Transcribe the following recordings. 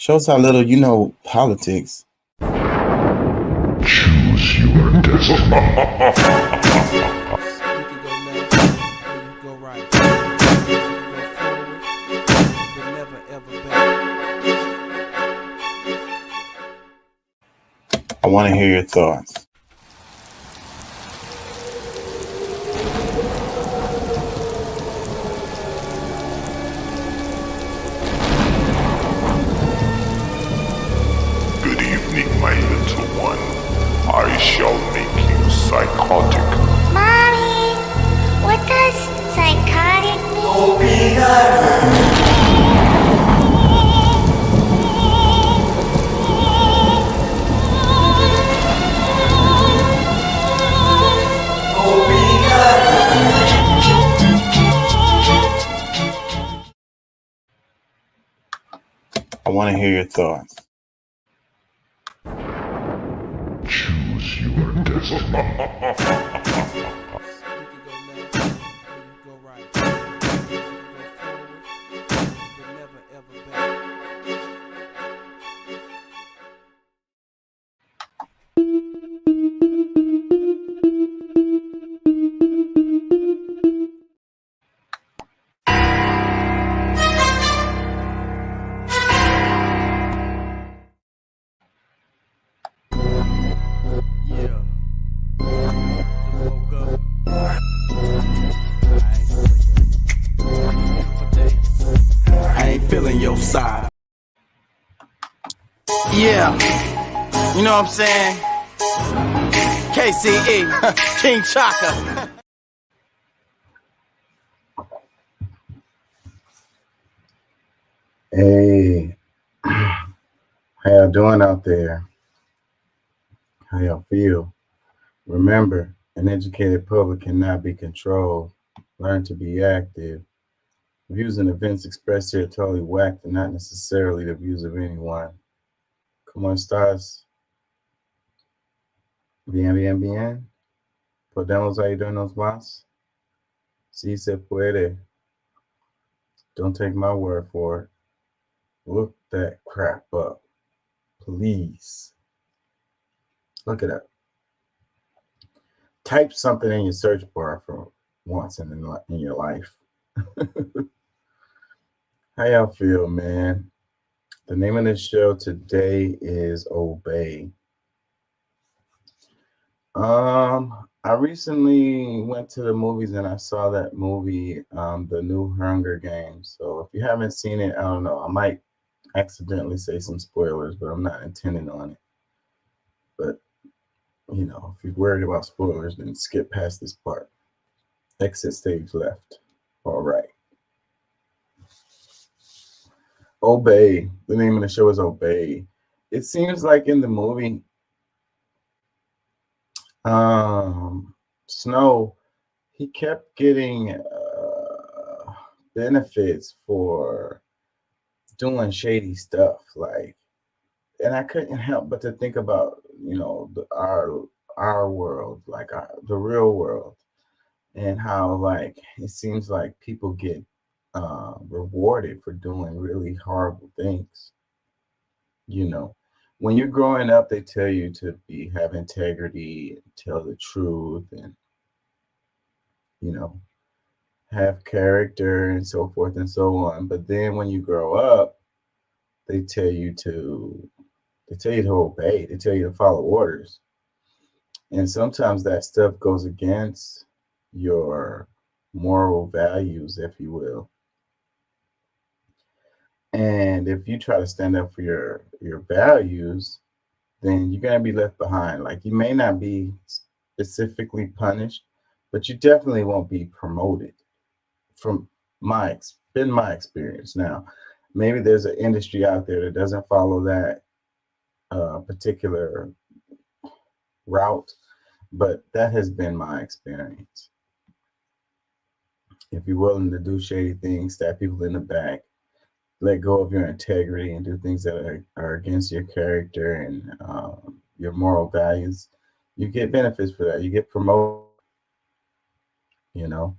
Shows how little you know politics. Choose your destiny. You can go left or you go right. You can go forward, but never ever back. I want to hear your thoughts. Good evening, my little one. I shall make you psychotic. Mommy, what does psychotic mean? I want to hear your thoughts. Choose your destiny. You can go left or you go right. You can go forward, but never ever back. Yeah. Woke up. I ain't feeling your side. Yeah, you know what I'm saying? KCE, King Chaka. Hey, how y'all doing out there? How y'all feel? Remember, an educated public cannot be controlled. Learn to be active. Views and events expressed here are totally whacked and not necessarily the views of anyone. Come on, stars. Bien, bien. Podemos ayudarnos más. Si se puede. Don't take my word for it. Look that crap up. Please. Look it up. Type something in your search bar for once in your life. How y'all feel, man? The name of the show today is Obey. I recently went to the movies and I saw that movie, The New Hunger Games. So if you haven't seen it, I don't know. I might accidentally say some spoilers, but I'm not intending on it. But, you know, if you're worried about spoilers, then skip past this part. Exit stage left. All right. Obey. The name of the show is Obey. It seems like in the movie, Snow, he kept getting benefits for doing shady stuff, like, and I couldn't help but to think about, you know, our world, like the real world, and how, like, it seems like people get rewarded for doing really horrible things. You know, when you're growing up, they tell you to have integrity, tell the truth, and, you know, have character and so forth and so on. But then when you grow up, they tell you to obey. They tell you to follow orders. And sometimes that stuff goes against your moral values, if you will. And if you try to stand up for your values, then you're going to be left behind. Like, you may not be specifically punished, but you definitely won't be promoted. From my experience. Now, maybe there's an industry out there that doesn't follow that particular route, but that has been my experience. If you're willing to do shady things, stab people in the back, let go of your integrity and do things that are against your character and your moral values, you get benefits for that. You get promoted, you know.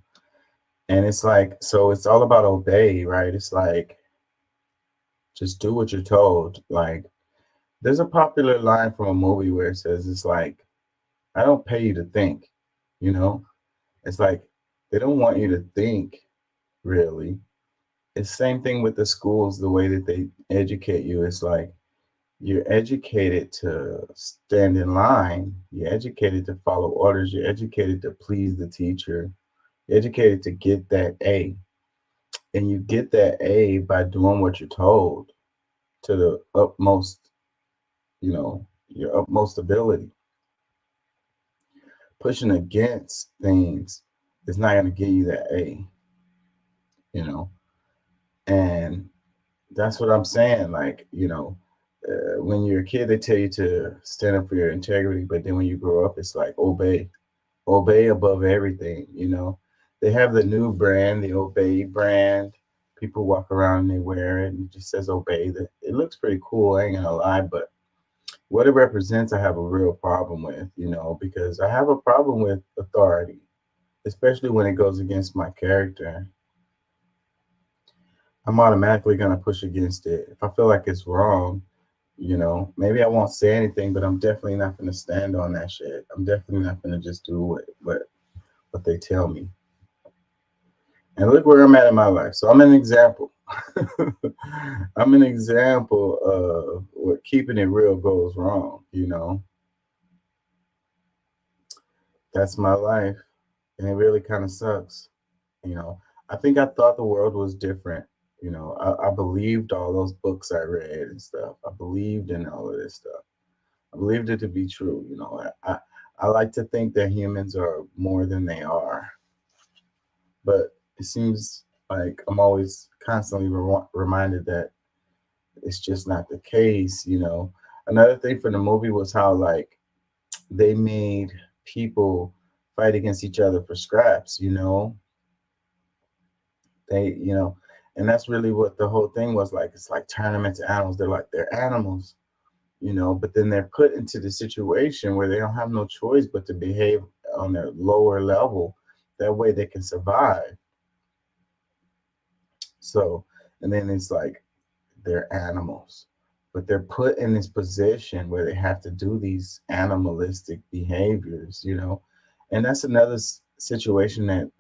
And it's like, so it's all about obey, right? It's like, Just do what you're told. Like, there's a popular line from a movie where it says, it's like, I don't pay you to think, you know? It's like, they don't want you to think, really. It's the same thing with the schools, the way that they educate you. It's like, you're educated to stand in line. You're educated to follow orders. You're educated to please the teacher. You're educated to get that A. And you get that A by doing what you're told to the utmost, your utmost ability. Pushing against things is not going to give you that A, you know? And that's what I'm saying. Like, when you're a kid, they tell you to stand up for your integrity, but then when you grow up, it's like obey above everything. They have the new brand, the Obey brand. People walk around and they wear it, and it just says Obey. That it looks pretty cool. I ain't gonna lie, but what it represents, I have a real problem with. Because I have a problem with authority, especially when it goes against my character. I'm automatically gonna push against it. If I feel like it's wrong, maybe I won't say anything, but I'm definitely not going to stand on that shit. I'm definitely not going to just do what they tell me. And look where I'm at in my life. So I'm an example. I'm an example of what keeping it real goes wrong. That's my life, and it really kind of sucks. I think I thought the world was different. I believed all those books I read and stuff. I believed in all of this stuff. I believed it to be true. I like to think that humans are more than they are. But it seems like I'm always constantly reminded that it's just not the case. Another thing from the movie was how, like, they made people fight against each other for scraps. And that's really what the whole thing was like. It's like turn them into animals. They're animals, but then they're put into the situation where they don't have no choice but to behave on their lower level. That way they can survive. So, and then it's like they're animals, but they're put in this position where they have to do these animalistic behaviors, and that's another situation that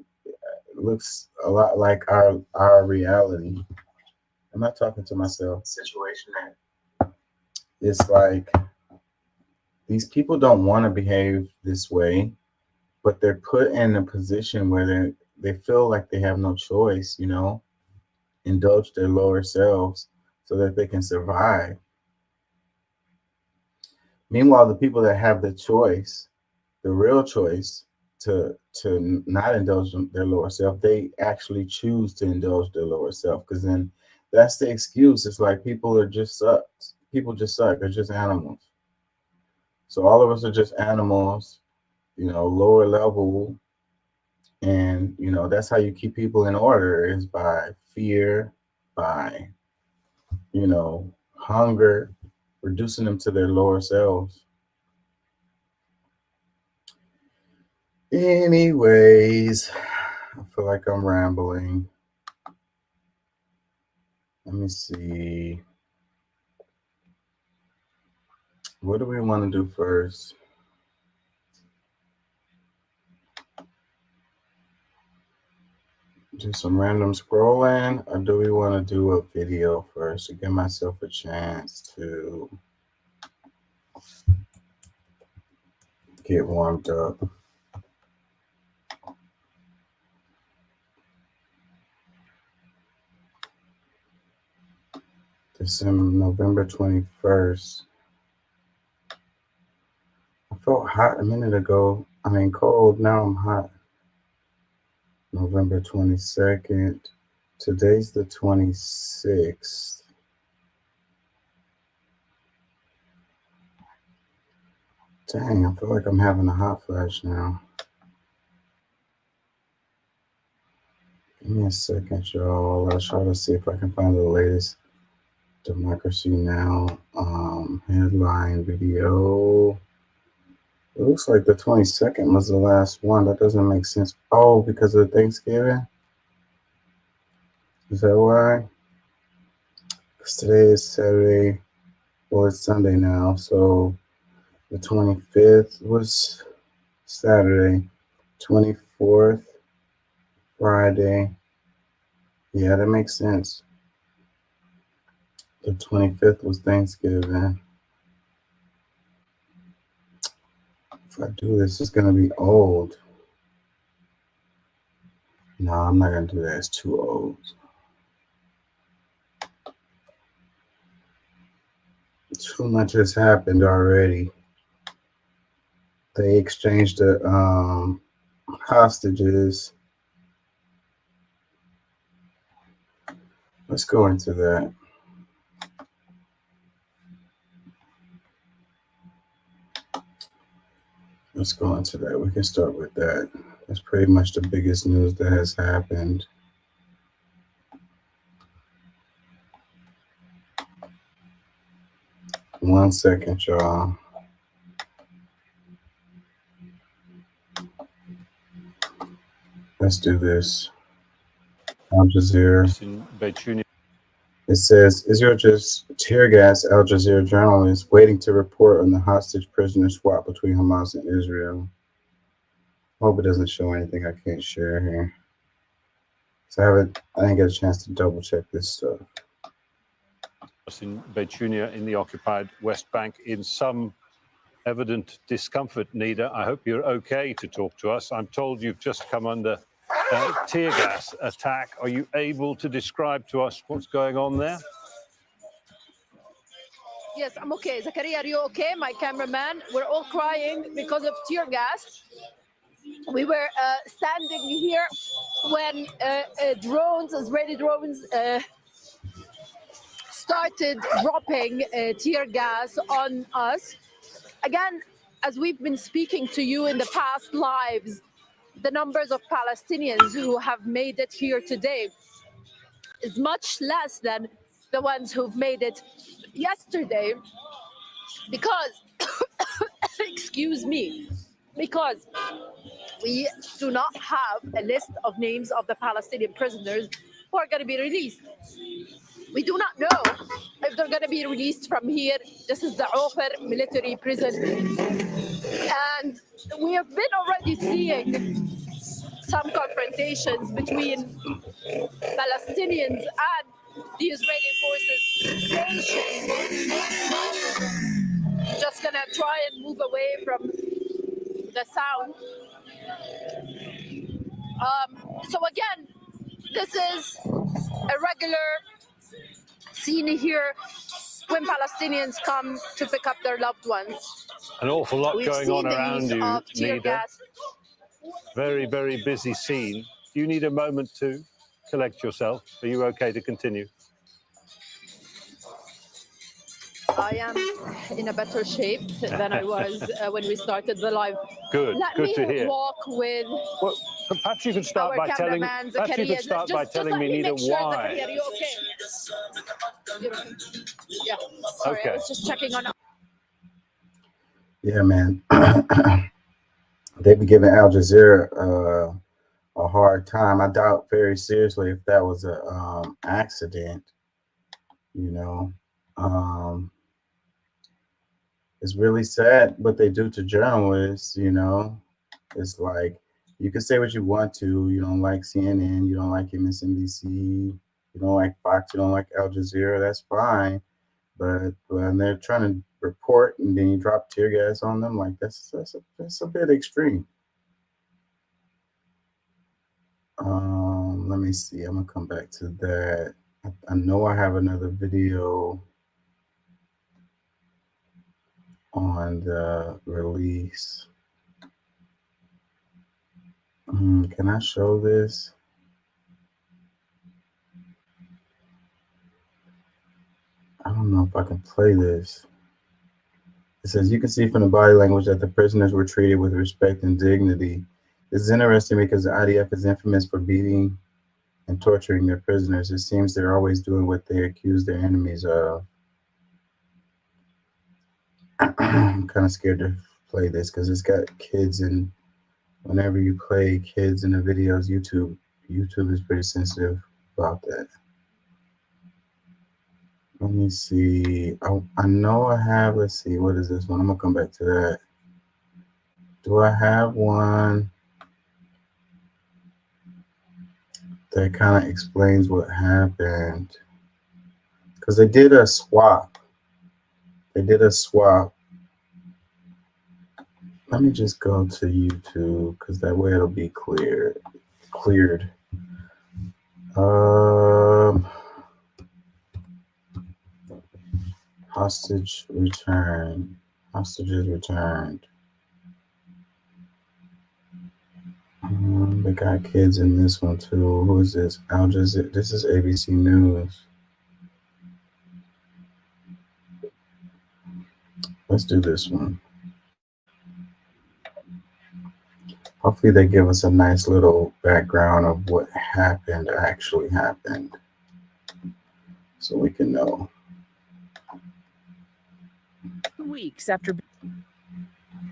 looks a lot like our reality. I'm not talking to myself. Situation that it's like these people don't want to behave this way, but they're put in a position where they feel like they have no choice, indulge their lower selves so that they can survive. Meanwhile, the people that have the choice, the real choice to not indulge their lower self, they actually choose to indulge their lower self, because then that's the excuse. It's like people just suck. They're just animals. So all of us are just animals, lower level. And, that's how you keep people in order, is by fear, by, hunger, reducing them to their lower selves. Anyways, I feel like I'm rambling. Let me see. What do we want to do first? Do some random scrolling, or do we want to do a video first to give myself a chance to get warmed up? November 21st. I felt hot a minute ago. I mean, cold. Now I'm hot. November 22nd. Today's the 26th. Dang, I feel like I'm having a hot flash now. Give me a second, y'all. I'll try to see if I can find the latest Democracy Now! Headline video. It looks like the 22nd was the last one. That doesn't make sense. Oh, because of Thanksgiving? Is that why? Today is Saturday. Well, it's Sunday now, so the 25th was Saturday, 24th, Friday. Yeah, that makes sense. The 25th was Thanksgiving. If I do this, it's going to be old. No, I'm not going to do that. It's too old. Too much has happened already. They exchanged the hostages. Let's go into that. Let's go into that. We can start with that. That's pretty much the biggest news that has happened. One second, y'all. Let's do this. Al Jazeera. It says Israel just tear gas Al Jazeera journalists waiting to report on the hostage prisoner swap between Hamas and Israel. Hope it doesn't show anything I can't share here. So I didn't get a chance to double check this stuff. In Beitunia in the occupied West Bank in some evident discomfort. Nida, I hope you're okay to talk to us. I'm told you've just come under tear gas attack. Are you able to describe to us what's going on there? Yes, I'm okay. Zakaria, are you okay? My cameraman, we're all crying because of tear gas. We were standing here when Israeli drones started dropping tear gas on us. Again, as we've been speaking to you in the past lives, the numbers of Palestinians who have made it here today is much less than the ones who've made it yesterday because, excuse me, because we do not have a list of names of the Palestinian prisoners who are going to be released. We do not know if they're going to be released from here. This is the Ofer military prison. And we have been already seeing some confrontations between Palestinians and the Israeli forces stationed. Just going to try and move away from the sound. So again, this is a regular scene here when Palestinians come to pick up their loved ones. An awful lot We've going seen on the around use you, of tear Nida. gas. Very, very busy scene. Do you need a moment to collect yourself? Are you okay to continue? I am in a better shape than I was when we started the live. Good, Let good me to hear. walk with Well, perhaps you could start our by telling. cameraman, Perhaps you could Zakaria. start by telling let me, me Nida, make sure, why. Zakaria, are you okay? You're okay. Yeah. Sorry, Okay. I was just checking on. Yeah, man. They be giving Al Jazeera a hard time. I doubt very seriously if that was a accident. You know, it's really sad what they do to journalists. You know, it's like you can say what you want to. You don't like CNN, you don't like MSNBC, you don't like Fox, you don't like Al Jazeera. That's fine, but when they're trying to report and then you drop tear gas on them, like that's a bit extreme. Let me see. I'm gonna come back to that. I know I have another video on the release. Can I show this? I don't know if I can play this. It says, you can see from the body language that the prisoners were treated with respect and dignity. This is interesting because the IDF is infamous for beating and torturing their prisoners. It seems they're always doing what they accuse their enemies of. I'm kind of scared to play this because it's got kids, and whenever you play kids in the videos, YouTube is pretty sensitive about that. Let me see. I know I have, let's see, what is this one? I'm gonna come back to that. Do I have one that kind of explains what happened? Because they did a swap. Let me just go to YouTube because that way it'll be cleared. Hostages returned. They got kids in this one too. Who is this? Al Jazeera. This is ABC News. Let's do this one. Hopefully they give us a nice little background of what actually happened, so we can know.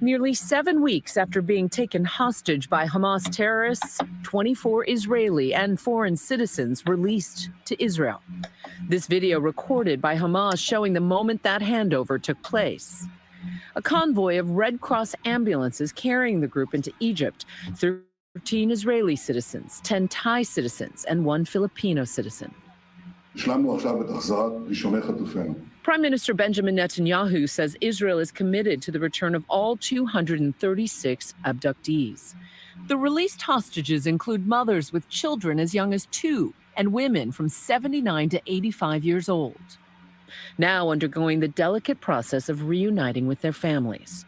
Nearly 7 weeks after being taken hostage by Hamas terrorists, 24 Israeli and foreign citizens released to Israel. This video recorded by Hamas showing the moment that handover took place. A convoy of Red Cross ambulances carrying the group into Egypt, 13 Israeli citizens, 10 Thai citizens, and 1 Filipino citizen. Prime Minister Benjamin Netanyahu says Israel is committed to the return of all 236 abductees. The released hostages include mothers with children as young as 2 and women from 79 to 85 years old, now undergoing the delicate process of reuniting with their families.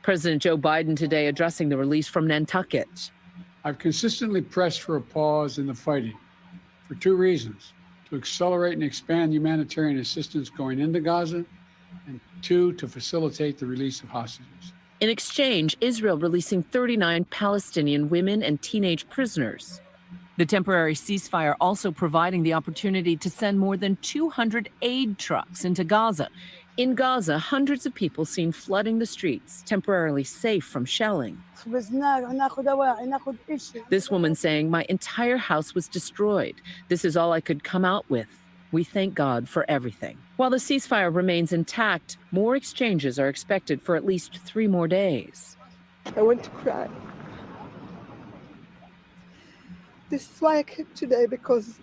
President Joe Biden today addressing the release from Nantucket. I've consistently pressed for a pause in the fighting for 2 reasons: to accelerate and expand humanitarian assistance going into Gaza, and 2, to facilitate the release of hostages. In exchange, Israel releasing 39 Palestinian women and teenage prisoners. The temporary ceasefire also providing the opportunity to send more than 200 aid trucks into Gaza. In Gaza, hundreds of people seen flooding the streets, temporarily safe from shelling. This woman saying, "My entire house was destroyed. This is all I could come out with. We thank God for everything." While the ceasefire remains intact, more exchanges are expected for at least 3 more days. I want to cry. This is why I came today, because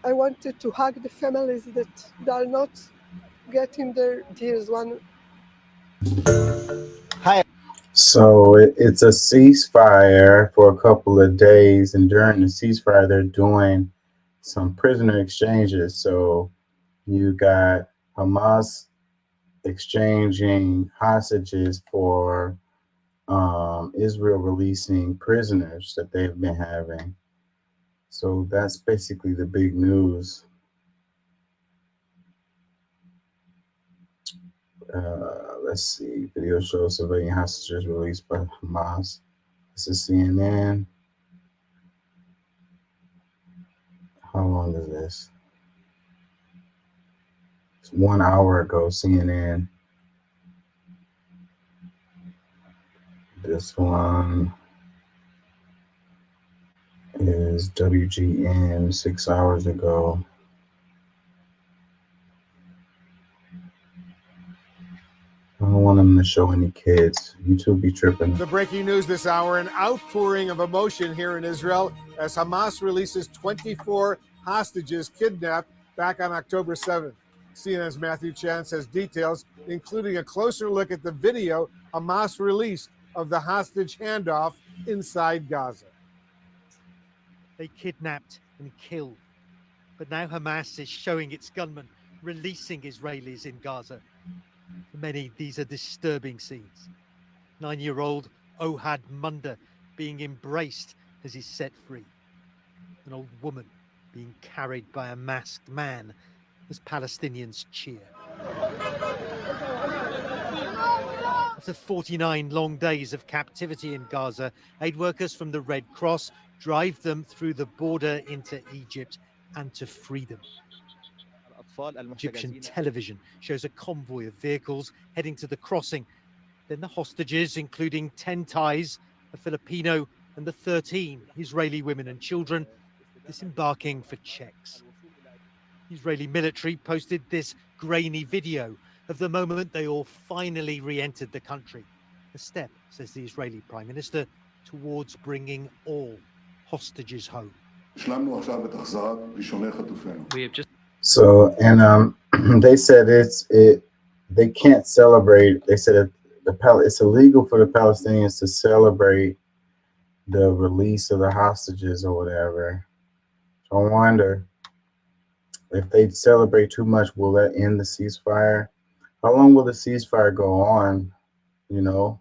I wanted to hug the families that are not getting their dears one. So it's a ceasefire for a couple of days, and during the ceasefire, they're doing some prisoner exchanges. So you got Hamas exchanging hostages for Israel releasing prisoners that they've been having. So that's basically the big news. Let's see. Video shows civilian hostages released by Hamas. This is CNN. How long is this? It's 1 hour ago, CNN. This one is WGN 6 hours ago. I don't want them to show any kids. YouTube be tripping. The breaking news this hour, an outpouring of emotion here in Israel as Hamas releases 24 hostages kidnapped back on October 7th. CNN's Matthew Chan says details, including a closer look at the video Hamas released of the hostage handoff inside Gaza. They kidnapped and killed, but now Hamas is showing its gunmen releasing Israelis in Gaza. For many, these are disturbing scenes. 9-year-old Ohad Munda being embraced as he's set free. An old woman being carried by a masked man as Palestinians cheer. After 49 long days of captivity in Gaza, aid workers from the Red Cross drive them through the border into Egypt and to freedom. Egyptian television shows a convoy of vehicles heading to the crossing. Then the hostages, including 10 Thais, a Filipino, and the 13 Israeli women and children, disembarking for checks. The Israeli military posted this grainy video of the moment they all finally re-entered the country. A step, says the Israeli Prime Minister, towards bringing all hostages home. We have just So, and they said they can't celebrate. They said it's illegal for the Palestinians to celebrate the release of the hostages or whatever. So I wonder if they celebrate too much, will that end the ceasefire? How long will the ceasefire go on? You know,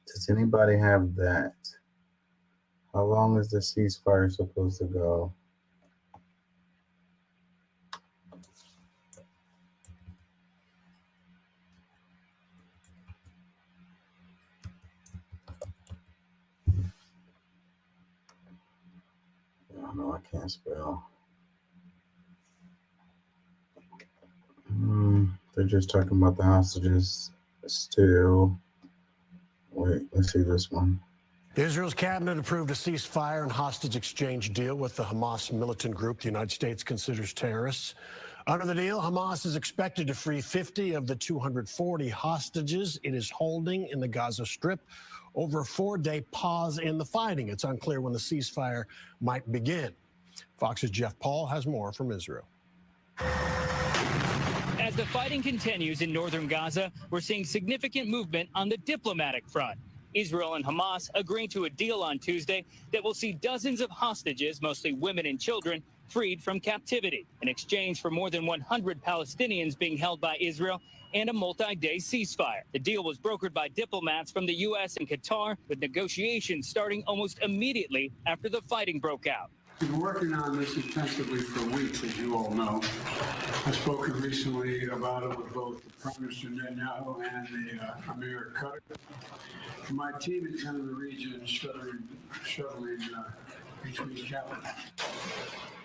does anybody have that? How long is the ceasefire supposed to go? Oh, no, I can't spell. They're just talking about the hostages still. Wait, let's see this one. Israel's cabinet approved a ceasefire and hostage exchange deal with the Hamas militant group the United States considers terrorists. Under the deal, Hamas is expected to free 50 of the 240 hostages it is holding in the Gaza Strip over a 4-day pause in the fighting. It's unclear when the ceasefire might begin. Fox's Jeff Paul has more from Israel. As the fighting continues in northern Gaza, we're seeing significant movement on the diplomatic front. Israel and Hamas agreeing to a deal on Tuesday that will see dozens of hostages, mostly women and children, freed from captivity in exchange for more than 100 Palestinians being held by Israel and a multi-day ceasefire. The deal was brokered by diplomats from the U.S. and Qatar, with negotiations starting almost immediately after the fighting broke out. We've been working on this intensively for weeks, as you all know. I've spoken recently about it with both Prime Minister Netanyahu and the Emir Qatar. My team is in the region shuttling between capitals.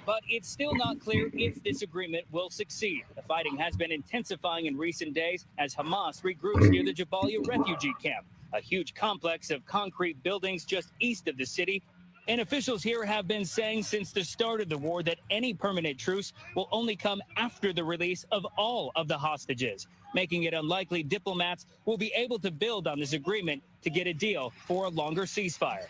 But it's still not clear if this agreement will succeed. The fighting has been intensifying in recent days as Hamas regroups near the Jabalia refugee camp, a huge complex of concrete buildings just east of the city. And officials here have been saying since the start of the war that any permanent truce will only come after the release of all of the hostages, making it unlikely diplomats will be able to build on this agreement to get a deal for a longer ceasefire.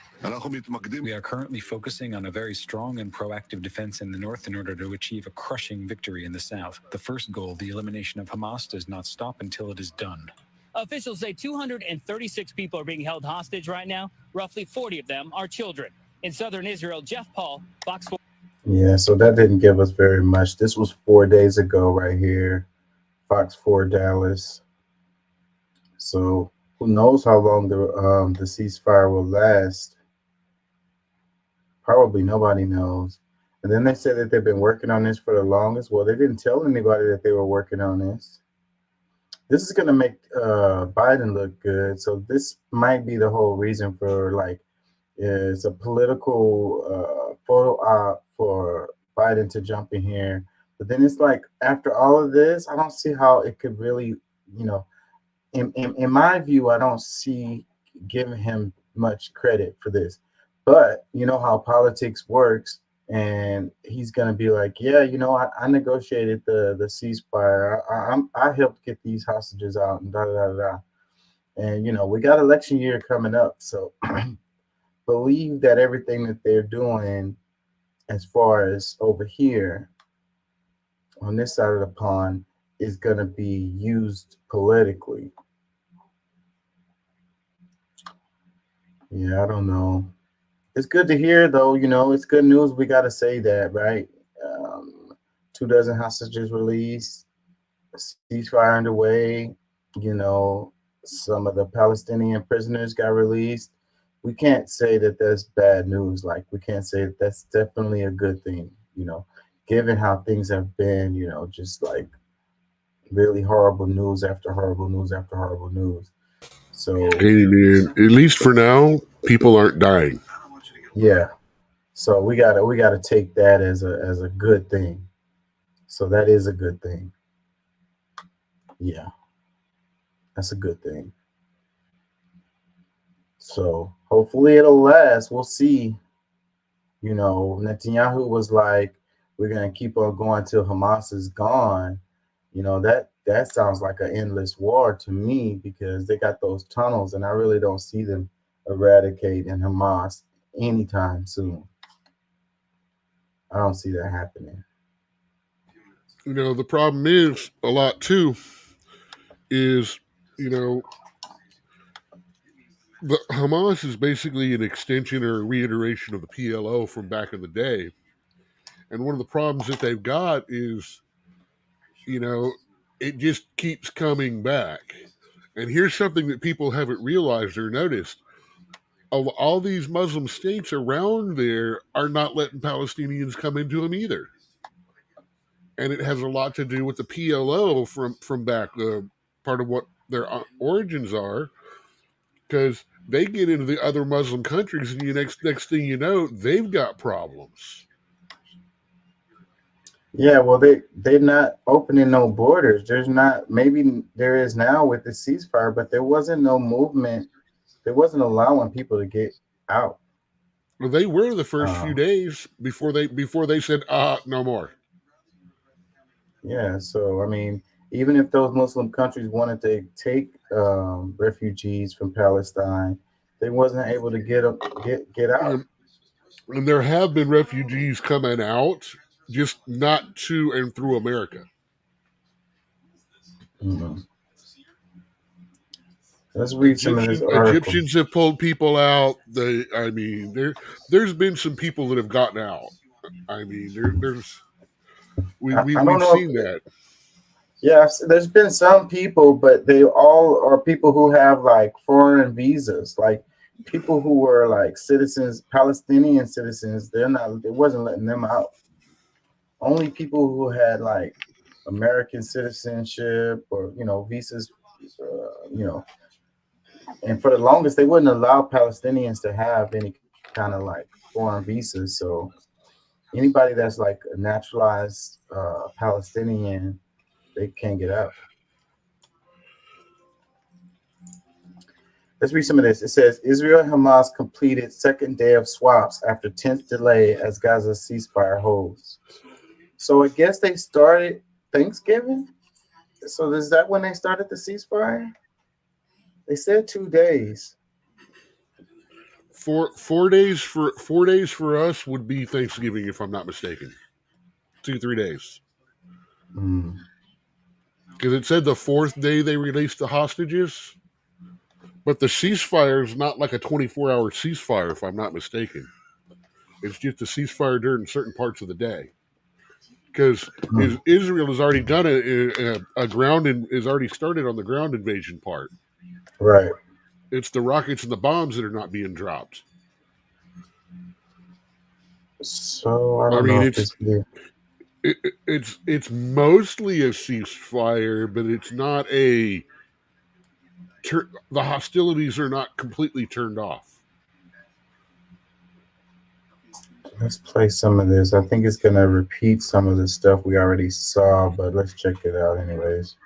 We are currently focusing on a very strong and proactive defense in the north in order to achieve a crushing victory in the south. The first goal, the elimination of Hamas, does not stop until it is done. Officials say 236 people are being held hostage right now. Roughly 40 of them are children. In southern Israel, Jeff Paul, Fox 4. Yeah, so that didn't give us very much. This was 4 days ago right here, Fox 4 Dallas. So who knows how long the ceasefire will last? Probably nobody knows. And then they said that they've been working on this for the longest. Well, they didn't tell anybody that they were working on this. This is going to make Biden look good. So this might be the whole reason for, like, it's a political photo op for Biden to jump in here. But then it's like, after all of this, I don't see how it could really, you know, in my view, I don't see giving him much credit for this. But you know how politics works, and he's going to be like, yeah, you know, I negotiated the ceasefire. I helped get these hostages out and da da da da. And, you know, we got election year coming up. So believe that everything that they're doing as far as over here on this side of the pond is going to be used politically. Yeah, I don't know. It's good to hear, though. You know, it's good news. We got to say that, right? 24 hostages released, ceasefire underway. You know, some of the Palestinian prisoners got released. We can't say that that's bad news. Like, we can't say that that's definitely a good thing, you know, given how things have been, you know, just like really horrible news after horrible news after horrible news. So, hey, man, at least for now, people aren't dying. Yeah. So we gotta take that as a good thing. So that is a good thing. Yeah. That's a good thing. So hopefully it'll last. We'll see. You know, Netanyahu was like, we're gonna keep on going till Hamas is gone. You know, that sounds like an endless war to me, because they got those tunnels, and I really don't see them eradicating Hamas anytime soon. I don't see that happening. You know, the problem is a lot too is, you know, the Hamas is basically an extension or a reiteration of the PLO from back in the day. And one of the problems that they've got is, you know, it just keeps coming back. And here's something that people haven't realized or noticed. All these Muslim states around there are not letting Palestinians come into them either. And it has a lot to do with the PLO from back, part of what their origins are, because they get into the other Muslim countries, and next thing you know, they've got problems. Yeah, well, they're not opening no borders. There's not. Maybe there is now with the ceasefire, but there wasn't no movement. They wasn't allowing people to get out. Well, they were the first few days before they said, no more. Yeah, so I mean, even if those Muslim countries wanted to take refugees from Palestine, they wasn't able to get out. And there have been refugees coming out, just not to and through America. Mm-hmm. Let's read some of this article. Egyptians have pulled people out. There's been some people that have gotten out. I mean, we've seen that. Yeah, there's been some people, but they all are people who have like foreign visas, like people who were like citizens, Palestinian citizens. They wasn't letting them out. Only people who had like American citizenship or, you know, visas, you know. And for the longest, they wouldn't allow Palestinians to have any kind of like foreign visas. So anybody that's like a naturalized Palestinian, they can't get out. Let's read some of this. It says, Israel and Hamas completed second day of swaps after 10th delay as Gaza ceasefire holds. So I guess they started Thanksgiving. So is that when they started the ceasefire? They said 2 days. 4 days for us would be Thanksgiving, if I'm not mistaken. 2-3 days. Because it said the fourth day they released the hostages, but the ceasefire is not like a 24-hour ceasefire, if I'm not mistaken. It's just a ceasefire during certain parts of the day. Because Israel has already done has already started on the ground invasion part. Right. It's the rockets and the bombs that are not being dropped. So I don't know. It's mostly a ceasefire, but it's not the hostilities are not completely turned off. Let's play some of this. I think it's gonna repeat some of the stuff we already saw, but let's check it out anyways.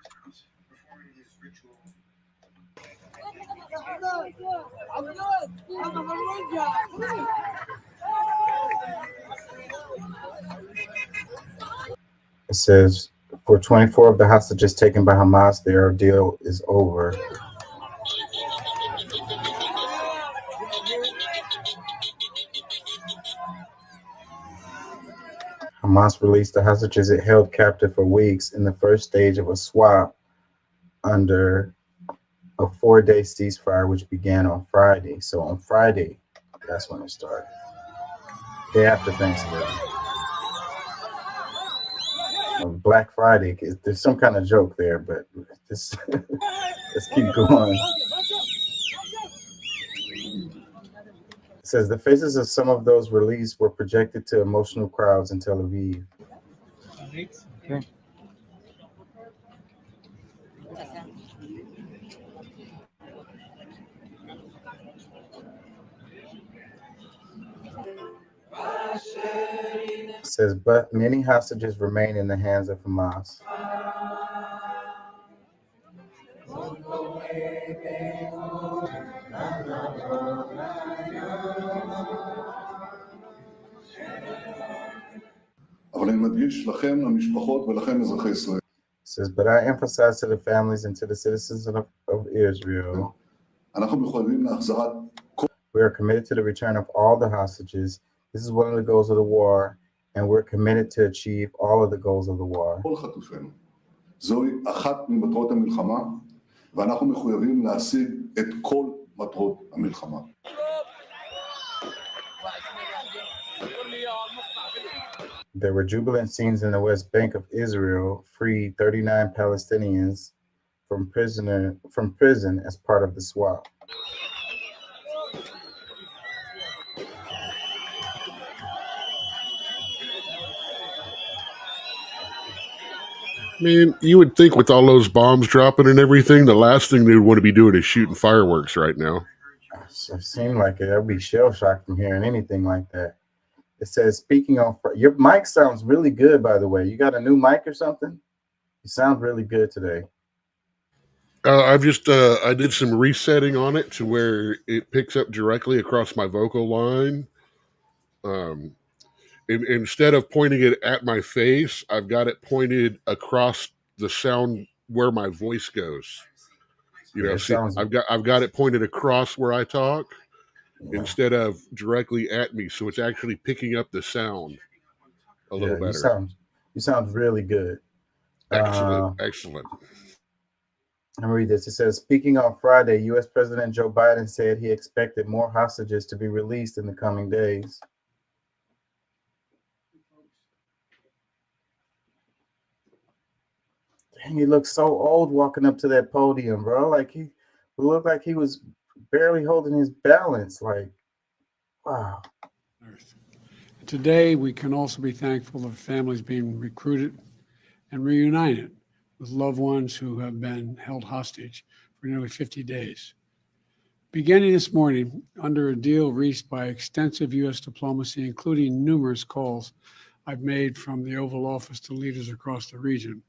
It says, for 24 of the hostages taken by Hamas, their deal is over. Hamas released the hostages it held captive for weeks in the first stage of a swap under a 4-day ceasefire, which began on Friday. So on Friday, that's when it started. Day after Thanksgiving. Black Friday, there's some kind of joke there, but let's keep going. It says the faces of some of those released were projected to emotional crowds in Tel Aviv. Okay. It says, but many hostages remain in the hands of Hamas. Says, but I emphasize to the families and to the citizens of Israel, we are committed to the return of all the hostages. This is one of the goals of the war, and we're committed to achieve all of the goals of the war. זוהי אחת ממטרות המלחמה, ואנחנו מחויבים להשיג את כל מטרות המלחמה. There were jubilant scenes in the West Bank of Israel, freed 39 Palestinians from prison as part of the swap. I mean, you would think with all those bombs dropping and everything, the last thing they would want to be doing is shooting fireworks right now. It seemed like it. I'd be shell shocked from hearing anything like that. It says, speaking on, your mic sounds really good, by the way. You got a new mic or something? You sound really good today. I've just, I did some resetting on it to where it picks up directly across my vocal line. Instead of pointing it at my face, I've got it pointed across the sound where my voice goes. You know, see, I've got it pointed across where I talk instead of directly at me, so it's actually picking up the sound a little better. You sound really good. Excellent. Let me read this. It says, speaking on Friday, U.S. President Joe Biden said he expected more hostages to be released in the coming days. Dang, he looks so old walking up to that podium, bro. Like he looked like he was barely holding his balance. Like, wow. Today, we can also be thankful of families being recruited and reunited with loved ones who have been held hostage for nearly 50 days. Beginning this morning, under a deal reached by extensive U.S. diplomacy, including numerous calls I've made from the Oval Office to leaders across the region,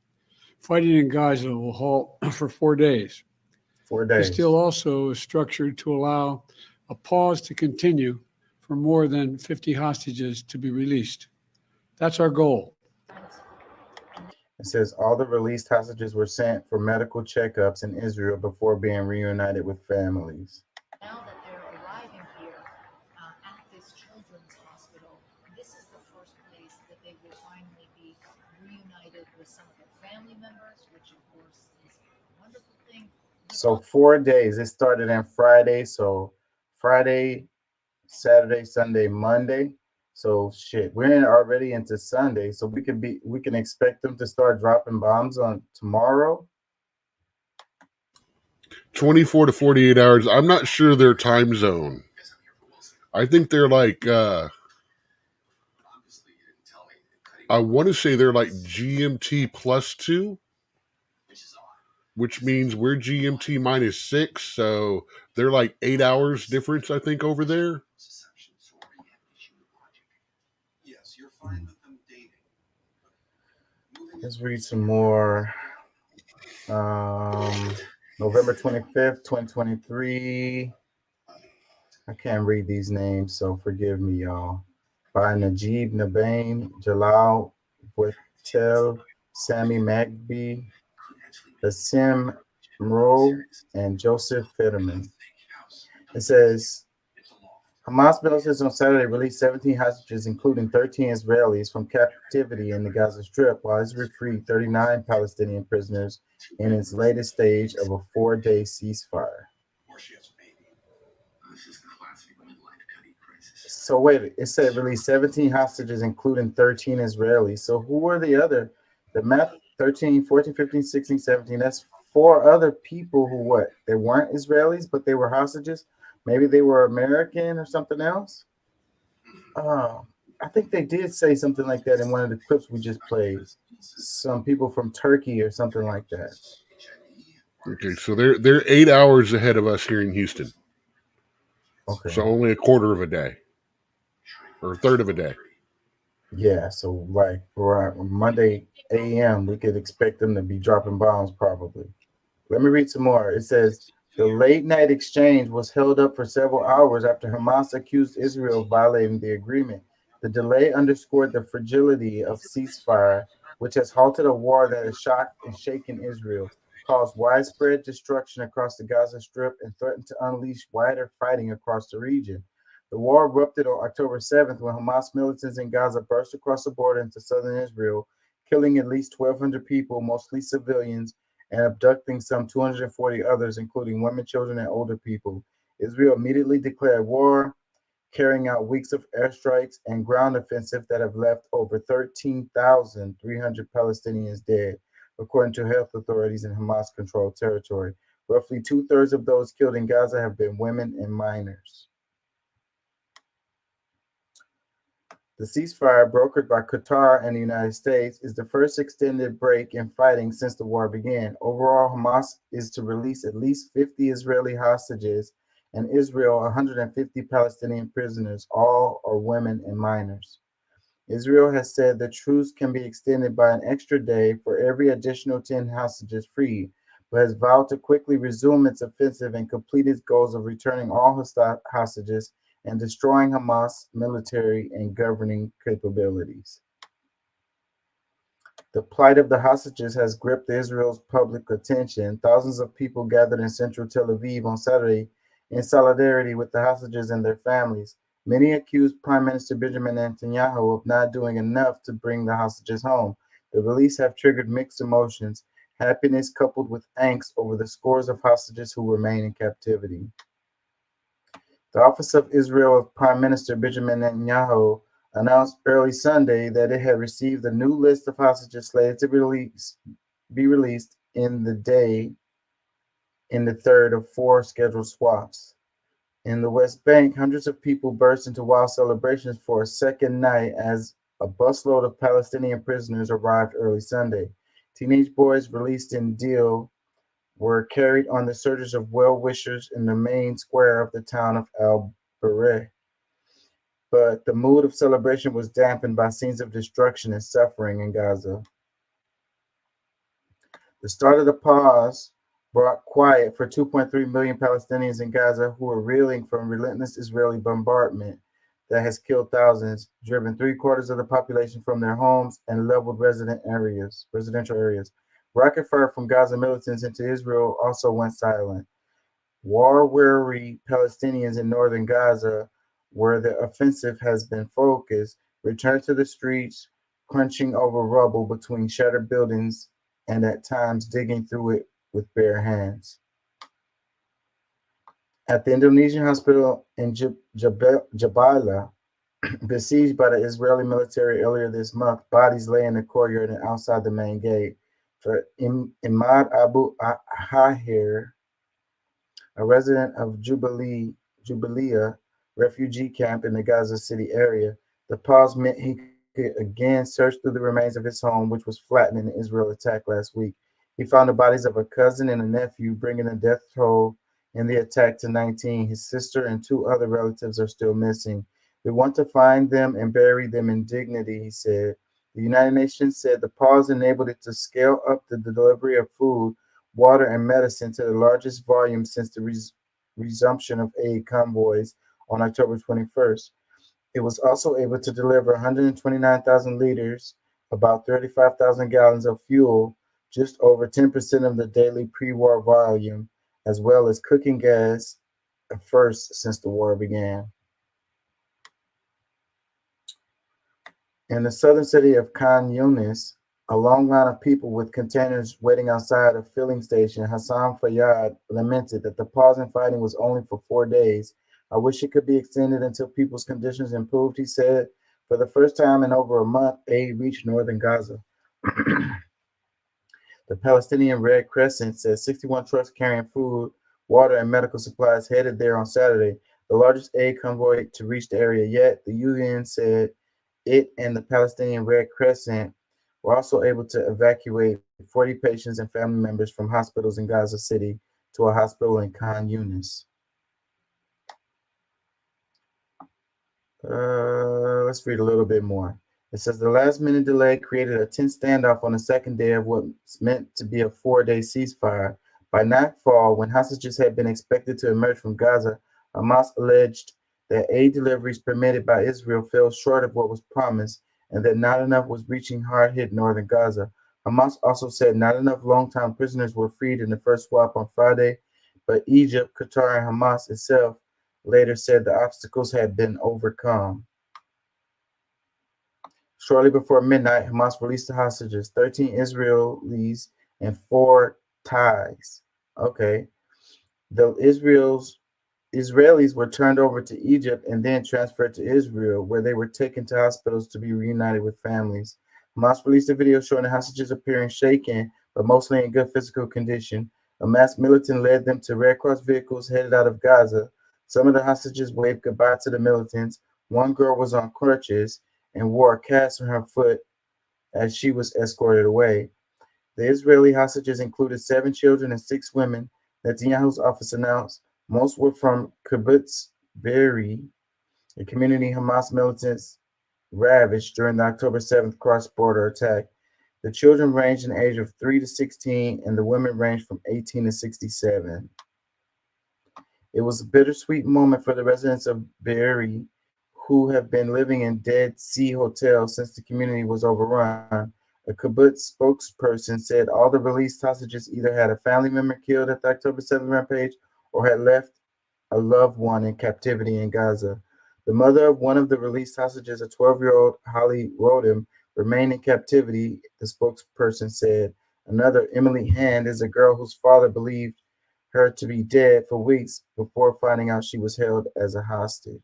fighting in Gaza will halt for 4 days. 4 days. This deal also is structured to allow a pause to continue for more than 50 hostages to be released. That's our goal. It says all the released hostages were sent for medical checkups in Israel before being reunited with families. Now that they're arriving here at this children's hospital, this is the first place that they will finally be reunited with some of their family members, which of course is a wonderful thing. So 4 days. It started on Friday. So Friday, Saturday, Sunday, Monday. So shit, we're already into Sunday. So we can expect them to start dropping bombs on tomorrow. 24 to 48 hours. I'm not sure their time zone. I think they're like I want to say they're like GMT +2, which means we're GMT -6, so they're like 8 hours difference, I think, over there. Let's read some more. November 25th, 2023. I can't read these names, so forgive me, y'all. By Najib Nabain, Jalal Boitel, Sami Magbi, Basim Mro, and Joseph Fetterman. It says, Hamas militants on Saturday released 17 hostages, including 13 Israelis, from captivity in the Gaza Strip, while Israel freed 39 Palestinian prisoners in its latest stage of a 4-day ceasefire. So wait, it said released 17 hostages, including 13 Israelis. So who are the other? The math, 13, 14, 15, 16, 17. That's 4 other people who what? They weren't Israelis, but they were hostages. Maybe they were American or something else. I think they did say something like that in one of the clips we just played. Some people from Turkey or something like that. Okay, so they're 8 hours ahead of us here in Houston. Okay. So only a quarter of a day. Or a third of a day. Yeah, so like right Monday a.m. we could expect them to be dropping bombs probably. Let me read some more. It says the late night exchange was held up for several hours after Hamas accused Israel of violating the agreement. The delay underscored the fragility of ceasefire, which has halted a war that has shocked and shaken Israel, caused widespread destruction across the Gaza Strip, and threatened to unleash wider fighting across the region. The war erupted on October 7th when Hamas militants in Gaza burst across the border into southern Israel, killing at least 1,200 people, mostly civilians, and abducting some 240 others, including women, children, and older people. Israel immediately declared war, carrying out weeks of airstrikes and ground offensive that have left over 13,300 Palestinians dead, according to health authorities in Hamas-controlled territory. Roughly 2/3 of those killed in Gaza have been women and minors. The ceasefire, brokered by Qatar and the United States, is the first extended break in fighting since the war began. Overall, Hamas is to release at least 50 Israeli hostages and Israel 150 Palestinian prisoners, all are women and minors. Israel has said the truce can be extended by an extra day for every additional 10 hostages freed, but has vowed to quickly resume its offensive and complete its goals of returning all hostages and destroying Hamas' military and governing capabilities. The plight of the hostages has gripped Israel's public attention. Thousands of people gathered in central Tel Aviv on Saturday in solidarity with the hostages and their families. Many accused Prime Minister Benjamin Netanyahu of not doing enough to bring the hostages home. The release have triggered mixed emotions, happiness coupled with angst over the scores of hostages who remain in captivity. The Office of Israel of Prime Minister Benjamin Netanyahu announced early Sunday that it had received a new list of hostages slated to be released in the third of 4 scheduled swaps. In the West Bank, hundreds of people burst into wild celebrations for a second night as a busload of Palestinian prisoners arrived early Sunday. Teenage boys released in Deal were carried on the shoulders of well-wishers in the main square of the town of Al-Bareh. But the mood of celebration was dampened by scenes of destruction and suffering in Gaza. The start of the pause brought quiet for 2.3 million Palestinians in Gaza who are reeling from relentless Israeli bombardment that has killed thousands, driven 3/4 of the population from their homes, and leveled residential areas. Rocket fire from Gaza militants into Israel also went silent. War-weary Palestinians in northern Gaza, where the offensive has been focused, returned to the streets, crunching over rubble between shattered buildings and at times digging through it with bare hands. At the Indonesian hospital in Jabalia, besieged by the Israeli military earlier this month, bodies lay in the courtyard and outside the main gate. For Imad Abu Hahir, a resident of Jubalia refugee camp in the Gaza City area, the pause meant he could again search through the remains of his home, which was flattened in the Israel attack last week. He found the bodies of a cousin and a nephew, bringing the death toll in the attack to 19. His sister and 2 other relatives are still missing. We want to find them and bury them in dignity, he said. The United Nations said the pause enabled it to scale up the delivery of food, water, and medicine to the largest volume since the resumption of aid convoys on October 21st. It was also able to deliver 129,000 liters, about 35,000 gallons of fuel, just over 10% of the daily pre-war volume, as well as cooking gas, a first since the war began. In the southern city of Khan Yunis, a long line of people with containers waiting outside a filling station, Hassan Fayyad lamented that the pause in fighting was only for 4 days. I wish it could be extended until people's conditions improved, he said. For the first time in over a month, aid reached northern Gaza. The Palestinian Red Crescent says 61 trucks carrying food, water, and medical supplies headed there on Saturday, the largest aid convoy to reach the area yet. The UN said it and the Palestinian Red Crescent were also able to evacuate 40 patients and family members from hospitals in Gaza City to a hospital in Khan Yunis. Let's read a little bit more. It says the last-minute delay created a tense standoff on the second day of what's meant to be a 4-day ceasefire. By nightfall, when hostages had been expected to emerge from Gaza, Hamas alleged that aid deliveries permitted by Israel fell short of what was promised and that not enough was reaching hard-hit northern Gaza. Hamas also said not enough long-time prisoners were freed in the first swap on Friday, but Egypt, Qatar, and Hamas itself later said the obstacles had been overcome. Shortly before midnight, Hamas released the hostages, 13 Israelis and 4 Thais. Okay. The Israelis were turned over to Egypt and then transferred to Israel, where they were taken to hospitals to be reunited with families. Hamas released a video showing the hostages appearing shaken, but mostly in good physical condition. A masked militant led them to Red Cross vehicles headed out of Gaza. Some of the hostages waved goodbye to the militants. One girl was on crutches and wore a cast on her foot as she was escorted away. The Israeli hostages included 7 children and 6 women, Netanyahu's office announced. Most were from Kibbutz Be'eri, a community Hamas militants ravaged during the October 7th cross-border attack. The children ranged in age of 3 to 16, and the women ranged from 18 to 67. It was a bittersweet moment for the residents of Be'eri, who have been living in Dead Sea hotels since the community was overrun. A kibbutz spokesperson said all the released hostages either had a family member killed at the October 7th rampage or had left a loved one in captivity in Gaza. The mother of one of the released hostages, a 12-year-old Holly Rotem, remained in captivity, the spokesperson said. Another, Emily Hand, is a girl whose father believed her to be dead for weeks before finding out she was held as a hostage.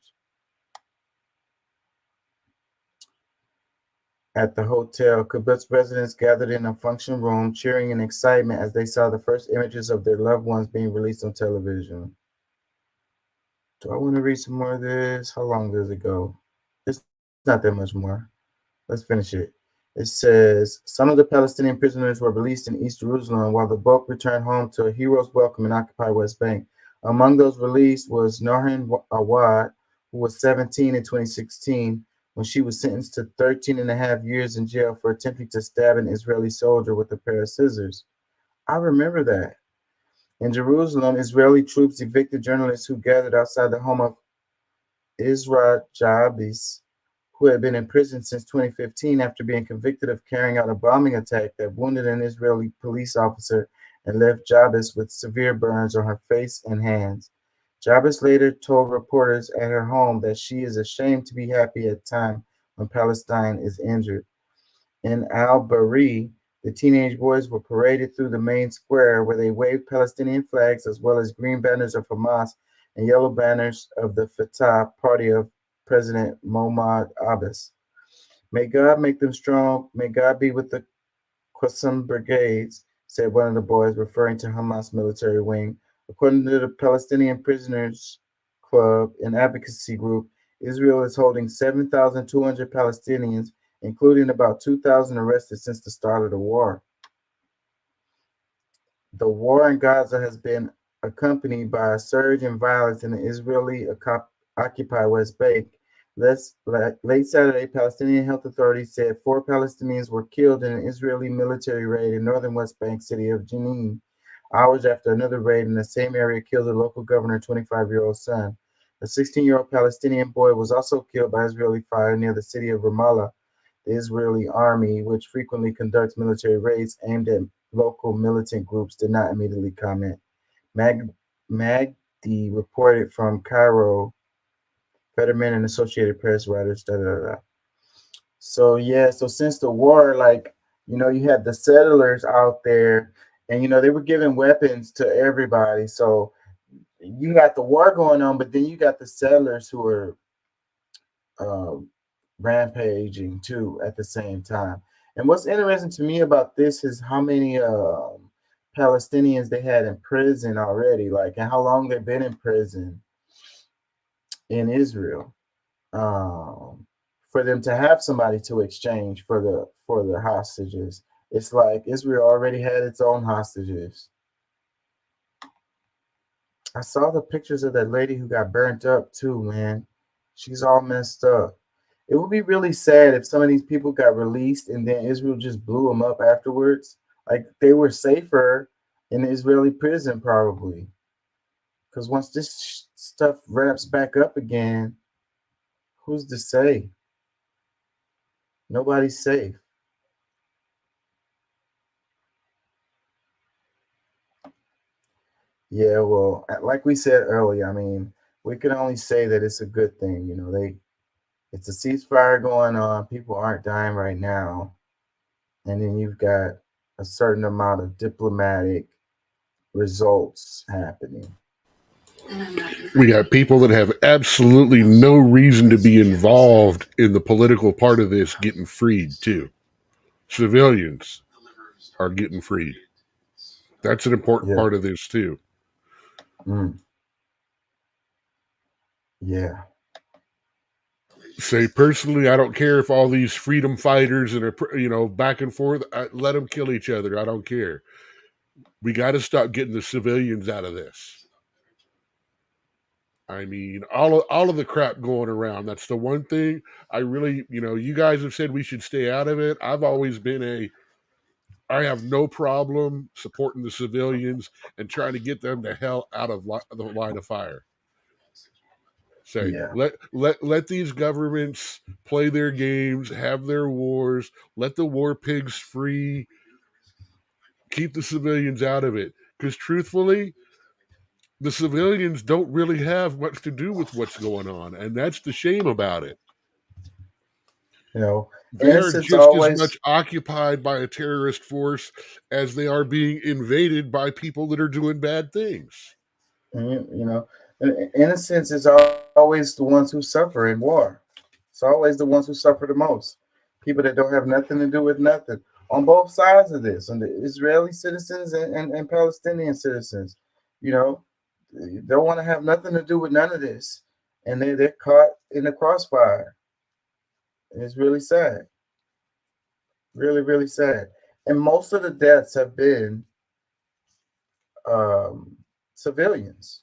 At the hotel, kibbutz residents gathered in a function room, cheering in excitement as they saw the first images of their loved ones being released on television. Do I want to read some more of this? How long does it go? It's not that much more. Let's finish it. It says, some of the Palestinian prisoners were released in East Jerusalem while the bulk returned home to a hero's welcome in occupied West Bank. Among those released was Norhan Awad, who was 17 in 2016, when she was sentenced to 13 and a half years in jail for attempting to stab an Israeli soldier with a pair of scissors. I remember that. In Jerusalem, Israeli troops evicted journalists who gathered outside the home of Isra Jabis, who had been in prison since 2015 after being convicted of carrying out a bombing attack that wounded an Israeli police officer and left Jabis with severe burns on her face and hands. Jabis later told reporters at her home that she is ashamed to be happy at a time when Palestine is injured. In Al-Bari, the teenage boys were paraded through the main square where they waved Palestinian flags as well as green banners of Hamas and yellow banners of the Fatah party of President Mahmoud Abbas. May God make them strong. May God be with the Qassam brigades, said one of the boys, referring to Hamas military wing. According to the Palestinian Prisoners Club, an advocacy group, Israel is holding 7,200 Palestinians, including about 2,000 arrested since the start of the war. The war in Gaza has been accompanied by a surge in violence in the Israeli-occupied West Bank. Late Saturday, Palestinian health authorities said 4 Palestinians were killed in an Israeli military raid in northern West Bank city of Jenin, hours after another raid in the same area killed the local governor's 25-year-old son. A 16-year-old Palestinian boy was also killed by Israeli fire near the city of Ramallah. The Israeli army, which frequently conducts military raids aimed at local militant groups, did not immediately comment. Magdi reported from Cairo, Fetterman and Associated Press writers, So since the war, you had the settlers out there, and they were giving weapons to everybody. So you got the war going on, but then you got the settlers who are rampaging too at the same time. And what's interesting to me about this is how many Palestinians they had in prison already, and how long they've been in prison in Israel, for them to have somebody to exchange for the hostages. It's like Israel already had its own hostages. I saw the pictures of that lady who got burnt up too, man. She's all messed up. It would be really sad if some of these people got released and then Israel just blew them up afterwards. Like they were safer in the Israeli prison probably. Because once this stuff ramps back up again, who's to say? Nobody's safe. Yeah, well, like we said earlier, I mean, we can only say that it's a good thing. You know, it's a ceasefire going on. People aren't dying right now. And then you've got a certain amount of diplomatic results happening. We got people that have absolutely no reason to be involved in the political part of this getting freed too. Civilians are getting freed. That's an important part of this too. Yeah. Say personally, I don't care if all these freedom fighters and back and forth. Let them kill each other. I don't care. We got to stop getting the civilians out of this. I mean, all of the crap going around. That's the one thing I really, you guys have said we should stay out of it. I've always been I have no problem supporting the civilians and trying to get them the hell out of the line of fire. Say, let these governments play their games, have their wars, let the war pigs free, keep the civilians out of it. Because truthfully, the civilians don't really have much to do with what's going on, and that's the shame about it. You know, they are just as much occupied by a terrorist force as they are being invaded by people that are doing bad things. You know, innocence is always the ones who suffer in war. It's always the ones who suffer the most. People that don't have nothing to do with nothing on both sides of this, on the Israeli citizens and Palestinian citizens. You know, they don't want to have nothing to do with none of this, and they're caught in the crossfire. And it's really sad. Really, really sad. And most of the deaths have been civilians.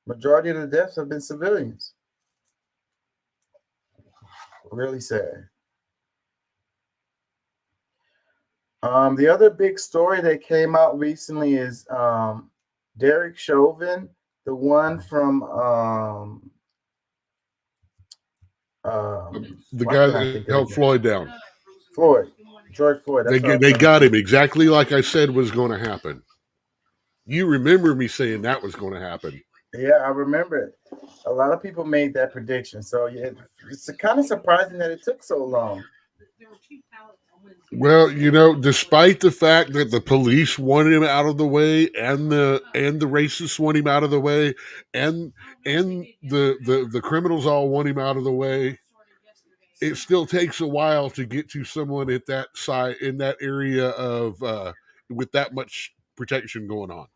Majority of the deaths have been civilians. Really sad. The other big story that came out recently is Derek Chauvin, the one from the guy that held Floyd down. George Floyd. They got him exactly like I said was going to happen. You remember me saying that was going to happen. Yeah, I remember it. A lot of people made that prediction. So yeah, it's kind of surprising that it took so long. Well, despite the fact that the police wanted him out of the way, and the racists want him out of the way, and the criminals all want him out of the way, it still takes a while to get to someone at that side in that area of with that much protection going on.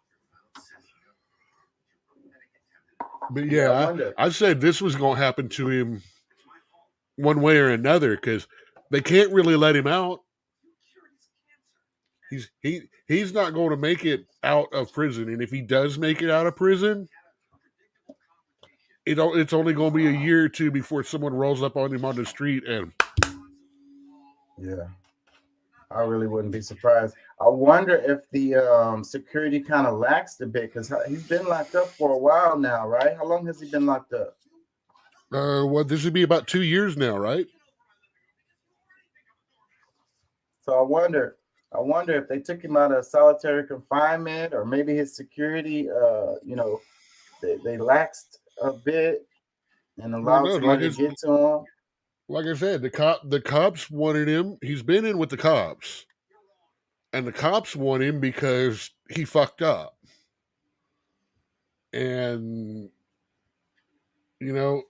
But yeah, I said this was going to happen to him one way or another because they can't really let him out. He's not going to make it out of prison, and if he does make it out of prison, it's only going to be a year or two before someone rolls up on him on the street and. Yeah, I really wouldn't be surprised. I wonder if the security kind of laxed a bit because he's been locked up for a while now, right? How long has he been locked up? Well, this would be about 2 years now, right? So I wonder if they took him out of solitary confinement, or maybe his security, they laxed a bit and allowed somebody to get to him. Like I said, the cops wanted him. He's been in with the cops, and the cops want him because he fucked up. And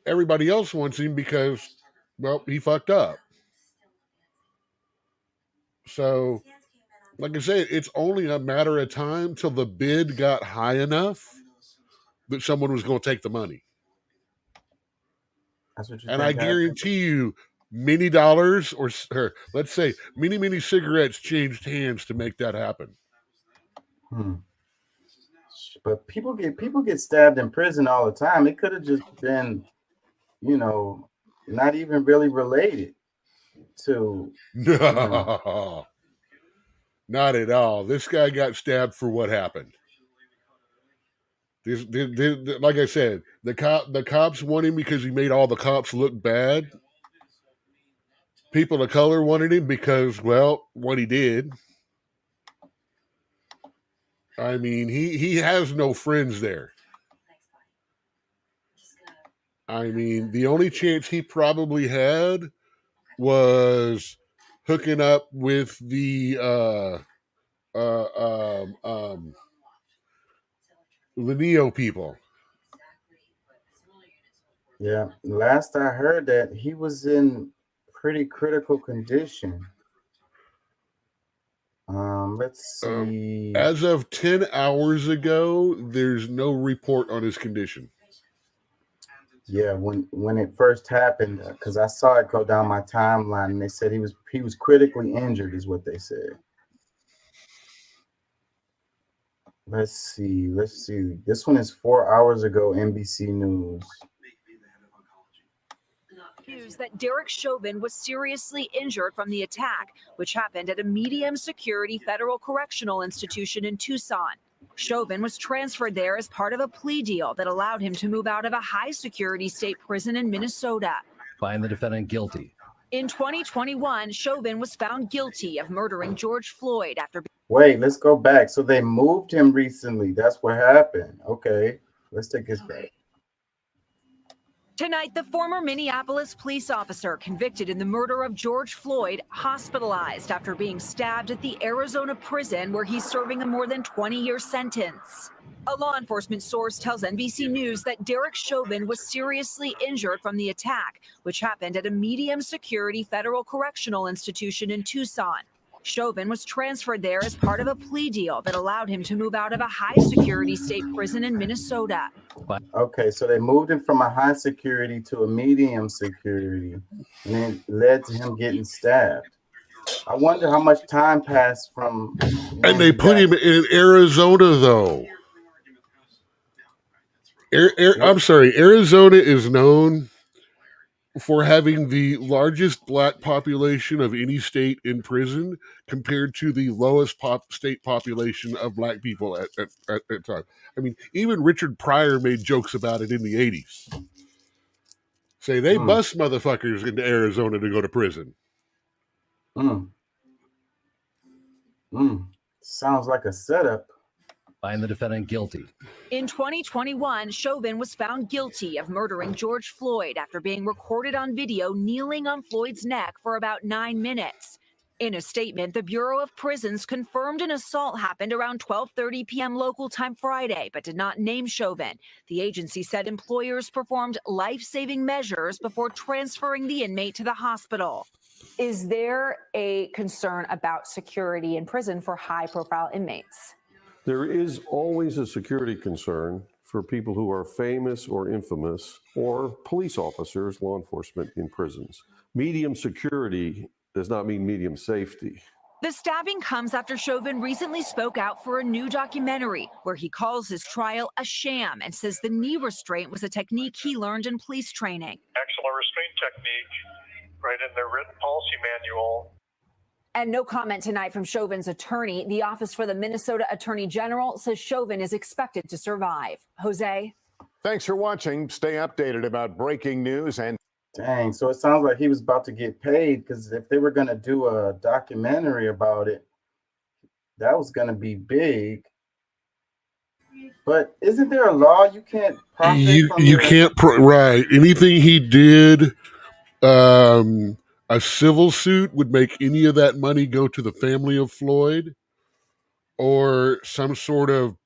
everybody else wants him because, well, he fucked up. So, like I said, it's only a matter of time till the bid got high enough that someone was going to take the money. That's what you and I guarantee you, many dollars or let's say many cigarettes changed hands to make that happen. But people get stabbed in prison all the time. It could have just been, not even really related to. No, not at all. This guy got stabbed for what happened. Like I said, the cops want him because he made all the cops look bad. People of color wanted him because, well, what he did. I mean, he has no friends there. I mean, the only chance he probably had was hooking up with the Neo people. Yeah, last I heard that he was in pretty critical condition. Let's see. As of 10 hours ago, there's no report on his condition. Yeah, when it first happened, because I saw it go down my timeline, and they said he was critically injured, is what they said. Let's see. This one is 4 hours ago, NBC News. News that Derek Chauvin was seriously injured from the attack, which happened at a medium security federal correctional institution in Tucson. Chauvin was transferred there as part of a plea deal that allowed him to move out of a high security state prison in Minnesota. Find the defendant guilty. In 2021, Chauvin was found guilty of murdering George Floyd after. Wait, let's go back. So they moved him recently. That's what happened. Okay, let's take this back. Tonight, the former Minneapolis police officer convicted in the murder of George Floyd hospitalized after being stabbed at the Arizona prison where he's serving a more than 20-year sentence. A law enforcement source tells NBC News that Derek Chauvin was seriously injured from the attack, which happened at a medium security federal correctional institution in Tucson. Chauvin was transferred there as part of a plea deal that allowed him to move out of a high security state prison in Minnesota. Okay, so they moved him from a high security to a medium security, and it led to him getting stabbed. I wonder how much time passed from. And they put him in Arizona, though. I'm sorry, Arizona is known for having the largest black population of any state in prison compared to the lowest state population of black people at that time. I mean, even Richard Pryor made jokes about it in the 80s. Say they bust motherfuckers into Arizona to go to prison. Sounds like a setup. Find the defendant guilty. In 2021, Chauvin was found guilty of murdering George Floyd after being recorded on video kneeling on Floyd's neck for about 9 minutes. In a statement, the Bureau of Prisons confirmed an assault happened around 12:30 p.m. local time Friday, but did not name Chauvin. The agency said employers performed life-saving measures before transferring the inmate to the hospital. Is there a concern about security in prison for high-profile inmates? There is always a security concern for people who are famous or infamous, or police officers, law enforcement in prisons. Medium security does not mean medium safety. The stabbing comes after Chauvin recently spoke out for a new documentary where he calls his trial a sham and says the knee restraint was a technique he learned in police training. Excellent restraint technique, right in their written policy manual. And no comment tonight from Chauvin's attorney. The Office for the Minnesota Attorney General says Chauvin is expected to survive. Jose? Thanks for watching. Stay updated about breaking news and... Dang, so it sounds like he was about to get paid, because if they were going to do a documentary about it, that was going to be big. But isn't there a law you can't profit from? You can't, right. Anything he did... a civil suit would make any of that money go to the family of Floyd, or some sort of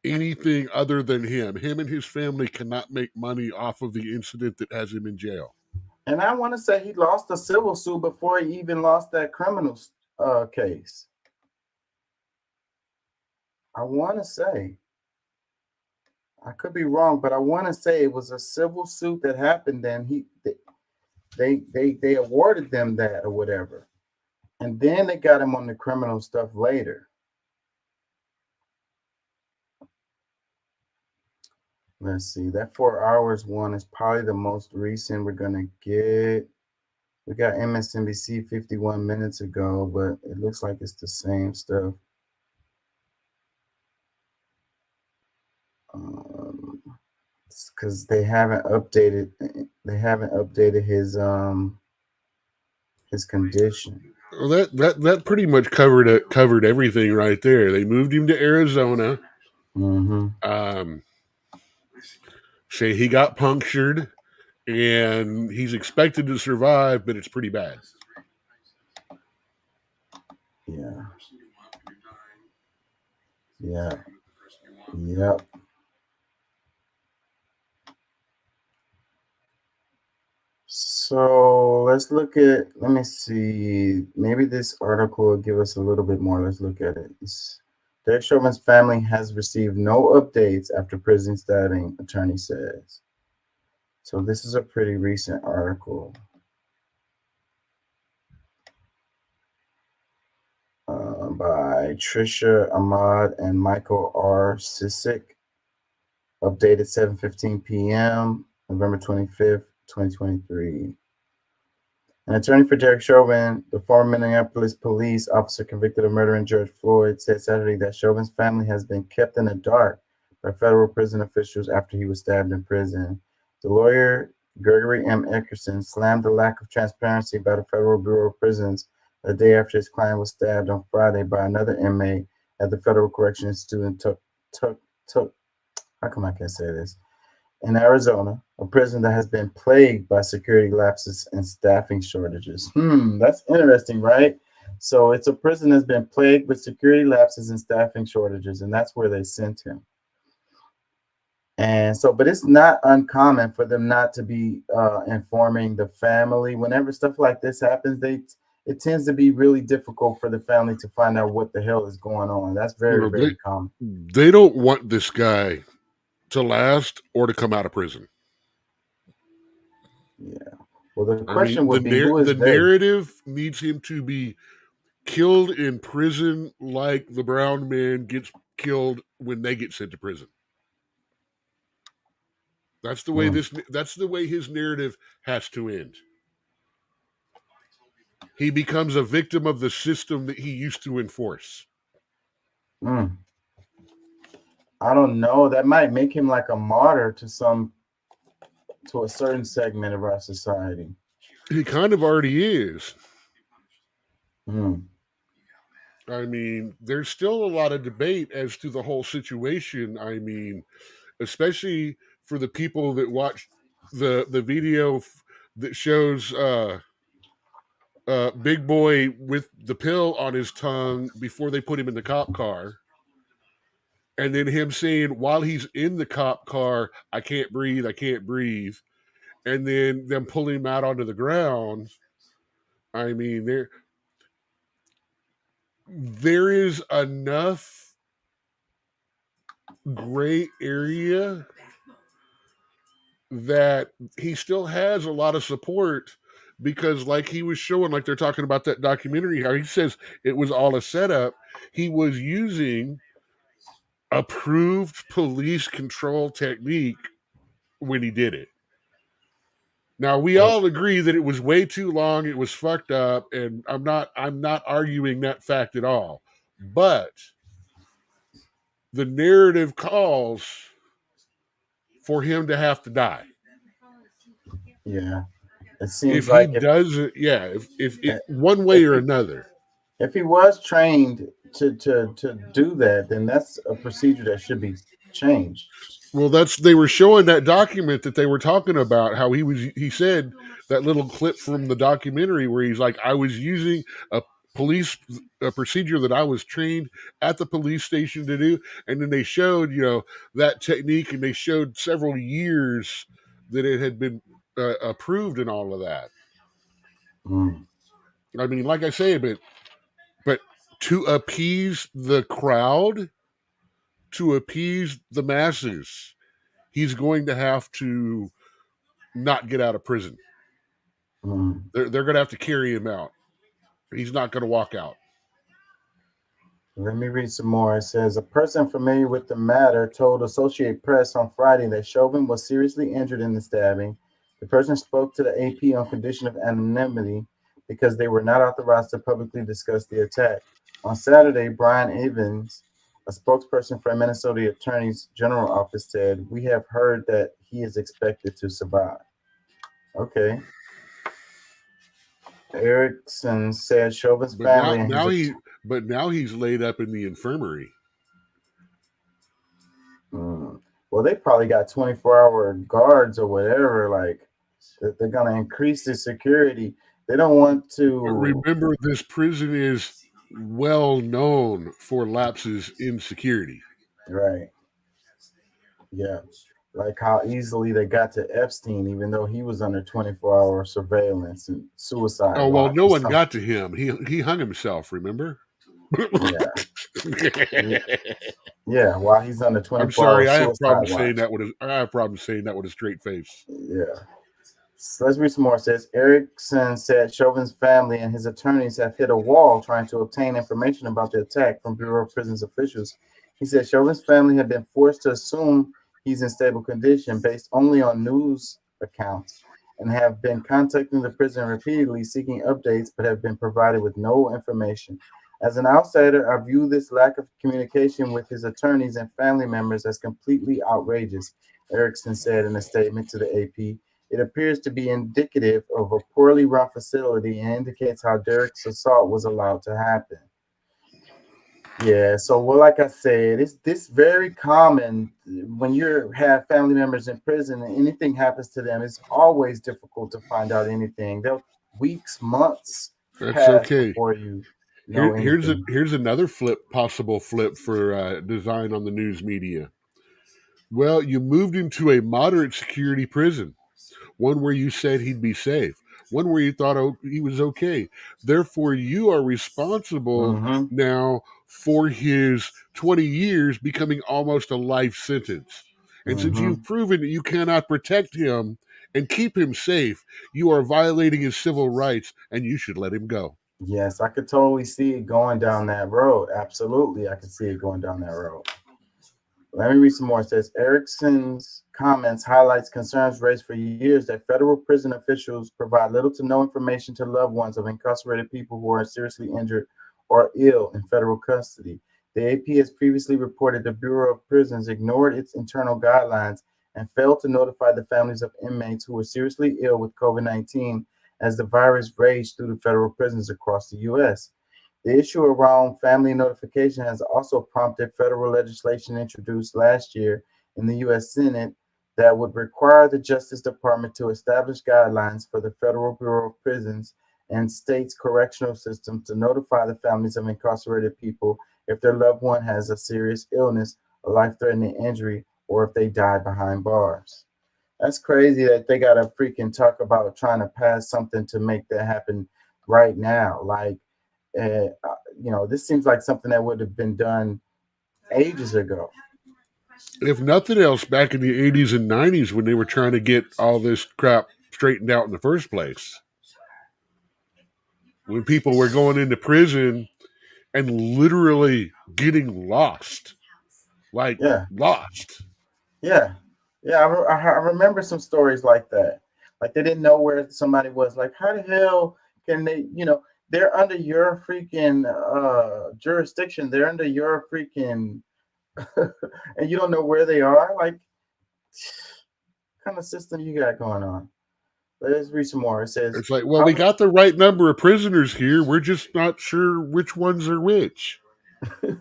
anything other than him. Him and his family cannot make money off of the incident that has him in jail. And I want to say he lost a civil suit before he even lost that criminal case. I want to say. I could be wrong, but I want to say it was a civil suit that happened then. They awarded them that or whatever. And then they got him on the criminal stuff later. Let's see. That 4 hours one is probably the most recent we're going to get. We got MSNBC 51 minutes ago, but it looks like it's the same stuff. because they haven't updated his condition. Well, that pretty much covered everything right there. They moved him to Arizona. Say he got punctured, and he's expected to survive, but it's pretty bad. Yep. So let me see. Maybe this article will give us a little bit more. Let's look at it. Derek Chauvin's family has received no updates after prison stabbing, attorney says. So this is a pretty recent article. By Trisha Ahmad and Michael R. Sisick, updated 7:15 p.m., November 25th, 2023. An attorney for Derek Chauvin, the former Minneapolis police officer convicted of murdering George Floyd, said Saturday that Chauvin's family has been kept in the dark by federal prison officials after he was stabbed in prison. The lawyer, Gregory M. Eckerson, slammed the lack of transparency by the Federal Bureau of Prisons the day after his client was stabbed on Friday by another inmate at the Federal Correction Institute in in Arizona, a prison that has been plagued by security lapses and staffing shortages. That's interesting, right? So it's a prison that's been plagued with security lapses and staffing shortages, and that's where they sent him. And so, but it's not uncommon for them not to be informing the family. Whenever stuff like this happens, it tends to be really difficult for the family to find out what the hell is going on. That's very common. They don't want this guy to last or to come out of prison. Yeah. Well, the question would be, who is the narrative needs him to be killed in prison like the brown man gets killed when they get sent to prison. That's the way that's the way his narrative has to end. He becomes a victim of the system that he used to enforce. I don't know. That might make him like a martyr to a certain segment of our society. He kind of already is. I mean, there's still a lot of debate as to the whole situation. I mean, especially for the people that watch the video that shows Big Boy with the pill on his tongue before they put him in the cop car. And then him saying while he's in the cop car, I can't breathe. And then them pulling him out onto the ground. I mean, there is enough gray area that he still has a lot of support, because like he was showing, like they're talking about that documentary, how he says it was all a setup. He was using approved police control technique when he did it. Now we all agree that it was way too long, it was fucked up, and I'm not arguing that fact at all. But the narrative calls for him to have to die. Yeah. It seems if like he doesn't, if one way or another. If he was trained to do that, then that's a procedure that should be changed. Well, they were showing that document that they were talking about, how he said that little clip from the documentary where he's like, I was using a procedure that I was trained at the police station to do. And then they showed, that technique, and they showed several years that it had been approved and all of that. I mean, like I say, but to appease the crowd, to appease the masses, he's going to have to not get out of prison. They're going to have to carry him out. He's not going to walk out. Let me read some more. It says, a person familiar with the matter told Associated Press on Friday that Chauvin was seriously injured in the stabbing. The person spoke to the AP on condition of anonymity because they were not authorized to publicly discuss the attack. On Saturday, Brian Evans, A spokesperson for Minnesota Attorney's General Office said, "We have heard that he is expected to survive." Okay. Erickson said Chauvin's But family and his now he's laid up in the infirmary. Well, they probably got 24-hour guards or whatever. Like, they're gonna increase the security. They don't want to. But remember, this prison is well known for lapses in security. Right. Yeah. Like how easily they got to Epstein, even though he was under 24-hour surveillance and suicide. Oh well, watch no or one something. got to him. He hung himself. Remember? Yeah, while he's under 24 I'm sorry. I have suicide problems watch. saying that with a straight face. Yeah. So let's read some more. It says Erickson said Chauvin's family and his attorneys have hit a wall trying to obtain information about the attack from Bureau of Prisons officials. He said Chauvin's family had been forced to assume he's in stable condition based only on news accounts and have been contacting the prison repeatedly seeking updates but have been provided with no information. As an outsider, I view this lack of communication with his attorneys and family members as completely outrageous, Erickson said in a statement to the AP. It appears to be indicative of a poorly run facility and indicates how Derek's assault was allowed to happen. Yeah, so well, like I said, it's this very common when you have family members in prison and anything happens to them. It's always difficult to find out anything. They'll weeks, months That's pass okay. before you know anything. Here's another possible flip for design on the news media. Well, you moved into a moderate security prison, one where you said he'd be safe, one where you thought he was okay. Therefore, you are responsible now for his 20 years becoming almost a life sentence. And since you've proven that you cannot protect him and keep him safe, you are violating his civil rights and you should let him go. Yes, I could totally see it going down that road. Absolutely, I could see it going down that road. Let me read some more. It says Erickson's comments highlights concerns raised for years that federal prison officials provide little to no information to loved ones of incarcerated people who are seriously injured or ill in federal custody. The AP has previously reported the Bureau of Prisons ignored its internal guidelines and failed to notify the families of inmates who were seriously ill with COVID-19 as the virus raged through the federal prisons across the U.S. The issue around family notification has also prompted federal legislation introduced last year in the U.S. Senate that would require the Justice Department to establish guidelines for the Federal Bureau of Prisons and states' correctional systems to notify the families of incarcerated people if their loved one has a serious illness, a life-threatening injury, or if they die behind bars. That's crazy that they got to freaking talk about trying to pass something to make that happen right now. Like, this seems like something that would have been done ages ago. If nothing else, back in the 80s and 90s when they were trying to get all this crap straightened out in the first place. When people were going into prison and literally getting lost. Lost. Yeah. I remember some stories like that. Like they didn't know where somebody was. Like, how the hell can they, they're under your freaking jurisdiction. They're under your freaking, and you don't know where they are. Like, what kind of system you got going on? Let's read some more. It says, it's like, well, we got the right number of prisoners here. We're just not sure which ones are which. And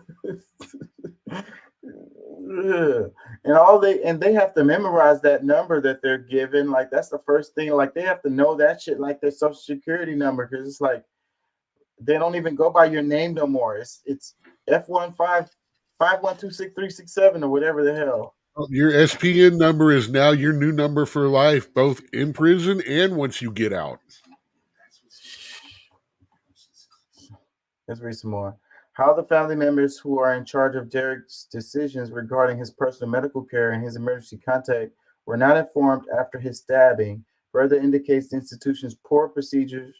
they have to memorize that number that they're given. Like, that's the first thing. Like, they have to know that shit, like their social security number, because it's like they don't even go by your name no more. It's F1551263667 or whatever the hell. Your SPN number is now your new number for life, both in prison and once you get out. Let's read some more. How the family members who are in charge of Derek's decisions regarding his personal medical care and his emergency contact were not informed after his stabbing further indicates the institution's poor procedures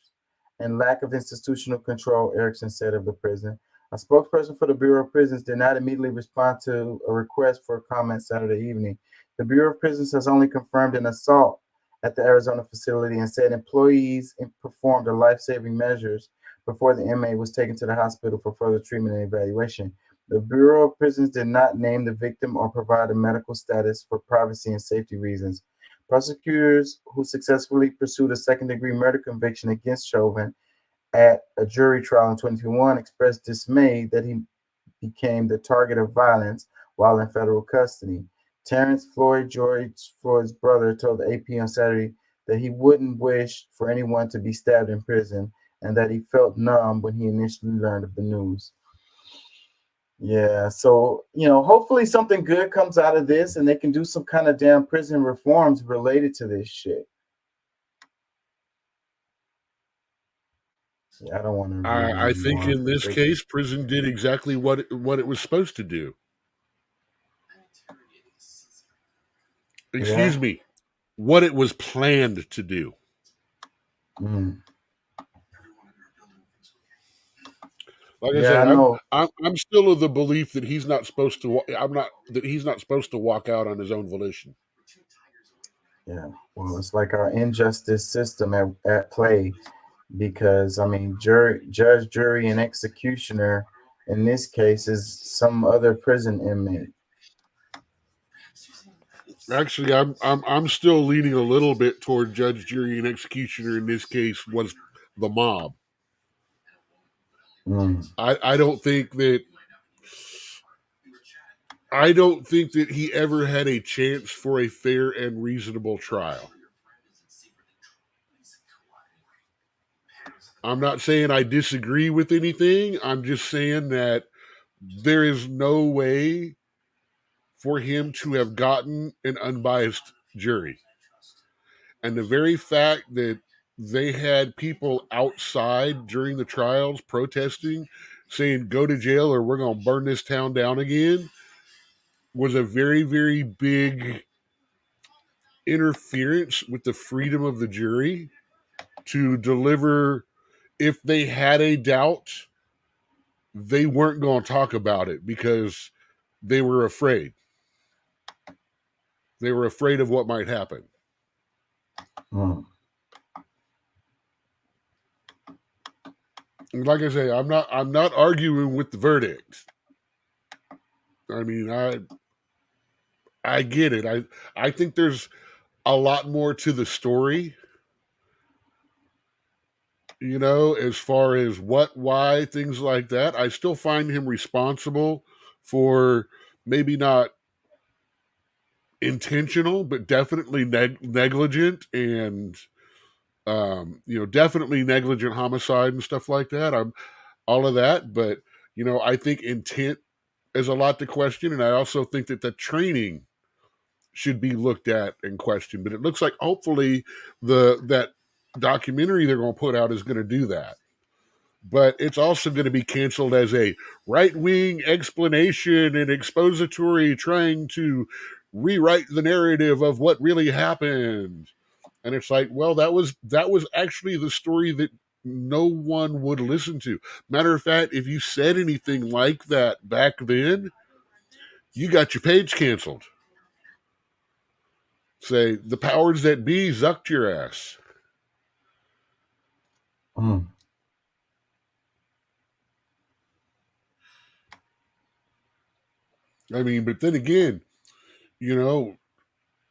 and lack of institutional control, Erickson said of the prison. A spokesperson for the Bureau of Prisons did not immediately respond to a request for comment Saturday evening. The Bureau of Prisons has only confirmed an assault at the Arizona facility and said employees performed the life-saving measures before the inmate was taken to the hospital for further treatment and evaluation. The Bureau of Prisons did not name the victim or provide a medical status for privacy and safety reasons. Prosecutors who successfully pursued a second-degree murder conviction against Chauvin at a jury trial in 2021 expressed dismay that he became the target of violence while in federal custody. Terrence Floyd, George Floyd's brother, told the AP on Saturday that he wouldn't wish for anyone to be stabbed in prison and that he felt numb when he initially learned of the news. Yeah, so, hopefully something good comes out of this and they can do some kind of damn prison reforms related to this shit. Yeah, I don't want to. I think in this case, prison did exactly what it was supposed to do. Excuse me, what it was planned to do. Like I said, I'm still of the belief that he's not supposed to. He's not supposed to walk out on his own volition. Yeah, well, it's like our injustice system at play, because judge, jury, and executioner in this case is some other prison inmate. Actually, I'm still leaning a little bit toward judge, jury, and executioner in this case was the mob. I don't think that he ever had a chance for a fair and reasonable trial. I'm not saying I disagree with anything. I'm just saying that there is no way for him to have gotten an unbiased jury. And the very fact that they had people outside during the trials protesting, saying, go to jail or we're going to burn this town down again, was a very, very big interference with the freedom of the jury to deliver. If they had a doubt, they weren't going to talk about it because they were afraid. They were afraid of what might happen. Like I say, I'm not arguing with the verdict. I mean, I get it. I think there's a lot more to the story, as far as what, why, things like that. I still find him responsible for maybe not intentional, but definitely negligent and, definitely negligent homicide and stuff like that. I'm all of that, but, I think intent is a lot to question. And I also think that the training should be looked at and questioned, but it looks like hopefully that documentary they're going to put out is going to do that. But it's also going to be canceled as a right-wing explanation and expository trying to rewrite the narrative of what really happened. And it's like, well, that was actually the story that no one would listen to. Matter of fact, if you said anything like that back then, you got your page canceled. Say, the powers that be zucked your ass. I mean, but then again,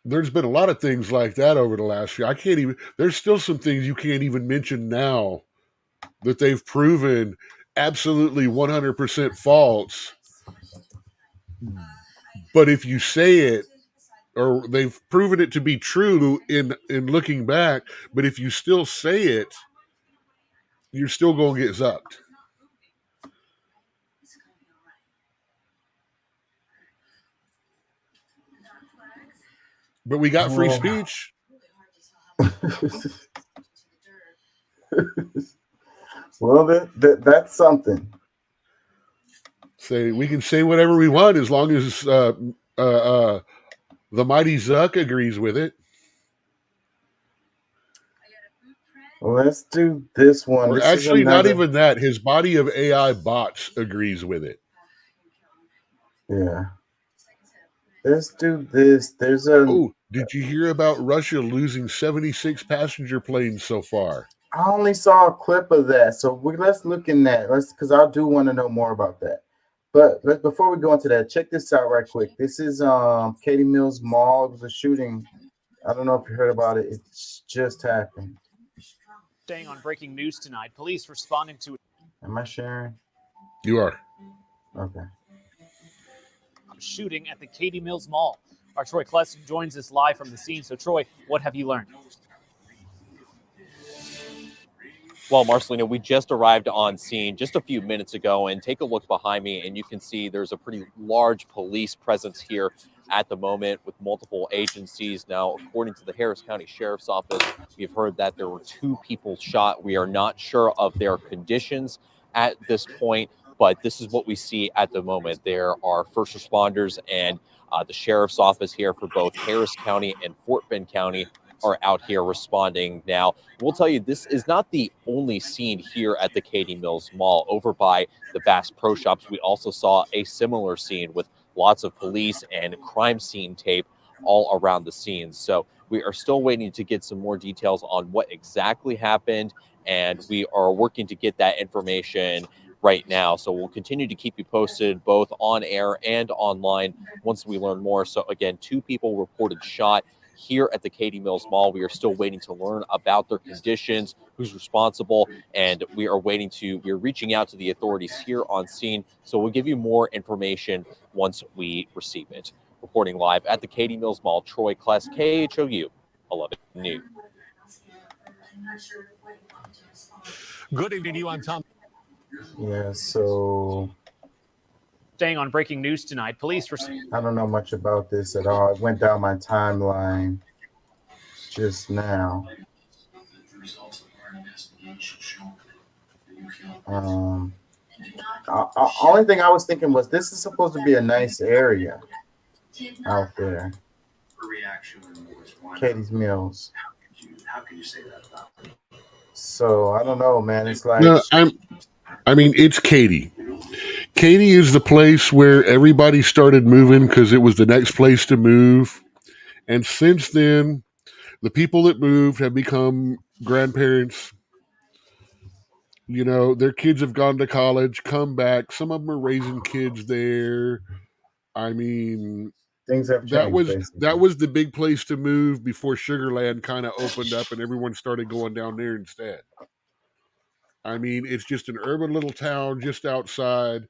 there's been a lot of things like that over the last year. There's still some things you can't even mention now that they've proven absolutely 100% false. But if you say it, or they've proven it to be true in looking back, but if you still say it, you're still going to get zucked. But we got free speech. Well, that's something. We can say whatever we want as long as the mighty Zuck agrees with it. Well, let's do this one. Or actually, not even that. His body of AI bots agrees with it. Yeah. Let's do this. Did you hear about Russia losing 76 passenger planes so far? I only saw a clip of that, so let's look in that. Because I do want to know more about that. But before we go into that, check this out right quick. This is Katie Mills Mall. It was a shooting. I don't know if you heard about it. It just happened. Staying on breaking news tonight, police responding to Am I sharing? You are. Okay. a shooting at the Katy Mills Mall. Our Troy Kleston joins us live from the scene. So, Troy, what have you learned? Well, Marcelino, we just arrived on scene just a few minutes ago, and take a look behind me and you can see there's a pretty large police presence here at the moment with multiple agencies. Now, according to the Harris County Sheriff's Office, we've heard that there were 2 people shot. We are not sure of their conditions at this point, but this is what we see at the moment. There are first responders and the Sheriff's Office here for both Harris County and Fort Bend County are out here responding. Now, we'll tell you, this is not the only scene here at the Katy Mills Mall. Over by the Bass Pro Shops, we also saw a similar scene with lots of police and crime scene tape all around the scene. So we are still waiting to get some more details on what exactly happened, and we are working to get that information right now. So we'll continue to keep you posted both on air and online once we learn more. So again, 2 people reported shot here at the Katy Mills Mall. We are still waiting to learn about their conditions, who's responsible, and we're reaching out to the authorities here on scene. So we'll give you more information once we receive it. Reporting live at the Katy Mills Mall, Troy Kless, KHOU 11 News. Good evening to you. I'm Tom. Yeah, so Staying on breaking news tonight, police I don't know much about this at all. It went down my timeline just now. Only thing I was thinking was this is supposed to be a nice area out there. Katie's Mills. How can you say that about it? So I don't know, man. It's like No, it's Katy. Katy is the place where everybody started moving because it was the next place to move. And since then, the people that moved have become grandparents. You know, their kids have gone to college, come back. Some of them are raising kids there. I mean, things have changed. That was the big place to move before Sugarland kind of opened up and everyone started going down there instead. I mean, it's just an urban little town just outside,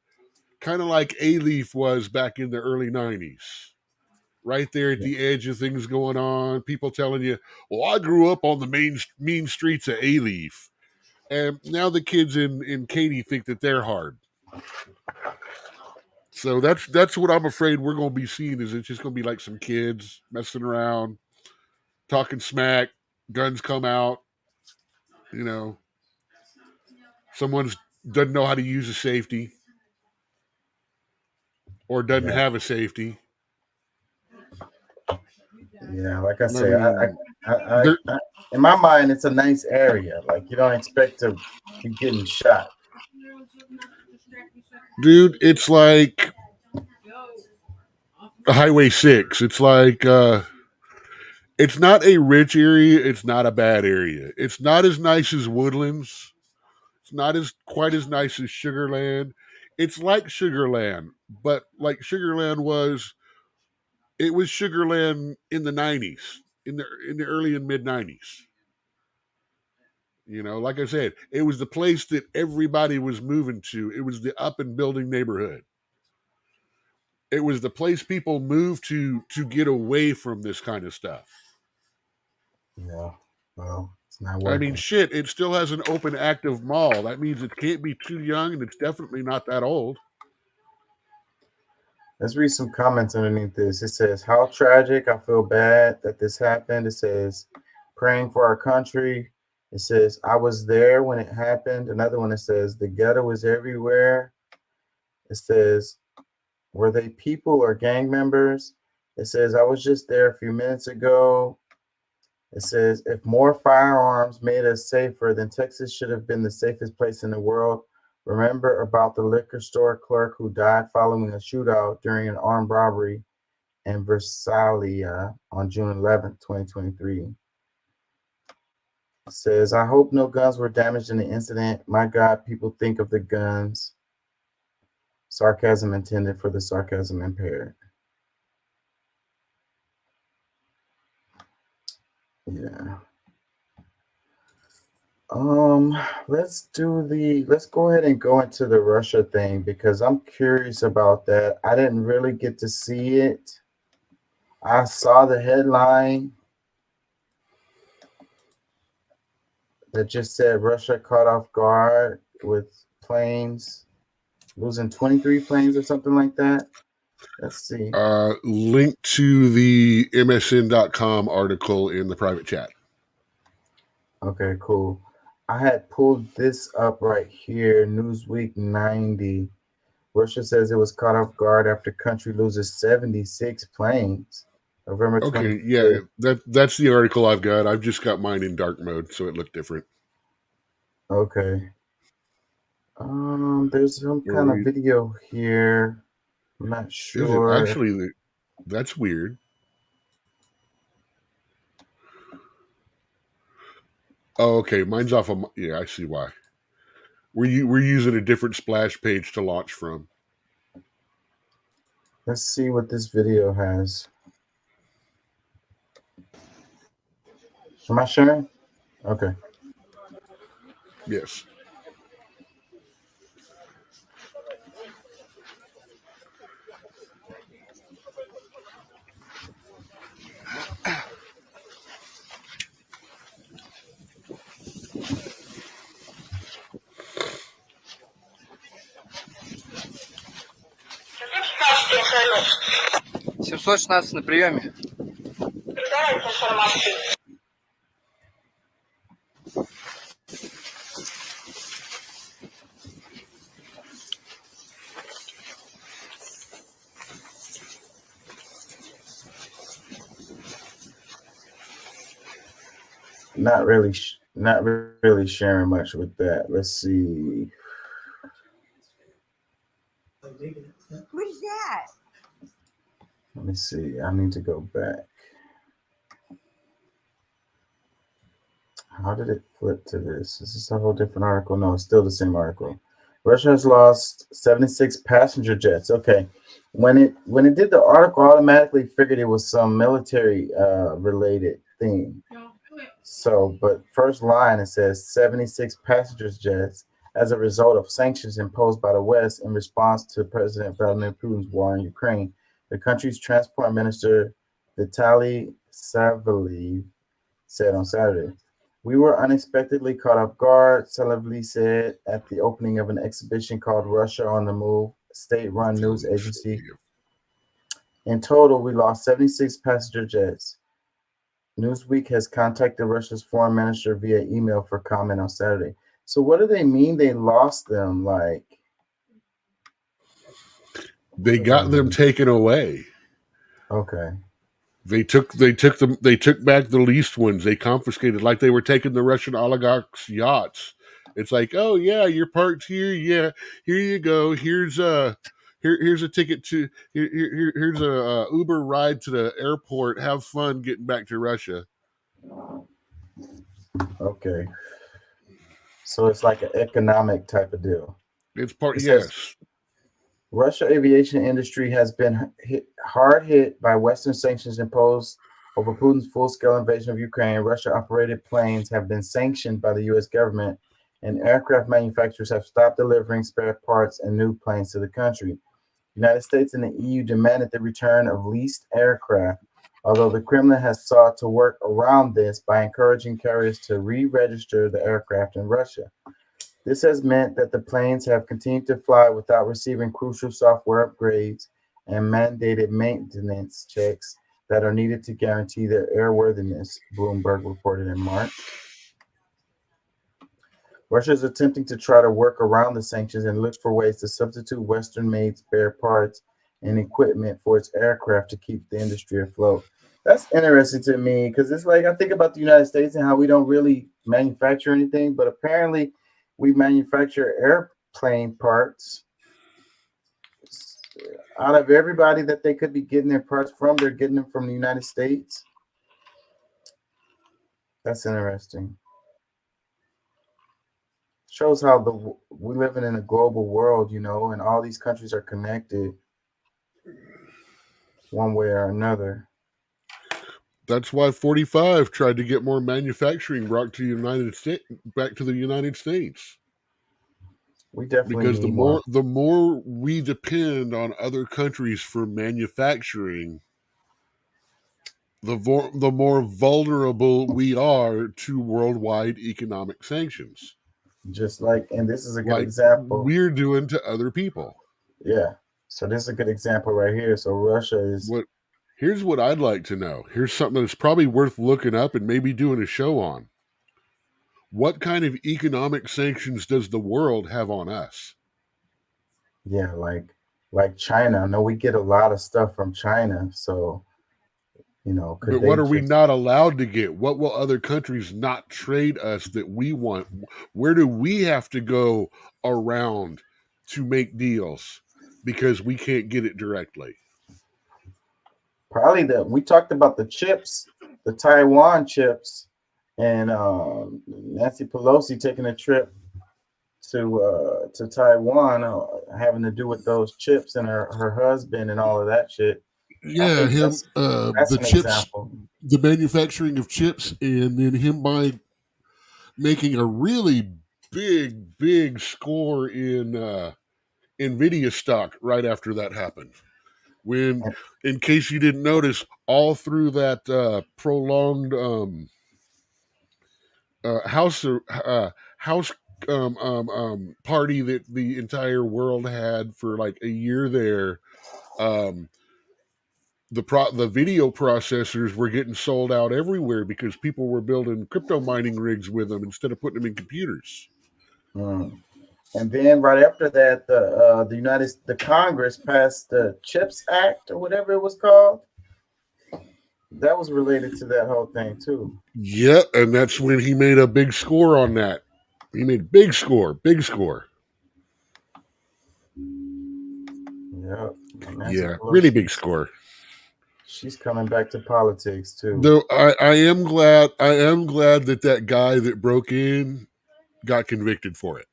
kind of like A-Leaf was back in the early 90s. Right there at the edge of things going on, people telling you, well, I grew up on the mean streets of A-Leaf. And now the kids in Katy think that they're hard. So that's what I'm afraid we're going to be seeing, is it's just going to be like some kids messing around, talking smack, guns come out, you know. Someone doesn't know how to use a safety or doesn't have a safety. Yeah, like I say, I in my mind, it's a nice area. Like, you don't expect to be getting shot. Dude, it's like Highway 6. It's like, it's not a rich area. It's not a bad area. It's not as nice as Woodlands. It's not quite as nice as Sugarland. It's like Sugarland, but like Sugarland was Sugarland in the 90s, in the early and mid 90s. You know, like I said, it was the place that everybody was moving to. It was the up and building neighborhood. It was the place people moved to get away from this kind of stuff. Yeah, well, it's not working. I mean, shit, it still has an open, active mall. That means it can't be too young, and it's definitely not that old. Let's read some comments underneath this. It says, how tragic. I feel bad that this happened. It says, praying for our country. It says, I was there when it happened. Another one that says, the ghetto is everywhere. It says, were they people or gang members? It says, I was just there a few minutes ago. It says, if more firearms made us safer, then Texas should have been the safest place in the world. Remember about the liquor store clerk who died following a shootout during an armed robbery in Versailles on June 11th, 2023. It says, I hope no guns were damaged in the incident. My God, people think of the guns. Sarcasm intended for the sarcasm impaired. Yeah. Let's go ahead and go into the Russia thing because I'm curious about that. I didn't really get to see it. I saw the headline that just said Russia caught off guard with planes losing 23 planes or something like that. Let's see. Link to the MSN.com article in the private chat. Okay, cool. I had pulled this up right here, Newsweek 90. Russia says it was caught off guard after country loses 76 planes. November 25th. Okay, yeah, that's the article I've got. I've just got mine in dark mode, so it looked different. Okay. There's some kind of video here. I'm not sure. Is it actually? That's weird. Oh, okay. Mine's off of. Yeah, I see why. We're using a different splash page to launch from. Let's see what this video has. Am I sharing? Okay. Yes. «716 на приеме». Not really sharing much with that. Let's see. What is that? Let me see. I need to go back. How did it flip to this? Is this a whole different article? No, it's still the same article. Russia has lost 76 passenger jets. Okay. When it did the article, I automatically figured it was some military related thing. So, but first line, it says 76 passenger jets as a result of sanctions imposed by the West in response to President Vladimir Putin's war in Ukraine. The country's transport minister, Vitaly Savaliv, said on Saturday, "We were unexpectedly caught off guard," Savaliv said at the opening of an exhibition called Russia on the Move, a state-run news agency. In total, we lost 76 passenger jets. Newsweek has contacted Russia's foreign minister via email for comment on Saturday. So what do they mean they lost them? Like they got them taken away. Okay. They took back the leased ones. They confiscated, like they were taking the Russian oligarchs' yachts. It's like, oh yeah, you're parked here. Yeah, here you go. Here's a ticket to here's a Uber ride to the airport. Have fun getting back to Russia. Okay. So it's like an economic type of deal. It's part, It yes. says, Russia aviation industry has been hard hit by Western sanctions imposed over Putin's full-scale invasion of Ukraine. Russia-operated planes have been sanctioned by the U.S. government, and aircraft manufacturers have stopped delivering spare parts and new planes to the country. The United States and the EU demanded the return of leased aircraft, although the Kremlin has sought to work around this by encouraging carriers to re-register the aircraft in Russia. This has meant that the planes have continued to fly without receiving crucial software upgrades and mandated maintenance checks that are needed to guarantee their airworthiness, Bloomberg reported in March. Russia is attempting to try to work around the sanctions and look for ways to substitute Western-made spare parts and equipment for its aircraft to keep the industry afloat. That's interesting to me because it's like I think about the United States and how we don't really manufacture anything, but apparently we manufacture airplane parts. Out of everybody that they could be getting their parts from, they're getting them from the United States. That's interesting. shows how we living in a global world, and all these countries are connected one way or another. That's why 45 tried to get more manufacturing brought to back to the United States. We definitely because need more. the more we depend on other countries for manufacturing, the more vulnerable we are to worldwide economic sanctions. Just like, and this is a good example we're doing to other people. Yeah. So this is a good example right here. So Russia is. Here's what I'd like to know. Here's something that's probably worth looking up and maybe doing a show on. What kind of economic sanctions does the world have on us? Yeah, like China. I know we get a lot of stuff from China, so but what are we not allowed to get? What will other countries not trade us that we want? Where do we have to go around to make deals because we can't get it directly? Probably we talked about the chips, the Taiwan chips, and Nancy Pelosi taking a trip to Taiwan, having to do with those chips and her husband and all of that shit. Yeah, that's the chips, example. The manufacturing of chips, and then him making a really big score in NVIDIA stock right after that happened. When, in case you didn't notice, all through that prolonged house party that the entire world had for like a year there, the video processors were getting sold out everywhere because people were building crypto mining rigs with them instead of putting them in computers. And then right after that, the Congress passed the CHIPS Act or whatever it was called. That was related to that whole thing too. Yeah, and that's when he made a big score on that. He made big score. Yeah, really big score. She's coming back to politics too. Though I am glad that guy that broke in got convicted for it.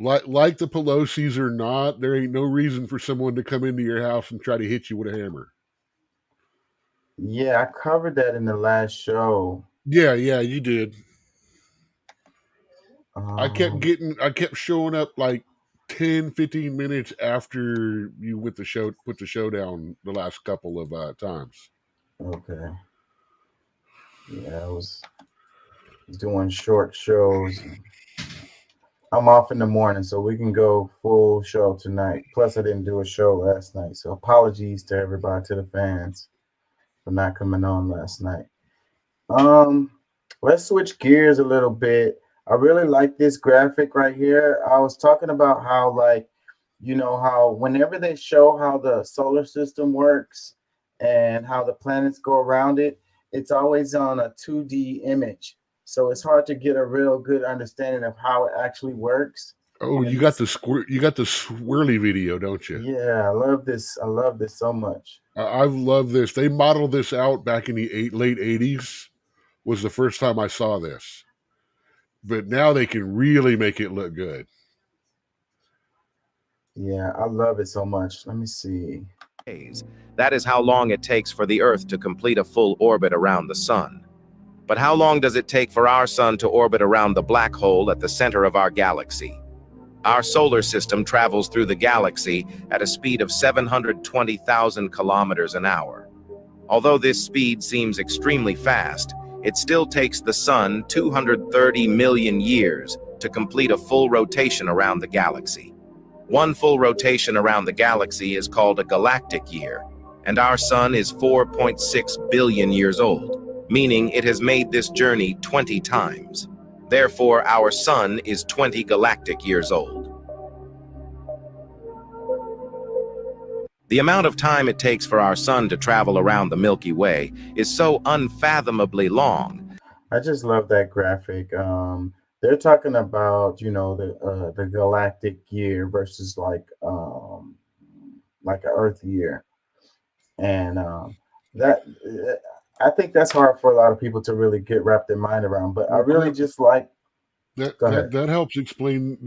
Like the Pelosi's or not, there ain't no reason for someone to come into your house and try to hit you with a hammer. Yeah, I covered that in the last show. Yeah, you did. I kept showing up like 10, 15 minutes after you put the show down the last couple of times. Okay. Yeah, I was doing short shows. I'm off in the morning, so we can go full show tonight. Plus, I didn't do a show last night, so apologies to everybody, to the fans, for not coming on last night. Let's switch gears a little bit. I really like this graphic right here. I was talking about how, how whenever they show how the solar system works and how the planets go around it, it's always on a 2D image. So it's hard to get a real good understanding of how it actually works. Oh, you got the swirly video, don't you? Yeah, I love this. I love this so much. I've loved this. They modeled this out back in the late 80s. Was the first time I saw this. But now they can really make it look good. Yeah, I love it so much. Let me see. That is how long it takes for the Earth to complete a full orbit around the sun. But how long does it take for our sun to orbit around the black hole at the center of our galaxy? Our solar system travels through the galaxy at a speed of 720,000 kilometers an hour. Although this speed seems extremely fast, it still takes the sun 230 million years to complete a full rotation around the galaxy. One full rotation around the galaxy is called a galactic year, and our sun is 4.6 billion years old, meaning it has made this journey 20 times. Therefore, our sun is 20 galactic years old. The amount of time it takes for our sun to travel around the Milky Way is so unfathomably long. I just love that graphic. They're talking about, the galactic year versus like an Earth year, and I think that's hard for a lot of people to really get wrapped their mind around. But I really just like That Go that ahead. that helps explain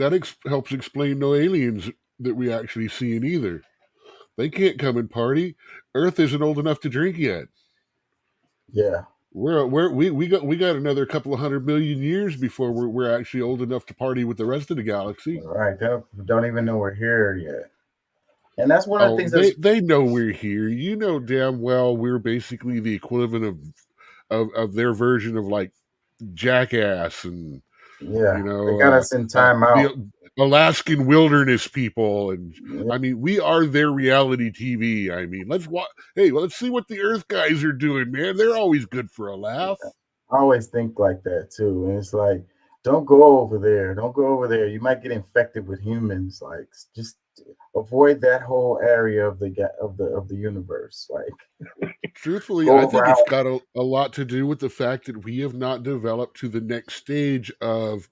helps explain no aliens that we actually seen either. They can't come and party. Earth isn't old enough to drink yet. Yeah. We got another couple of 100 million years before we're actually old enough to party with the rest of the galaxy. Right. They don't even know we're here yet. And that's one of the Oh, things that's they know we're here. You know damn well we're basically the equivalent of their version of like Jackass and yeah. They got us in timeout. the Alaskan wilderness people, and Yeah. I mean we are their reality TV. I mean let's see what the Earth guys are doing, man. They're always good for a laugh. I always think like that too. And it's like, don't go over there. Don't go over there. You might get infected with humans. Like, just avoid that whole area of the universe. Like, Truthfully, go I think around. it's got a lot to do with the fact that we have not developed to the next stage of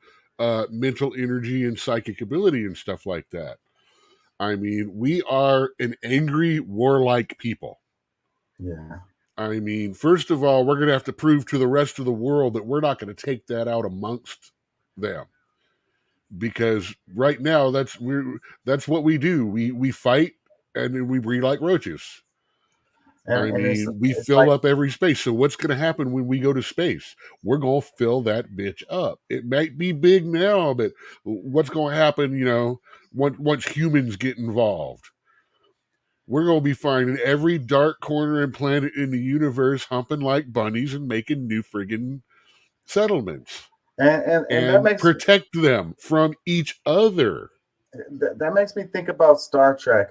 mental energy and psychic ability and stuff like that. I mean, we are an angry, warlike people. Yeah. I mean, first of all, we're going to have to prove to the rest of the world that we're not going to take that out amongst them, because right now that's what we do. We fight and then we breed like roaches. I And mean, we it's fill like, up every space. So what's going to happen when we go to space? We're going to fill that bitch up. It might be big now, but what's going to happen, once humans get involved? We're going to be finding every dark corner and planet in the universe humping like bunnies and making new friggin' settlements and that and makes protect them from each other. that makes me think about Star Trek.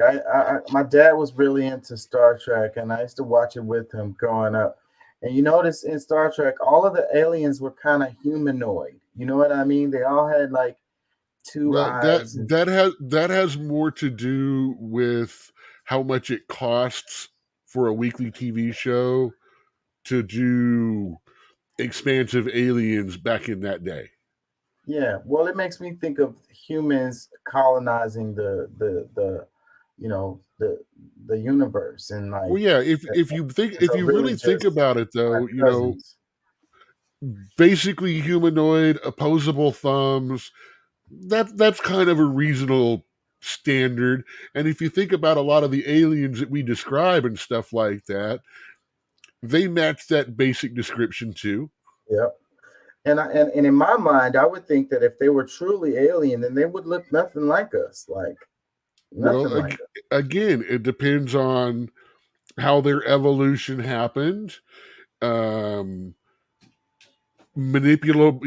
My dad was really into Star Trek, and I used to watch it with him growing up. And you notice in Star Trek, all of the aliens were kind of humanoid. You know what I mean? They all had like two Well, eyes. that has more to do with how much it costs for a weekly TV show to do expansive aliens back in that day. Yeah, well, it makes me think of humans colonizing the the universe, and like Well, yeah, if you really think just about it, my though, cousins. basically humanoid, opposable thumbs. That's kind of a reasonable standard. And if you think about a lot of the aliens that we describe and stuff like that, they match that basic description too. Yep. And in my mind, I would think that if they were truly alien, then they would look nothing like us. Like nothing Well, like us. again, it depends on how their evolution happened. Manipulable,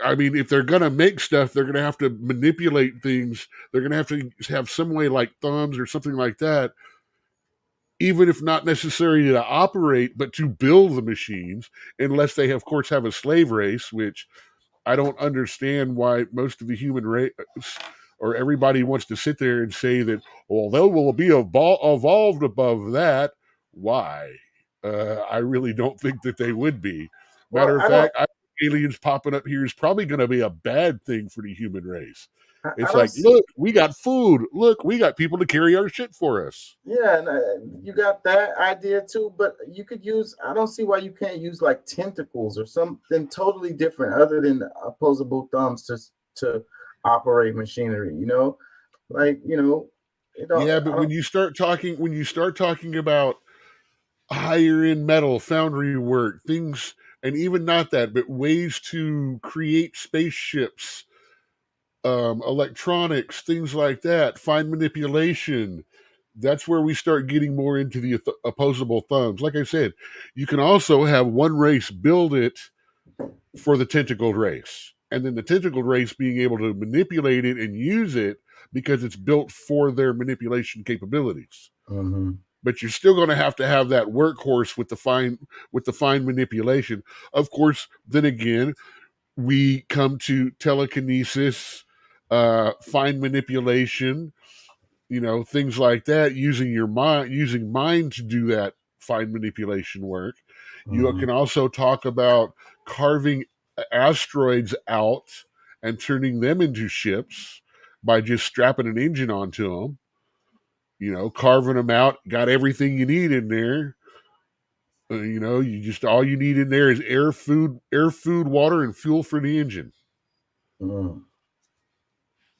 I mean, if they're gonna make stuff, they're gonna have to manipulate things. They're gonna have to have some way like thumbs or something like that, even if not necessarily to operate, but to build the machines, unless they of course have a slave race, which I don't understand why most of the human race or everybody wants to sit there and say that, well, they will be evolved above that. Why? I really don't think that they would be. Matter Well, of fact, I think aliens popping up here is probably going to be a bad thing for the human race. I It's don't like, look, we got food. Look, we got people to carry our shit for us. Yeah, and you got that idea too, but you could use, I don't see why you can't use like tentacles or something totally different other than opposable thumbs to operate machinery, Like, Yeah, but when you start talking about higher end metal, foundry work, things, and even not that, but ways to create spaceships, electronics, things like that, fine manipulation. That's where we start getting more into the opposable thumbs. Like I said, you can also have one race build it for the tentacled race, and then the tentacled race being able to manipulate it and use it because it's built for their manipulation capabilities. Mm-hmm. But you're still going to have that workhorse with the fine manipulation. Of course, then again, we come to telekinesis, fine manipulation, things like that, using mind to do that fine manipulation work. You can also talk about carving asteroids out and turning them into ships by just strapping an engine onto them. Carving them out, got everything you need in there. You just all you need in there is air, food, water, and fuel for the engine. Mm.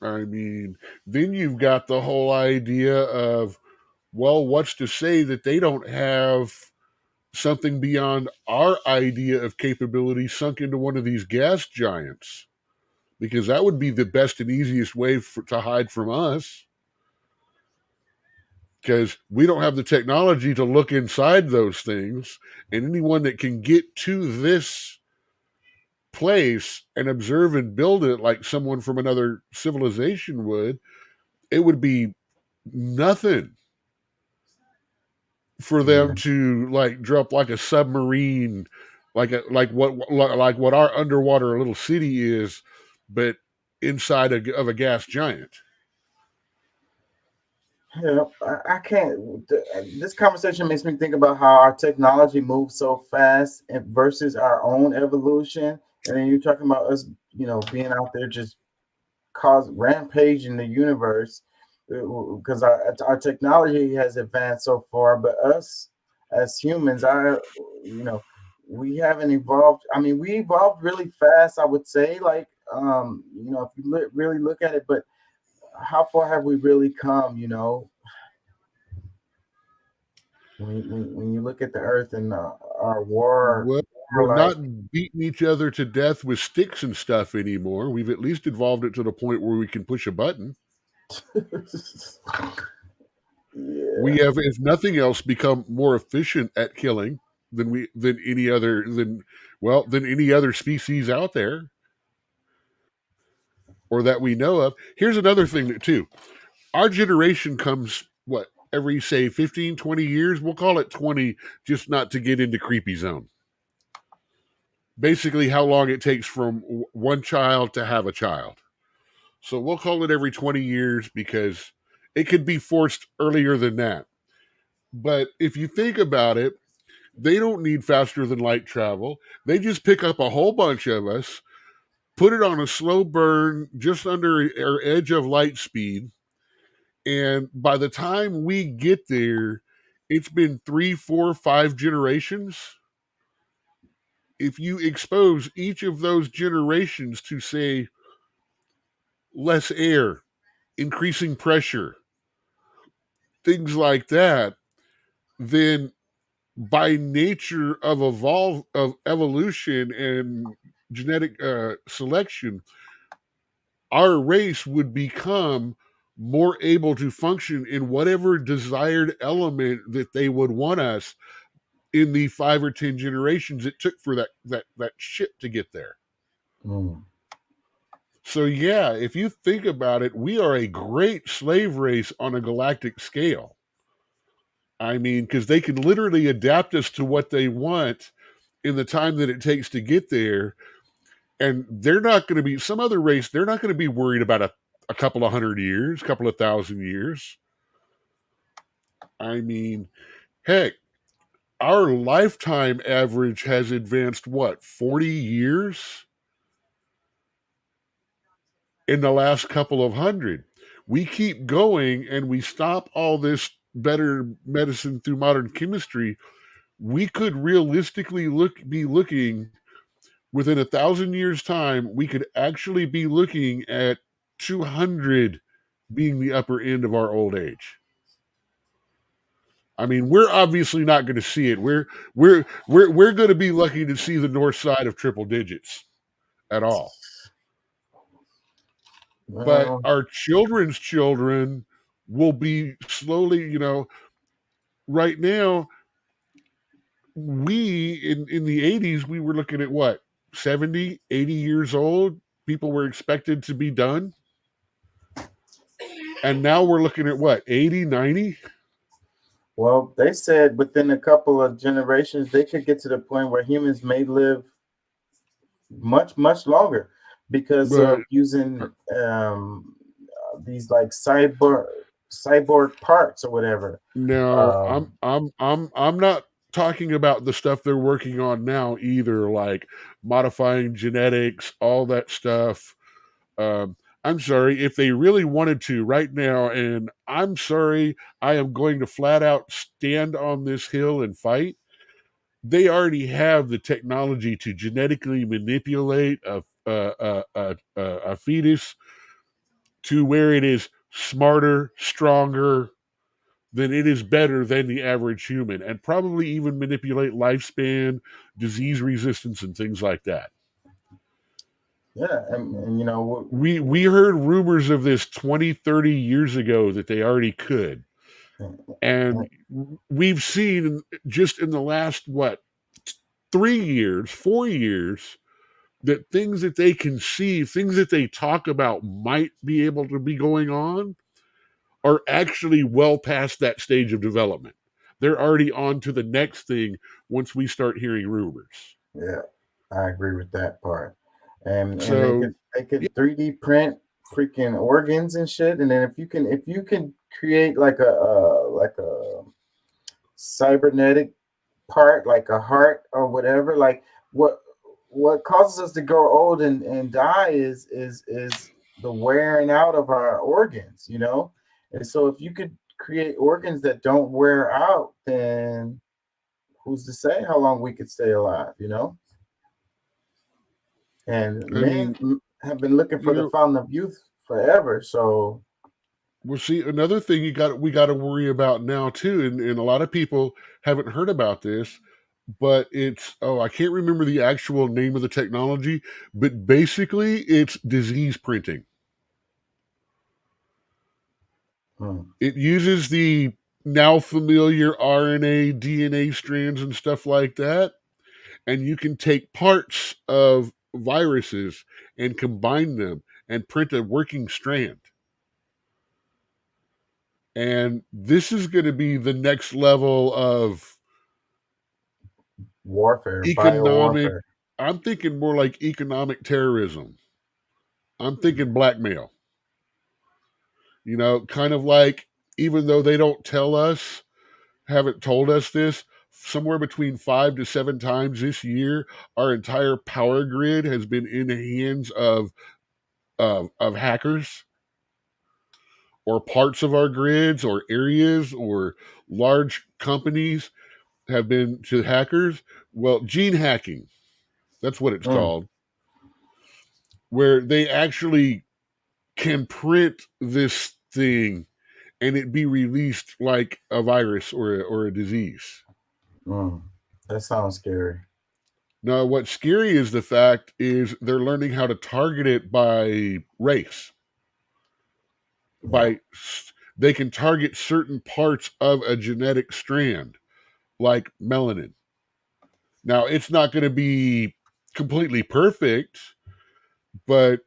I mean, then you've got the whole idea of, well, what's to say that they don't have something beyond our idea of capability sunk into one of these gas giants? Because that would be the best and easiest way to hide from us. Because we don't have the technology to look inside those things, and anyone that can get to this place and observe and build it like someone from another civilization would, it would be nothing for them to like drop like a submarine, like what our underwater little city is, but inside of a gas giant. Yeah, I can't. This conversation makes me think about how our technology moves so fast and versus our own evolution. And then you're talking about us, being out there just cause rampage in the universe because our technology has advanced so far, but us as humans, we haven't evolved. I mean, we evolved really fast, I would say, like, if you really look at it, but how far have we really come? When you look at the earth and our war, Well, we're not beating each other to death with sticks and stuff anymore. We've at least evolved it to the point where we can push a button. We have, if nothing else, become more efficient at killing than any other species out there, or that we know of. Here's another thing too. Our generation comes, every, say, 15, 20 years? We'll call it 20, just not to get into creepy zone. Basically, how long it takes from one child to have a child. So we'll call it every 20 years because it could be forced earlier than that. But if you think about it, they don't need faster than light travel. They just pick up a whole bunch of us, put it on a slow burn just under our edge of light speed, and by the time we get there, it's been 3, 4, 5 generations. If you expose each of those generations to, say, less air, increasing pressure, things like that, then by nature of evolution and genetic selection, our race would become more able to function in whatever desired element that they would want us in the 5 or 10 generations it took for that ship to get there. So yeah, if you think about it, we are a great slave race on a galactic scale. I mean, because they can literally adapt us to what they want in the time that it takes to get there. And they're not going to be, some other race, they're not going to be worried about a couple of 100 years, couple of 1,000 years. I mean, heck, our lifetime average has advanced, 40 years in the last couple of 100. We keep going and we stop all this better medicine through modern chemistry. We could realistically be looking within 1,000 years time, we could actually be looking at 200 being the upper end of our old age. I mean, we're obviously not going to see it. We're going to be lucky to see the north side of triple digits at all. But our children's children will be slowly, right now, we in the 80s, we were looking at 70, 80 years old. People were expected to be done. And now we're looking at 80, 90? Well, they said within a couple of generations, they could get to the point where humans may live much, much longer because of using these like cyborg parts or whatever. No, I'm not talking about the stuff they're working on now either, like modifying genetics, all that stuff. I'm sorry, if they really wanted to right now, and I'm sorry, I am going to flat out stand on this hill and fight. They already have the technology to genetically manipulate a a fetus to where it is smarter, stronger, then it is better than the average human, and probably even manipulate lifespan, disease resistance, and things like that. Yeah, and you know, we heard rumors of this 20, 30 years ago that they already could. And we've seen just in the last, 3 years, 4 years, that things that they conceive, things that they talk about might be able to be going on are actually well past that stage of development. They're already on to the next thing once we start hearing rumors. Yeah, I agree with that part. And So they could 3D print freaking organs and shit. And then if you can create like a cybernetic part, like a heart or whatever, like what causes us to grow old and die is the wearing out of our organs, you know. And so if you could create organs that don't wear out, then who's to say how long we could stay alive, you know? And men have been looking for the fountain of youth forever. So, well, see, another thing we got to worry about now too, and a lot of people haven't heard about this, but it's I can't remember the actual name of the technology, but basically it's disease printing. It uses the now familiar RNA, DNA strands and stuff like that, and you can take parts of viruses and combine them and print a working strand. And this is going to be the next level of warfare, economic. biowarfare. I'm thinking more like economic terrorism. I'm thinking blackmail. You know, kind of like, even though they don't tell us, haven't told us this, somewhere between 5 to 7 times this year, our entire power grid has been in the hands of hackers, or parts of our grids or areas or large companies have been to hackers. Well, gene hacking, that's what it's called, where they actually can print this thing and it be released like a virus or a disease. That sounds scary. Now, what's scary is the fact is they're learning how to target it by race. They can target certain parts of a genetic strand, like melanin. Now, it's not going to be completely perfect, but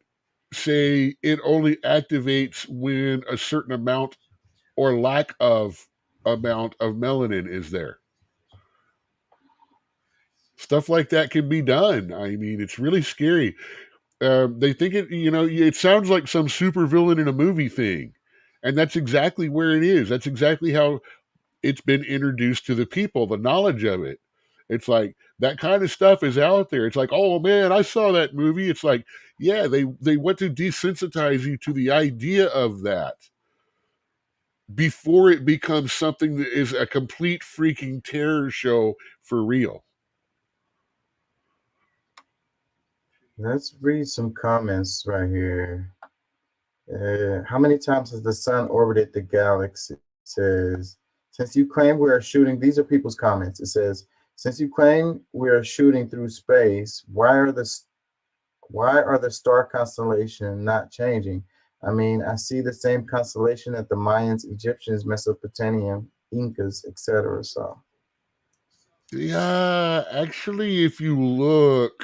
say it only activates when a certain amount or lack of amount of melanin is there. Stuff like that can be done. I mean, it's really scary. They think it sounds like some supervillain in a movie thing. And that's exactly where it is. That's exactly how it's been introduced to the people, the knowledge of it. It's like that kind of stuff is out there. It's like, oh man, I saw that movie. It's like, yeah, they want to desensitize you to the idea of that before it becomes something that is a complete freaking terror show for real. Let's read some comments right here. How many times has the sun orbited the galaxy? It says, since you claim we are shooting, these are people's comments. It says, since you claim we are shooting through space, why are the star constellation not changing? I mean, I see the same constellation that the Mayans, Egyptians, Mesopotamian, Incas, etc. So, yeah, actually, if you look,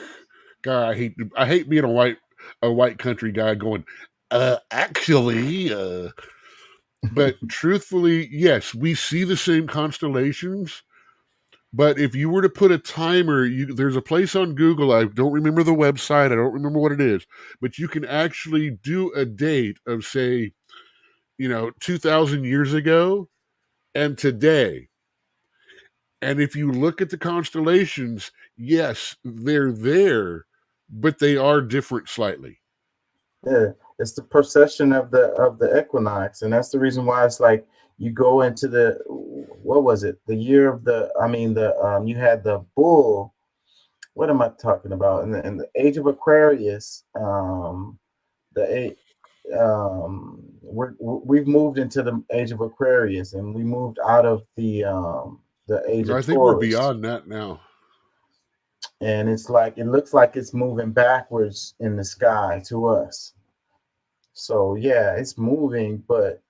God, I hate being a white country guy going, actually, but truthfully, yes, we see the same constellations. But if you were to put a timer, there's a place on Google, I don't remember the website, I don't remember what it is, but you can actually do a date of, say, 2,000 years ago and today. And if you look at the constellations, yes, they're there, but they are different slightly. Yeah, it's the procession of the equinox, and that's the reason why it's like you go into the year of you had the bull what am I talking about? In the age of Aquarius, we've moved into the age of Aquarius, and we moved out of the age I of think we're Taurus. beyond that now. And it's like it looks like it's moving backwards in the sky to us. So yeah, it's moving, but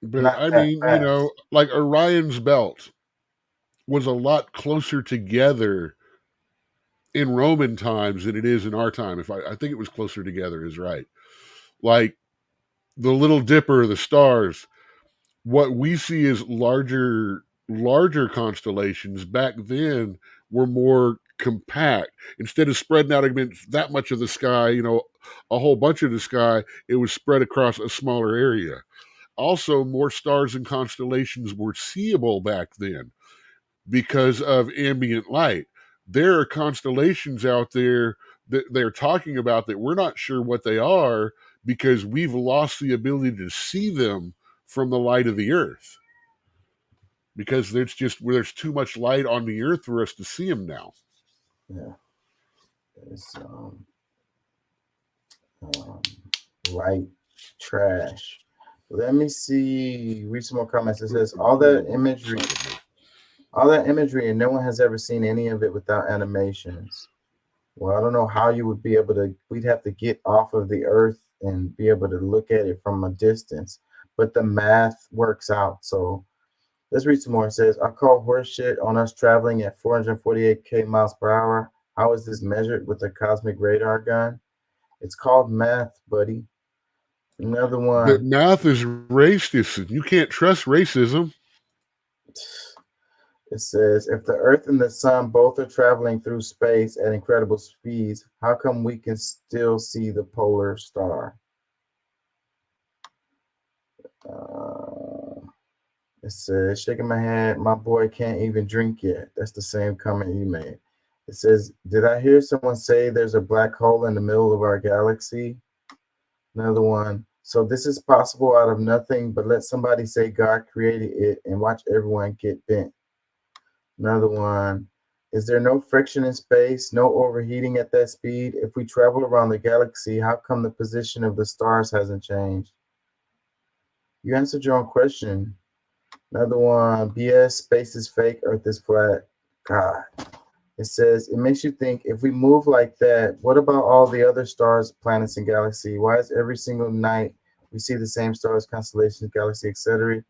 not I that mean, fast. like Orion's belt was a lot closer together in Roman times than it is in our time. I think it was closer together is right. Like the Little Dipper, the stars, what we see as larger constellations back then were more compact. Instead of spreading out against that much of the sky, a whole bunch of the sky, it was spread across a smaller area. Also, more stars and constellations were seeable back then because of ambient light. There are constellations out there that they're talking about that we're not sure what they are because we've lost the ability to see them from the light of the earth, because there's too much light on the earth for us to see them now. Yeah, it's light trash. Let me see. Read some more comments. It says all that imagery, and no one has ever seen any of it without animations. Well, I don't know how you would be able to. We'd have to get off of the earth and be able to look at it from a distance, but the math works out. So let's read some more. It says, I call horseshit on us traveling at 448k miles per hour. How is this measured with a cosmic radar gun? It's called math, buddy. Another one. But math is racist. You can't trust racism. It says, if the Earth and the Sun both are traveling through space at incredible speeds, how come we can still see the polar star? It says, shaking my head, my boy can't even drink yet. That's the same comment you made. It says, did I hear someone say there's a black hole in the middle of our galaxy? Another one. So this is possible out of nothing, but let somebody say God created it and watch everyone get bent. Another one. Is there no friction in space, no overheating at that speed? If we travel around the galaxy, how come the position of the stars hasn't changed? You answered your own question. Another one. BS, space is fake, Earth is flat. God. It says, it makes you think, if we move like that, what about all the other stars, planets, and galaxy? Why is every single night we see the same stars, constellations, galaxy, etc.?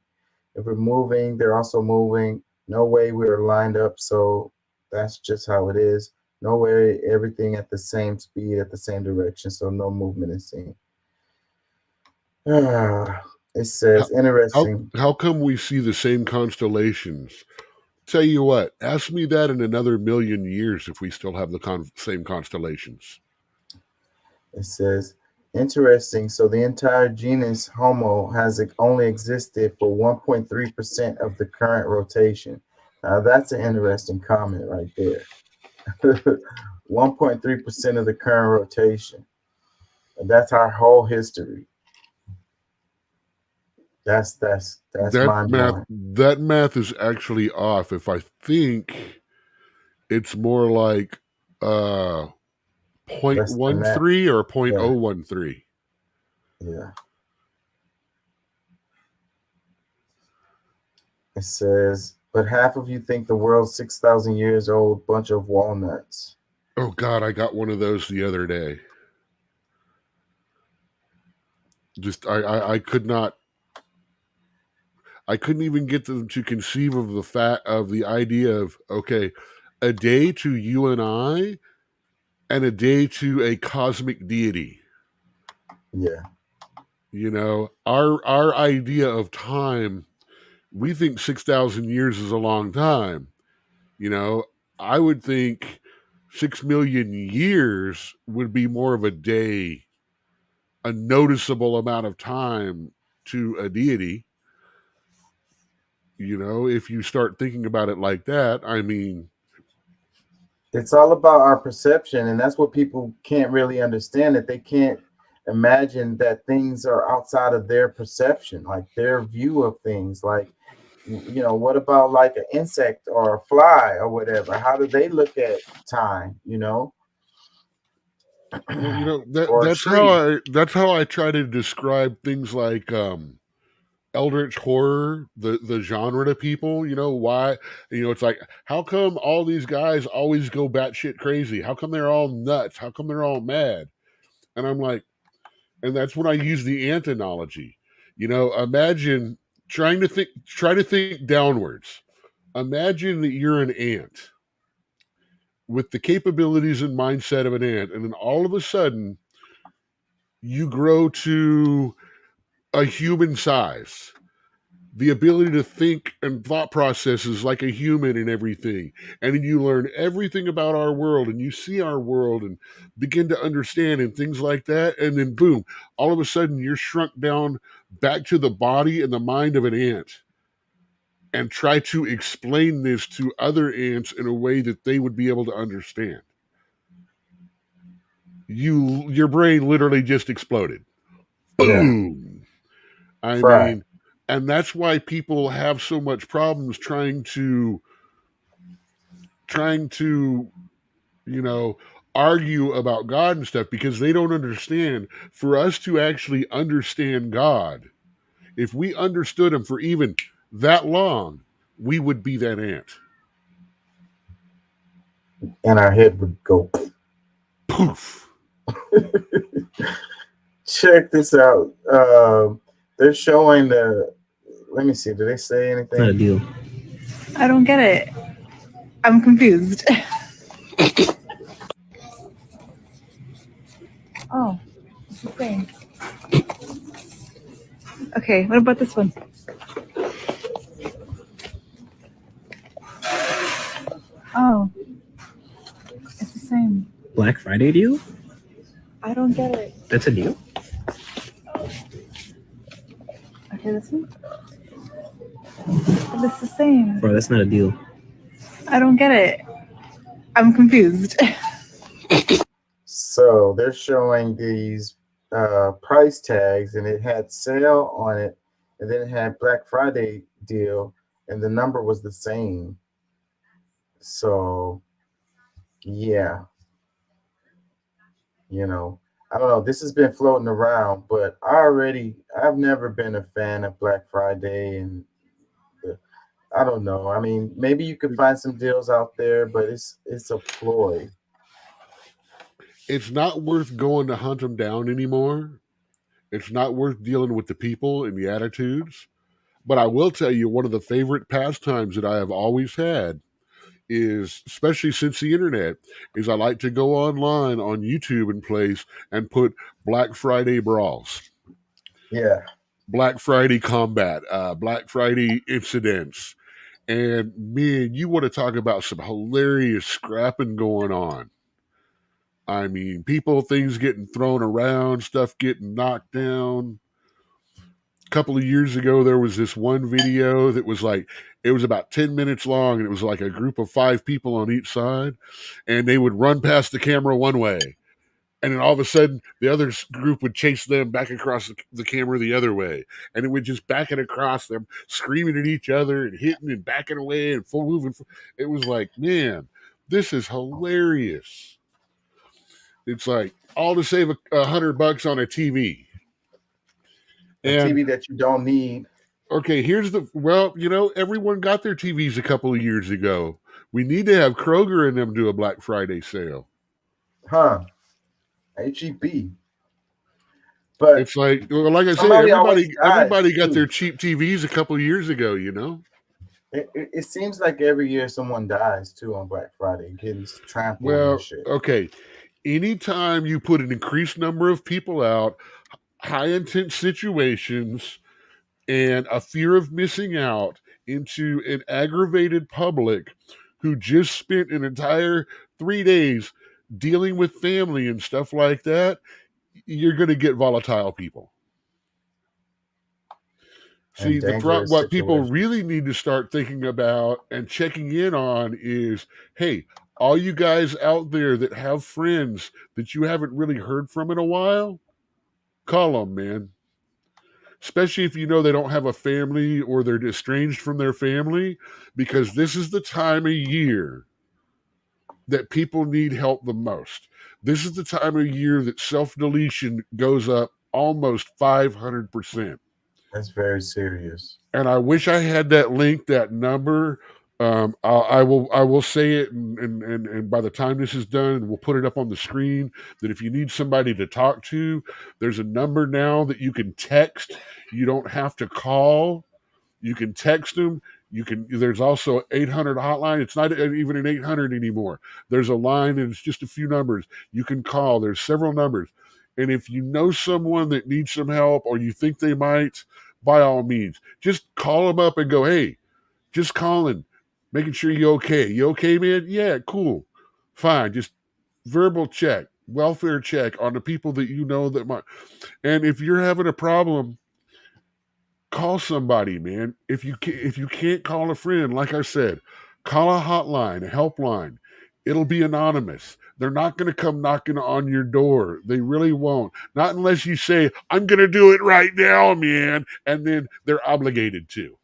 If we're moving, they're also moving. No way we are lined up, so that's just how it is. No way everything at the same speed, at the same direction, so no movement is seen. It says, interesting. How come we see the same constellations? Tell you what, ask me that in another million years if we still have the same constellations. It says, interesting. So the entire genus Homo has only existed for 1.3% of the current rotation. Now that's an interesting comment right there. 1.3% of the current rotation. And that's our whole history. That's mind-blowing. That math is actually off. If I think it's more like 0.13 or 0.013. Yeah. It says, but half of you think the world's 6,000 years old, bunch of walnuts. Oh God, I got one of those the other day. Just I couldn't even get them to conceive of the idea of, okay, a day to you and I and a day to a cosmic deity. Yeah. Our idea of time, we think 6,000 years is a long time. I would think 6 million years would be more of a day, a noticeable amount of time to a deity. If you start thinking about it like that, I mean, it's all about our perception, and that's what people can't really understand, that they can't imagine that things are outside of their perception, like their view of things. Like You know, what about like an insect or a fly or whatever? How do they look at time? You know, Well, you know or a tree? that's how I try to describe things like eldritch horror, the genre to people. You know why? You know, it's like, how come all these guys always go batshit crazy? How come they're all nuts? How come they're all mad? And I'm like, and that's when I use the ant analogy. You know, imagine try to think downwards. Imagine that you're an ant with the capabilities and mindset of an ant, and then all of a sudden you grow to a human size, the ability to think and thought processes like a human and everything. And then you learn everything about our world and you see our world and begin to understand and things like that. And then boom, all of a sudden you're shrunk down back to the body and the mind of an ant and try to explain this to other ants in a way that they would be able to understand. Your brain literally just exploded. Boom. I mean, and that's why people have so much problems trying to you know, argue about God and stuff, because they don't understand. For us to actually understand God, if we understood him for even that long, we would be that ant. And our head would go poof. Check this out. They're showing the. Let me see. Do they say anything? Not a deal. I don't get it. I'm confused. Oh, it's the same. Okay, what about this one? Oh, it's the same. Black Friday deal? I don't get it. That's a deal? Okay, this one? But it's the same. Bro, that's not a deal. I don't get it. I'm confused. So they're showing these price tags, and it had sale on it, and then it had Black Friday deal, and the number was the same. So, yeah, you know, I don't know. This has been floating around, but I've never been a fan of Black Friday, and I don't know. I mean, maybe you could find some deals out there, but it's a ploy. It's not worth going to hunt them down anymore. It's not worth dealing with the people and the attitudes. But I will tell you, one of the favorite pastimes that I have always had is, especially since the internet, is I like to go online on YouTube and place and put Black Friday brawls. Yeah. Black Friday combat, Black Friday incidents. And man, you want to talk about some hilarious scrapping going on. I mean, things getting thrown around, stuff getting knocked down. A couple of years ago, there was this one video that was like, it was about 10 minutes long, and it was like a group of 5 people on each side, and they would run past the camera one way. And then all of a sudden, the other group would chase them back across the camera the other way. And it would just back it across them, screaming at each other and hitting and backing away and full moving. It was like, man, this is hilarious. It's like all to save $100 on a TV. TV that you don't need. Okay, everyone got their TVs a couple of years ago. We need to have Kroger and them do a Black Friday sale. Huh. HEB. But it's like I said, everybody got their cheap TVs a couple of years ago, you know? It seems like every year someone dies too on Black Friday, getting trampled and shit. Okay. Anytime you put an increased number of people out, high intense situations, and a fear of missing out into an aggravated public who just spent an entire 3 days dealing with family and stuff like that, you're going to get volatile people. See, what people really need to start thinking about and checking in on is, hey, all you guys out there that have friends that you haven't really heard from in a while, call them, man. especially if you know they don't have a family or they're estranged from their family, because this is the time of year that people need help the most. This is the time of year that self-deletion goes up almost 500%. That's very serious. And I wish I had that link, that number. I will say it, and by the time this is done, we'll put it up on the screen, that if you need somebody to talk to, there's a number now that you can text. You don't have to call. You can text them. There's also 800 hotline. It's not even an 800 anymore. There's a line, and it's just a few numbers you can call. There's several numbers. And if you know someone that needs some help, or you think they might, by all means, just call them up and go, hey, just calling, making sure you're okay. You okay, man? Yeah, cool. Fine. Just verbal check, welfare check on the people that you know that might. And if you're having a problem, call somebody, man. If you can't call a friend, like I said, call a hotline, a helpline. It'll be anonymous. They're not going to come knocking on your door. They really won't. Not unless you say, I'm going to do it right now, man. And then they're obligated to.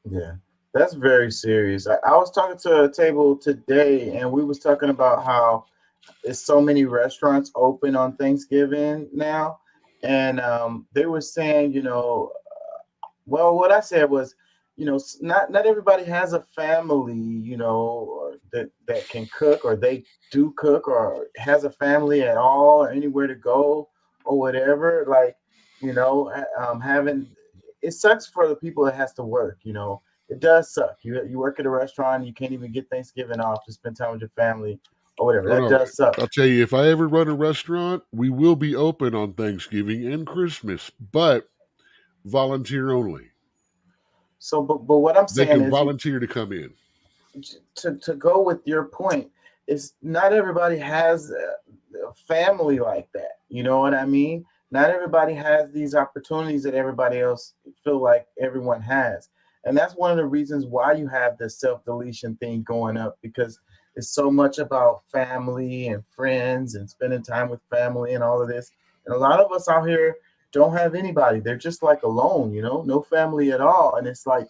Yeah, that's very serious. I was talking to a table today, and we was talking about how there's so many restaurants open on Thanksgiving now. And they were saying, well, what I said was, not everybody has a family, or that can cook, or they do cook, or has a family at all, or anywhere to go, or whatever. Like, having, it sucks for the people that has to work. It does suck. You work at a restaurant, you can't even get Thanksgiving off to spend time with your family or whatever. That does suck. I'll tell you, if I ever run a restaurant, we will be open on Thanksgiving and Christmas, but volunteer only. So, but what I'm saying is, they can volunteer to come in. To go with your point, is not everybody has a family like that. You know what I mean? Not everybody has these opportunities that everybody else feel like everyone has. And that's one of the reasons why you have this self-deletion thing going up, because it's so much about family and friends and spending time with family and all of this. And a lot of us out here don't have anybody. They're just like alone, no family at all. And it's like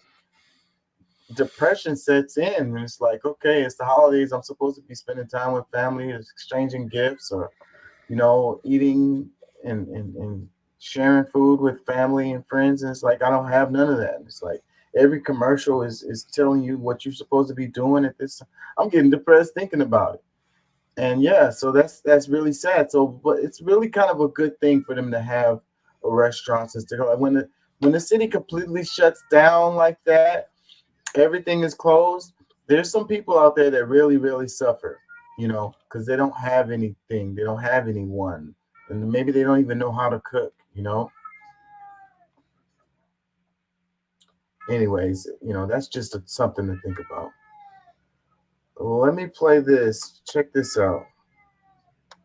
depression sets in, and it's like, okay, it's the holidays. I'm supposed to be spending time with family, exchanging gifts, or, eating and sharing food with family and friends. And it's like, I don't have none of that. It's like every commercial is telling you what you're supposed to be doing at this. I'm getting depressed thinking about it. And yeah, so that's really sad. So, but it's really kind of a good thing for them to have restaurants and stuff. When the city completely shuts down like that, everything is closed. There's some people out there that really, really suffer, because they don't have anything. They don't have anyone, and maybe they don't even know how to cook. Anyways, that's just something to think about. Let me play this. Check this out.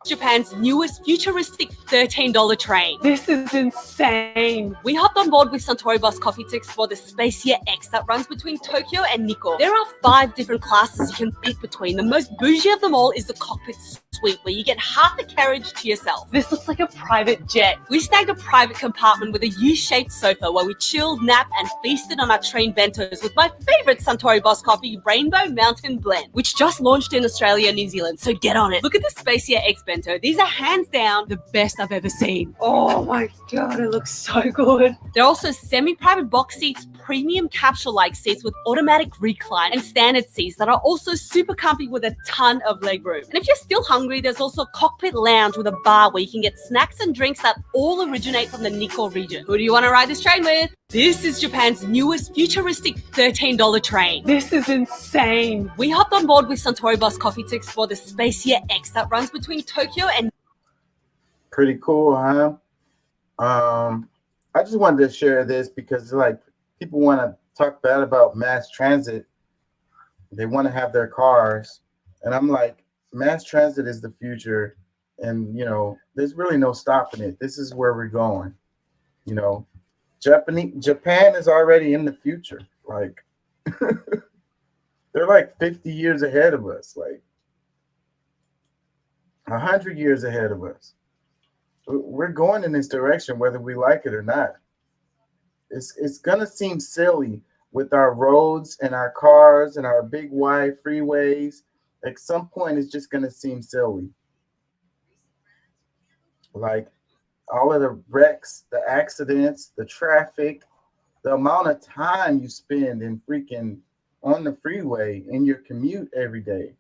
Japan's newest futuristic $13 train. This is insane. We hopped on board with Suntory Bus Coffee to explore the Spacia X that runs between Tokyo and Nikko. There are 5 different classes you can pick between. The most bougie of them all is the cockpit suite, where you get half the carriage to yourself. This looks like a private jet. We snagged a private compartment with a U-shaped sofa where we chilled, napped, and feasted on our train bentos with my favorite Suntory Bus Coffee Rainbow Mountain Blend, which just launched in Australia and New Zealand, so get on it. Look at the Spacia X bento. These are hands down the best I've ever seen. Oh my God, it looks so good. There are also semi-private box seats, premium capsule-like seats with automatic recline, and standard seats that are also super comfy with a ton of legroom. And if you're still hungry, there's also a cockpit lounge with a bar where you can get snacks and drinks that all originate from the Nikko region. Who do you want to ride this train with? This is Japan's newest futuristic $13 train. This is insane. We hopped on board with Suntory Bus Coffee to explore the Spacia X that runs between Tokyo and... Pretty cool, huh? I just wanted to share this because, like, people want to talk bad about mass transit. They want to have their cars. And I'm like, mass transit is the future. And, there's really no stopping it. This is where we're going. Japan is already in the future. Like, they're like 50 years ahead of us, like 100 years ahead of us. We're going in this direction, whether we like it or not. It's gonna seem silly with our roads and our cars and our big wide freeways. At some point, it's just gonna seem silly. Like all of the wrecks, the accidents, the traffic, the amount of time you spend in freaking on the freeway in your commute every day.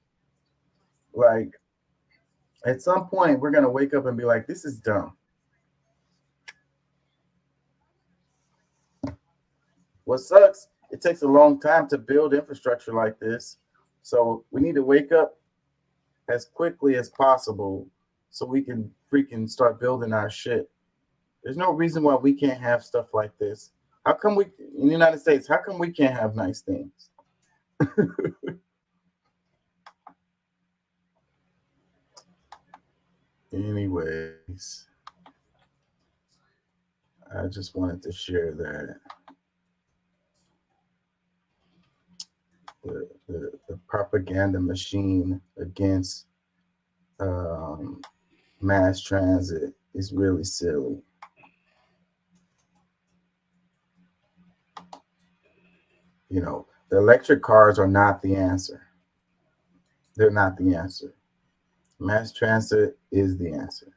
Like at some point, we're gonna wake up and be like, "This is dumb." What sucks, it takes a long time to build infrastructure like this. So we need to wake up as quickly as possible so we can freaking start building our shit. There's no reason why we can't have stuff like this. How come we in the United States, how come we can't have nice things? Anyways, I just wanted to share that. The propaganda machine against mass transit is really silly. You know, the electric cars are not the answer. They're not the answer. Mass transit is the answer.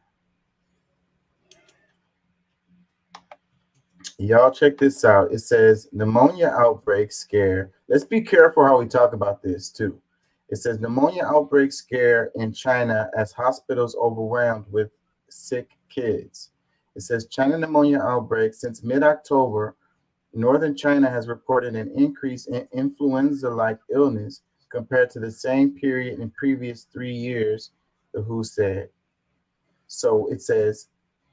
Y'all check this out. It says pneumonia outbreak scare. Let's be careful how we talk about this too. It says pneumonia outbreak scare in China as hospitals overwhelmed with sick kids. It says China pneumonia outbreak since mid-October. Northern China has reported an increase in influenza-like illness compared to the same period in previous 3 years, the WHO said. So it says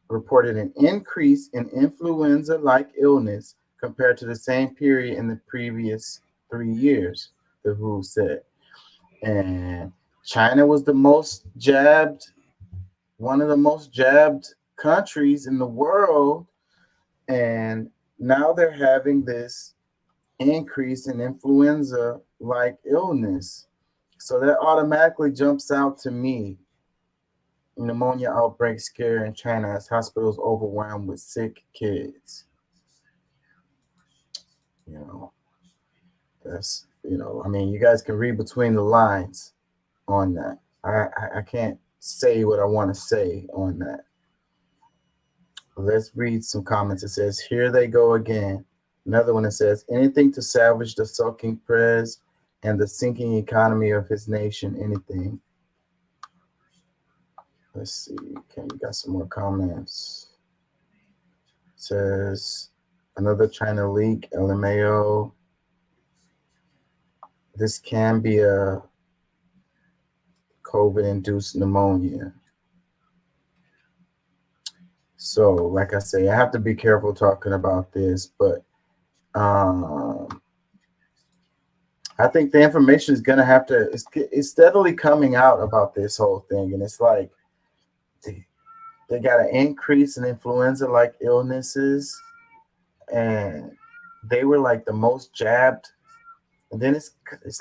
reported an increase in influenza-like illness compared to the same period in the previous 3 years, the WHO said. And China was the most jabbed, one of the most jabbed countries in the world. And now they're having this increase in influenza-like illness. So that automatically jumps out to me. Pneumonia outbreak scare in China as hospitals overwhelmed with sick kids. You know, that's, you know, I mean, you guys can read between the lines on that. I can't say what I want to say on that. Let's read some comments. It says, here they go again. Another one that says, anything to salvage the sulking prez and the sinking economy of his nation, anything. Let's see. Okay, we got some more comments. It says, another China leak, LMAO. This can be a COVID-induced pneumonia. So, like I say, I have to be careful talking about this, but I think the information is going to have to, it's steadily coming out about this whole thing. And it's like, they got an increase in influenza-like illnesses, and they were like the most jabbed. And then it's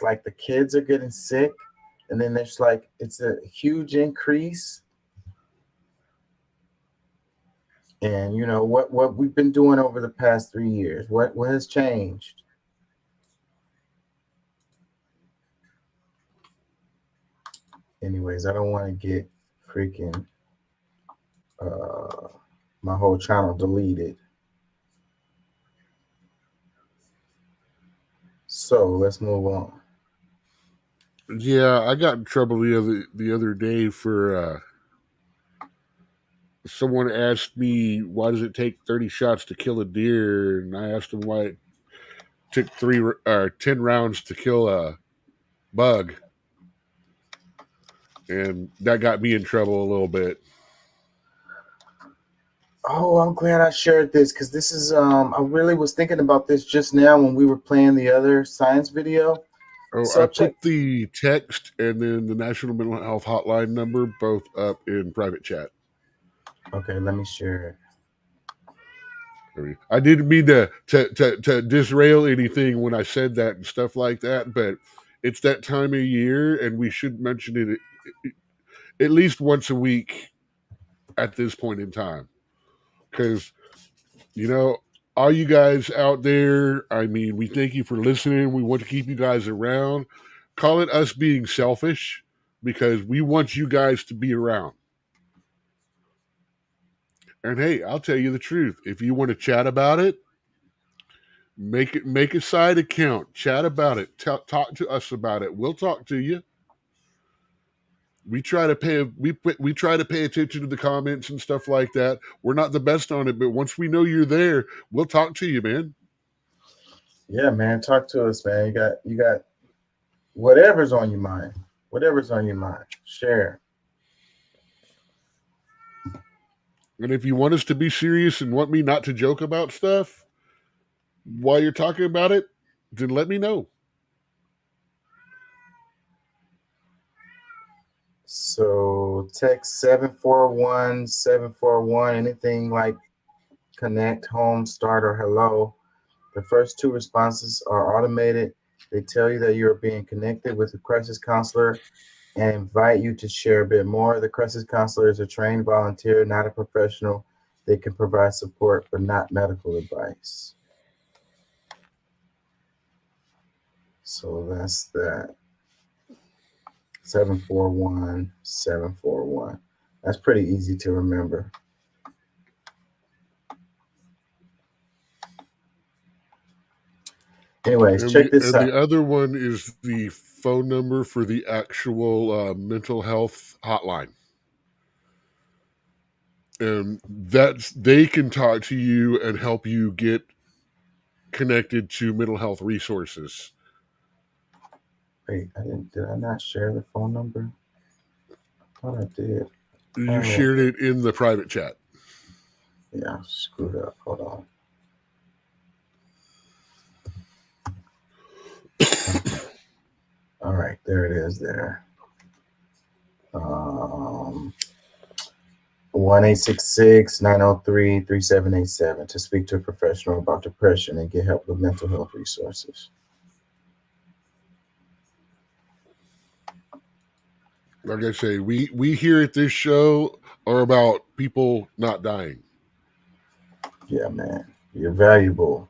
like the kids are getting sick, and then there's like, it's a huge increase. And you know what we've been doing over the past 3 years, what has changed? Anyways, I don't want to get freaking my whole channel deleted. So let's move on. Yeah, I got in trouble the other day for someone asked me, why does it take 30 shots to kill a deer? And I asked them why it took 10 rounds to kill a bug. And that got me in trouble a little bit. Oh, I'm glad I shared this, because this is I really was thinking about this just now when we were playing the other science video. Oh, So I put the text and then the National Mental Health Hotline number both up in private chat. Okay, let me share it. I didn't mean to disrail anything when I said that and stuff like that, but it's that time of year, and we should mention it at least once a week at this point in time. Because, you know, all you guys out there, I mean, we thank you for listening. We want to keep you guys around. Call it us being selfish because we want you guys to be around. And hey, I'll tell you the truth. If you want to chat about it, make a side account. Chat about it. Talk to us about it. We'll talk to you. We try to pay attention to the comments and stuff like that. We're not the best on it, but once we know you're there, we'll talk to you, man. Yeah, man, talk to us, man. You got whatever's on your mind. Whatever's on your mind, share. And if you want us to be serious and want me not to joke about stuff while you're talking about it, then let me know. So text 741-741, anything like connect, home, start, or hello. The first two responses are automated. They tell you that you're being connected with a crisis counselor and invite you to share a bit more. The crisis counselor is a trained volunteer, not a professional. They can provide support, but not medical advice. So that's that. 741-741. That's pretty easy to remember. Anyways, check this out. And the other one is the phone number for the actual mental health hotline. And they can talk to you and help you get connected to mental health resources. Wait, did I not share the phone number? I thought I did. You shared it in the private chat. Yeah, I screwed up. Hold on. All right, there it is there. 1-866-903-3787 to speak to a professional about depression and get help with mental health resources. Like I say, we here at this show are about people not dying. Yeah, man. You're valuable.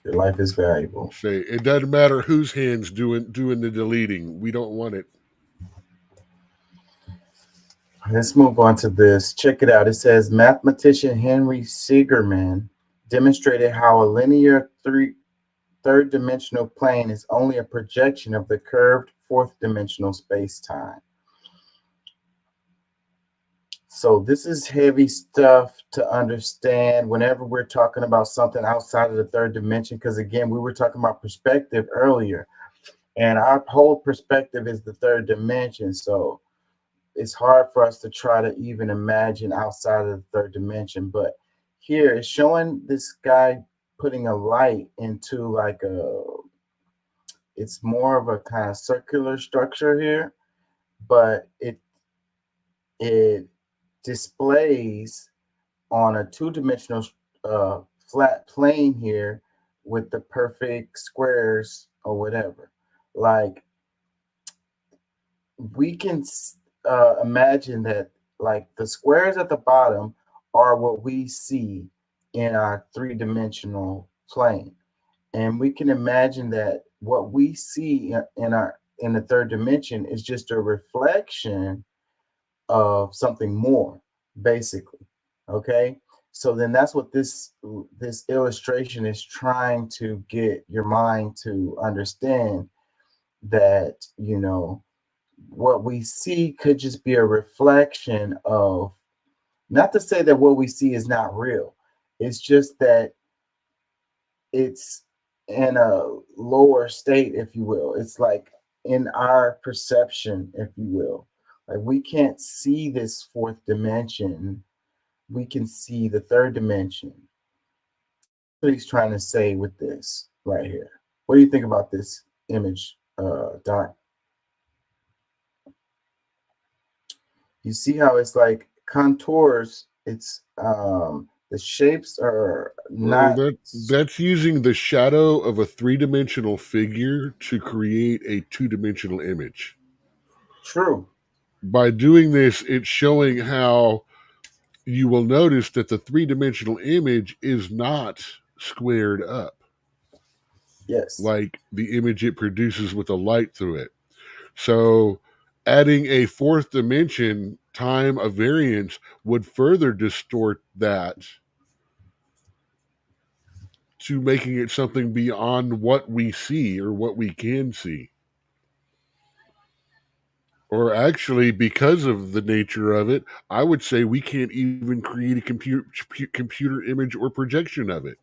Your life is valuable. Say it doesn't matter whose hands doing the deleting. We don't want it. Let's move on to this. Check it out. It says mathematician Henry Siegerman demonstrated how a linear third-dimensional plane is only a projection of the curved fourth-dimensional space-time. So this is heavy stuff to understand whenever we're talking about something outside of the third dimension, because again, we were talking about perspective earlier, and our whole perspective is the third dimension. So it's hard for us to try to even imagine outside of the third dimension. But here it's showing this guy putting a light into like it's more of a kind of circular structure here, but it displays on a two-dimensional flat plane here with the perfect squares or whatever. Like we can imagine that like the squares at the bottom are what we see in our three-dimensional plane, and we can imagine that what we see in the third dimension is just a reflection of something more, basically. Okay, so then that's what this illustration is trying to get your mind to understand, that you know what we see could just be a reflection of, not to say that what we see is not real, it's just that it's in a lower state, if you will. It's like in our perception, if you will. Like we can't see this fourth dimension. We can see the third dimension. What he's trying to say with this right here. What do you think about this image, Doc? You see how it's like contours. It's the shapes are not. Well, that's using the shadow of a three-dimensional figure to create a two-dimensional image. True. By doing this, it's showing how you will notice that the three-dimensional image is not squared up. Yes. Like the image it produces with the light through it. So adding a fourth dimension, time of variance, would further distort that to making it something beyond what we see or what we can see. Or actually, because of the nature of it, I would say we can't even create a computer image or projection of it,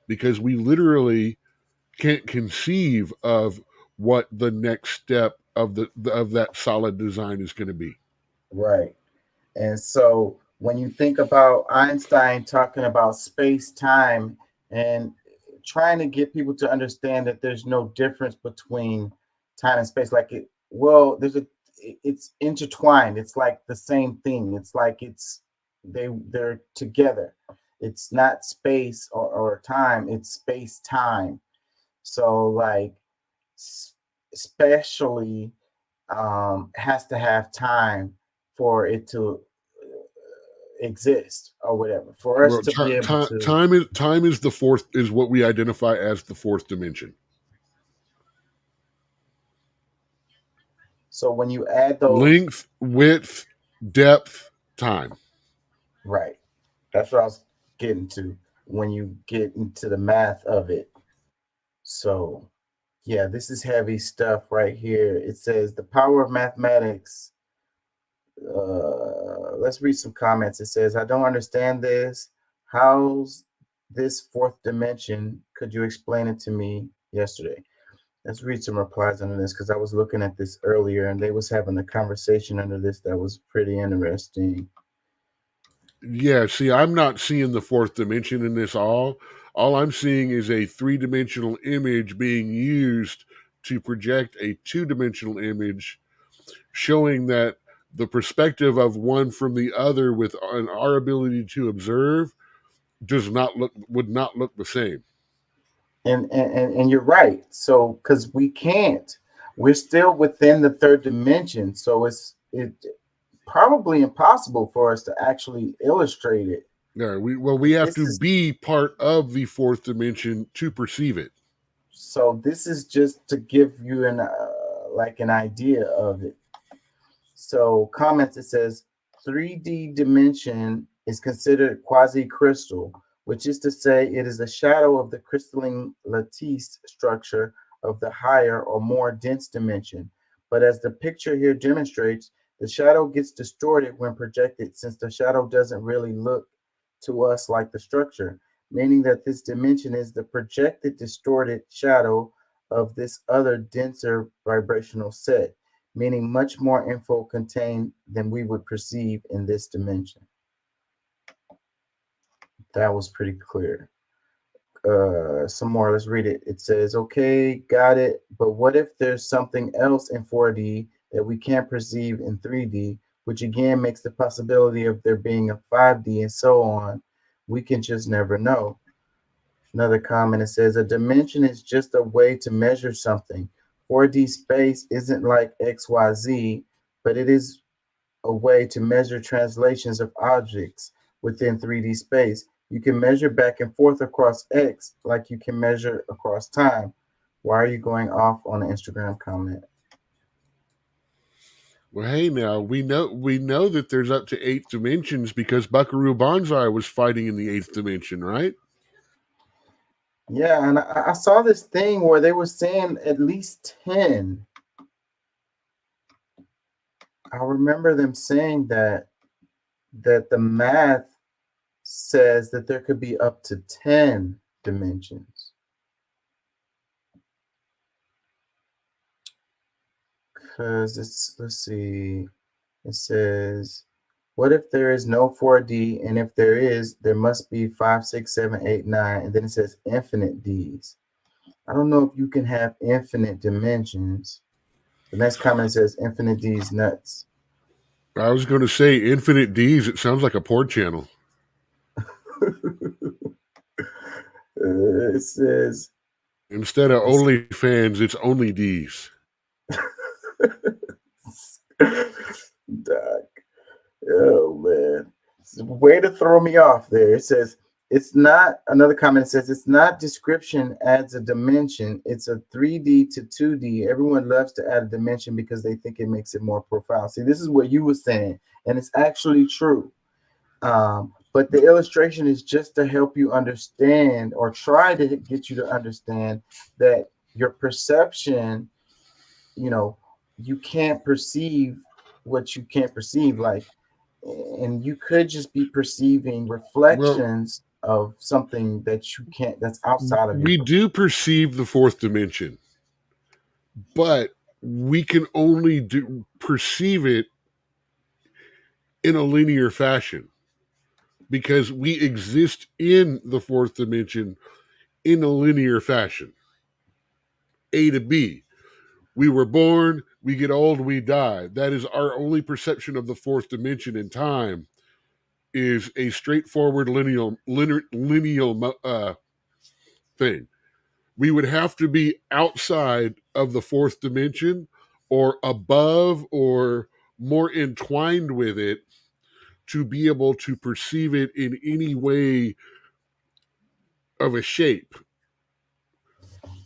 because we literally can't conceive of what the next step of that solid design is going to be. Right. And so when you think about Einstein talking about space-time and trying to get people to understand that there's no difference between time and space, like it's intertwined. It's like the same thing. It's like they're together. It's not space or time, it's space-time. So like especially has to have time for it to exist or whatever, for us to be able to. Time is the fourth, is what we identify as the fourth dimension. So when you add those length, width, depth, time. Right. That's what I was getting to when you get into the math of it. So yeah, this is heavy stuff right here. It says the power of mathematics. Let's read some comments. It says, I don't understand this. How's this fourth dimension? Could you explain it to me yesterday? Let's read some replies under this, because I was looking at this earlier and they was having a conversation under this that was pretty interesting. Yeah, see, I'm not seeing the fourth dimension in this all. All I'm seeing is a three-dimensional image being used to project a two-dimensional image, showing that the perspective of one from the other with our ability to observe would not look the same. And you're right. So because we're still within the third dimension. So it's probably impossible for us to actually illustrate it. Yeah, we have to be part of the fourth dimension to perceive it. So this is just to give you an idea of it. So comments, it says 3D dimension is considered quasi-crystal, which is to say it is a shadow of the crystalline lattice structure of the higher or more dense dimension. But as the picture here demonstrates, the shadow gets distorted when projected, since the shadow doesn't really look to us like the structure, meaning that this dimension is the projected distorted shadow of this other denser vibrational set, meaning much more info contained than we would perceive in this dimension. That was pretty clear. Some more, let's read it. It says, okay, got it. But what if there's something else in 4D that we can't perceive in 3D, which again makes the possibility of there being a 5D and so on? We can just never know. Another comment, it says, a dimension is just a way to measure something. 4D space isn't like XYZ, but it is a way to measure translations of objects within 3D space. You can measure back and forth across X like you can measure across time. Why are you going off on the Instagram comment? Well, hey, now we know that there's up to 8 dimensions because Buckaroo Banzai was fighting in the 8th dimension, right? Yeah, and I saw this thing where they were saying at least 10. I remember them saying that the math says that there could be up to 10 dimensions. Because let's see, it says, what if there is no 4D, and if there is, there must be 5, 6, 7, 8, 9, and then it says infinite Ds. I don't know if you can have infinite dimensions. The next comment says infinite Ds nuts. I was going to say infinite Ds. It sounds like a porn channel. It says, instead of OnlyFans, it's only Ds. Doc. Oh man, way to throw me off there. It says It's not, another comment says, it's not description adds a dimension. It's a 3D to 2D. Everyone loves to add a dimension because they think it makes it more profound. See, this is what you were saying, and it's actually true. But the illustration is just to help you understand, or try to get you to understand, that your perception, you know, you can't perceive what you can't perceive. Like, and you could just be perceiving reflections of something that you can't, that's outside of you. We do perceive the fourth dimension, but we can only perceive it in a linear fashion because we exist in the fourth dimension in a linear fashion. A to B. We were born, we get old, we die. That is our only perception of the fourth dimension in time, is a straightforward lineal thing. We would have to be outside of the fourth dimension or above or more entwined with it to be able to perceive it in any way of a shape.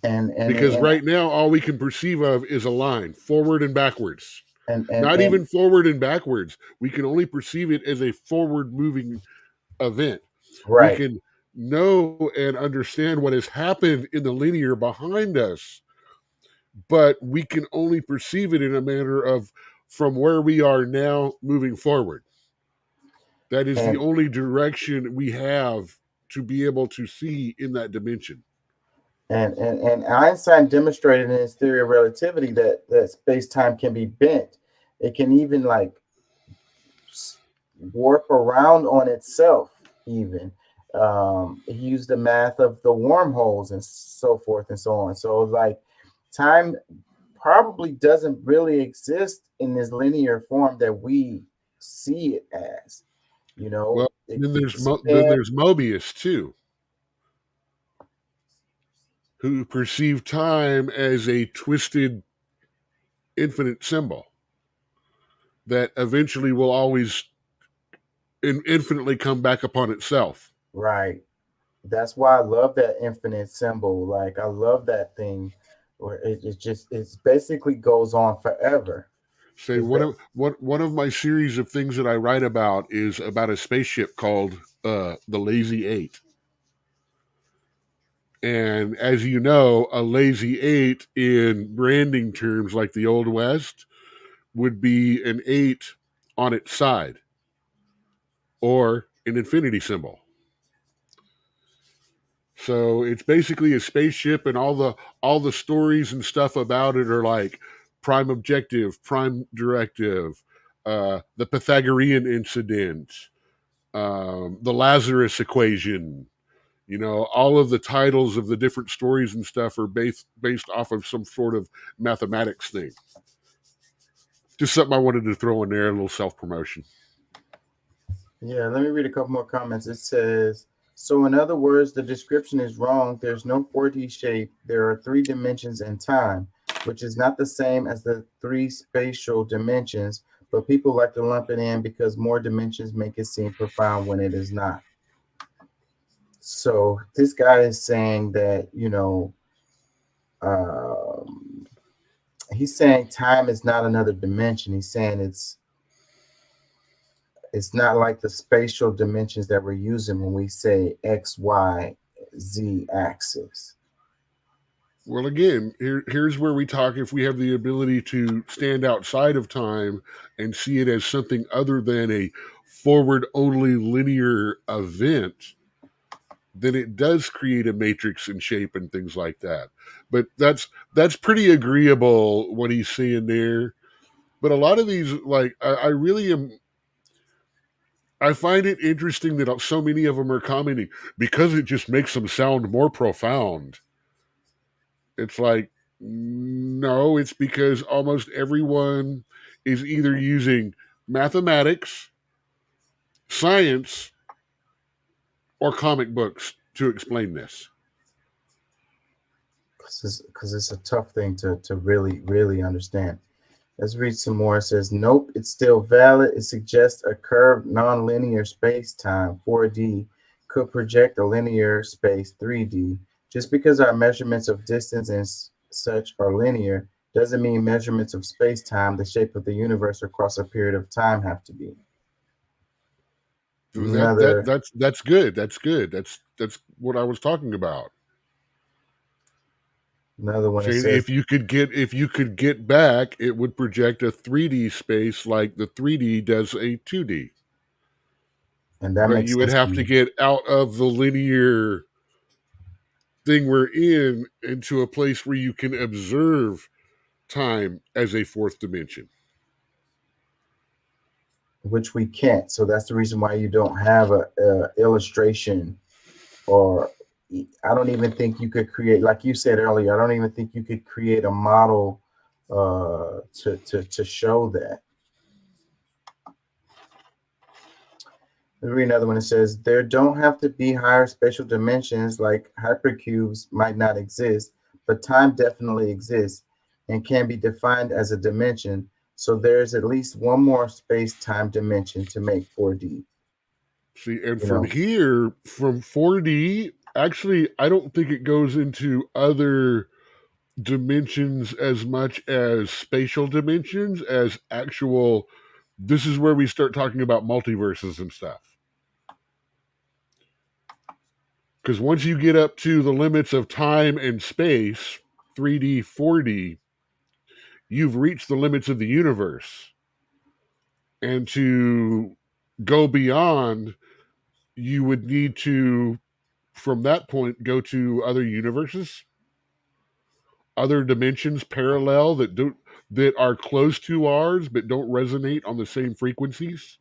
Because right now, all we can perceive of is a line, forward and backwards. Not even forward and backwards. We can only perceive it as a forward-moving event. Right. We can know and understand what has happened in the linear behind us, but we can only perceive it in a manner of from where we are now moving forward. That is the only direction we have to be able to see in that dimension. And Einstein demonstrated in his theory of relativity that space-time can be bent. It can even like warp around on itself even. He used the math of the wormholes and so forth and so on. So like time probably doesn't really exist in this linear form that we see it as, you know. Well, then there's Mobius too, who perceived time as a twisted infinite symbol that eventually will always infinitely come back upon itself. Right. That's why I love that infinite symbol. Like, I love that thing where it basically goes on forever. Say one of my series of things that I write about is about a spaceship called the Lazy Eight. And as you know, a Lazy Eight in branding terms, like the Old West, would be an 8 on its side or an infinity symbol. So it's basically a spaceship, and all the stories and stuff about it are like prime objective, prime directive, the Pythagorean incident, the Lazarus equation. You know, all of the titles of the different stories and stuff are based off of some sort of mathematics thing. Just something I wanted to throw in there, a little self-promotion. Yeah, let me read a couple more comments. It says, so in other words, the description is wrong. There's no 4D shape. There are 3 dimensions in time, which is not the same as the 3 spatial dimensions, but people like to lump it in because more dimensions make it seem profound when it is not. So this guy is saying that, you know, he's saying time is not another dimension. He's saying it's not like the spatial dimensions that we're using when we say X, Y, Z axis. Well, again, here's where we talk. If we have the ability to stand outside of time and see it as something other than a forward-only linear event, then it does create a matrix and shape and things like that. But that's pretty agreeable what he's saying there. But a lot of these, like, I really am. I find it interesting that so many of them are commenting because it just makes them sound more profound. It's like, no, it's because almost everyone is either using mathematics, science, or comic books to explain this. Because it's a tough thing to really, really understand. Let's read some more. It says, nope, it's still valid. It suggests a curved nonlinear space-time, 4D, could project a linear space 3D. Just because our measurements of distance and such are linear doesn't mean measurements of space-time, the shape of the universe across a period of time, have to be. That's good. That's good. That's what I was talking about. Another one Saying says, if you could get back, it would project a 3D space like the 3D does a 2D. and that Right? makes You would sense have to to me. get out of the linear thing we're in into a place where you can observe time as a fourth dimension. Which we can't. So that's the reason why you don't have a illustration, or I don't even think you could create, like you said earlier, I don't even think you could create a model to show that. Let me read another one. It says, there don't have to be higher spatial dimensions, like hypercubes might not exist, but time definitely exists and can be defined as a dimension. So there's at least one more space-time dimension to make 4D. See, and here, from 4D, actually, I don't think it goes into other dimensions as much as spatial dimensions, as actual, this is where we start talking about multiverses and stuff. Because once you get up to the limits of time and space, 3D, 4D, you've reached the limits of the universe. And to go beyond, you would need to, from that point, go to other universes, other dimensions parallel that are close to ours but don't resonate on the same frequencies.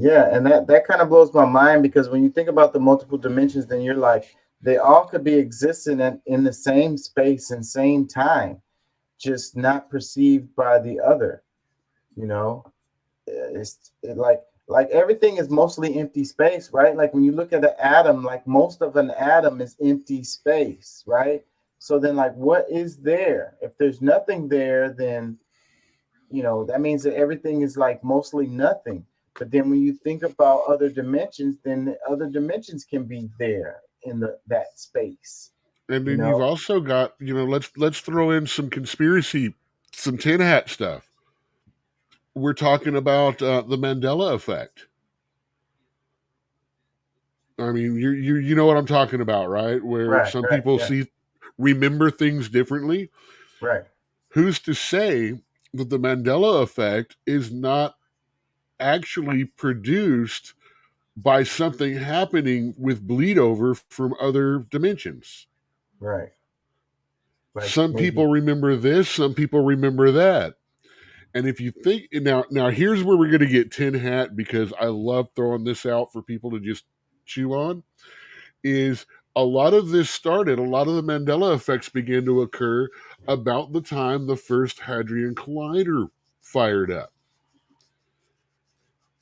Yeah, and that kind of blows my mind, because when you think about the multiple dimensions, then you're like, they all could be existing in the same space and same time, just not perceived by the other. You know, like everything is mostly empty space, right? Like when you look at an atom, like most of an atom is empty space, right? So then, like, what is there? If there's nothing there, then, you know, that means that everything is like mostly nothing. But then when you think about other dimensions, then the other dimensions can be there in that space. And then you've also got, let's throw in some conspiracy, some tin hat stuff. We're talking about the Mandela effect. I mean, you know what I'm talking about, right? Where some people remember things differently. Right. Who's to say that the Mandela effect is not actually produced by something happening with bleed over from other dimensions? Right. Like some people remember this, some people remember that. And if you think now here's where we're going to get tin hat, because I love throwing this out for people to just chew on, is a lot of this started, a lot of the Mandela effects began to occur about the time the first Hadron Collider fired up.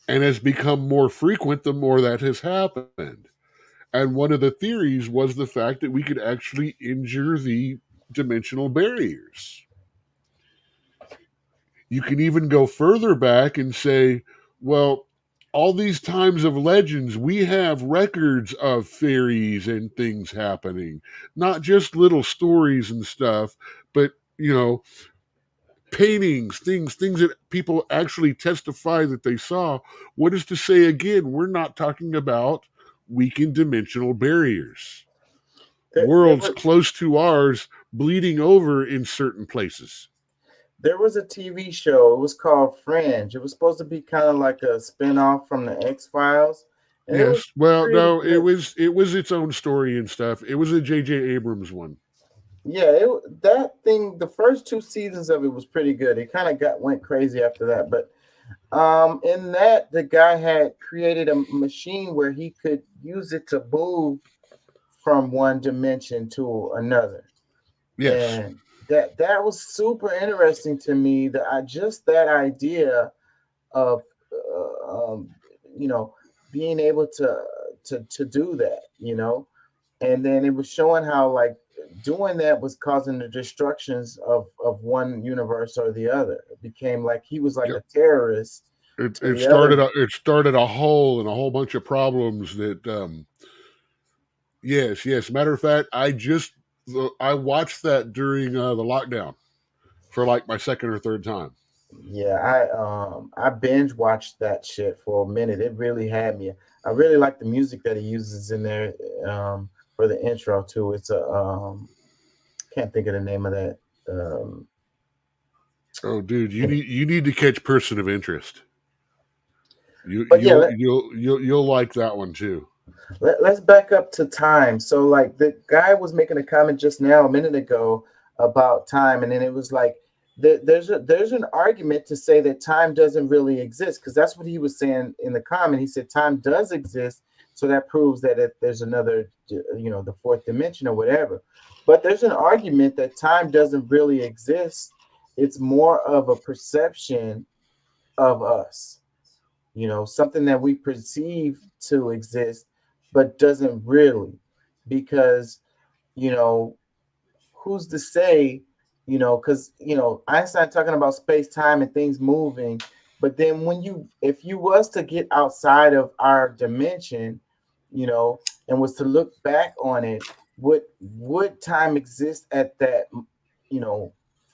And has become more frequent the more that has happened. And one of the theories was the fact that we could actually injure the dimensional barriers. You can even go further back and say, well, all these times of legends, we have records of fairies and things happening, not just little stories and stuff, but, paintings, things that people actually testify that they saw. What is to say, again, we're not talking about weakened dimensional barriers. Worlds close to ours bleeding over in certain places. There was a TV show. It was called Fringe. It was supposed to be kind of like a spinoff from the X-Files. Yes. Well, no, it was its own story and stuff. It was a J.J. Abrams one. Yeah, that thing, the first 2 seasons of it was pretty good. It kind of went crazy after that. But in that, the guy had created a machine where he could use it to move from one dimension to another. Yes. And that was super interesting to me. That idea of being able to do that, and then it was showing how, like, doing that was causing the destructions of one universe or the other. It became like he was like a terrorist It So it the other, started a hole and a whole bunch of problems that yes. Matter of fact, I watched that during the lockdown for like my second or third time. yeah, I binge watched that shit for a minute. It really had me. I really like the music that he uses in there for the intro too. It's a can't think of the name of that. Oh, dude, you need to catch Person of Interest. But yeah, You'll like that one too. let's back up to time. So like the guy was making a comment just now a minute ago about time, and then it was like there's an argument to say that time doesn't really exist, because that's what he was saying in the comment. He said time does exist, so that proves that if there's another, the fourth dimension or whatever. But there's an argument that time doesn't really exist. It's more of a perception of us, something that we perceive to exist, but doesn't really, because, who's to say, because, Einstein talking about space time and things moving, but then if you was to get outside of our dimension, and was to look back on it, would time exist at that,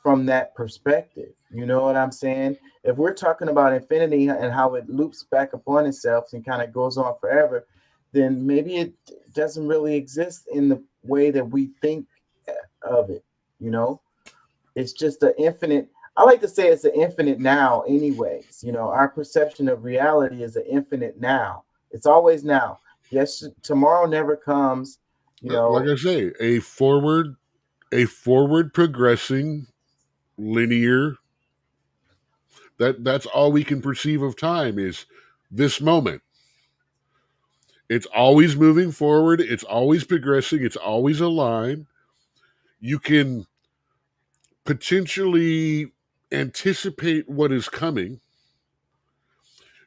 from that perspective? You know what I'm saying? If we're talking about infinity and how it loops back upon itself and kind of goes on forever, then maybe it doesn't really exist in the way that we think of it. It's just an infinite. I like to say it's an infinite now anyways. Our perception of reality is an infinite now. It's always now. Yes, tomorrow never comes. Like I say, a forward progressing linear. That's all we can perceive of time is this moment. It's always moving forward. It's always progressing. It's always a line. You can potentially anticipate what is coming.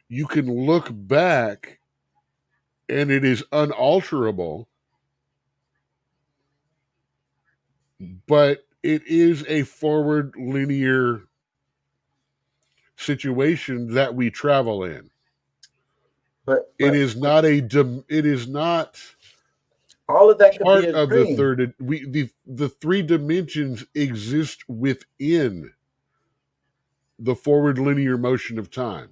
You can look back and it is unalterable, but it is a forward linear situation that we travel in. But it is not all of that could part be a of dream. the third. The three dimensions exist within the forward linear motion of time.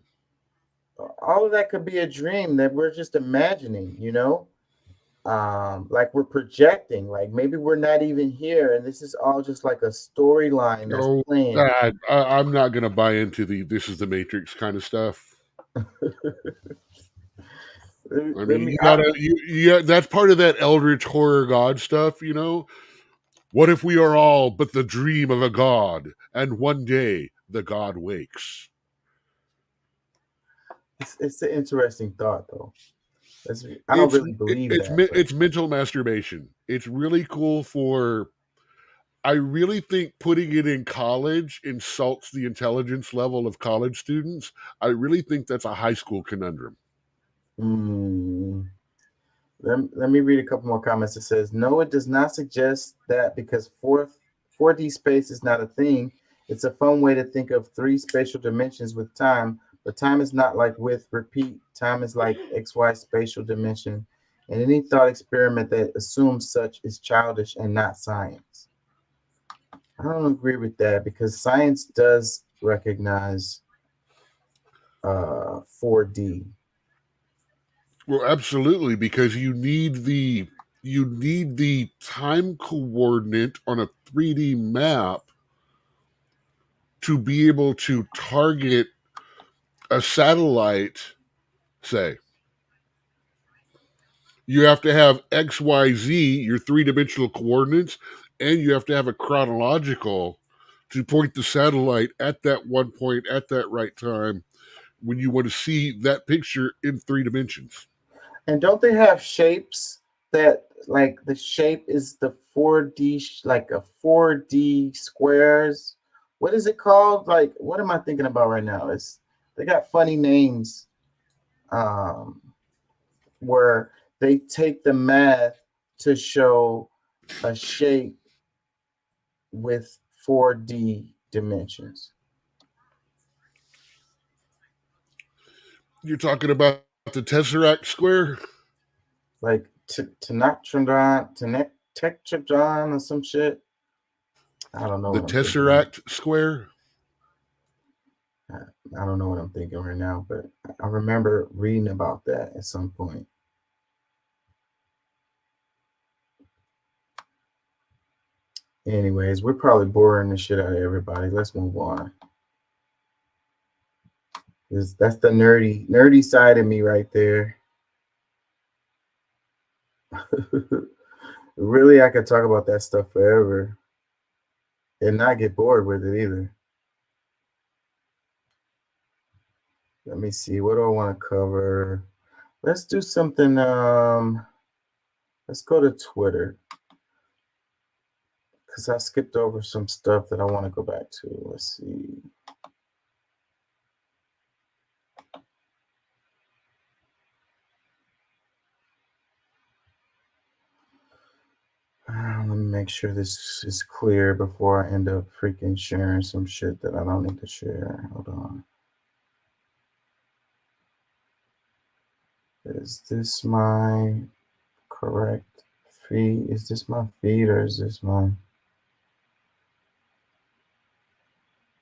All of that could be a dream that we're just imagining, like we're projecting, like maybe we're not even here, and this is all just like a storyline that's playing. I'm not going to buy into this is the Matrix kind of stuff. I mean, that's part of that eldritch horror god stuff, What if we are all but the dream of a god, and one day the god wakes? It's an interesting thought, though. I don't really believe that. It's mental masturbation. It's really cool I really think putting it in college insults the intelligence level of college students. I really think that's a high school conundrum. Let me read a couple more comments. It says, no, it does not suggest that, because 4D space is not a thing. It's a fun way to think of three spatial dimensions with time, but time is not like width, repeat. Time is like XY spatial dimension, and any thought experiment that assumes such is childish and not science. I don't agree with that, because science does recognize 4D. Well, absolutely, because you need the time coordinate on a 3D map to be able to target a satellite, say. You have to have XYZ, your three-dimensional coordinates, and you have to have a chronological to point the satellite at that one point at that right time when you want to see that picture in 3 dimensions. And don't they have shapes that, like, the shape is the 4D, like a 4D squares? What is it called? Like, what am I thinking about right now? They got funny names where they take the math to show a shape with 4D dimensions. You're talking about the Tesseract Square? Like Tektron or some shit. I don't know. The Tesseract Square? I don't know what I'm thinking right now, but I remember reading about that at some point. Anyways, we're probably boring the shit out of everybody. Let's move on. That's the nerdy side of me right there. Really, I could talk about that stuff forever and not get bored with it either. Let me see. What do I want to cover? Let's do something. Let's go to Twitter, because I skipped over some stuff that I want to go back to. Let's see. Let me make sure this is clear before I end up freaking sharing some shit that I don't need to share. Hold on. Is this my correct feed? Is this my feed or is this my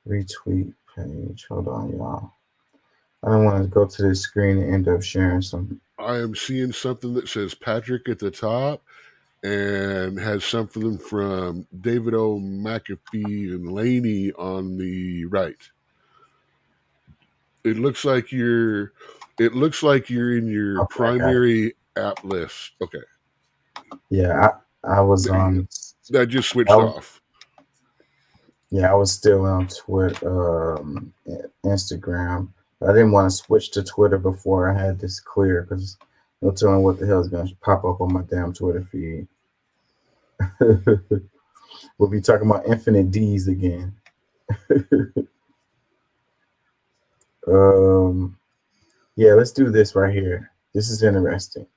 retweet page? Hold on, y'all. I don't want to go to this screen and end up sharing some. I am seeing something that says Patrick at the top and has something from David O. McAfee and Laney on the right. It looks like you're in your primary app list. Okay. Yeah, I was on. That just switched off. Yeah, I was still on Twitter, Instagram. I didn't want to switch to Twitter before I had this clear, because no telling what the hell is going to pop up on my damn Twitter feed. We'll be talking about infinite D's again. Yeah, let's do this right here. This is interesting.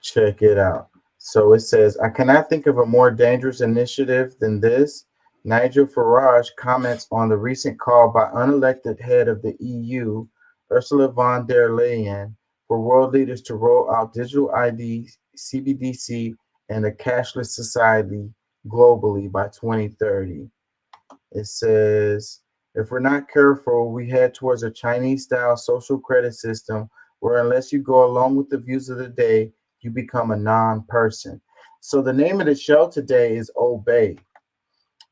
Check it out. So it says, I cannot think of a more dangerous initiative than this. Nigel Farage comments on the recent call by unelected head of the EU, Ursula von der Leyen, for world leaders to roll out digital ID, CBDC, and a cashless society globally by 2030. It says, if we're not careful, we head towards a Chinese-style social credit system where unless you go along with the views of the day, you become a non-person. So the name of the show today is Obey.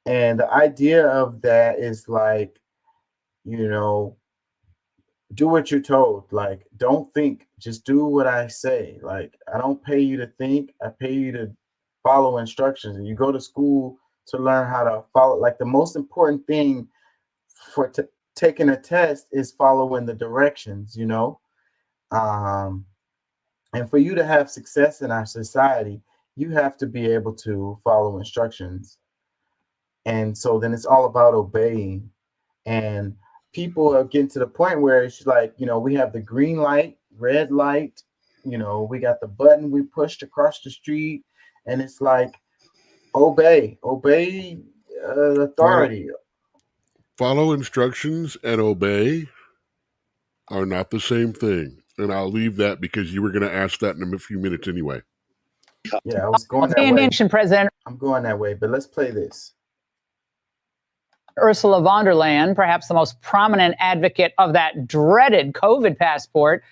And the idea of that is like, you know, do what you're told. Like, don't think, just do what I say. Like, I don't pay you to think, I pay you to follow instructions. And you go to school to learn how to follow. Like, the most important thing for taking a test is following the directions, you know. And for you to have success in our society, you have to be able to follow instructions. And so then it's all about obeying. And people are getting to the point where it's like, you know, we have the green light, red light, you know, we got the button we pushed across the street, and it's like, obey authority. Follow instructions and obey are not the same thing. And I'll leave that because you were going to ask that in a few minutes anyway. Yeah, I was going that way. President I'm going that way, but let's play this. Ursula von der Leyen, perhaps the most prominent advocate of that dreaded COVID passport,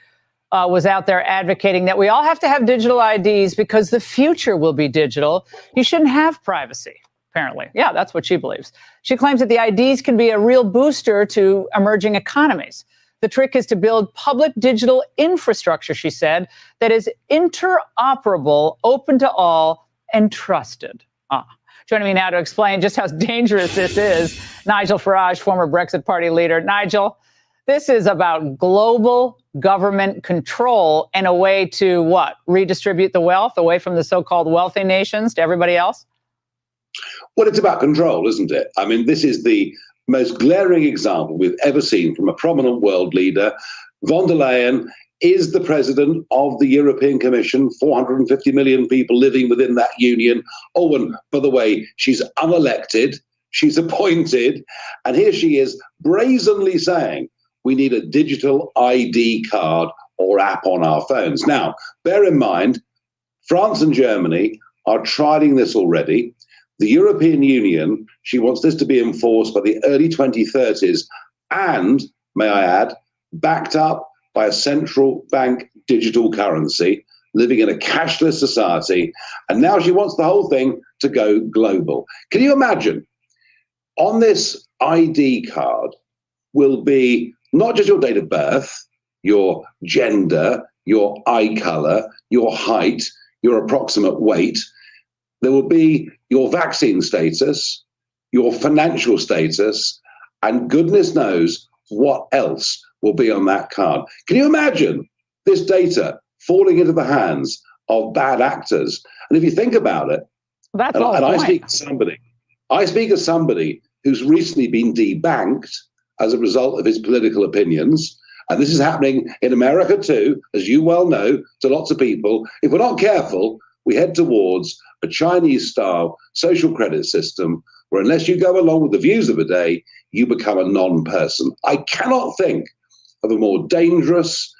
was out there advocating that we all have to have digital IDs because the future will be digital. You shouldn't have privacy, apparently. Yeah, that's what she believes. She claims that the IDs can be a real booster to emerging economies. The trick is to build public digital infrastructure, she said, that is interoperable, open to all, and trusted. Joining me now to explain just how dangerous this is, Nigel Farage, former Brexit Party leader. Nigel, this is about global government control and a way to what? Redistribute the wealth away from the so-called wealthy nations to everybody else? Well, it's about control, isn't it? I mean, this is the most glaring example we've ever seen from a prominent world leader. Von der Leyen is the president of the European Commission, 450 million people living within that union. Oh, and by the way, she's unelected, she's appointed, and here she is brazenly saying, we need a digital ID card or app on our phones. Now, bear in mind, France and Germany are trialing this already. The European Union, she wants this to be enforced by the early 2030s and, may I add, backed up by a central bank digital currency, living in a cashless society. And now she wants the whole thing to go global. Can you imagine? On this ID card will be not just your date of birth, your gender, your eye color, your height, your approximate weight. There will be your vaccine status, your financial status, and goodness knows what else will be on that card. Can you imagine this data falling into the hands of bad actors? And if you think about it, That's I speak as somebody who's recently been debanked as a result of his political opinions. And this is happening in America too, as you well know, to lots of people. If we're not careful, we head towards a Chinese-style social credit system where unless you go along with the views of the day, you become a non-person. I cannot think of a more dangerous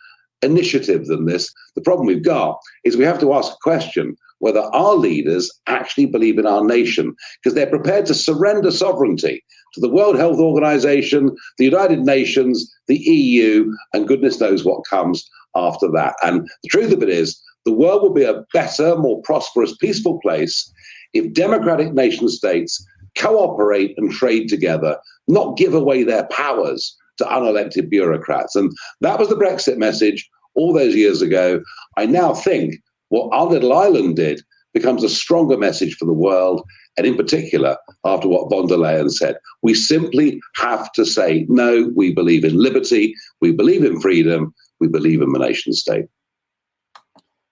initiative than this. The problem we've got is we have to ask a question whether our leaders actually believe in our nation, because they're prepared to surrender sovereignty to the World Health Organization, the United Nations, the EU, and goodness knows what comes after that. And the truth of it is, the world will be a better, more prosperous, peaceful place if democratic nation states cooperate and trade together, not give away their powers to unelected bureaucrats. And that was the Brexit message all those years ago. I now think what our little island did becomes a stronger message for the world, and in particular, after what von der Leyen said. We simply have to say, no, we believe in liberty, we believe in freedom, we believe in the nation state.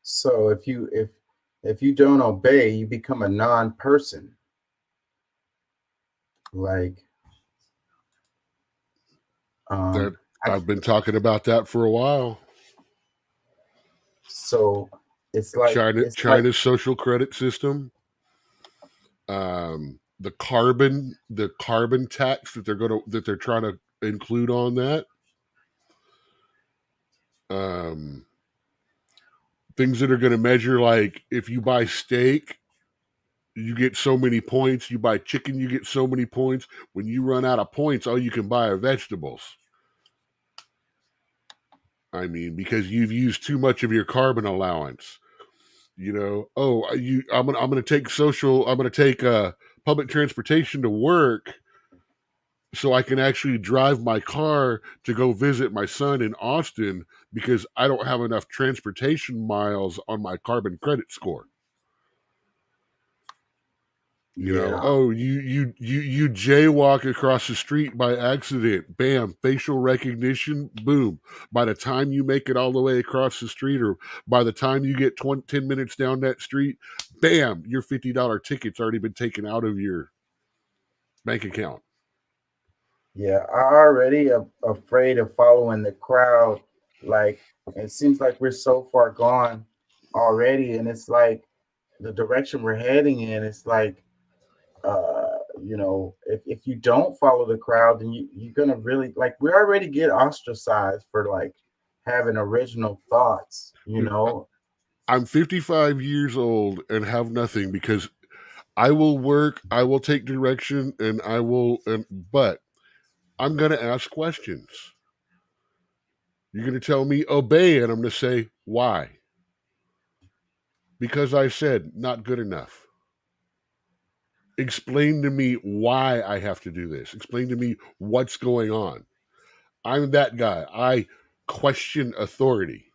So if you don't obey, you become a non-person. Like I've been talking about that for a while. So it's like China's social credit system, the carbon tax that they're trying to include on that, things that are going to measure, like if you buy steak, you get so many points. You buy chicken, you get so many points. When you run out of points, all you can buy are vegetables. I mean, because you've used too much of your carbon allowance. You know, I'm gonna take public transportation to work so I can actually drive my car to go visit my son in Austin because I don't have enough transportation miles on my carbon credit score. You know, you jaywalk across the street by accident, bam, facial recognition, boom. By the time you make it all the way across the street, or by the time you get 10 minutes down that street, bam, your $50 ticket's already been taken out of your bank account. Yeah, I'm already afraid of following the crowd. Like, it seems like we're so far gone already, and it's like the direction we're heading in, it's like, you know, if you don't follow the crowd, then you're gonna really, like, we already get ostracized for like having original thoughts, you know. I'm 55 years old and have nothing because I will work, I will take direction, and but I'm gonna ask questions. You're gonna tell me obey, and I'm gonna say why. Because I said not good enough. Explain to me why I have to do this. Explain to me what's going on. I'm that guy. I question authority.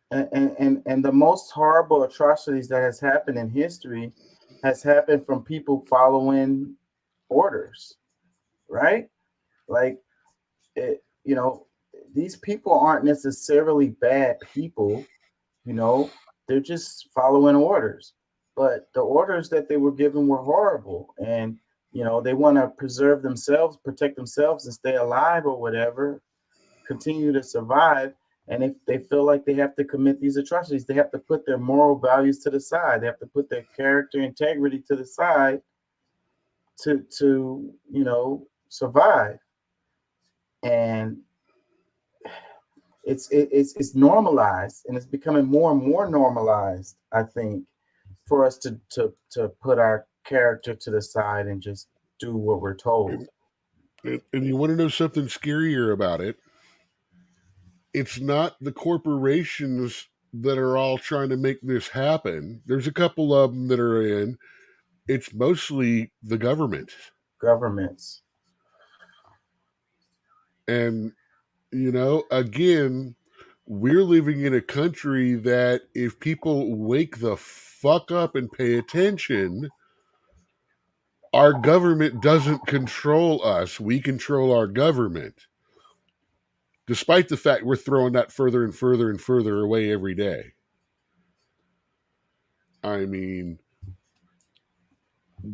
And the most horrible atrocities that has happened in history has happened from people following orders, right? Like, you know, these people aren't necessarily bad people, you know, they're just following orders. But the orders that they were given were horrible. And, you know, they want to preserve themselves, protect themselves and stay alive or whatever, continue to survive. And if they feel like they have to commit these atrocities, they have to put their moral values to the side. They have to put their character integrity to the side to you know, survive. and it's normalized, and it's becoming more and more normalized, I think, for us to put our character to the side and just do what we're told. And you want to know something scarier about it? It's not the corporations that are all trying to make this happen. There's a couple of them that are in. It's mostly the governments. And, again, we're living in a country that if people wake the fuck up and pay attention, our government doesn't control us. We control our government. Despite the fact we're throwing that further and further and further away every day. I mean,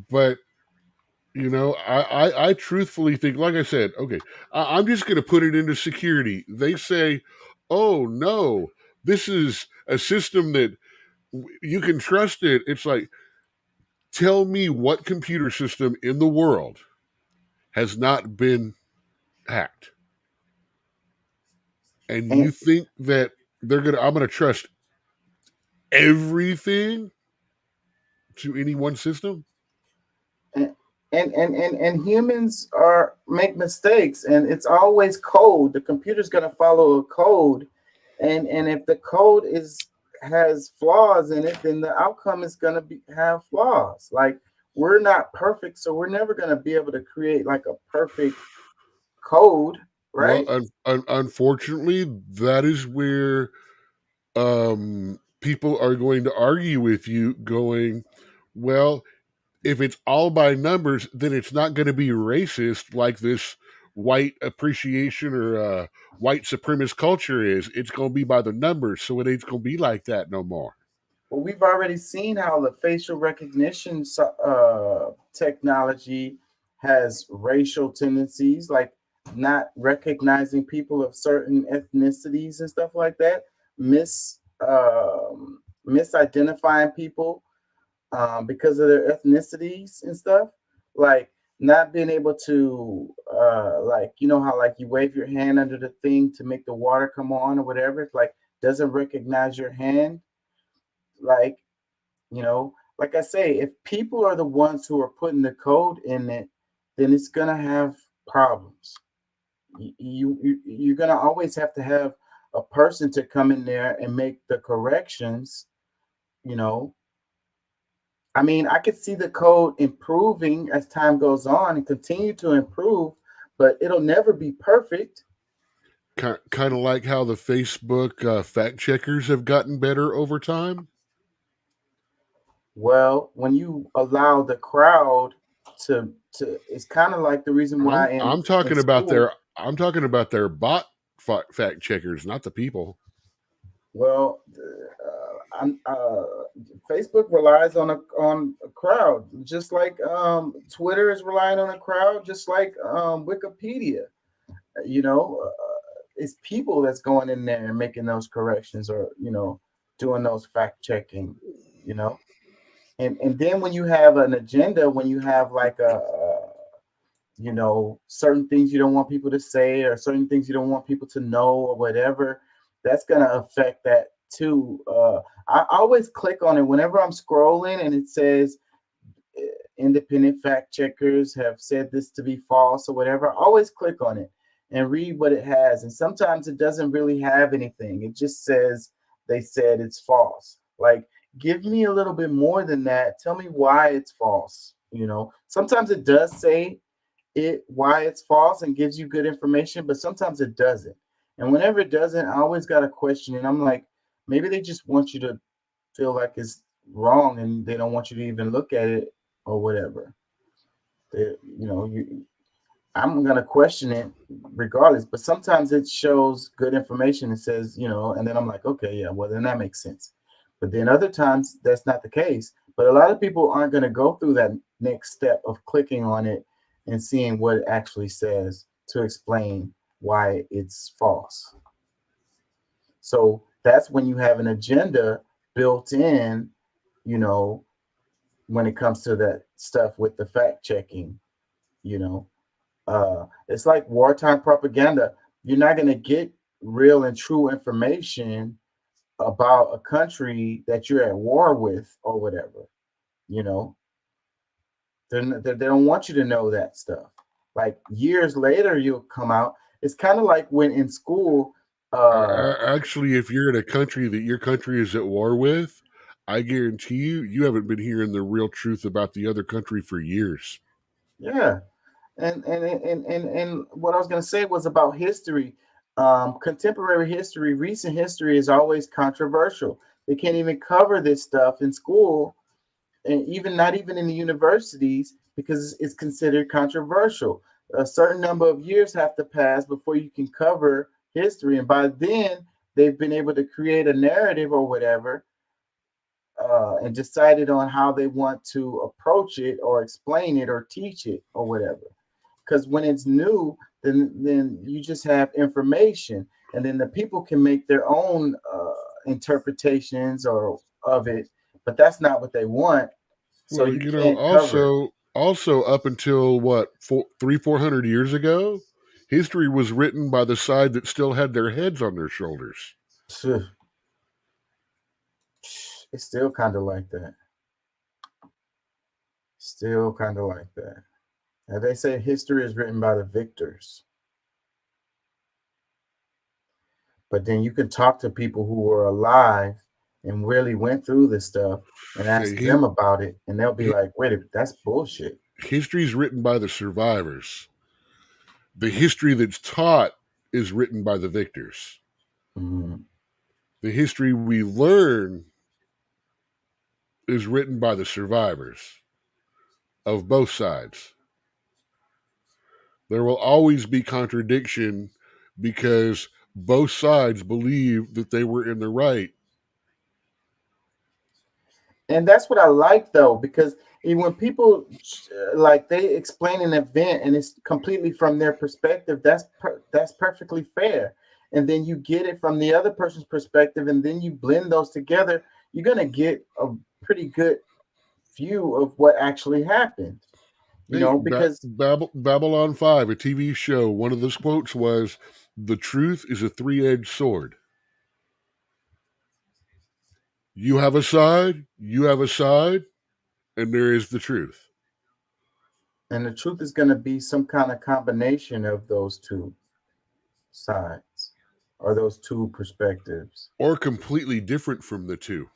but, I truthfully think, like I said, okay, I'm just going to put it into security. They say, oh, no, this is a system that you can trust it. It's like, tell me what computer system in the world has not been hacked. And you think that I'm going to trust everything to any one system? And humans make mistakes, and it's always code. The computer's going to follow a code, and if the code has flaws in it, then the outcome is going to have flaws. Like, we're not perfect, so we're never going to be able to create like a perfect code. Right. Well, unfortunately, that is where people are going to argue with you, going, well, if it's all by numbers, then it's not going to be racist like this white appreciation or white supremacist culture is. It's going to be by the numbers, so it ain't going to be like that no more. Well, we've already seen how the facial recognition technology has racial tendencies, like not recognizing people of certain ethnicities and stuff like that, misidentifying people because of their ethnicities and stuff, like not being able to like, how like you wave your hand under the thing to make the water come on or whatever, it's like doesn't recognize your hand. Like, like I say, if people are the ones who are putting the code in it, then it's gonna have problems. You're gonna always have to have a person to come in there and make the corrections. I mean, I could see the code improving as time goes on and continue to improve, but it'll never be perfect. Kind of like how the Facebook fact checkers have gotten better over time. Well, when you allow the crowd to it's kind of like the reason why I'm talking about their bot fact checkers, not the people. Well, Facebook relies on a crowd, just like Twitter is relying on a crowd, just like Wikipedia. It's people that's going in there and making those corrections, or doing those fact checking. And then when you have an agenda, when you have like certain things you don't want people to say, or certain things you don't want people to know, or whatever, that's going to affect that too. I always click on it whenever I'm scrolling and it says independent fact checkers have said this to be false or whatever. I always click on it and read what it has. And sometimes it doesn't really have anything. It just says they said it's false. Like, give me a little bit more than that. Tell me why it's false. Sometimes it does say why it's false and gives you good information, but sometimes it doesn't. And whenever it doesn't, I always got a question, and I'm like, maybe they just want you to feel like it's wrong and they don't want you to even look at it or whatever. I'm gonna question it regardless, but sometimes it shows good information and says, and then I'm like, okay, yeah, well then that makes sense. But then other times that's not the case. But a lot of people aren't going to go through that next step of clicking on it and seeing what it actually says to explain why it's false. So that's when you have an agenda built in, when it comes to that stuff with the fact checking, It's like wartime propaganda. You're not going to get real and true information about a country that you're at war with or whatever. You know, they don't want you to know that stuff. Like years later, you'll come out. It's kind of like when in school. Actually, if you're in a country that your country is at war with, I guarantee you haven't been hearing the real truth about the other country for years. Yeah, and what I was going to say was about history. Contemporary history, recent history is always controversial. They can't even cover this stuff in school, and not even in the universities, because it's considered controversial. A certain number of years have to pass before you can cover history, and by then they've been able to create a narrative or whatever, and decided on how they want to approach it or explain it or teach it or whatever. Because when it's new, then you just have information, and then the people can make their own interpretations of it, but that's not what they want. So Well, you can't cover it. also up until what 400 years ago, history was written by the side that still had their heads on their shoulders. It's still kind of like that. Still kind of like that. Now they say history is written by the victors. But then you can talk to people who were alive and really went through this stuff and ask them about it, and they'll be like, wait a minute, that's bullshit. History is written by the survivors. The history that's taught is written by the victors. Mm-hmm. The history we learn is written by the survivors of both sides. There will always be contradiction because both sides believe that they were in the right. And that's what I like, though, because when people they explain an event and it's completely from their perspective, that's perfectly fair. And then you get it from the other person's perspective, and then you blend those together, you're going to get a pretty good view of what actually happened. Because Babylon 5, a TV show, one of those quotes was, "The truth is a three-edged sword. You have a side, and there is the truth." And the truth is going to be some kind of combination of those two sides or those two perspectives. Or completely different from the two.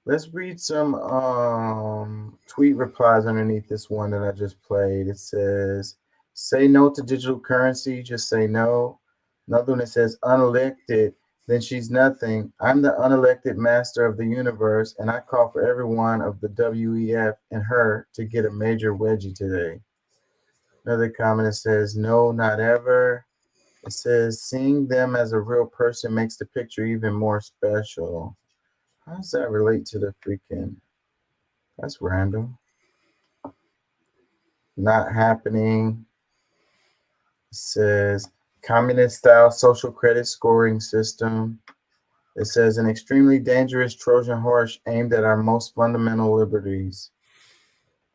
Let's read some tweet replies underneath this one that I just played. It says, say no to digital currency, just say no. Another one that says, unelected, then she's nothing. I'm the unelected master of the universe, and I call for everyone of the WEF and her to get a major wedgie today. Another comment that says, no, not ever. It says, seeing them as a real person makes the picture even more special. How does that relate to the freaking? That's random. Not happening. It says communist style social credit scoring system. It says an extremely dangerous Trojan horse aimed at our most fundamental liberties.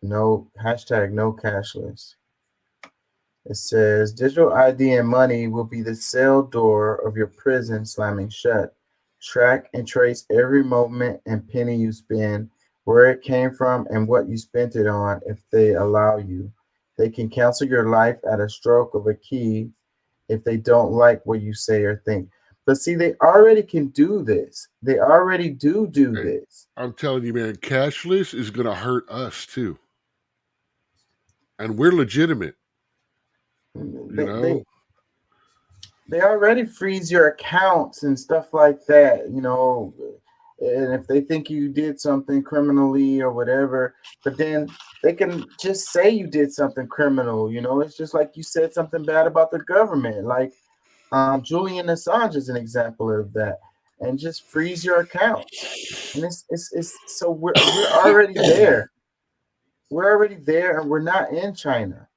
No, hashtag no cashless. It says digital ID and money will be the cell door of your prison slamming shut. Track and trace every moment and penny you spend, where it came from and what you spent it on if they allow you. They can cancel your life at a stroke of a key if they don't like what you say or think. But see, they already can do this. They already do this. I'm telling you, man, cashless is going to hurt us too. And we're legitimate. They already freeze your accounts and stuff like that, and if they think you did something criminally or whatever, but then they can just say you did something criminal, it's just like you said something bad about the government, like Julian Assange is an example of that, and just freeze your account. And it's so we're already there. We're already there, and we're not in China,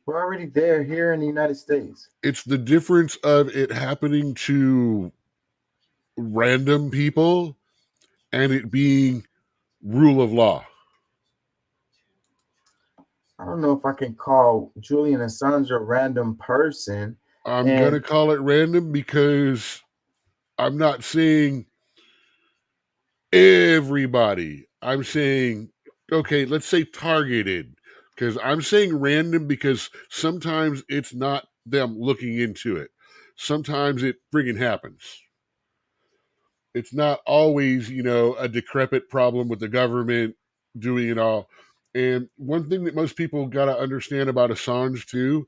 We're already there here in the United States. It's the difference of it happening to random people and it being rule of law. I don't know if I can call Julian Assange a random person. I'm And- going to call it random because I'm not saying everybody. I'm saying, okay, let's say targeted, because I'm saying random because sometimes it's not them looking into it. Sometimes it friggin' happens. It's not always, a decrepit problem with the government doing it all. And one thing that most people got to understand about Assange too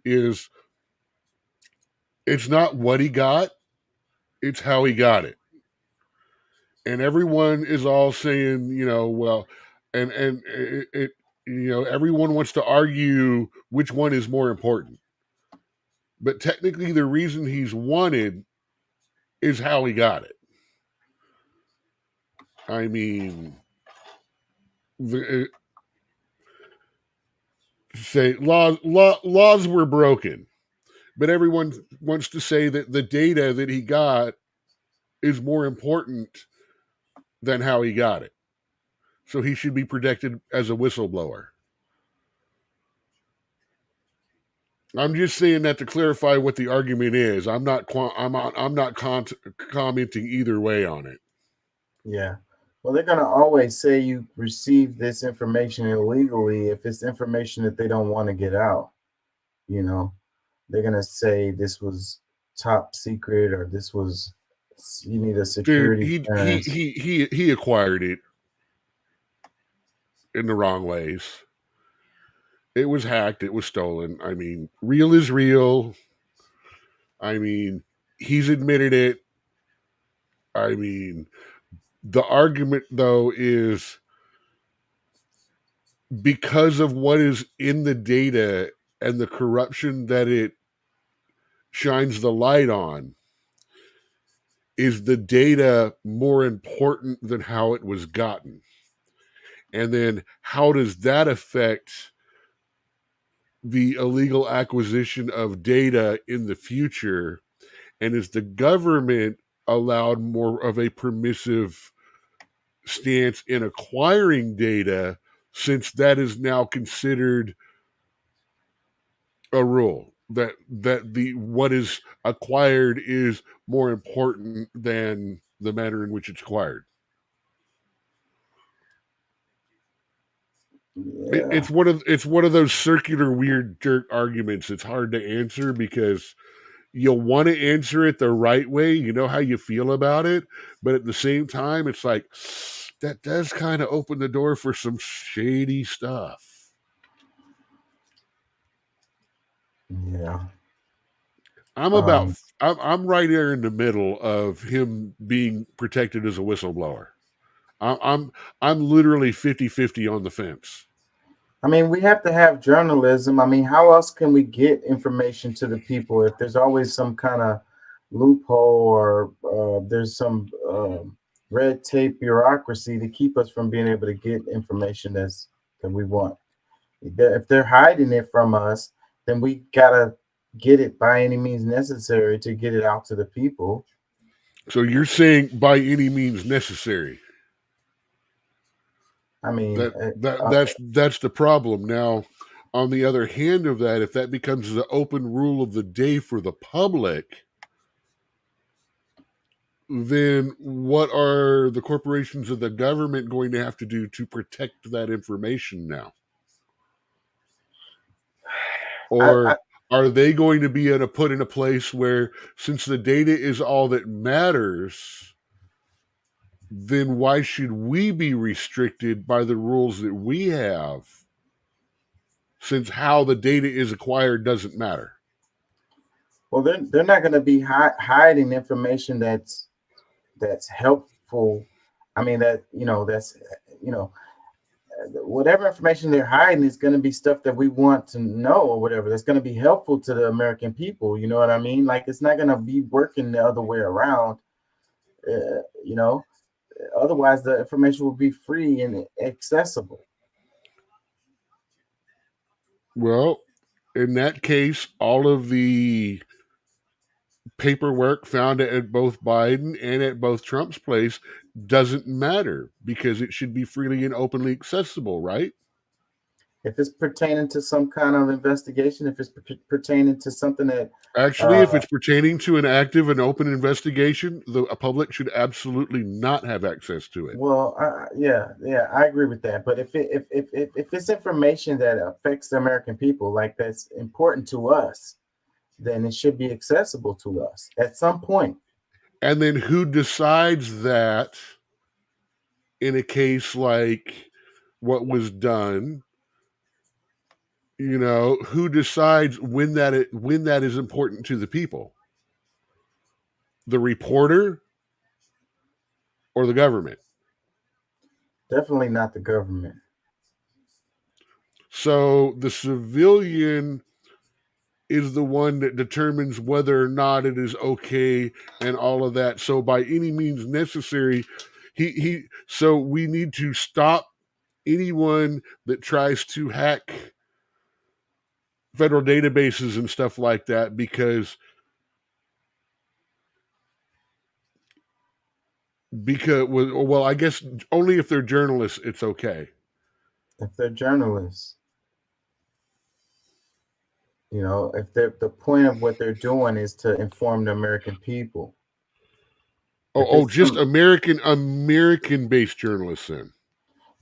is it's not what he got, it's how he got it. And everyone is all saying, well, and it everyone wants to argue which one is more important. But technically, the reason he's wanted is how he got it. I mean, say laws were broken, but everyone wants to say that the data that he got is more important than how he got it. So he should be protected as a whistleblower. I'm just saying that to clarify what the argument is. I'm not commenting either way on it. Yeah. Well, they're going to always say you received this information illegally if it's information that they don't want to get out. They're going to say this was top secret or this was, you need a security clearance. He acquired it in the wrong ways. It was hacked. It was stolen. I mean, real is real. I mean, he's admitted it. I mean, the argument, though, is because of what is in the data and the corruption that it shines the light on, is the data more important than how it was gotten? And then how does that affect the illegal acquisition of data in the future? And is the government allowed more of a permissive stance in acquiring data, since that is now considered a rule that the what is acquired is more important than the manner in which it's acquired? Yeah. It's one of those circular weird jerk arguments. It's hard to answer because you'll want to answer it the right way. You know how you feel about it, but at the same time, it's like that does kind of open the door for some shady stuff. Yeah. I'm right there in the middle of him being protected as a whistleblower. I'm literally 50-50 on the fence. I mean, we have to have journalism. I mean, how else can we get information to the people if there's always some kind of loophole or there's some red tape bureaucracy to keep us from being able to get information that we want? If they're hiding it from us, then we gotta get it by any means necessary to get it out to the people. So you're saying by any means necessary? I mean, that's the problem. Now, on the other hand of that, if that becomes the open rule of the day for the public, then what are the corporations of the government going to have to do to protect that information now? Or are they going to be put in a place where, since the data is all that matters, then why should we be restricted by the rules that we have, since how the data is acquired doesn't matter? Well, they're not going to be hiding information that's helpful. I mean, whatever information they're hiding is going to be stuff that we want to know or whatever that's going to be helpful to the American people. You know what I mean? Like, it's not going to be working the other way around. Otherwise the information will be free and accessible. Well, in that case, all of the paperwork found at both Biden and at both Trump's place doesn't matter because it should be freely and openly accessible, right? If it's pertaining to some kind of investigation, if it's pertaining to something that Actually, if it's pertaining to an active and open investigation, the public should absolutely not have access to it. well, yeah, I agree with that. But if it's information that affects the American people, like that's important to us, then it should be accessible to us at some point. And then who decides that in a case like what was done? You know, who decides when that is important to the people? The reporter or the government? Definitely not the government. So the civilian is the one that determines whether or not it is okay and all of that. So by any means necessary, so we need to stop anyone that tries to hack federal databases and stuff like that, because well, I guess only if they're journalists it's okay. If they're journalists, you know, if the point of what they're doing is to inform the American people. Just American-based journalists then.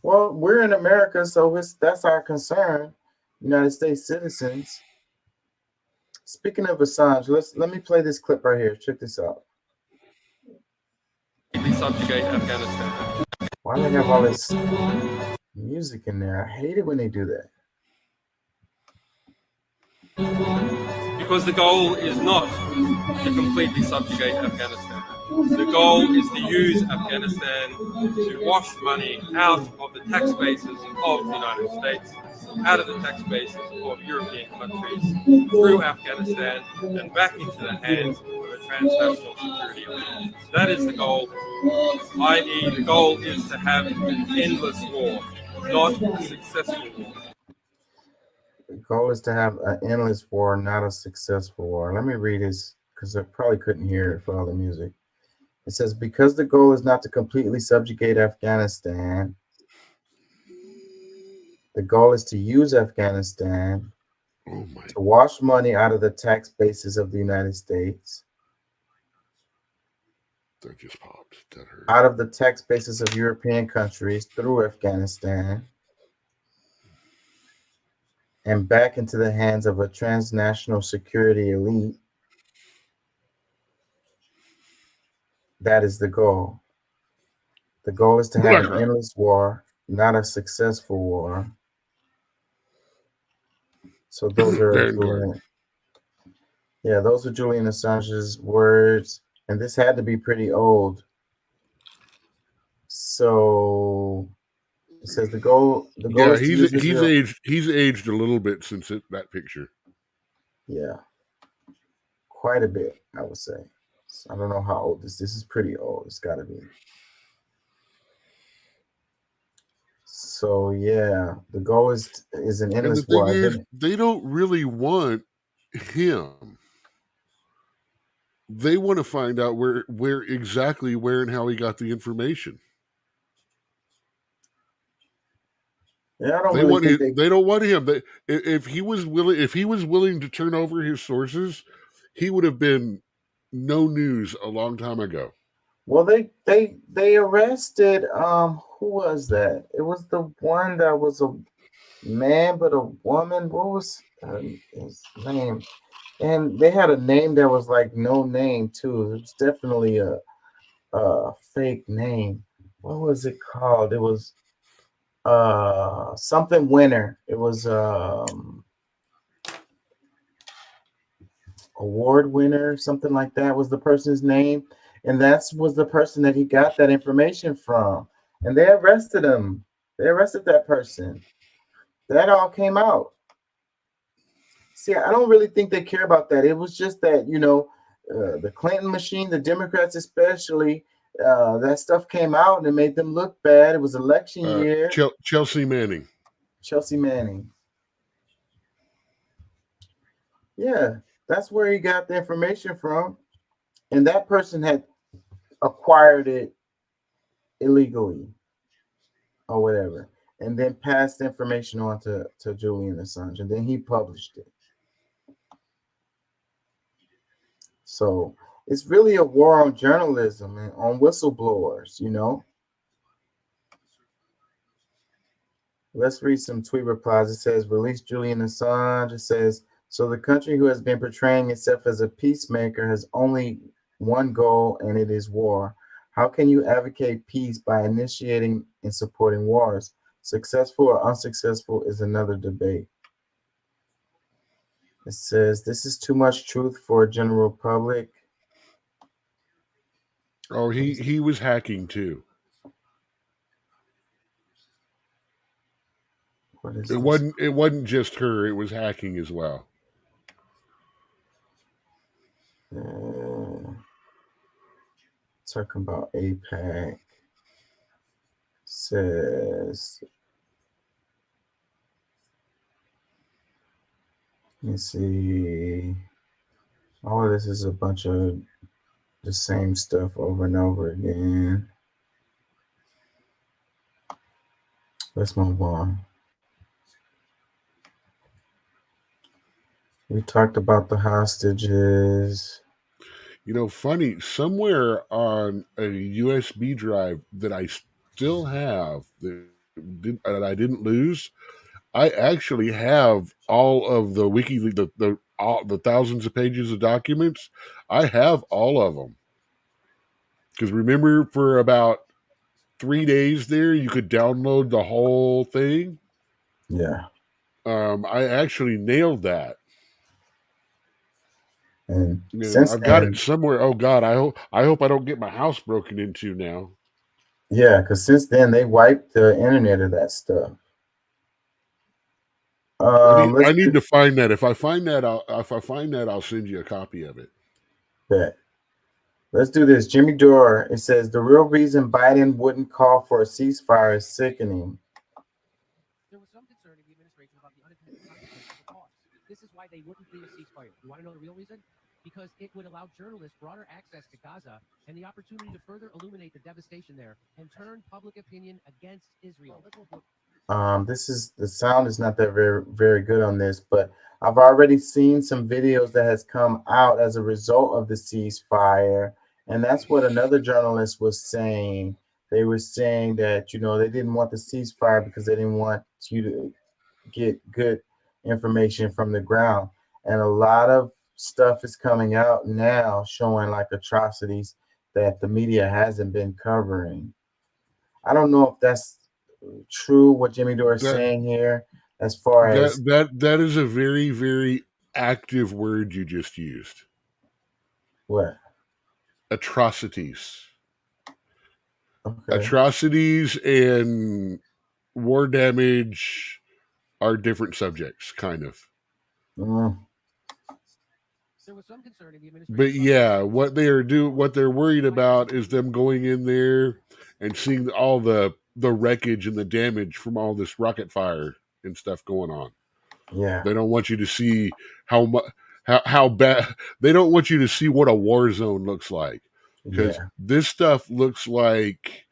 Well, we're in America, so that's our concern, United States citizens. Speaking of Assange, let me play this clip right here. Check this out. Subjugate Afghanistan. Why do they have all this music in there? I hate it when they do that. Because the goal is not to completely subjugate Afghanistan. The goal is to use Afghanistan to wash money out of the tax bases of the United States, out of the tax bases of European countries, through Afghanistan, and back into the hands of a transnational security elite. That is the goal, i.e. the goal is to have an endless war, not a successful war. The goal is to have an endless war, not a successful war. Let me read this because I probably couldn't hear it for all the music. It says, because the goal is not to completely subjugate Afghanistan, the goal is to use Afghanistan to wash money out of the tax bases of the United States, that just popped. That hurt. Out of the tax bases of European countries through Afghanistan, and back into the hands of a transnational security elite. That is the goal. The goal is to have an endless war, not a successful war. So those are those are Julian Assange's words, and this had to be pretty old. So it says the goal. Yeah, he's aged a little bit since that picture. Yeah, quite a bit, I would say. So I don't know how old this is. Pretty old. It's got to be. So yeah, the goal is an endless war. They don't really want him. They want to find out where and how he got the information. Yeah, I don't they don't want him. If he was willing to turn over his sources, he would have been no news a long time ago. Well, they arrested who was that? It was the one that was a man but a woman. What was his name? And they had a name that was like no name too. It's definitely a fake name. What was it called? It was something winner. It was award winner, something like that was the person's name, and that was the person that he got that information from, and they arrested him. They arrested that person. That all came out. See, I don't really think they care about that. It was just that, you know, the Clinton machine, the Democrats especially, that stuff came out and it made them look bad. It was election year. Chelsea Manning. Yeah, that's where he got the information from. And that person had acquired it illegally or whatever, and then passed information on to Julian Assange, and then he published it. So it's really a war on journalism and on whistleblowers, you know. Let's read some tweet replies. It says, release Julian Assange. It says, so the country who has been portraying itself as a peacemaker has only one goal, and it is war. How can you advocate peace by initiating and supporting wars? Successful or unsuccessful is another debate. It says, this is too much truth for a general public. Oh, he was hacking too. What is it wasn't just her, it was hacking as well. Talking about AIPAC. Says, let me see. All of this is a bunch of the same stuff over and over again. Let's move on. We talked about the hostages. You know, funny, somewhere on a USB drive that I still have that I didn't lose, I actually have all of the the thousands of pages of documents. I have all of them. Because remember, for about 3 days there, you could download the whole thing. Yeah. I actually nailed that. And I've got it somewhere. Oh God, I hope I don't get my house broken into now. Yeah, because since then they wiped the internet of that stuff. I need to find that. If I find that, I'll send you a copy of it. Bet. Let's do this. Jimmy Dore. It says the real reason Biden wouldn't call for a ceasefire is sickening. There was some concern in the administration about the unintended consequences of the pause. This is why they wouldn't do a ceasefire. You want to know the real reason? Because it would allow journalists broader access to Gaza and the opportunity to further illuminate the devastation there and turn public opinion against Israel. The sound is not that very good on this, but I've already seen some videos that has come out as a result of the ceasefire, and that's what another journalist was saying. They were saying that, you know, they didn't want the ceasefire because they didn't want you to get good information from the ground, and a lot of stuff is coming out now showing like atrocities that the media hasn't been covering. I don't know if that's true what Jimmy Dore is saying here, as far as that is a very, very active word you just used. What? Atrocities. Okay. Atrocities and war damage are different subjects, kind of. There was some concern in the administration. But yeah, what they're worried about is them going in there and seeing all the wreckage and the damage from all this rocket fire and stuff going on. Yeah. They don't want you to see how bad. They don't want you to see what a war zone looks like, because this stuff looks like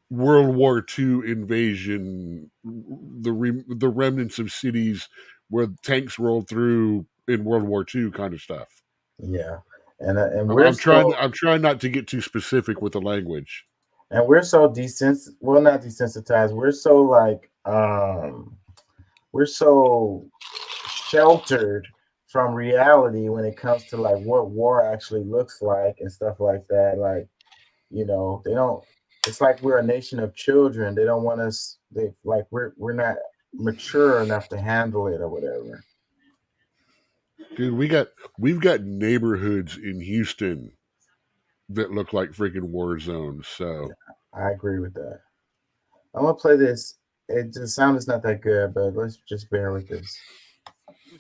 World War II invasion, the remnants of cities where tanks rolled through in World War II kind of stuff. Yeah, and we're I'm trying not to get too specific with the language. And we're so not desensitized. We're so we're so sheltered from reality when it comes to like what war actually looks like and stuff like that. Like, you know, they don't. It's like we're a nation of children. They don't want us. We're not mature enough to handle it or whatever. Dude, we've got neighborhoods in Houston that look like freaking war zones. So I agree with that. I'm gonna play this. The sound is not that good, but let's just bear with this.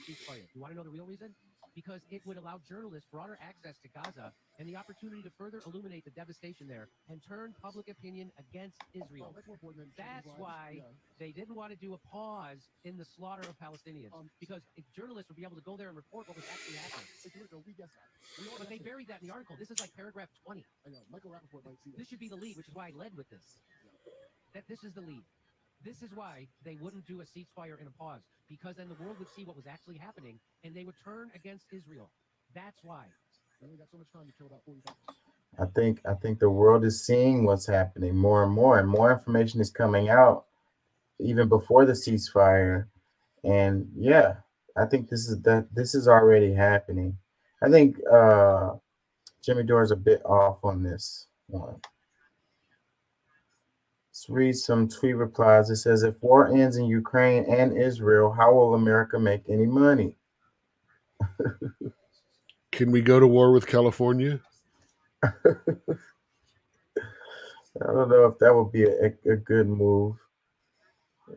You want to know the real reason? because it would allow journalists broader access to Gaza and the opportunity to further illuminate the devastation there and turn public opinion against Israel. That's why they didn't want to do a pause in the slaughter of Palestinians, because if journalists would be able to go there and report what was actually happening. But they buried that in the article. This is like paragraph 20. This should be the lead, which is why I led with this. That this is the lead. This is why they wouldn't do a ceasefire and a pause, because then the world would see what was actually happening and they would turn against Israel. That's why. I think the world is seeing what's happening more and more information is coming out even before the ceasefire. And yeah, I think this is already happening. I think Jimmy Dore is a bit off on this one. Let's read some tweet replies. It says, if war ends in Ukraine and Israel, how will America make any money? Can we go to war with California? I don't know if that would be a good move.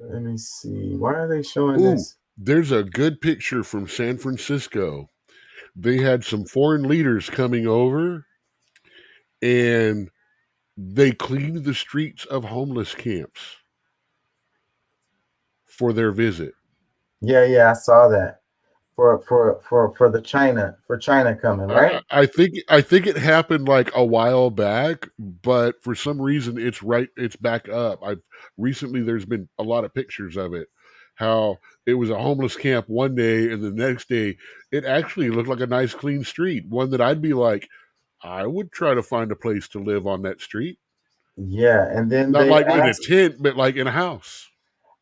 Let me see. Why are they showing this? There's a good picture from San Francisco. They had some foreign leaders coming over, and they cleaned the streets of homeless camps for their visit. Yeah, I saw that. For China coming, right? I think it happened like a while back, but for some reason it's back up. Recently there's been a lot of pictures of it. How it was a homeless camp one day, and the next day it actually looked like a nice clean street. One that I'd be like, I would try to find a place to live on that street. Yeah, and then not they like asked, in a tent, but like in a house.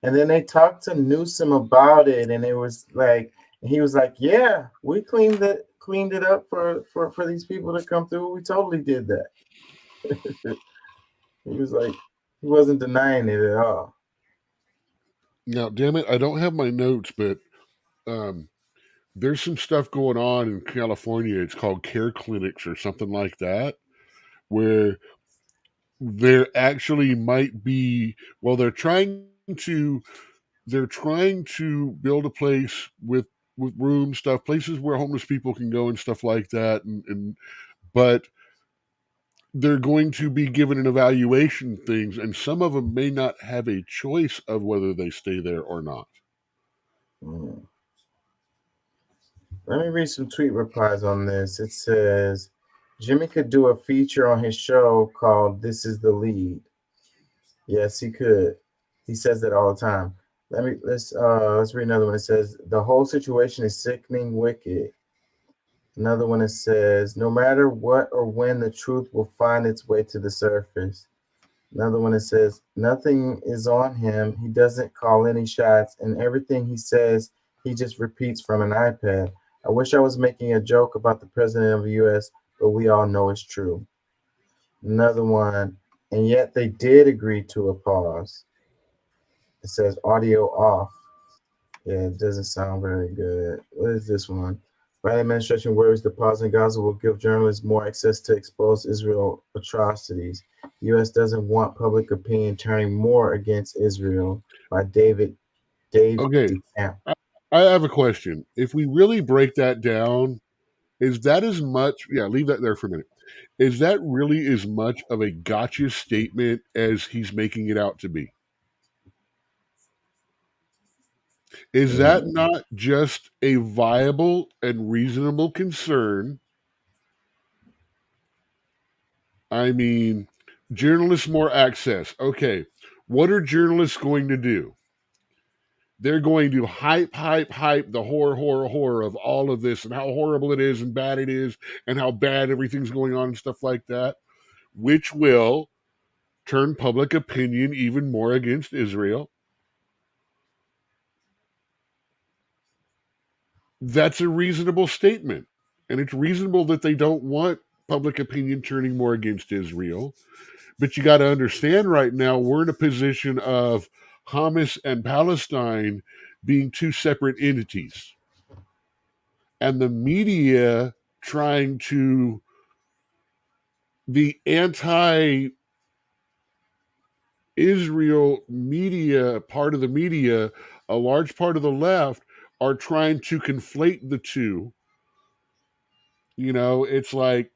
and then they talked to Newsom about it, and it was like he was like, "Yeah, we cleaned it up for these people to come through. We totally did that." He was like, he wasn't denying it at all. Now, damn it, I don't have my notes, but there's some stuff going on in California. It's called care clinics or something like that, where there actually might be. Well, they're trying to build a place with room stuff, places where homeless people can go and stuff like that, but they're going to be given an evaluation things, and some of them may not have a choice of whether they stay there or not. Let me read some tweet replies on this. It says, Jimmy could do a feature on his show called This Is the Lead. Yes, he could. He says that all the time. Let's read another one. It says, the whole situation is sickening wicked. Another one that says, no matter what or when, the truth will find its way to the surface. Another one that says, nothing is on him. He doesn't call any shots, and everything he says, he just repeats from an iPad. I wish I was making a joke about the president of the U.S., but we all know it's true. Another one, and yet they did agree to a pause. It says audio off. Yeah, it doesn't sound very good. What is this one? Biden administration worries the pause in Gaza will give journalists more access to expose Israel atrocities. The U.S. doesn't want public opinion turning more against Israel. By Dave Okay, DeCamp. I have a question. If we really break that down, is that as much? Yeah, leave that there for a minute. Is that really as much of a gotcha statement as he's making it out to be? Is that not just a viable and reasonable concern? I mean, journalists more access. Okay, what are journalists going to do? They're going to hype the horror of all of this and how horrible it is and bad it is and how bad everything's going on and stuff like that, which will turn public opinion even more against Israel. That's a reasonable statement. And it's reasonable that they don't want public opinion turning more against Israel. But you got to understand right now, we're in a position of Hamas and Palestine being two separate entities. And the media trying to, the anti-Israel media, part of the media, a large part of the left, are trying to conflate the two You know, it's like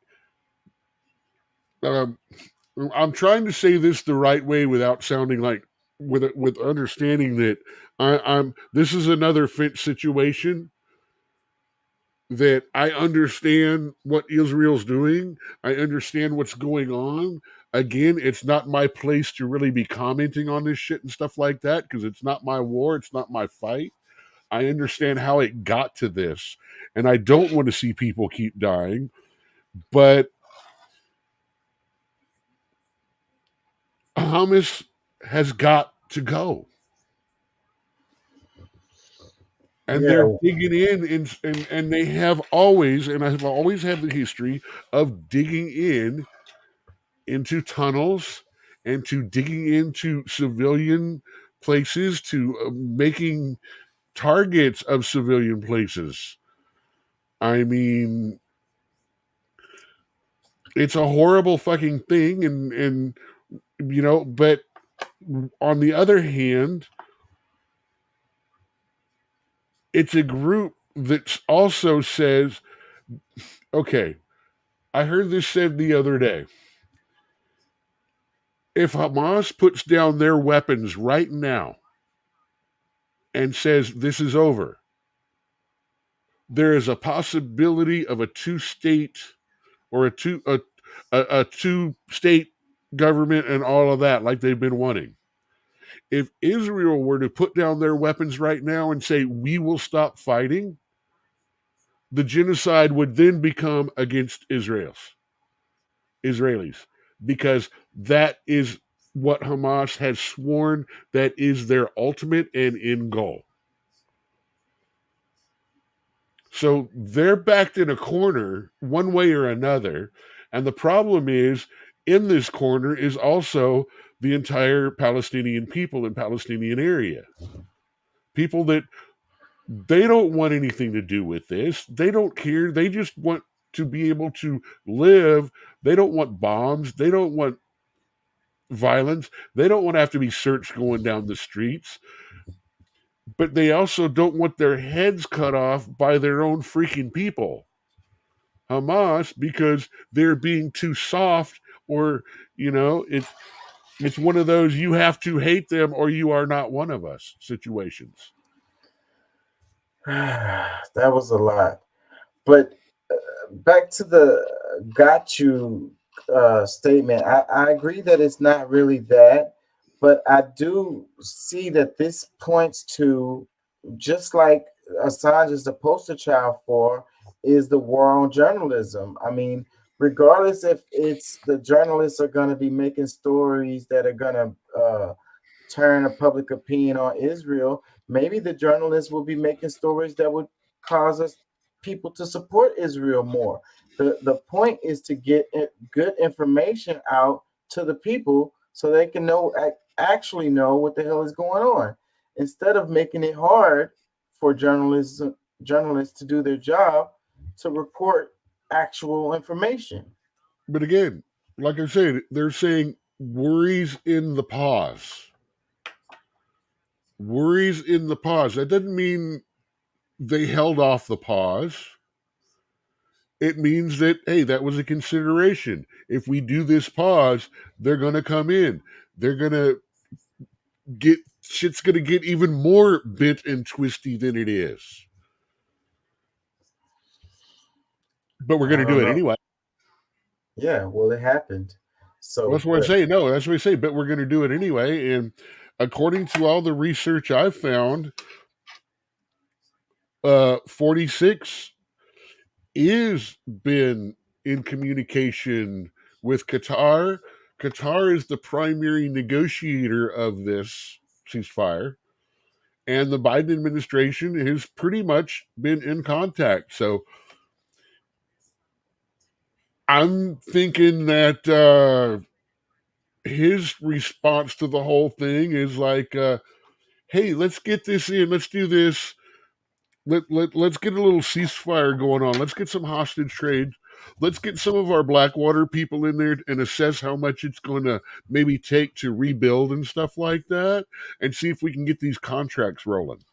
um, I'm trying to say this the right way without sounding like with understanding that I'm. This is another Finch situation that I understand what Israel's doing. I understand what's going on. Again, it's not my place to really be commenting on this shit and stuff like that because it's not my war. It's not my fight. I understand how it got to this, and I don't want to see people keep dying, but Hamas has got to go. And they're digging in and they have always, and I've always had the history of digging into tunnels and to digging into civilian places, to making targets of civilian places. I mean, it's a horrible fucking thing, and you know, but on the other hand, it's a group that also says, okay, I heard this said the other day. If Hamas puts down their weapons right now and says this is over, there is a possibility of a two-state or a two-state government and all of that, like they've been wanting. If Israel were to put down their weapons right now and say we will stop fighting, the genocide would then become against Israelis, because that is what Hamas has sworn that is their ultimate and end goal. So they're backed in a corner one way or another. And the problem is, in this corner is also the entire Palestinian people and Palestinian area. People that they don't want anything to do with this. They don't care. They just want to be able to live. They don't want bombs. They don't want violence. They don't want to have to be searched going down the streets. But they also don't want their heads cut off by their own freaking people, Hamas, because they're being too soft, or, you know, it's one of those you have to hate them or you are not one of us situations. That was a lot. But back to the got you statement. I agree that it's not really that, but I do see that this points to, just like Assange is the poster child for, is the war on journalism. I mean, regardless if it's the journalists are going to be making stories that are going to turn a public opinion on Israel, maybe the journalists will be making stories that would cause us people to support Israel more. The point is to get good information out to the people so they can actually know what the hell is going on, instead of making it hard for journalists to do their job to report actual information. But again, like I said, they're saying worries in the pause. Worries in the pause. That doesn't mean they held off the pause. It means that, hey, that was a consideration. If we do this pause, they're going to come in. They're going to get, shit's going to get even more bent and twisty than it is. But we're going to do it anyway. Yeah, well, it happened. So that's what I say. No, that's what I say. But we're going to do it anyway. And according to all the research I've found, 46 is been in communication with Qatar. Qatar is the primary negotiator of this ceasefire, and the Biden administration has pretty much been in contact. So I'm thinking that his response to the whole thing is like, hey, let's get this in. Let's do this. Let's get a little ceasefire going on. Let's get some hostage trade. Let's get some of our Blackwater people in there and assess how much it's going to maybe take to rebuild and stuff like that, and see if we can get these contracts rolling.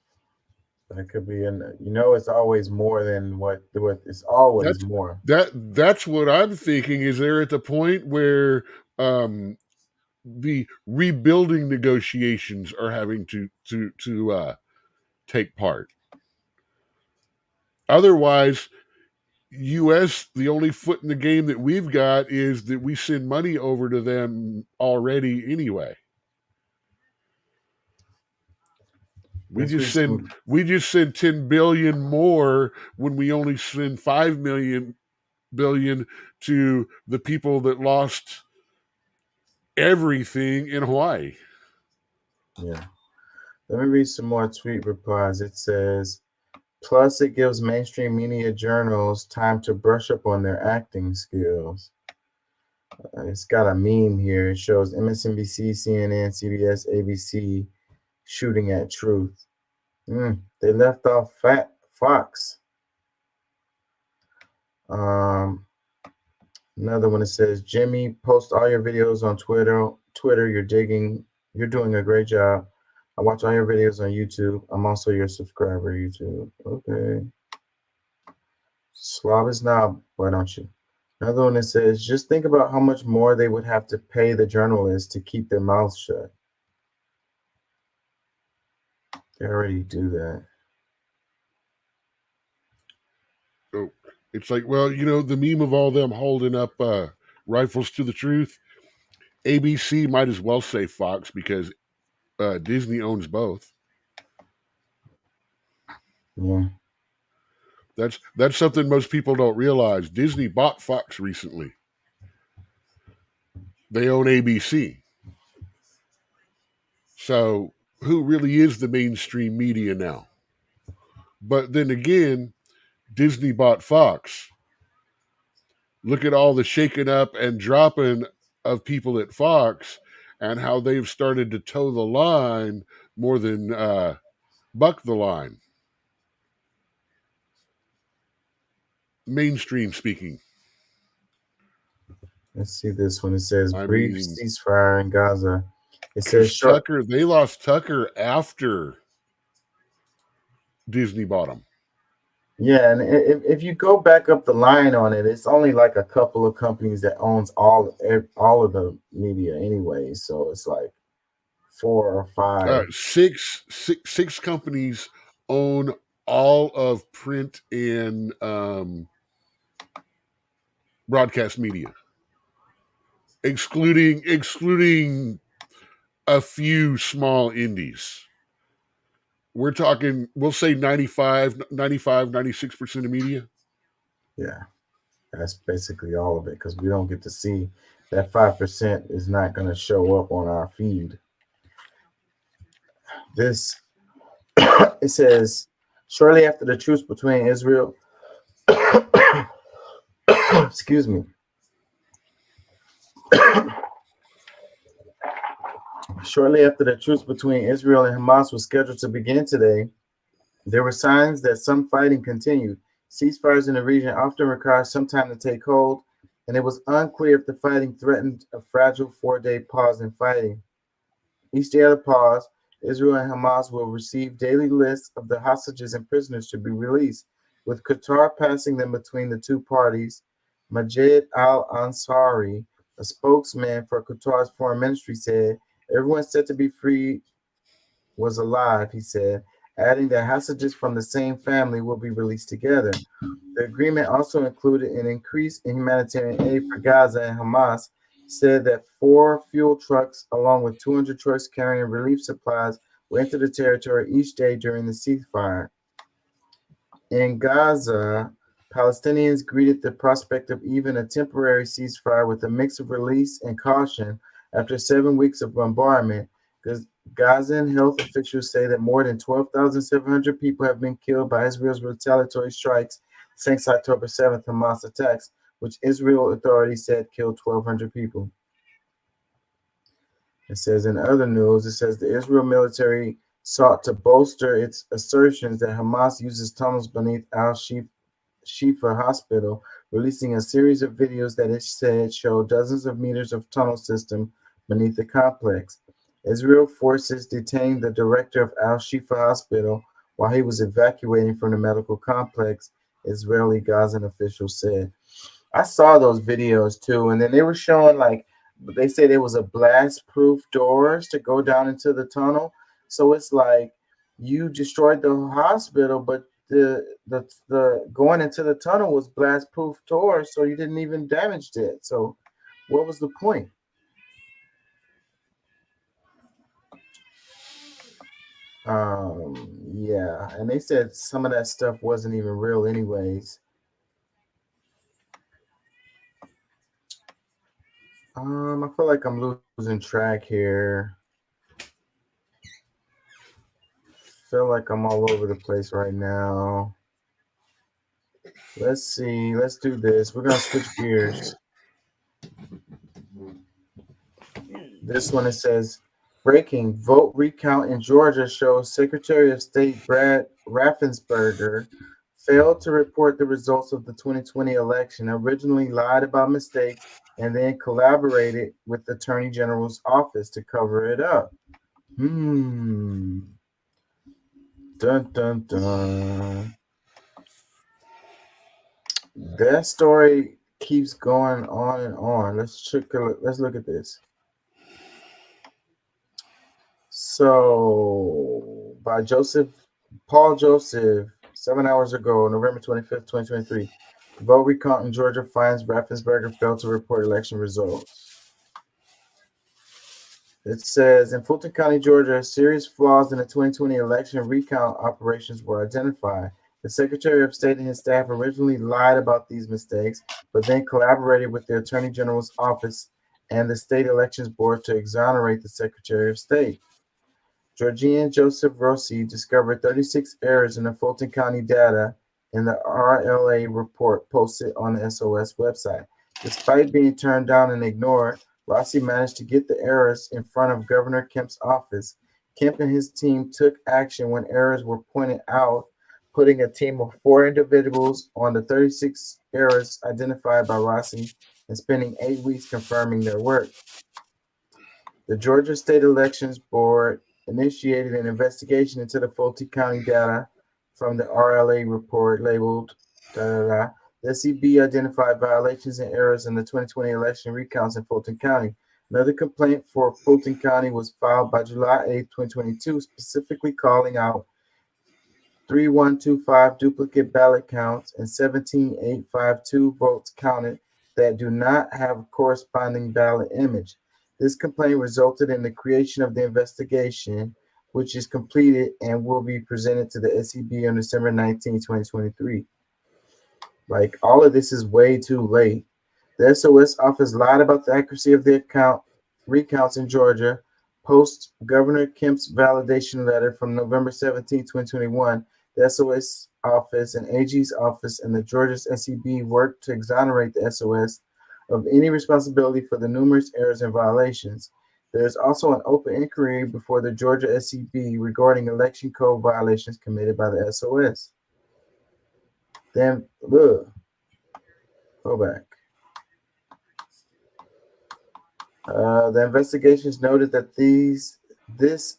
That could be it's always more than what it's always That's more. that's what I'm thinking. Is they're at the point where the rebuilding negotiations are having to take part. Otherwise, U.S. the only foot in the game that we've got is that we send money over to them already anyway. We just send 10 billion more when we only send 5 billion to the people that lost everything in Hawaii. Yeah. Let me read some more tweet replies. It says, plus it gives mainstream media journals time to brush up on their acting skills. It's got a meme here. It shows MSNBC, CNN, CBS, ABC shooting at Truth. They left off Fox. Another one that says, Jimmy, post all your videos on Twitter. You're doing a great job. I watch all your videos on YouTube. I'm also your subscriber, YouTube. Okay. Slob is knob, why don't you? Another one that says, just think about how much more they would have to pay the journalists to keep their mouths shut. They already do that. Oh, it's like, well, the meme of all them holding up rifles to the truth. ABC might as well say Fox because Disney owns both. Yeah. That's something most people don't realize. Disney bought Fox recently. They own ABC. So who really is the mainstream media now? But then again, Disney bought Fox. Look at all the shaking up and dropping of people at Fox and how they've started to toe the line more than buck the line. Mainstream speaking. Let's see this one. It says brief ceasefire in Gaza. It says Tucker. They lost Tucker after Disney bought them. Yeah, and if you go back up the line on it, it's only like a couple of companies that owns all of the media anyway. So it's like 4 or 5. Six companies own all of print and broadcast media, excluding a few small indies. We're talking, we'll say 96% of media. Yeah, that's basically all of it because we don't get to see that 5% is not going to show up on our feed. This, it says, shortly after the truce between Israel, excuse me. Shortly after the truce between Israel and Hamas was scheduled to begin today, there were signs that some fighting continued. Ceasefires in the region often require some time to take hold, and it was unclear if the fighting threatened a fragile 4-day pause in fighting. Each day of the pause, Israel and Hamas will receive daily lists of the hostages and prisoners to be released, with Qatar passing them between the two parties. Majed al-Ansari, a spokesman for Qatar's foreign ministry, said, everyone said to be free was alive, he said, adding that hostages from the same family will be released together. The agreement also included an increase in humanitarian aid for Gaza, and Hamas said that 4 fuel trucks, along with 200 trucks carrying relief supplies, will enter the territory each day during the ceasefire. In Gaza, Palestinians greeted the prospect of even a temporary ceasefire with a mix of release and caution after 7 weeks of bombardment. Gazan health officials say that more than 12,700 people have been killed by Israel's retaliatory strikes since October 7th Hamas attacks, which Israel authorities said killed 1,200 people. It says in other news, it says the Israel military sought to bolster its assertions that Hamas uses tunnels beneath Al-Shifa hospital, releasing a series of videos that it said show dozens of meters of tunnel system beneath the complex. Israel forces detained the director of Al-Shifa hospital, while he was evacuating from the medical complex, Israeli Gazan officials said. I saw those videos too, and then they were showing like they said it was a blast-proof doors to go down into the tunnel. So it's like you destroyed the hospital, but the going into the tunnel was blast-proof doors, so you didn't even damage it. So what was the point? Yeah, and they said some of that stuff wasn't even real anyways. I feel like I'm losing track here. Feel like I'm all over the place right now. Let's see. Let's do this. We're gonna switch gears. This one, it says, breaking vote recount in Georgia shows Secretary of State Brad Raffensperger failed to report the results of the 2020 election, originally lied about mistakes, and then collaborated with the Attorney General's office to cover it up. Dun, dun, dun. That story keeps going on and on. Let's look at this. So, by Paul Joseph, 7 hours ago, November 25th, 2023, vote recount in Georgia finds Raffensperger failed to report election results. It says, in Fulton County, Georgia, serious flaws in the 2020 election recount operations were identified. The Secretary of State and his staff originally lied about these mistakes, but then collaborated with the Attorney General's office and the State Elections Board to exonerate the Secretary of State. Georgian Joseph Rossi discovered 36 errors in the Fulton County data in the RLA report posted on the SOS website. Despite being turned down and ignored, Rossi managed to get the errors in front of Governor Kemp's office. Kemp and his team took action when errors were pointed out, putting a team of 4 individuals on the 36 errors identified by Rossi and spending 8 weeks confirming their work. The Georgia State Elections Board initiated an investigation into the Fulton County data from the RLA report labeled The SCB identified violations and errors in the 2020 election recounts in Fulton County. Another complaint for Fulton County was filed by July 8, 2022, specifically calling out 3125 duplicate ballot counts and 17,852 votes counted that do not have a corresponding ballot image. This complaint resulted in the creation of the investigation, which is completed and will be presented to the SCB on December 19, 2023. Like, all of this is way too late. The SOS office lied about the accuracy of the recounts in Georgia. Post Governor Kemp's validation letter from November 17, 2021, the SOS office and AG's office and the Georgia's SCB worked to exonerate the SOS of any responsibility for the numerous errors and violations. There is also an open inquiry before the Georgia SCB regarding election code violations committed by the SOS. Then, look, go back. The investigations noted that this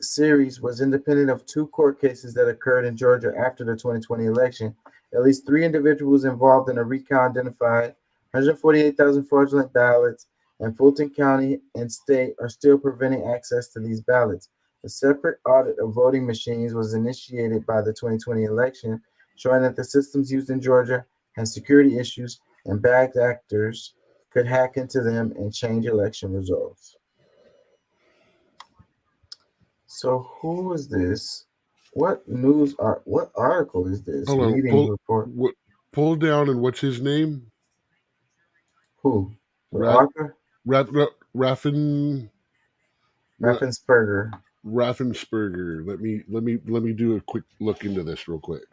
series was independent of 2 court cases that occurred in Georgia after the 2020 election. At least 3 individuals involved in a recount identified 148,000 fraudulent ballots, and Fulton County and state are still preventing access to these ballots. A separate audit of voting machines was initiated by the 2020 election, showing that the systems used in Georgia had security issues and bad actors could hack into them and change election results. So who is this? What article is this? Hold on, Meeting report. pull down, and what's his name? Who? Arthur? Raffensperger. Raffensperger. Let me do a quick look into this real quick.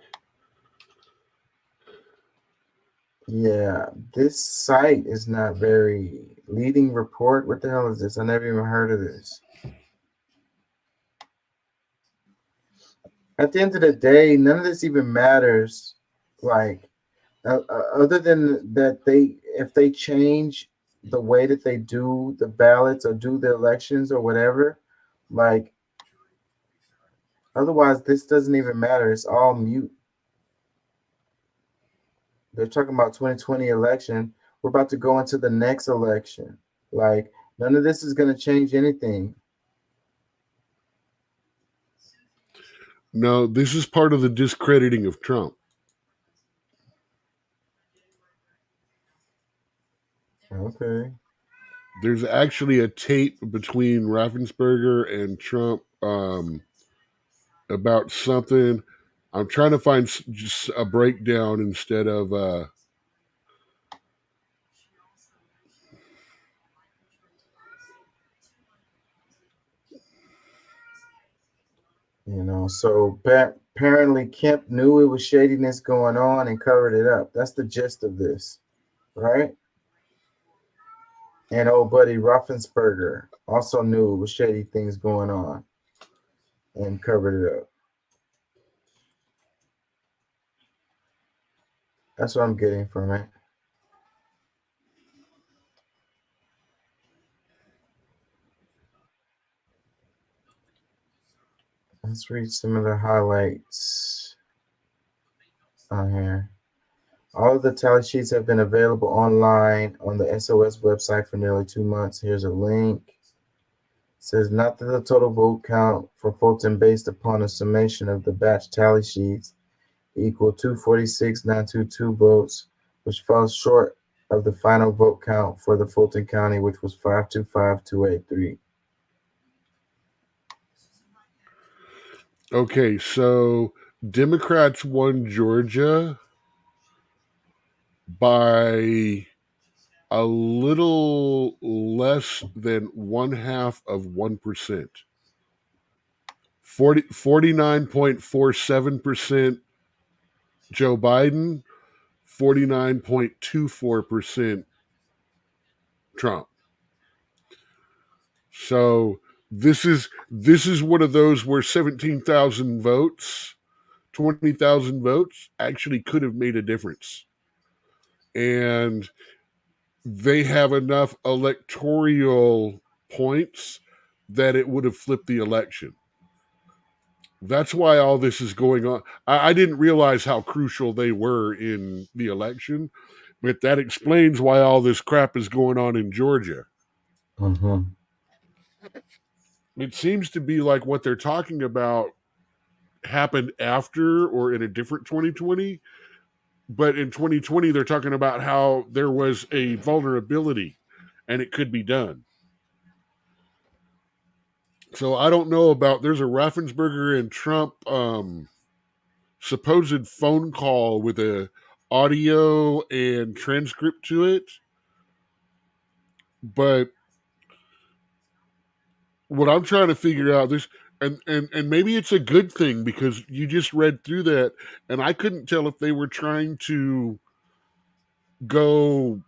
Yeah, this site is not very leading report. What the hell is this? I never even heard of this. At the end of the day, none of this even matters. Like, other than that, if they change the way that they do the ballots or do the elections or whatever, like, Otherwise, this doesn't even matter. It's all mute. They're talking about 2020 election. We're about to go into the next election. Like, none of this is going to change anything. No, this is part of the discrediting of Trump. Okay. There's actually a tape between Raffensperger and Trump about something. I'm trying to find just a breakdown instead of you know, so apparently Kemp knew it was shadiness going on and covered it up. That's the gist of this, right? And old buddy Raffensperger also knew it was shady things going on and covered it up. That's what I'm getting from it. Let's read some of the highlights on here. All of the tally sheets have been available online on the SOS website for nearly 2 months. Here's a link. It says not that the total vote count for Fulton based upon a summation of the batch tally sheets equal 246,922 votes, which falls short of the final vote count for the Fulton County, which was 525,283. Okay, so Democrats won Georgia by a little less than 0.5%. 49.47% Joe Biden, 49.24% Trump. So this is one of those where 17,000 votes, 20,000 votes actually could have made a difference. And they have enough electoral points that it would have flipped the election. That's why all this is going on. I didn't realize how crucial they were in the election, but that explains why all this crap is going on in Georgia. Mm-hmm. It seems to be like what they're talking about happened after or in a different 2020. But in 2020, they're talking about how there was a vulnerability and it could be done. So I don't know about, there's a Raffensperger and Trump supposed phone call with a audio and transcript to it. But what I'm trying to figure out this, and maybe it's a good thing because you just read through that and I couldn't tell if they were trying to go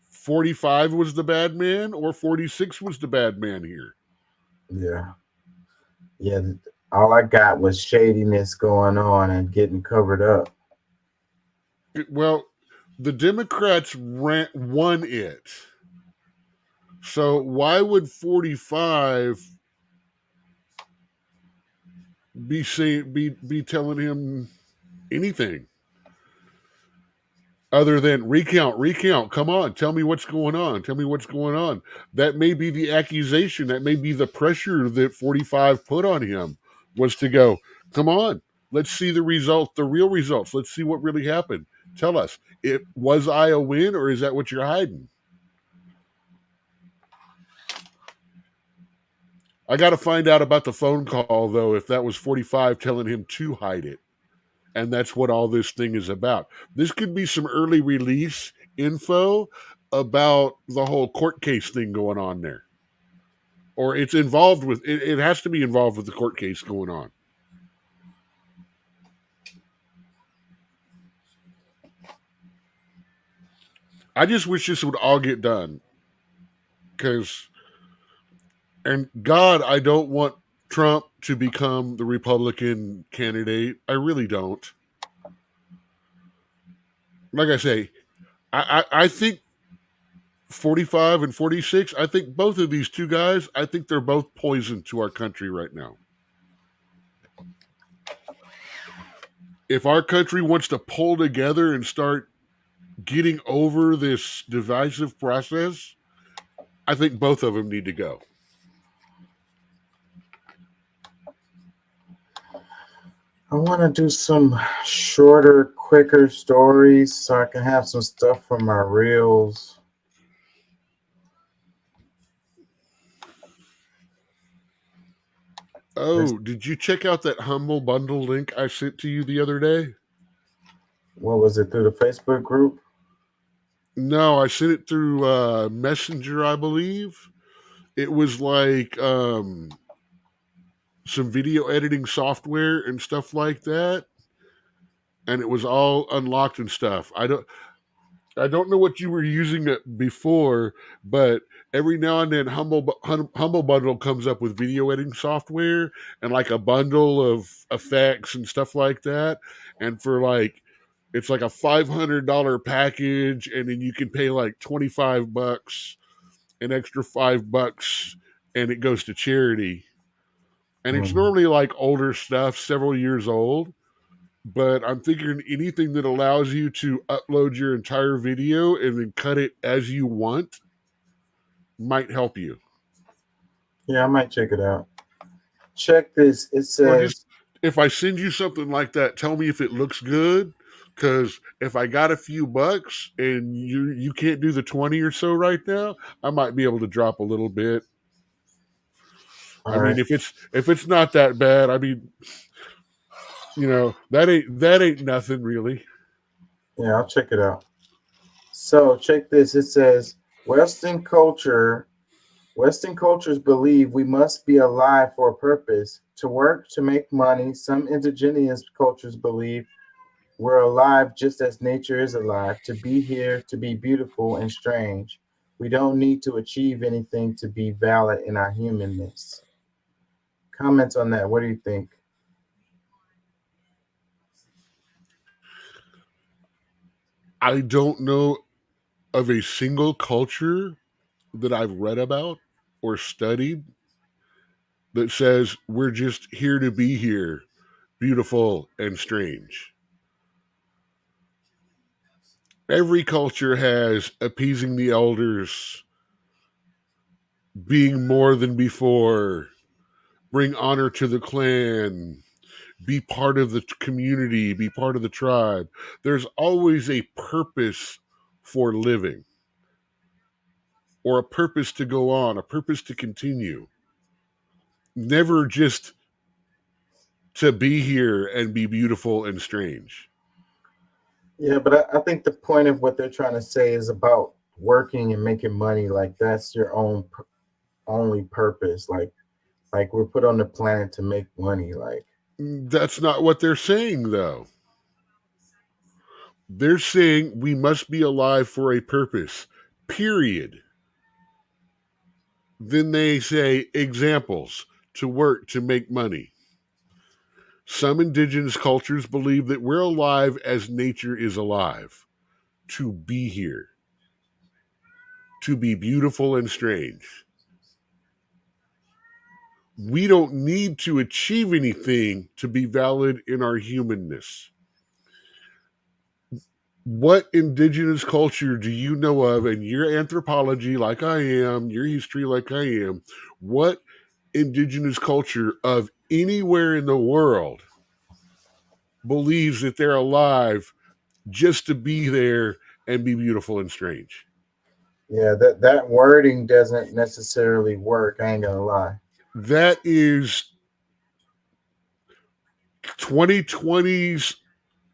45 was the bad man or 46 was the bad man here. Yeah. Yeah. All I got was shadiness going on and getting covered up. Well, the Democrats won it. So why would 45 be telling him anything other than recount? Come on, tell me what's going on. That may be the accusation. That may be the pressure that 45 put on him was to go, come on, let's see the result, the real results. Let's see what really happened. Tell us, was I a win or is that what you're hiding? I got to find out about the phone call, though, if that was 45 telling him to hide it. And that's what all this thing is about. This could be some early release info about the whole court case thing going on there. Or it's involved with, it has to be involved with the court case going on. I just wish this would all get done. And God, I don't want Trump to become the Republican candidate. I really don't. Like I say, I think 45 and 46, I think both of these two guys, I think they're both poison to our country right now. if our country wants to pull together and start getting over this divisive process, I think both of them need to go. I want to do some shorter, quicker stories so I can have some stuff for my reels. Oh, did you check out that Humble Bundle link I sent to you the other day? What was it, through the Facebook group? No, I sent it through Messenger, I believe. It was like some video editing software and stuff like that. And it was all unlocked and stuff. I don't know what you were using it before, but every now and then Humble Bundle comes up with video editing software and like a bundle of effects and stuff like that. And for like, it's like a $500 package, and then you can pay like $25, an extra $5, and it goes to charity. And it's normally like older stuff, several years old. But I'm thinking anything that allows you to upload your entire video and then cut it as you want might help you. Yeah, I might check it out. Check this. It says, if I send you something like that, tell me if it looks good. Because if I got a few bucks and you can't do the 20 or so right now, I might be able to drop a little bit. I mean, if it's not that bad, I mean, you know, that ain't nothing really. Yeah, I'll check it out. So check this. It says Western cultures believe we must be alive for a purpose, to work, to make money. Some indigenous cultures believe we're alive just as nature is alive, to be here, to be beautiful and strange. We don't need to achieve anything to be valid in our humanness. Comments on that. What do you think? I don't know of a single culture that I've read about or studied that says we're just here to be here, beautiful and strange. Every culture has appeasing the elders, being more than before, bring honor to the clan, be part of the community, be part of the tribe. There's always a purpose for living, or a purpose to go on, a purpose to continue. Never just to be here and be beautiful and strange. Yeah, but I think the point of what they're trying to say is about working and making money. Like that's your only purpose. Like we're put on the planet to make money. Like that's not what they're saying, though. They're saying we must be alive for a purpose, period. Then they say examples: to work, to make money. Some indigenous cultures believe that we're alive as nature is alive, to be here, to be beautiful and strange. We don't need to achieve anything to be valid in our humanness. What indigenous culture do you know of, in your anthropology like I am, your history like I am, what indigenous culture of anywhere in the world believes that they're alive just to be there and be beautiful and strange? Yeah, that wording doesn't necessarily work. I ain't gonna lie. That is 2020's.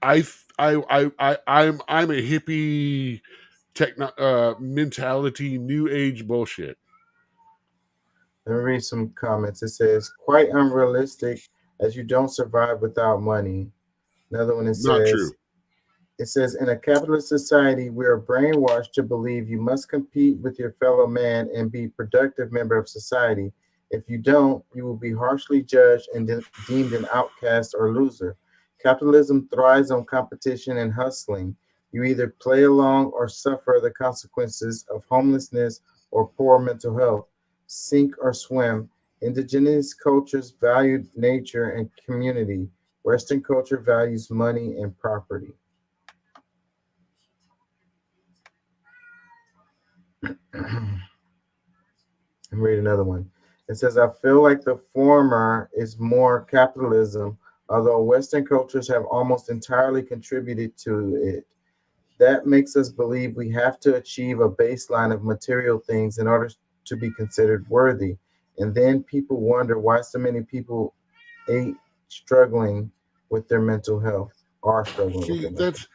I'm a hippie mentality, new age bullshit. Let me read some comments. It says, quite unrealistic, as you don't survive without money. Another one, Not true. It says, in a capitalist society, we are brainwashed to believe you must compete with your fellow man and be a productive member of society. If you don't, you will be harshly judged and deemed an outcast or loser. Capitalism thrives on competition and hustling. You either play along or suffer the consequences of homelessness or poor mental health. Sink or swim. Indigenous cultures valued nature and community. Western culture values money and property. And read another one. It says, I feel like the former is more capitalism, although Western cultures have almost entirely contributed to it. That makes us believe we have to achieve a baseline of material things in order to be considered worthy. And then people wonder why so many people ain't struggling with their mental health, are struggling with See, their mental health.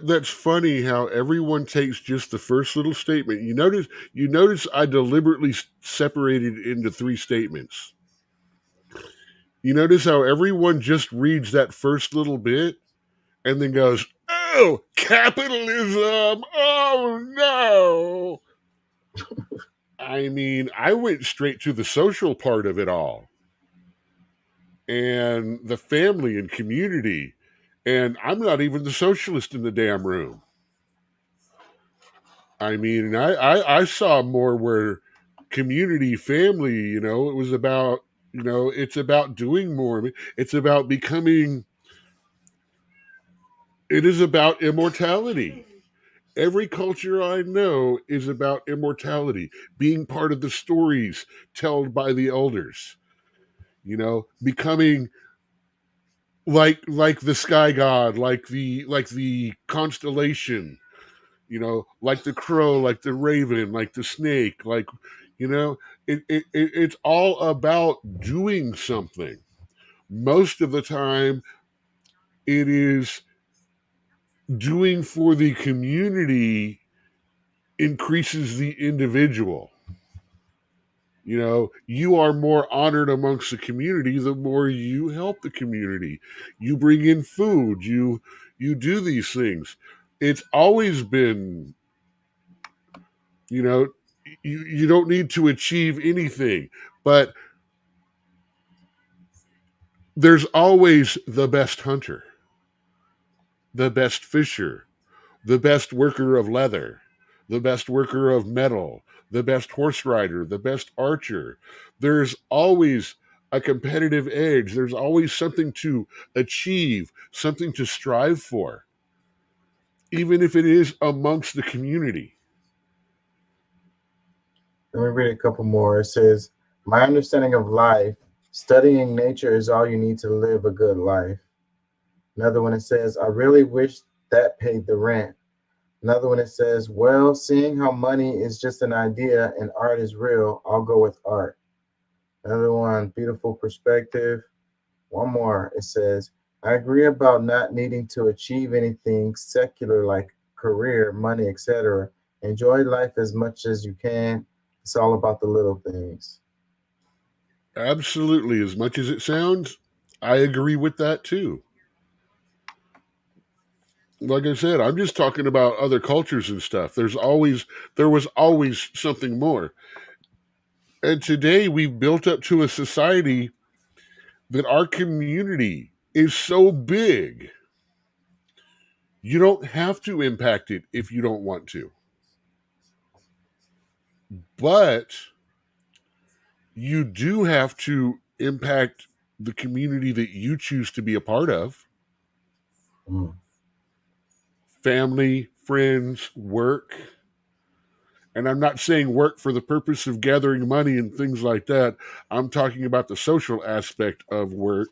that's funny how everyone takes just the first little statement. You notice I deliberately separated into 3 statements. You notice how everyone just reads that first little bit and then goes, "Oh, capitalism! Oh no!" I mean, I went straight to the social part of it all, and the family and community, and I'm not even the socialist in the damn room. I mean, I saw more where community, family, it was about, it's about doing more. It's about becoming, it is about immortality. Every culture I know is about immortality, being part of the stories told by the elders, becoming like the sky god, like the constellation, like the crow, like the raven, like the snake, it's all about doing something. Most of the time, it is doing for the community increases the individual. You are more honored amongst the community the more you help the community. You bring in food, you do these things. It's always been, you don't need to achieve anything, but there's always the best hunter, the best fisher, the best worker of leather, the best worker of metal, the best horse rider, the best archer. There's always a competitive edge. There's always something to achieve, something to strive for, even if it is amongst the community. Let me read a couple more. It says, my understanding of life, studying nature is all you need to live a good life. Another one, it says, I really wish that paid the rent. Another one, it says, well, seeing how money is just an idea and art is real, I'll go with art. Another one, beautiful perspective. One more, it says, I agree about not needing to achieve anything secular like career, money, etc. Enjoy life as much as you can. It's all about the little things. Absolutely. As much as it sounds, I agree with that too. Like I said, I'm just talking about other cultures and stuff. There was always something more. And today we've built up to a society that our community is so big. You don't have to impact it if you don't want to. But you do have to impact the community that you choose to be a part of. Family, friends, work. And I'm not saying work for the purpose of gathering money and things like that. I'm talking about the social aspect of work,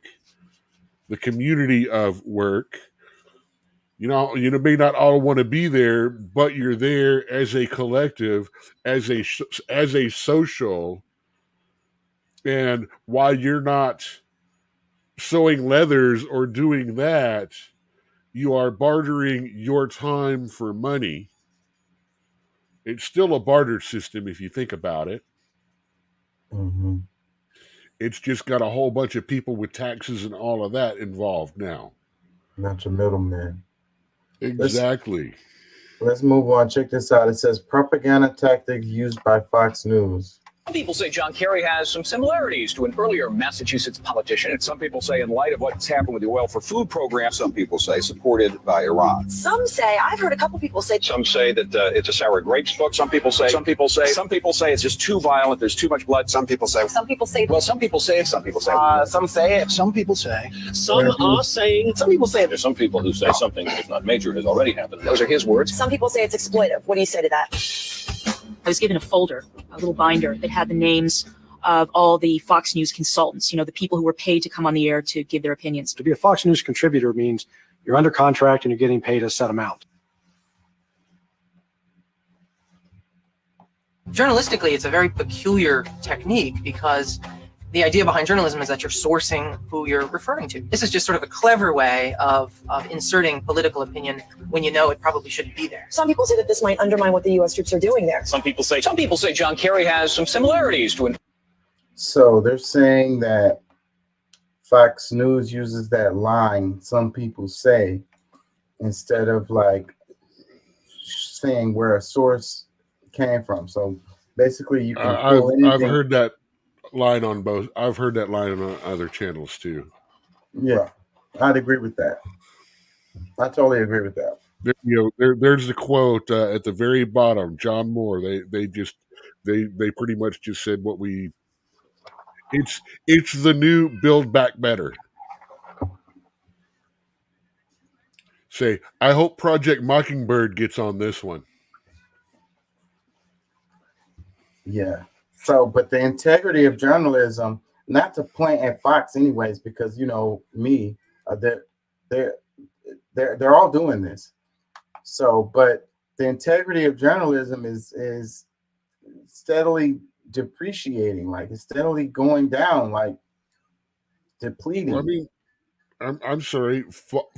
the community of work. You may not all want to be there, but you're there as a collective, as a social. And while you're not sewing leathers or doing that, you are bartering your time for money. It's still a barter system if you think about it. Mm-hmm. It's just got a whole bunch of people with taxes and all of that involved now. Not your middleman. Exactly. Let's move on. Check this out. It says propaganda tactics used by Fox News. Some people say John Kerry has some similarities to an earlier Massachusetts politician. And some people say in light of what's happened with the Oil for Food program. Some people say supported by Iran. Some say, I've heard a couple people say. Some say that it's a sour grapes book. Some people say it's just too violent. There's too much blood. Some people say. Some people say. Well, some people say it. Some people say. Some say it. Some people say. Some are saying. Some people say it. There's some people who say something, if not major, has already happened. Those are his words. Some people say it's exploitive. What do you say to that? I was given a folder, a little binder that had the names of all the Fox News consultants, the people who were paid to come on the air to give their opinions. To be a Fox News contributor means you're under contract and you're getting paid a set amount. Journalistically, it's a very peculiar technique because the idea behind journalism is that you're sourcing who you're referring to. This is just sort of a clever way of inserting political opinion when you know it probably shouldn't be there. Some people say that this might undermine what the U.S. troops are doing there. Some people say John Kerry has some similarities to an. So they're saying that Fox News uses that line, some people say, instead of like saying where a source came from. So basically you can pull anything. I've heard that line on both. I've heard that line on other channels too. Yeah, I'd agree with that. I totally agree with that. There's the quote at the very bottom. John Moore. They pretty much just said what we. It's the new Build Back Better. Say, I hope Project Mockingbird gets on this one. Yeah. So, but the integrity of journalism, not to point at Fox anyways, because me, they're all doing this. So, but the integrity of journalism is steadily depreciating, like it's steadily going down, like depleting. Well, I mean, I'm sorry,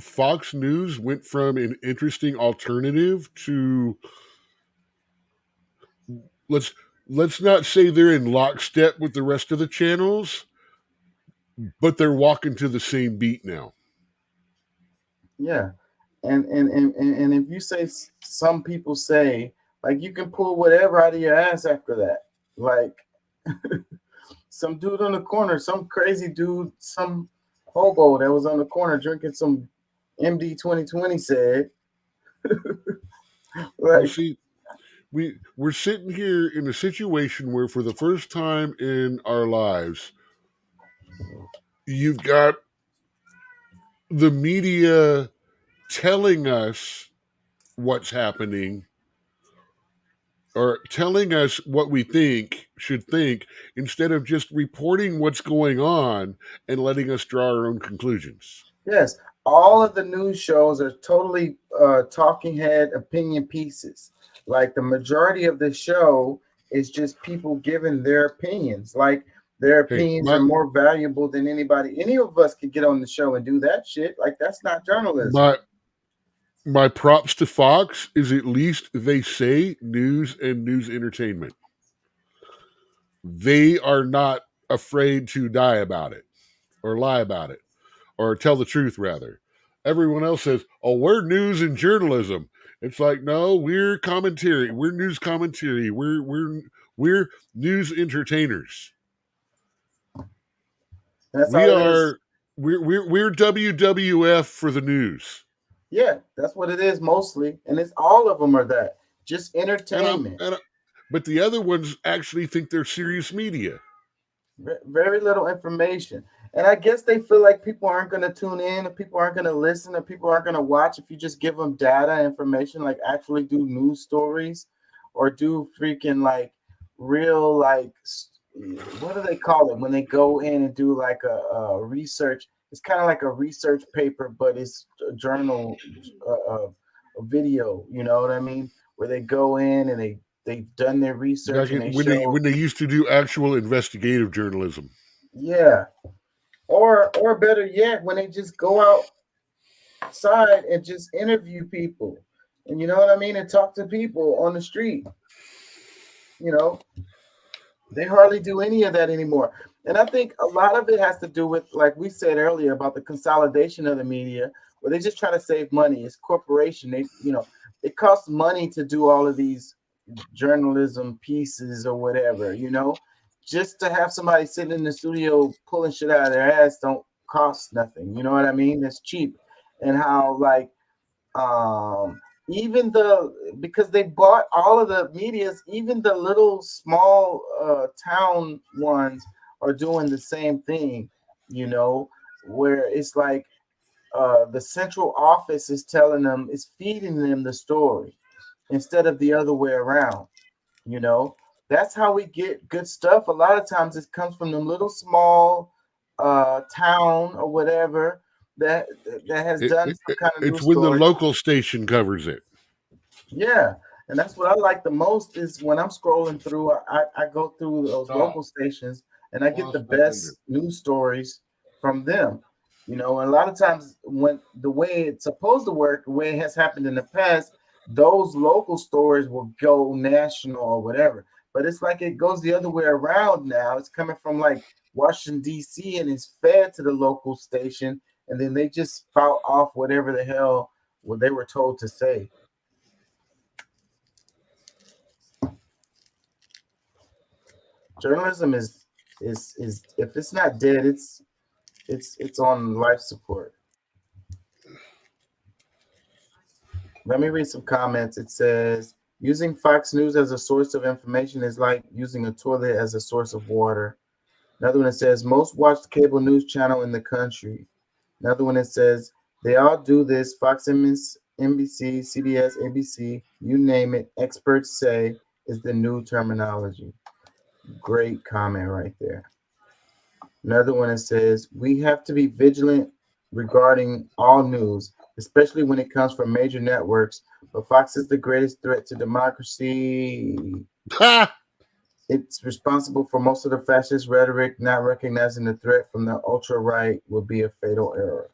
Fox News went from an interesting alternative to let's not say they're in lockstep with the rest of the channels, but they're walking to the same beat now. Yeah. And if you say, some people say, like, you can pull whatever out of your ass after that. Like some dude on the corner, some crazy dude, some hobo that was on the corner drinking some MD 2020 said. Like, see, we're sitting here in a situation where for the first time in our lives, you've got the media telling us what's happening or telling us what we should think, instead of just reporting what's going on and letting us draw our own conclusions. Yes, all of the news shows are totally talking head opinion pieces. Like the majority of the show is just people giving their opinions. Like their opinions are more valuable than anybody. Any of us could get on the show and do that shit. Like that's not journalism. My props to Fox is at least they say news and news entertainment. They are not afraid to die about it or lie about it or tell the truth, rather. Everyone else says, oh, we're news and journalism. It's like, no, we're commentary. We're news commentary. We're news entertainers. We're WWF for the news. Yeah, that's what it is mostly. And it's all of them are that. Just entertainment. But the other ones actually think they're serious media. Very little information. And I guess they feel like people aren't going to tune in, or people aren't going to listen, or people aren't going to watch if you just give them data information, like actually do news stories or do freaking like real, like, what do they call it when they go in and do like a research? It's kind of like a research paper, but it's a journal, a video, you know what I mean? Where they go in and they've done their research. Like when they used to do actual investigative journalism. Yeah. Or better yet, when they just go outside and just interview people. And you know what I mean? And talk to people on the street. You know, they hardly do any of that anymore. And I think a lot of it has to do with, like we said earlier, about the consolidation of the media, where they just try to save money. It's corporation. It costs money to do all of these journalism pieces or whatever, just to have somebody sitting in the studio pulling shit out of their ass don't cost nothing. You know what I mean? It's cheap. And how like even because they bought all of the medias, even the little small town ones are doing the same thing, you know, where it's like the central office is telling them, is feeding them the story instead of the other way around. You know, that's how we get good stuff. A lot of times it comes from them little small town or whatever that has done some kind of It's news when the story. local station covers it. Yeah, and that's what I like the most is when I'm scrolling through, I go through those local stations and I get the best news stories from them. You know, and a lot of times when the way it's supposed to work, the way it has happened in the past, those local stories will go national or whatever. But it's like it goes the other way around now. It's coming from like Washington, D.C., and it's fed to the local station, and then they just spout off whatever the hell what they were told to say. Journalism is if it's not dead, it's on life support. Let me read some comments. It says, using Fox News as a source of information is like using a toilet as a source of water. Another one that says, most watched cable news channel in the country. Another one that says, they all do this. Fox, NBC, CBS, ABC, you name it, experts say is the new terminology. Great comment right there. Another one that says, we have to be vigilant regarding all news, especially when it comes from major networks. But Fox is the greatest threat to democracy. It's responsible for most of the fascist rhetoric. Not recognizing the threat from the ultra-right will be a fatal error.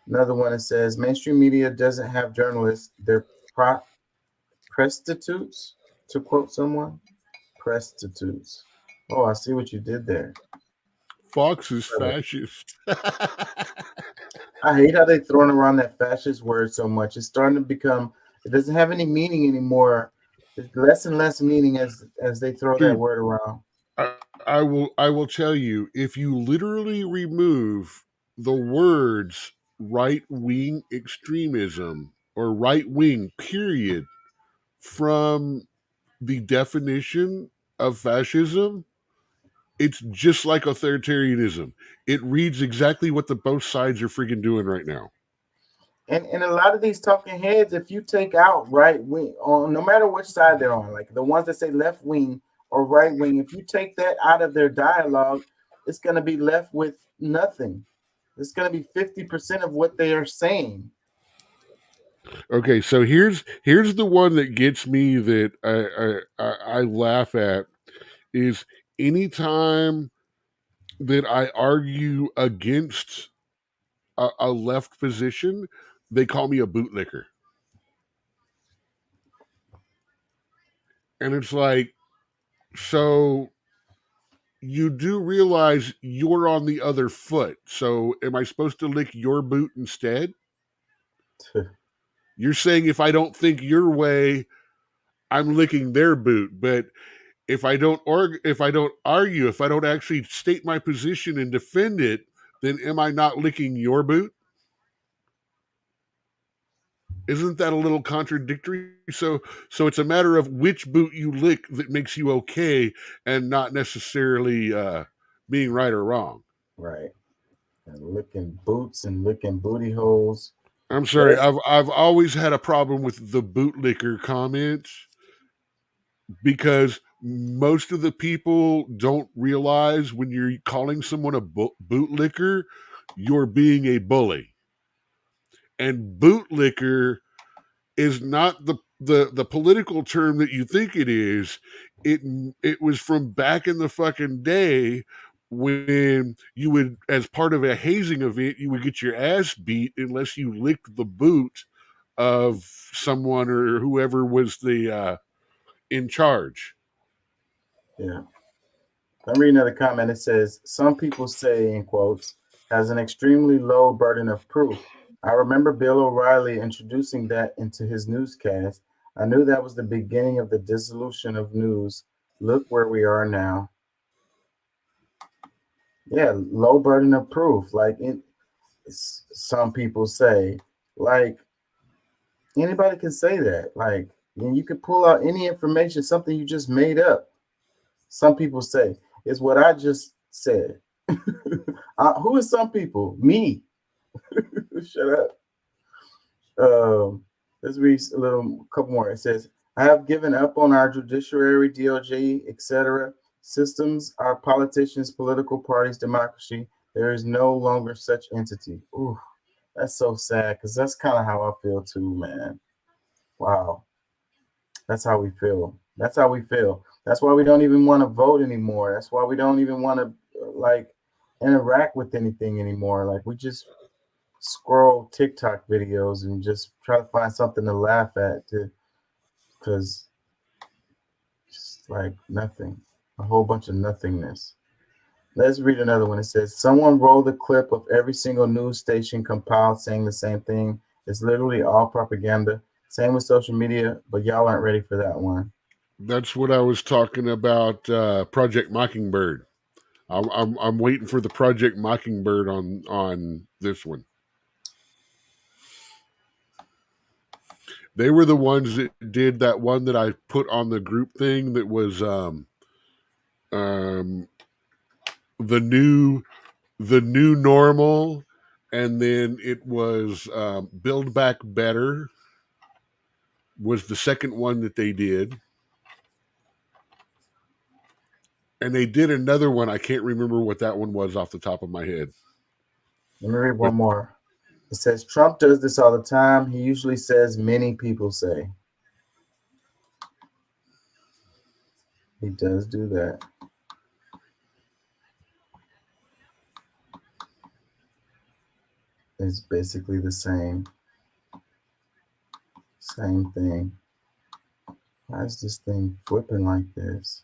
Another one that says, mainstream media doesn't have journalists. They're prostitutes, to quote someone. Prostitutes. Oh, I see what you did there. Fox is fascist. I hate how they're throwing around that fascist word so much. It's starting to become, it doesn't have any meaning anymore. It's less and less meaning as they throw that word around. I will tell you, if you literally remove the words right-wing extremism or right-wing period from the definition of fascism, it's just like authoritarianism. It reads exactly what the both sides are freaking doing right now. And a lot of these talking heads, if you take out right wing, on no matter which side they're on, like the ones that say left wing or right wing, if you take that out of their dialogue, it's going to be left with nothing. It's going to be 50% of what they are saying. Okay, so here's the one that gets me that I laugh at is anytime that I argue against a left position, they call me a bootlicker. And it's like, so you do realize you're on the other foot. So am I supposed to lick your boot instead? You're saying if I don't think your way, I'm licking their boot. But if I don't argue, if I don't actually state my position and defend it, then am I not licking your boot? Isn't that a little contradictory? So it's a matter of which boot you lick that makes you okay, and not necessarily being right or wrong. Right. And licking boots and licking booty holes. I'm sorry. I've always had a problem with the bootlicker comment because most of the people don't realize when you're calling someone a bootlicker, you're being a bully. And bootlicker is not the political term that you think it is. It was from back in the fucking day when you would, as part of a hazing event, you would get your ass beat unless you licked the boot of someone or whoever was the in charge. Yeah. Let me read another comment. It says, some people say, in quotes, has an extremely low burden of proof. I remember Bill O'Reilly introducing that into his newscast. I knew that was the beginning of the dissolution of news. Look where we are now. Yeah, low burden of proof. Like some people say, like anybody can say that. Like, and you can pull out any information, something you just made up. Some people say it's what I just said. Who is some people? Me. Shut up. Let's read a couple more. It says, I have given up on our judiciary, DOJ, etc. systems, our politicians, political parties, democracy. There is no longer such entity. Ooh, that's so sad because that's kind of how I feel too, man. Wow. That's how we feel. That's how we feel. That's why we don't even want to vote anymore. That's why we don't even want to like interact with anything anymore. Like we just scroll TikTok videos and just try to find something to laugh at because it's like nothing, a whole bunch of nothingness. Let's read another one. It says, someone rolled a clip of every single news station compiled saying the same thing. It's literally all propaganda. Same with social media, but y'all aren't ready for that one. That's what I was talking about. Project Mockingbird. I'm waiting for the Project Mockingbird on this one. They were the ones that did that one that I put on the group thing that was the new normal, and then it was Build Back Better was the second one that they did. And they did another one. I can't remember what that one was off the top of my head. Let me read one more. It says, Trump does this all the time. He usually says, many people say. He does do that. It's basically the same thing. Why is this thing flipping like this?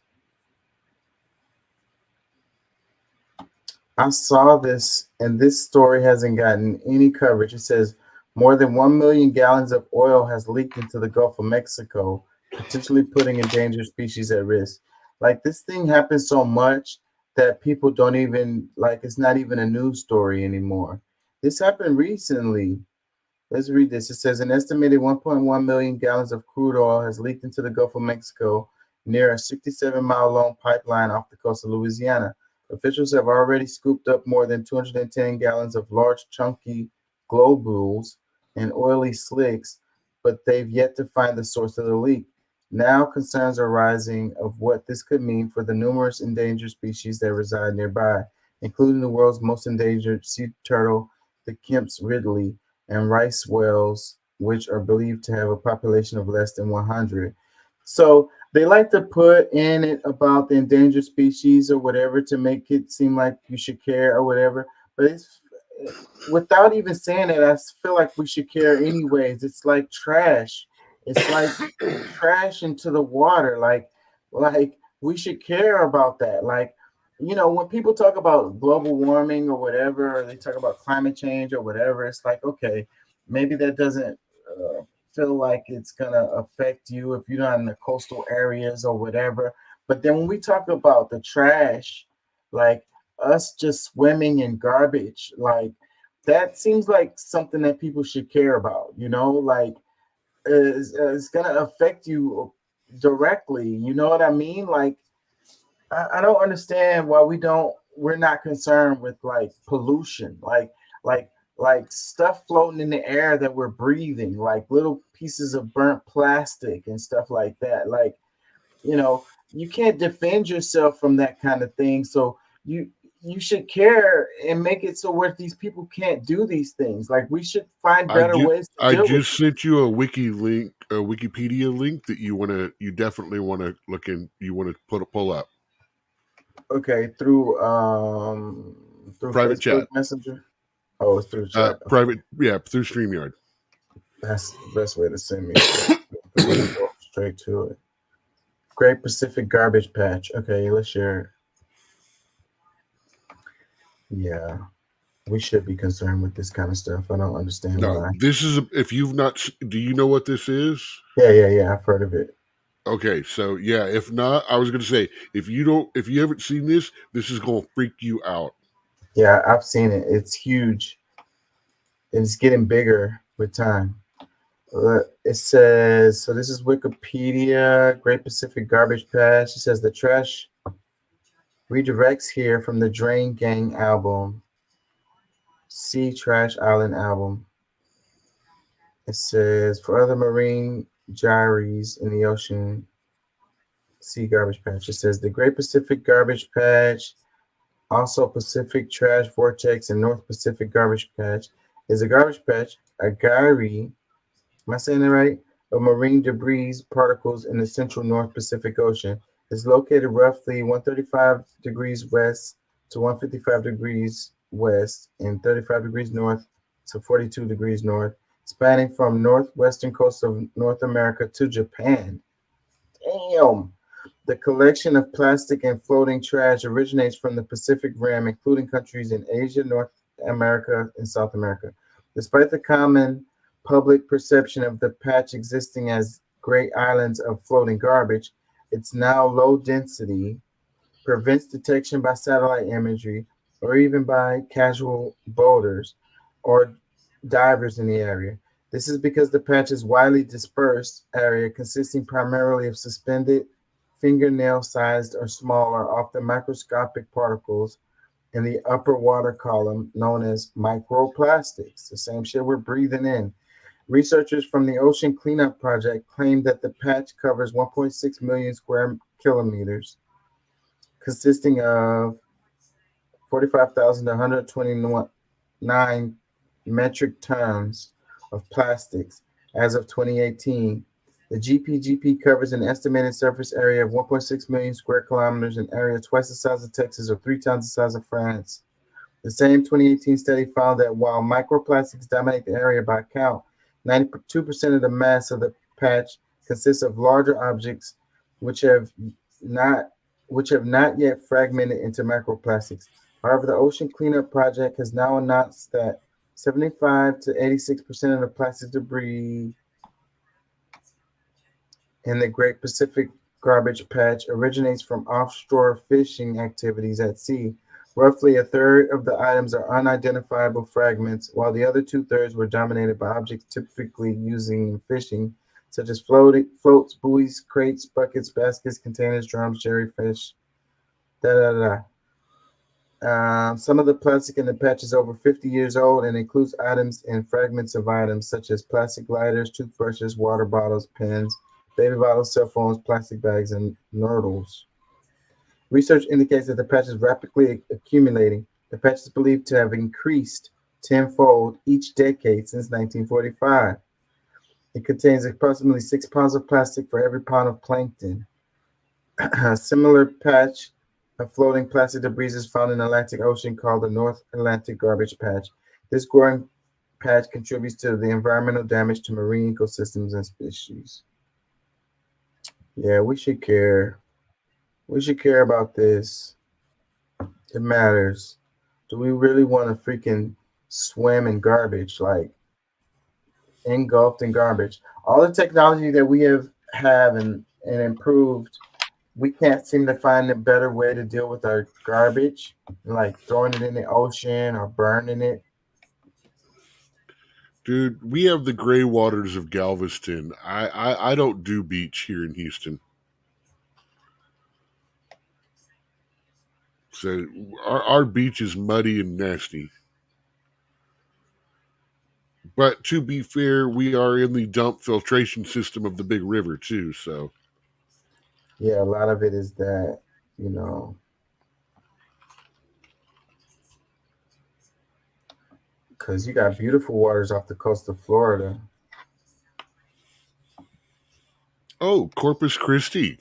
I saw this, and this story hasn't gotten any coverage. It says more than 1 million gallons of oil has leaked into the Gulf of Mexico, potentially putting endangered species at risk. Like, this thing happens so much that people don't even, like, it's not even a news story anymore. This happened recently. Let's read this. It says an estimated 1.1 million gallons of crude oil has leaked into the Gulf of Mexico near a 67-mile-long pipeline off the coast of Louisiana. Officials have already scooped up more than 210 gallons of large, chunky globules and oily slicks, but they've yet to find the source of the leak. Now concerns are rising of what this could mean for the numerous endangered species that reside nearby, including the world's most endangered sea turtle, the Kemp's ridley, and rice whales, which are believed to have a population of less than 100. So they like to put in it about the endangered species or whatever to make it seem like you should care or whatever. But it's without even saying it, I feel like we should care anyways. It's like trash. It's like trash into the water. Like we should care about that. Like, you know, when people talk about global warming or whatever, or they talk about climate change or whatever, it's like, okay, maybe that doesn't feel like it's gonna affect you if you're not in the coastal areas or whatever. But then when we talk about the trash, like us just swimming in garbage, like that seems like something that people should care about, you know, like it's gonna affect you directly, you know what I mean? Like I don't understand why we're not concerned with like pollution, like stuff floating in the air that we're breathing, like little pieces of burnt plastic and stuff like that. Like, you know, you can't defend yourself from that kind of thing. So you should care and make it so where these people can't do these things. Like, we should find better ways to deal with it. I just sent you a Wikipedia link that you definitely want to look in. You want to pull up. Okay, through private Facebook chat Messenger. Oh, it's through chat. Private, yeah, through StreamYard. That's the best way to send me. Go straight to it. Great Pacific Garbage Patch. Okay, let's share it. Yeah, we should be concerned with this kind of stuff. I don't understand why. This is if you've not. Do you know what this is? Yeah. I've heard of it. Okay, so yeah, if not, I was going to say if you haven't seen this, this is going to freak you out. Yeah, I've seen it. It's huge. It's getting bigger with time. It says, so this is Wikipedia, Great Pacific Garbage Patch. It says the trash redirects here from the Drain Gang album. See Trash Island album. It says for other marine gyres in the ocean, see Garbage Patch. It says the Great Pacific Garbage Patch, also Pacific Trash Vortex and North Pacific Garbage Patch, is a garbage patch, a gyre, am I saying that right? Of marine debris particles in the central North Pacific Ocean. It's located roughly 135 degrees west to 155 degrees west and 35 degrees north to 42 degrees north, spanning from northwestern coast of North America to Japan. Damn. The collection of plastic and floating trash originates from the Pacific Rim, including countries in Asia, North America, and South America. Despite the common public perception of the patch existing as great islands of floating garbage, its now low density prevents detection by satellite imagery or even by casual boaters or divers in the area. This is because the patch's widely dispersed area, consisting primarily of suspended, fingernail-sized or smaller, often microscopic particles in the upper water column known as microplastics, the same shit we're breathing in. Researchers from the Ocean Cleanup Project claim that the patch covers 1.6 million square kilometers, consisting of 45,000 to 129 metric tons of plastics. As of 2018, the GPGP covers an estimated surface area of 1.6 million square kilometers, an area twice the size of Texas or 3 times the size of France. The same 2018 study found that while microplastics dominate the area by count, 92% of the mass of the patch consists of larger objects which have not yet fragmented into microplastics. However, the Ocean Cleanup Project has now announced that 75 to 86% of the plastic debris in the Great Pacific Garbage Patch originates from offshore fishing activities at sea. Roughly a third of the items are unidentifiable fragments, while the other 2/3 were dominated by objects typically using in fishing, such as floats, buoys, crates, buckets, baskets, containers, drums, jellyfish, some of the plastic in the patch is over 50 years old and includes items and fragments of items such as plastic lighters, toothbrushes, water bottles, pens, baby bottles, cell phones, plastic bags, and noodles. Research indicates that the patch is rapidly accumulating. The patch is believed to have increased tenfold each decade since 1945. It contains approximately 6 pounds of plastic for every pound of plankton. A similar patch of floating plastic debris is found in the Atlantic Ocean called the North Atlantic Garbage Patch. This growing patch contributes to the environmental damage to marine ecosystems and species. Yeah, we should care. We should care about this. It matters. Do we really want to freaking swim in garbage, like engulfed in garbage? All the technology that we have and improved, we can't seem to find a better way to deal with our garbage, like throwing it in the ocean or burning it. Dude, we have the gray waters of Galveston. I don't do beach here in Houston. So our beach is muddy and nasty. But to be fair, we are in the dump filtration system of the big river too, so. Yeah, a lot of it is that, you know, because you got beautiful waters off the coast of Florida. Oh, Corpus Christi.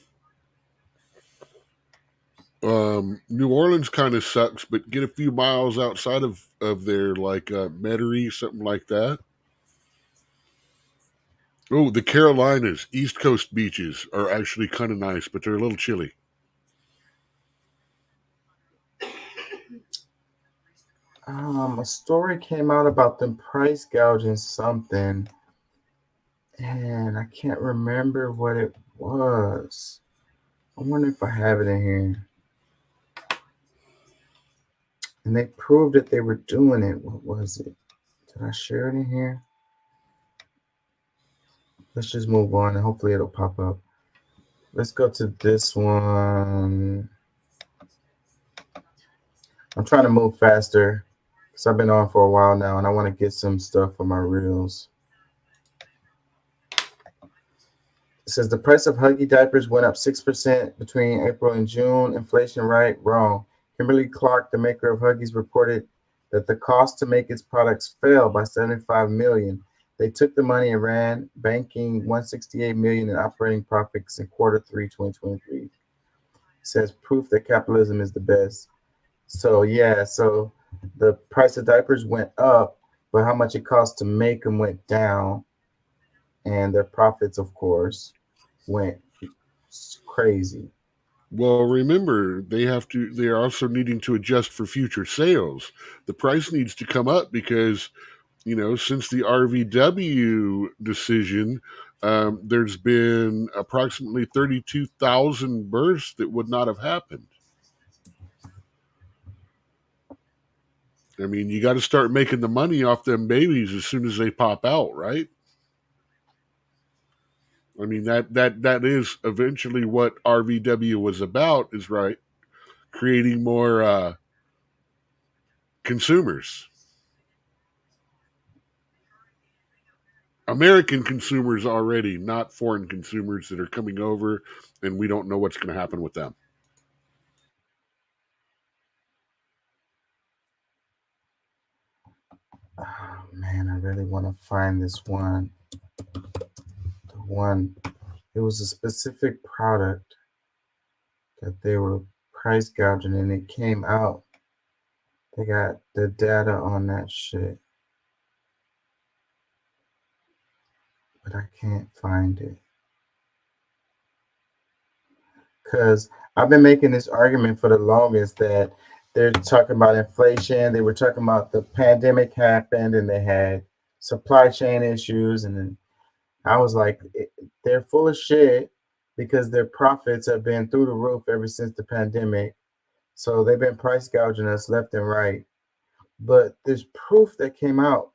New Orleans kind of sucks, but get a few miles outside of there, like Metairie, something like that. Oh, the Carolinas, East Coast beaches are actually kind of nice, but they're a little chilly. A story came out about them price gouging something, and I can't remember what it was. I wonder if I have it in here. And they proved that they were doing it. What was it? Did I share it in here? Let's just move on and hopefully it'll pop up. Let's go to this one. I'm trying to move faster because I've been on for a while now and I want to get some stuff for my reels. It says the price of Huggy diapers went up 6% between April and June. Inflation, right? Wrong. Kimberly Clark, the maker of Huggies, reported that the cost to make its products fell by $75 million. They took the money and ran, banking $168 million in operating profits in quarter 3, 2023. It says proof that capitalism is the best. So yeah, so the price of diapers went up, but how much it cost to make them went down. And their profits, of course, went crazy. Well, remember, they are also needing to adjust for future sales. The price needs to come up because, since the RVW decision, there's been approximately 32,000 births that would not have happened. I mean, you got to start making the money off them babies as soon as they pop out, right? I mean, that is eventually what RVW was about, is right, creating more consumers. American consumers already, not foreign consumers that are coming over, and we don't know what's going to happen with them. Oh, man, I really want to find this one. It was a specific product that they were price gouging, and it came out. They got the data on that shit. But I can't find it. Because I've been making this argument for the longest that they're talking about inflation. They were talking about the pandemic happened and they had supply chain issues. And then I was like, they're full of shit because their profits have been through the roof ever since the pandemic. So they've been price gouging us left and right. But there's proof that came out.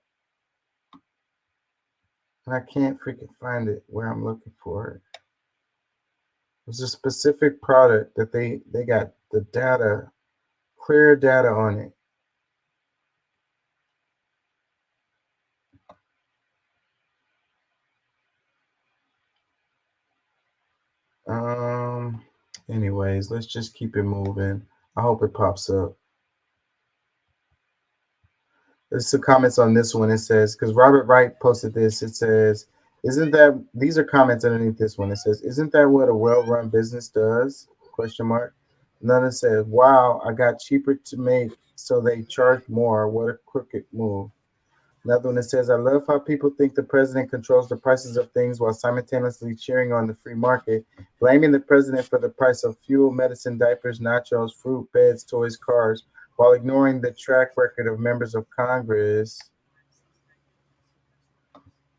And I can't freaking find it where I'm looking for it. It was a specific product that they got the data, clear data on it. Anyways, let's just keep it moving. I hope it pops up. There's some comments on this one. It says, because Robert Wright posted this, it says, these are comments underneath this one. It says, isn't that what a well-run business does? Question mark. Another says, wow, I got cheaper to make, so they charged more. What a crooked move. Another one that says, I love how people think the president controls the prices of things while simultaneously cheering on the free market, blaming the president for the price of fuel, medicine, diapers, nachos, fruit, beds, toys, cars, while ignoring the track record of members of Congress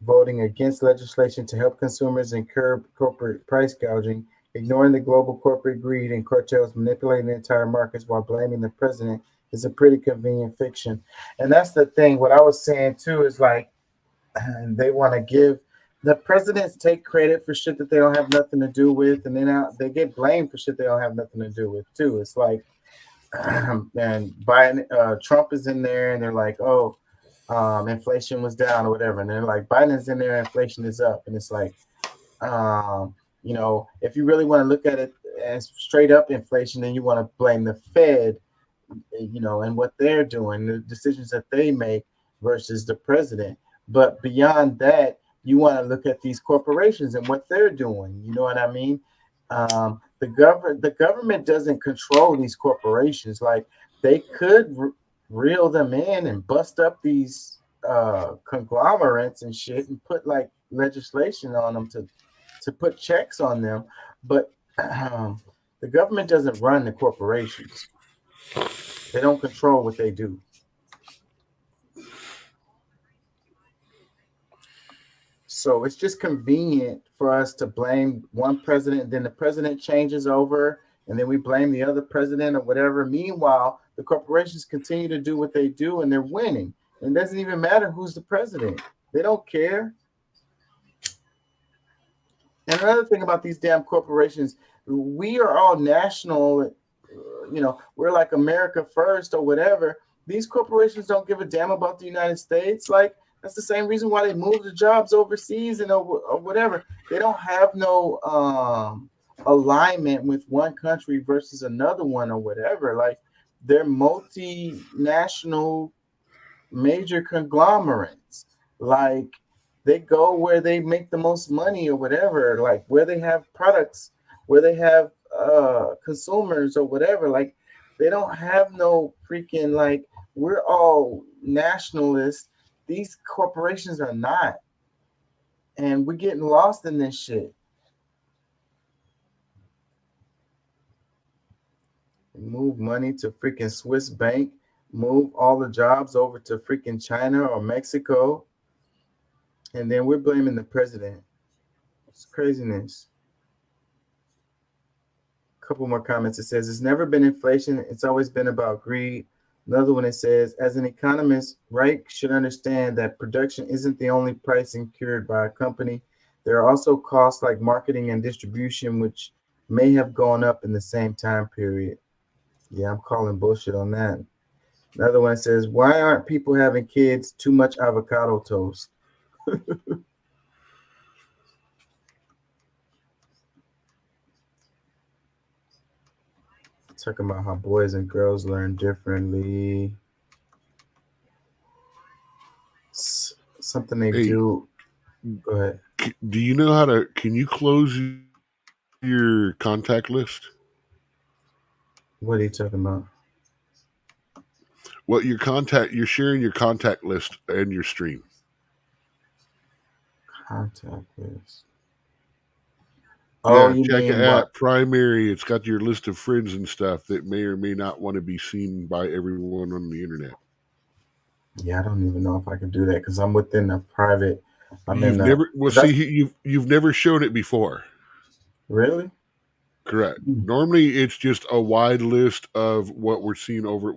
voting against legislation to help consumers and curb corporate price gouging, ignoring the global corporate greed and cartels manipulating the entire markets while blaming the president is a pretty convenient fiction. And that's the thing. What I was saying too is like, they want to give the presidents take credit for shit that they don't have nothing to do with, and then they get blamed for shit they don't have nothing to do with too. It's like, and Biden, Trump is in there, and they're like, oh, inflation was down or whatever, and they're like, Biden's in there, inflation is up, and it's like, if you really want to look at it as straight up inflation, then you want to blame the Fed, and what they're doing, the decisions that they make versus the president. But beyond that, you want to look at these corporations and what they're doing. You know what I mean? The government doesn't control these corporations. Like, they could reel them in and bust up these conglomerates and shit and put like legislation on them to put checks on them. But the government doesn't run the corporations. They don't control what they do. So it's just convenient for us to blame one president, then the president changes over, and then we blame the other president or whatever. Meanwhile, the corporations continue to do what they do, and they're winning. And it doesn't even matter who's the president. They don't care. And another thing about these damn corporations, we are all national, we're like America first or whatever. These corporations don't give a damn about the United States. Like, that's the same reason why they move the jobs overseas and or whatever. They don't have no alignment with one country versus another one or whatever. Like, they're multinational major conglomerates. Like, they go where they make the most money or whatever, like where they have products, where they have consumers or whatever. Like, they don't have no freaking, like, we're all nationalists. These corporations are not. And we're getting lost in this shit. Move money to freaking Swiss bank, move all the jobs over to freaking China or Mexico. And then we're blaming the president. It's craziness. A couple more comments. It says, it's never been inflation. It's always been about greed. Another one, it says, as an economist, Reich should understand that production isn't the only price incurred by a company. There are also costs like marketing and distribution, which may have gone up in the same time period. Yeah, I'm calling bullshit on that. Another one says, why aren't people having kids? Too much avocado toast. Talking about how boys and girls learn differently. Something they do. Go ahead. Do you know how to? Can you close your contact list? What are you talking about? Well, you're sharing your contact list and your stream. Contact list. Oh, you check mean it out. what? Primary. It's got your list of friends and stuff that may or may not want to be seen by everyone on the internet. Yeah, I don't even know if I can do that because I'm within a private. You've never shown it before. Really? Correct. Normally, it's just a wide list of what we're seeing over.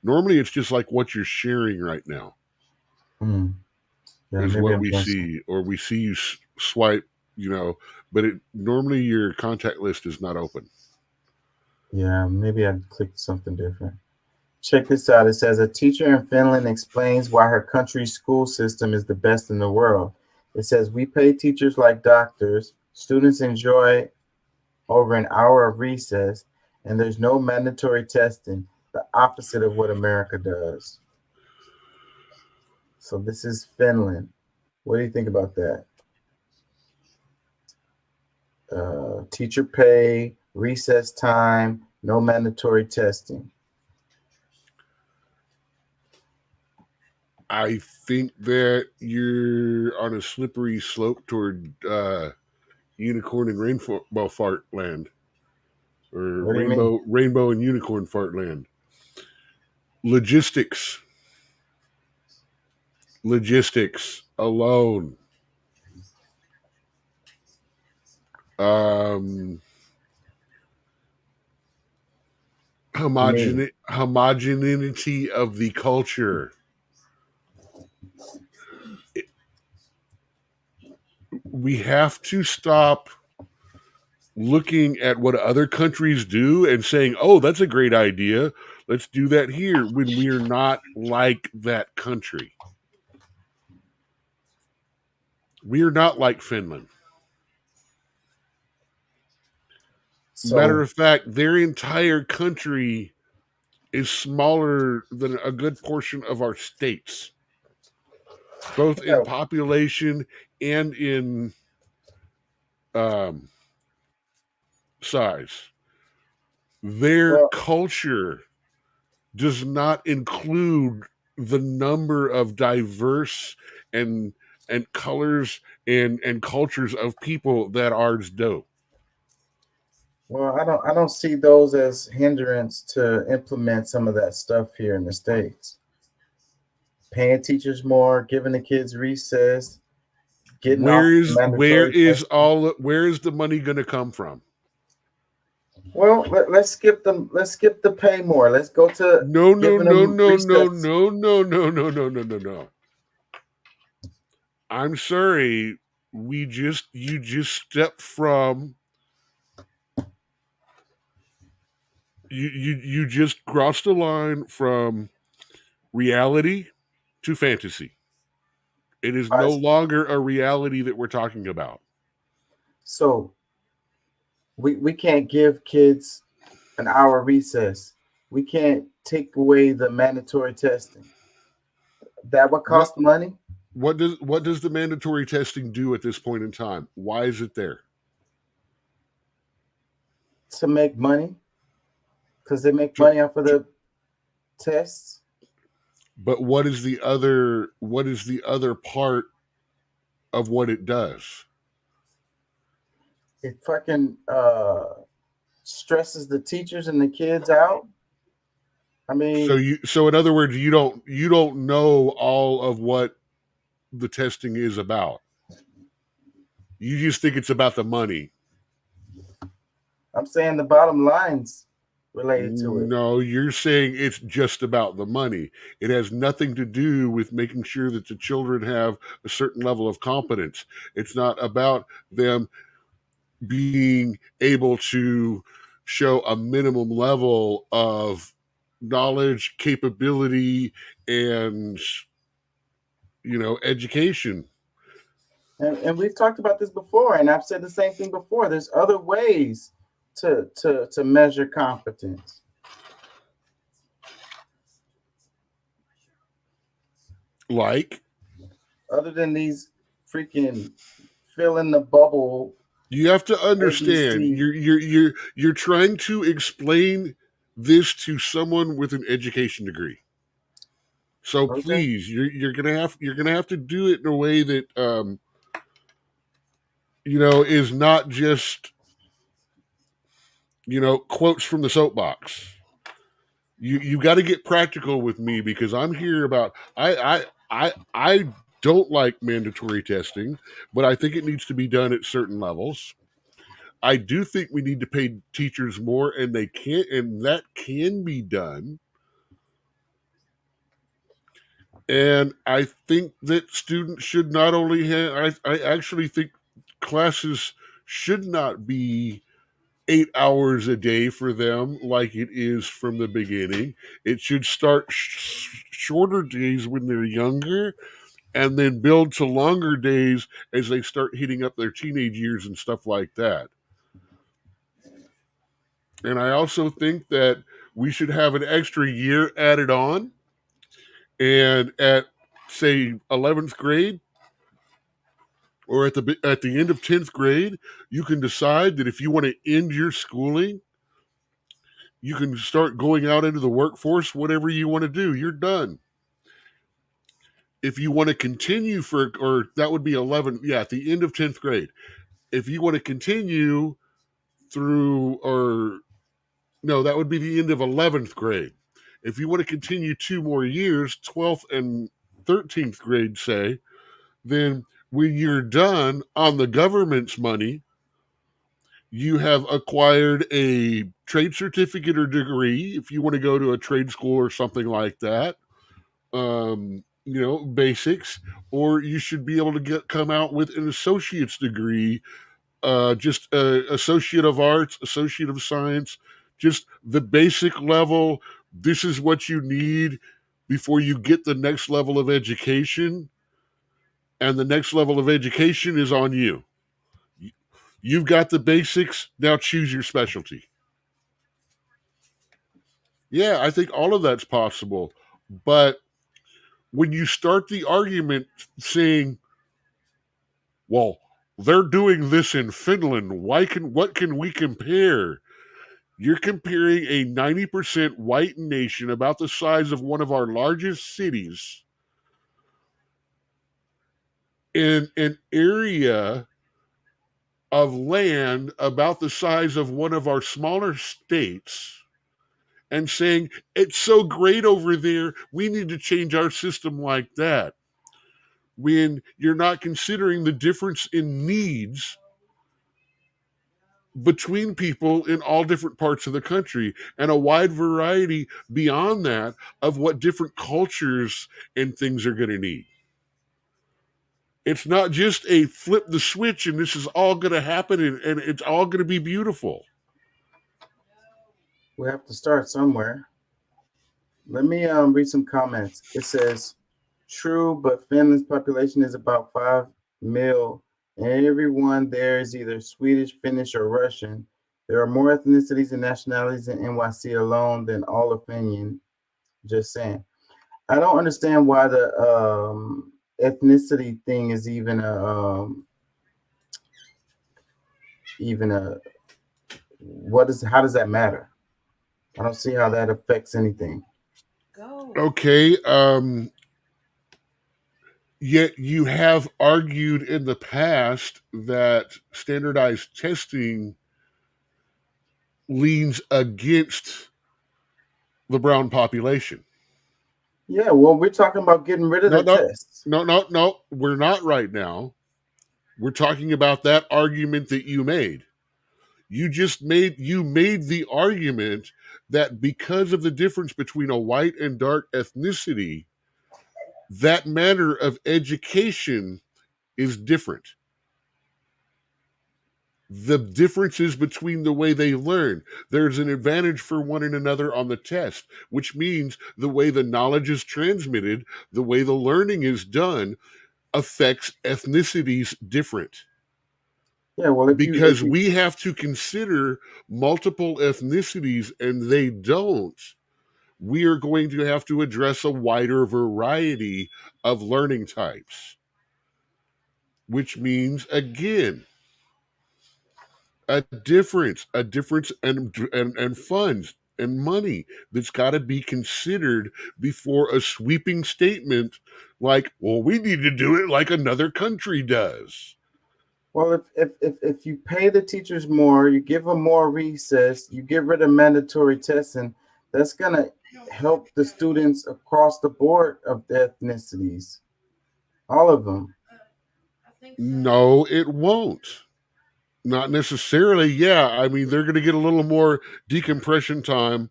Normally, it's just like what you're sharing right now. Yeah, is maybe what I'm we doing see, or we see you swipe. But normally your contact list is not open. Yeah, maybe I clicked something different. Check this out. It says a teacher in Finland explains why her country's school system is the best in the world. It says we pay teachers like doctors. Students enjoy over an hour of recess, and there's no mandatory testing, the opposite of what America does. So this is Finland. What do you think about that? Teacher pay, recess time, no mandatory testing. I think that you're on a slippery slope toward unicorn and rainbow fart land, or rainbow and unicorn fart land. Logistics alone. Homogeneity of the culture. We have to stop looking at what other countries do and saying, oh, that's a great idea. Let's do that here, when we are not like that country. We are not like Finland. Matter of fact, their entire country is smaller than a good portion of our states, both in population and in size. Their culture does not include the number of diverse and colors and cultures of people that ours do. Well, I don't see those as hindrance to implement some of that stuff here in the States. Paying teachers more, giving the kids recess, getting where is the money going to come from? Well, let's skip the pay more. Let's go to no. recess. I'm sorry. You just stepped from you just crossed the line from reality to fantasy. It is no longer a reality that we're talking about. So we can't give kids an hour recess. We can't take away the mandatory testing. That would cost money. What does the mandatory testing do at this point in time? Why is it there? To make money. Because they make money off of the tests. But what is the other part of what it does? It fucking stresses the teachers and the kids out. I mean, so in other words, you don't know all of what the testing is about. You just think it's about the money. I'm saying the bottom line's related to it. No, you're saying it's just about the money. It has nothing to do with making sure that the children have a certain level of competence. It's not about them being able to show a minimum level of knowledge, capability, and education. And we've talked about this before, and I've said the same thing before. There's other ways to measure competence. Like? Other than these freaking fill in the bubble. You have to understand, you're trying to explain this to someone with an education degree. So please, you're gonna have to do it in a way that is not just quotes from the soapbox. You got to get practical with me, because I'm here about I don't like mandatory testing, but I think it needs to be done at certain levels. I do think we need to pay teachers more, and that can be done. And I think that students should not only have, I actually think classes should not be 8 hours a day for them like it is from the beginning. It should start shorter days when they're younger, and then build to longer days as they start hitting up their teenage years and stuff like that. And I also think that we should have an extra year added on. And at, say, 11th grade, or at the end of 10th grade, you can decide that if you want to end your schooling, you can start going out into the workforce, whatever you want to do, you're done. If you want to continue or that would be 11, at the end of 10th grade. If you want to continue through, that would be the end of 11th grade. If you want to continue 2 more years, 12th and 13th grade, say, then when you're done on the government's money, you have acquired a trade certificate or degree, if you want to go to a trade school or something like that, basics, or you should be able to come out with an associate's degree, just associate of arts, associate of science, just the basic level. This is what you need before you get the next level of education. And the next level of education is on you. You've got the basics. Now choose your specialty. Yeah, I think all of that's possible. But when you start the argument saying, well, they're doing this in Finland, what can we compare? You're comparing a 90% white nation about the size of one of our largest cities in an area of land about the size of one of our smaller states, and saying, it's so great over there, we need to change our system like that. When you're not considering the difference in needs between people in all different parts of the country, and a wide variety beyond that of what different cultures and things are going to need. It's not just a flip the switch and this is all going to happen and it's all going to be beautiful. We have to start somewhere. Let me read some comments. It says, true, but Finland's population is about 5 mil, and everyone there is either Swedish, Finnish, or Russian. There are more ethnicities and nationalities in NYC alone than all of Finland. Just saying. I don't understand why the ethnicity thing is even a how does that matter? I don't see how that affects anything. Okay. Yet you have argued in the past that standardized testing leans against the brown population. Yeah, well, we're talking about getting rid of the tests. No, we're not right now. We're talking about that argument that you made. You made the argument that because of the difference between a white and dark ethnicity, that manner of education is different. The differences between the way they learn. There's an advantage for one and another on the test, which means the way the knowledge is transmitted, the way the learning is done, affects ethnicities different. Yeah, well, because we have to consider multiple ethnicities and they don't, we are going to have to address a wider variety of learning types, which means, again, a difference and funds and money that's got to be considered before a sweeping statement like, well, we need to do it like another country does. Well, if you pay the teachers more, you give them more recess, you get rid of mandatory testing, that's going to help the students across the board of the ethnicities. All of them. No, it won't. Not necessarily. Yeah, I mean, they're going to get a little more decompression time,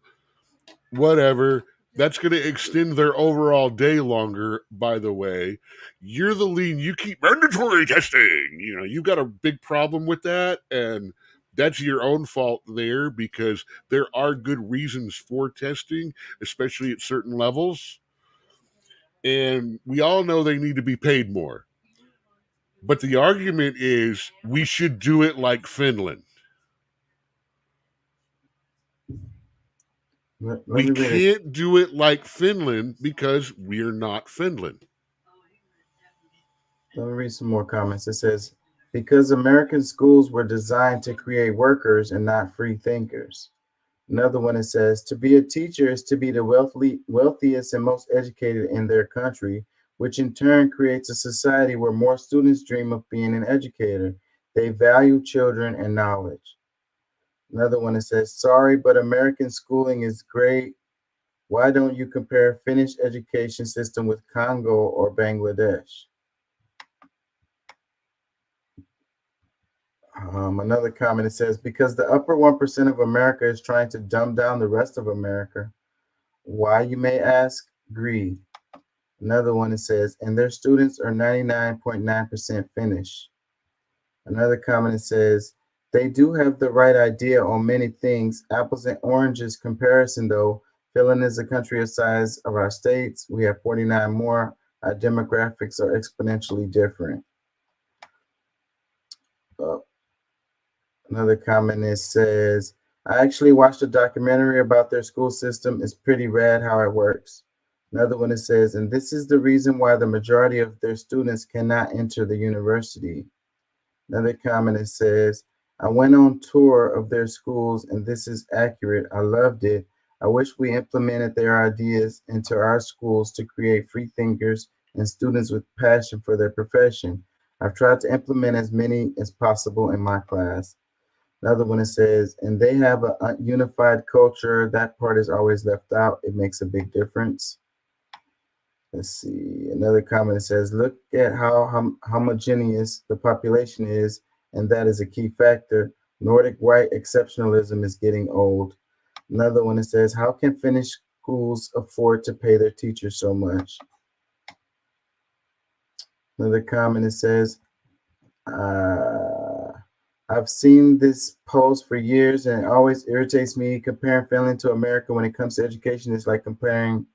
whatever. That's going to extend their overall day longer, by the way. You're the lean. You keep mandatory testing. You know, you've got a big problem with that, and that's your own fault there because there are good reasons for testing, especially at certain levels. And we all know they need to be paid more. But the argument is we should do it like Finland. We can't do it like Finland because we're not Finland. Let me read some more comments. It says, because American schools were designed to create workers and not free thinkers. Another one, it says, to be a teacher is to be the wealthiest and most educated in their country, which in turn creates a society where more students dream of being an educator. They value children and knowledge. Another one, it says, sorry, but American schooling is great. Why don't you compare Finnish education system with Congo or Bangladesh? Another comment, it says, because the upper 1% of America is trying to dumb down the rest of America. Why, you may ask? Greed. Another one, it says, and their students are 99.9% Finnish. Another comment, it says, they do have the right idea on many things. Apples and oranges comparison, though. Finland is a country the size of our states. We have 49 more. Our demographics are exponentially different. Another comment, it says, I actually watched a documentary about their school system. It's pretty rad how it works. Another one, it says, and this is the reason why the majority of their students cannot enter the university. Another comment, it says, I went on tour of their schools and this is accurate. I loved it. I wish we implemented their ideas into our schools to create free thinkers and students with passion for their profession. I've tried to implement as many as possible in my class. Another one, it says, and they have a unified culture. That part is always left out. It makes a big difference. Let's see. Another comment, it says, look at how homogeneous the population is, and that is a key factor. Nordic white exceptionalism is getting old. Another one that says, how can Finnish schools afford to pay their teachers so much? Another comment that says, I've seen this post for years and it always irritates me. Comparing Finland to America when it comes to education is like comparing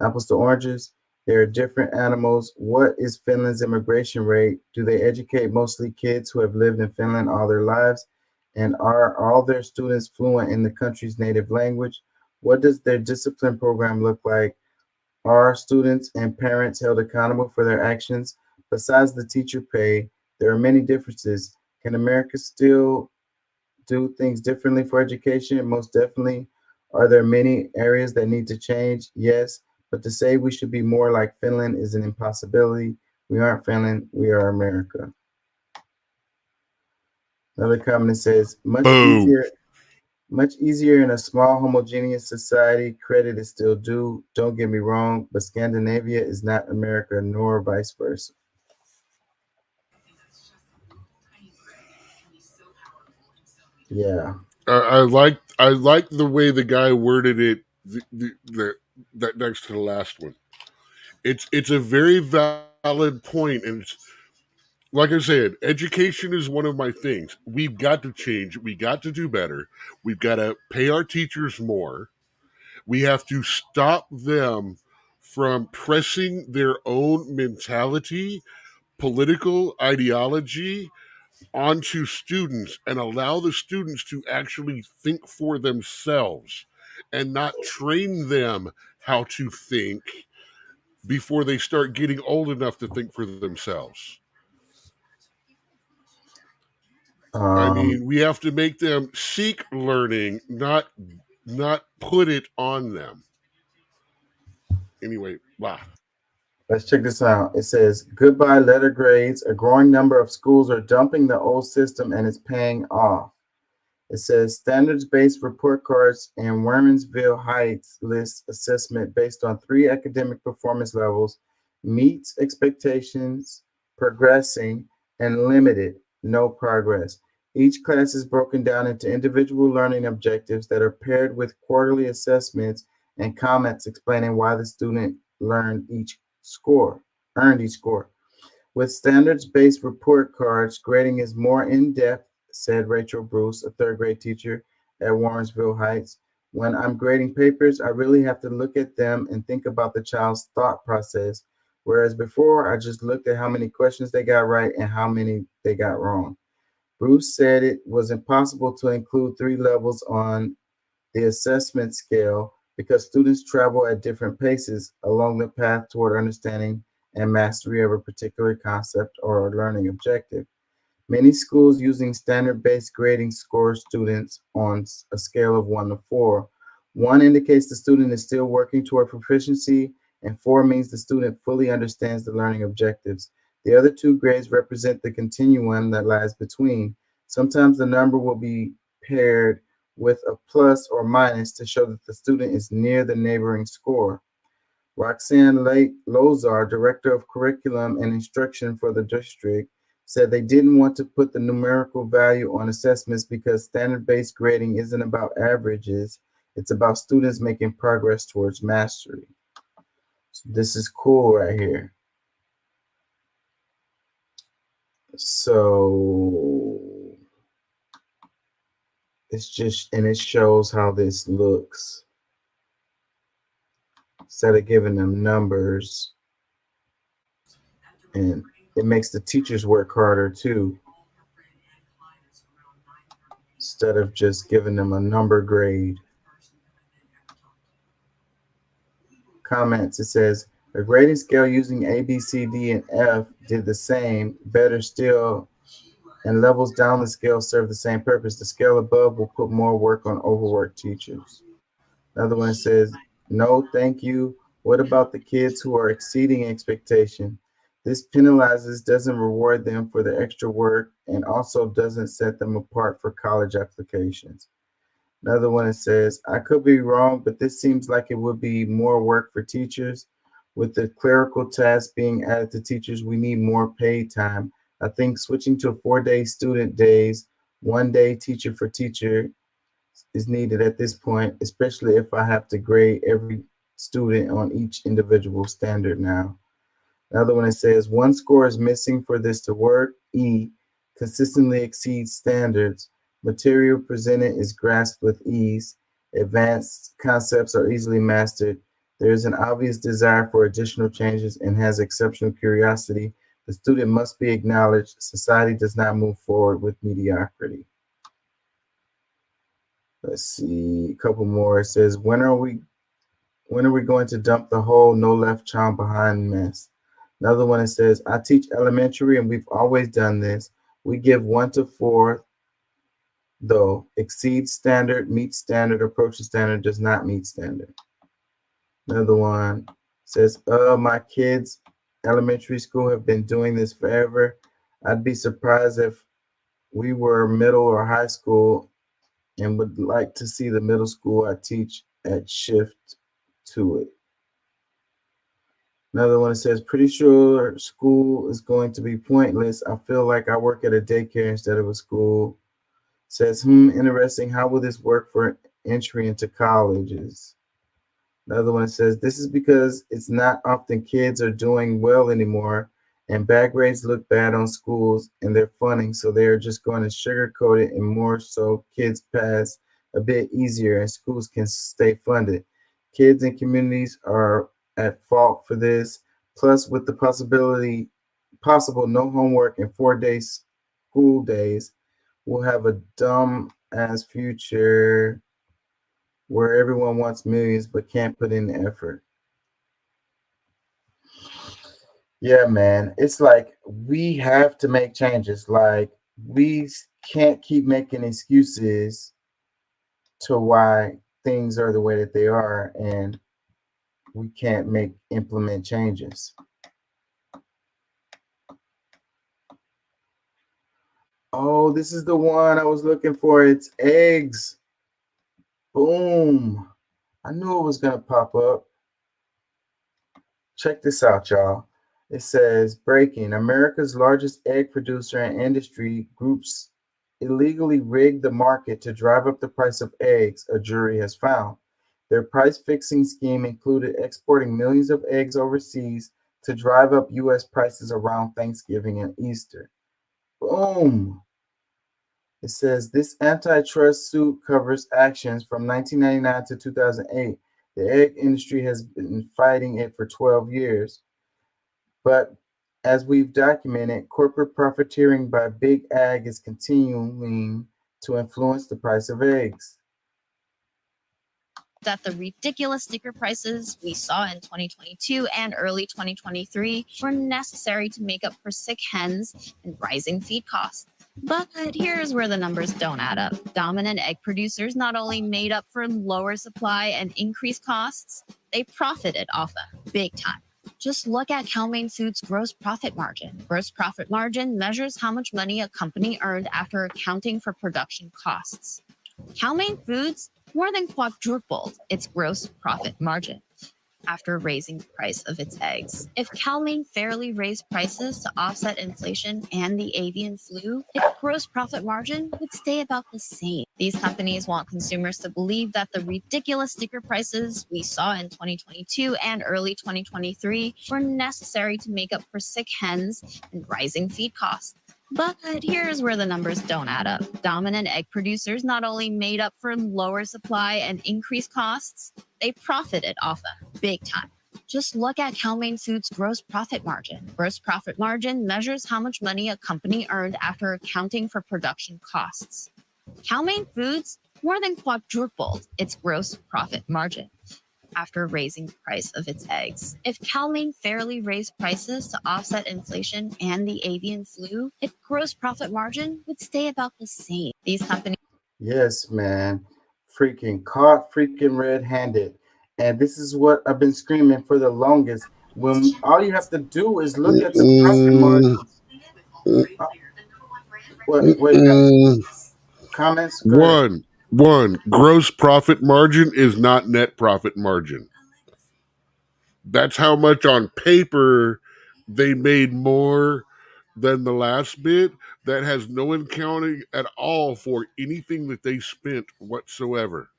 apples to oranges. They are different animals. What is Finland's immigration rate? Do they educate mostly kids who have lived in Finland all their lives? And are all their students fluent in the country's native language? What does their discipline program look like? Are students and parents held accountable for their actions? Besides the teacher pay, there are many differences. Can America still do things differently for education? Most definitely. Are there many areas that need to change? Yes. But to say we should be more like Finland is an impossibility. We aren't Finland, we are America. Another comment says, much easier in a small homogeneous society. Credit is still due. Don't get me wrong, but Scandinavia is not America, nor vice versa. Yeah. I like the way the guy worded it. That next to the last one, it's a very valid point, and it's like I said, education is one of my things. We've got to change. We got to do better. We've got to pay our teachers more. We have to stop them from pressing their own mentality, political ideology onto students and allow the students to actually think for themselves and not train them how to think before they start getting old enough to think for themselves. I mean, we have to make them seek learning, not put it on them. Anyway, wow. Let's check this out. It says, goodbye letter grades. A growing number of schools are dumping the old system and it's paying off. It says standards-based report cards and Warrensville Heights list assessment based on 3 academic performance levels, meets expectations, progressing, and limited, no progress. Each class is broken down into individual learning objectives that are paired with quarterly assessments and comments explaining why the student earned each score. With standards-based report cards, grading is more in-depth, said Rachel Bruce, a 3rd grade teacher at Warrensville Heights. When I'm grading papers, I really have to look at them and think about the child's thought process, whereas before I just looked at how many questions they got right and how many they got wrong. Bruce said it was impossible to include 3 levels on the assessment scale because students travel at different paces along the path toward understanding and mastery of a particular concept or a learning objective. Many schools using standard-based grading score students on a scale of 1 to 4. 1 indicates the student is still working toward proficiency, and 4 means the student fully understands the learning objectives. The other 2 grades represent the continuum that lies between. Sometimes the number will be paired with a plus or minus to show that the student is near the neighboring score. Roxanne Lozar, Director of Curriculum and Instruction for the district, said they didn't want to put the numerical value on assessments because standard-based grading isn't about averages. It's about students making progress towards mastery. So this is cool right here. So it's just, and it shows how this looks. Instead of giving them numbers, and it makes the teachers work harder too. Instead of just giving them a number grade. Comments, it says, a grading scale using A, B, C, D, and F did the same, better still, and levels down the scale serve the same purpose. The scale above will put more work on overworked teachers. Another one says, no, thank you. What about the kids who are exceeding expectation? This penalizes, doesn't reward them for the extra work, and also doesn't set them apart for college applications. Another one that says, I could be wrong, but this seems like it would be more work for teachers. With the clerical tasks being added to teachers, we need more paid time. I think switching to 4-day student days One day teacher for teacher is needed at this point, especially if I have to grade every student on each individual standard now. Another one, it says one score is missing for this to work. E, consistently exceeds standards. Material presented is grasped with ease. Advanced concepts are easily mastered. There is an obvious desire for additional changes and has exceptional curiosity. The student must be acknowledged. Society does not move forward with mediocrity. Let's see, a couple more. It says, when are we going to dump the whole no left child behind mess? Another one, it says, I teach elementary and we've always done this. We give 1 to 4, though. Exceeds standard, meets standard, approaches standard, does not meet standard. Another one says, my kids, elementary school, have been doing this forever. I'd be surprised if we were middle or high school and would like to see the middle school I teach at shift to it. Another one says, pretty sure school is going to be pointless. I feel like I work at a daycare instead of a school. Says, interesting. How will this work for entry into colleges? Another one says, this is because it's not often kids are doing well anymore, and bad grades look bad on schools, and they're funding, so they're just going to sugarcoat it and more so kids pass a bit easier and schools can stay funded. Kids and communities are at fault for this. Plus, with the possible no homework and 4 days school days, we'll have a dumb ass future where everyone wants millions but can't put in the effort. Yeah, man, it's like we have to make changes. Like, we can't keep making excuses to why things are the way that they are, and we can't implement changes. Oh, this is the one I was looking for. It's eggs. Boom. I knew it was going to pop up. Check this out, y'all. It says, breaking. America's largest egg producer and industry groups illegally rigged the market to drive up the price of eggs, a jury has found. Their price-fixing scheme included exporting millions of eggs overseas to drive up U.S. prices around Thanksgiving and Easter. Boom. It says this antitrust suit covers actions from 1999 to 2008. The egg industry has been fighting it for 12 years. But as we've documented, corporate profiteering by big ag is continuing to influence the price of eggs. That the ridiculous sticker prices we saw in 2022 and early 2023 were necessary to make up for sick hens and rising feed costs. But here's where the numbers don't add up. Dominant egg producers not only made up for lower supply and increased costs, they profited off them big time. Just look at Cal-Maine Foods' gross profit margin. Gross profit margin measures how much money a company earned after accounting for production costs. Cal-Maine Foods more than quadrupled its gross profit margin after raising the price of its eggs. If Cal-Maine fairly raised prices to offset inflation and the avian flu, its gross profit margin would stay about the same. These companies want consumers to believe that the ridiculous sticker prices we saw in 2022 and early 2023 were necessary to make up for sick hens and rising feed costs. But here's where the numbers don't add up. Dominant egg producers not only made up for lower supply and increased costs, they profited off them big time. Just look at Cal-Maine Foods' gross profit margin. Gross profit margin measures how much money a company earned after accounting for production costs. Cal-Maine Foods more than quadrupled its gross profit margin after raising the price of its eggs. If Cal-Maine fairly raised prices to offset inflation and the avian flu, its gross profit margin would stay about the same. These companies... Yes, man. Freaking caught freaking red-handed. And this is what I've been screaming for the longest. When all you have to do is look at the profit margins. Wait. Comments? One, gross profit margin is not net profit margin. That's how much on paper they made more than the last bit, that has no accounting at all for anything that they spent whatsoever.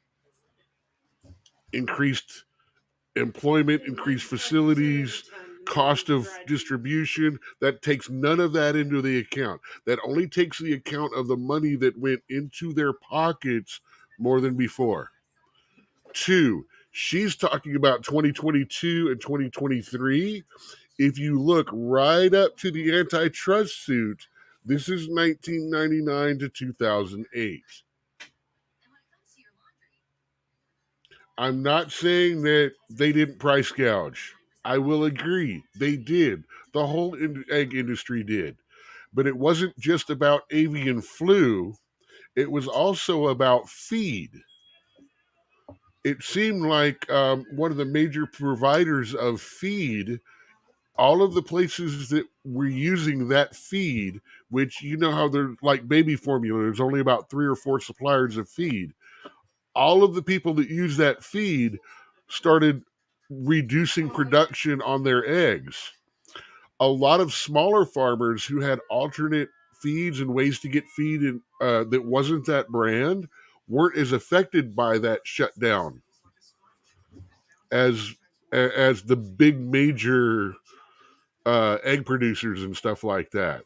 Increased employment, increased facilities, cost of distribution, that takes none of that into the account. That only takes the account of the money that went into their pockets more than before. 2, she's talking about 2022 and 2023. If you look right up to the antitrust suit, this is 1999 to 2008. I'm not saying that they didn't price gouge. I will agree. They did. The whole egg industry did. But it wasn't just about avian flu. It was also about feed. It seemed like one of the major providers of feed, all of the places that were using that feed, which you know how they're like baby formula, there's only about 3 or 4 suppliers of feed. All of the people that use that feed started reducing production on their eggs. A lot of smaller farmers who had alternate feeds and ways to get feed in, that wasn't that brand weren't as affected by that shutdown as the big major egg producers and stuff like that.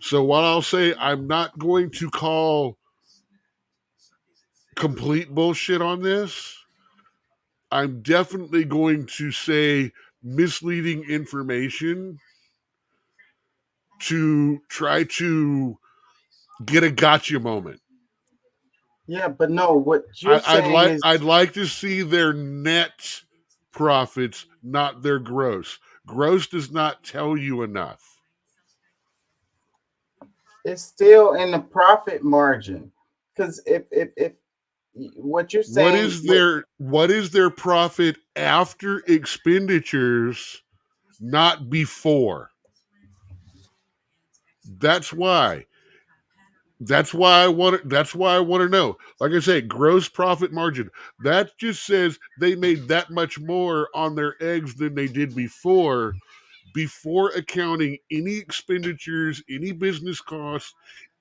So what I'll say, I'm not going to call complete bullshit on this. I'm definitely going to say misleading information to try to get a gotcha moment. Yeah, but no, what you're saying is I'd like to see their net profits, not their gross. Gross does not tell you enough. it's still in the profit margin. Because if what you're saying, what is their profit after expenditures, not before? That's why I want to know. Like I say, gross profit margin. That just says they made that much more on their eggs than they did before accounting any expenditures, any business costs,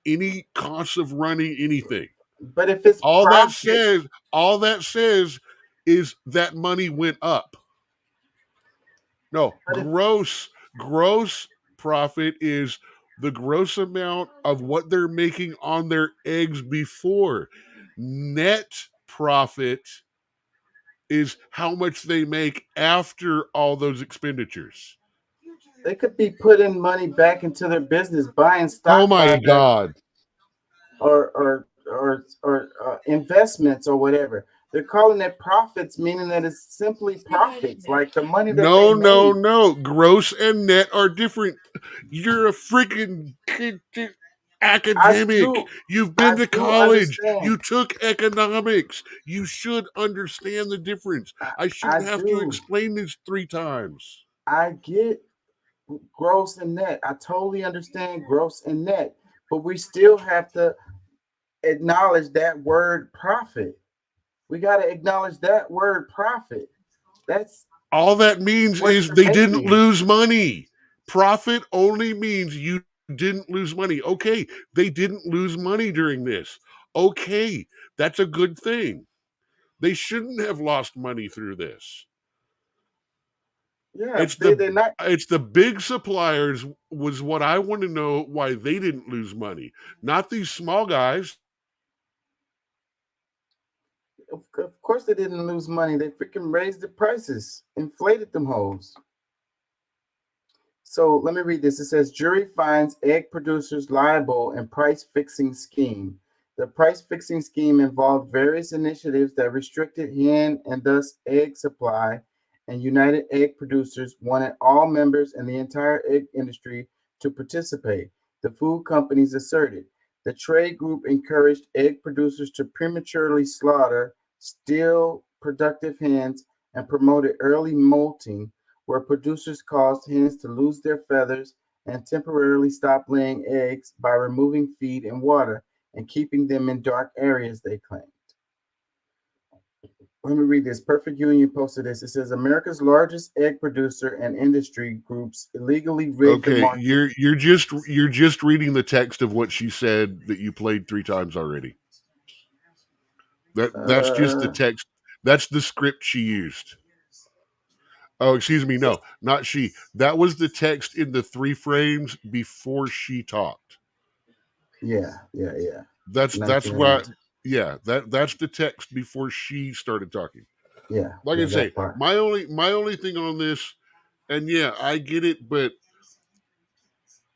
any costs of running anything. But if it's all profit, that says is that money went up. No, gross profit is the gross amount of what they're making on their eggs before. Net profit is how much they make after all those expenditures. they could be putting money back into their business, buying stock. Oh my God! Or investments or whatever. They're calling it profits, meaning that it's simply profits, like the money that No. Gross and net are different. You're a freaking academic. You've been to college. You took economics. You should understand the difference. I shouldn't have to explain this 3 times. I get gross and net. I totally understand gross and net, but we still have to acknowledge that word profit. We got to acknowledge that word profit. That's all that means is they didn't lose money. Profit only means you didn't lose money. Okay, they didn't lose money during this. Okay, that's a good thing. They shouldn't have lost money through this. Yeah, it's the big suppliers was what I want to know why they didn't lose money, not these small guys. Of course they didn't lose money. They freaking raised the prices, inflated them hoes. So let me read this. It says, jury finds egg producers liable in price fixing scheme. The price fixing scheme involved various initiatives that restricted hen and thus egg supply, and United Egg Producers wanted all members in the entire egg industry to participate. The food companies asserted. The trade group encouraged egg producers to prematurely slaughter still productive hens and promoted early molting, where producers caused hens to lose their feathers and temporarily stop laying eggs by removing feed and water and keeping them in dark areas, they claimed. Let me read this. Perfect Union posted this. It says America's largest egg producer and industry groups illegally rigged the Okay, market. you're just reading the text of what she said that you played 3 times already. That's just the text. That's the script she used. Oh, excuse me. No, not she. That was the text in the 3 frames before she talked. Yeah. That's what. Yeah, that's the text before she started talking. Yeah. Like I say, my only thing on this, and yeah, I get it, but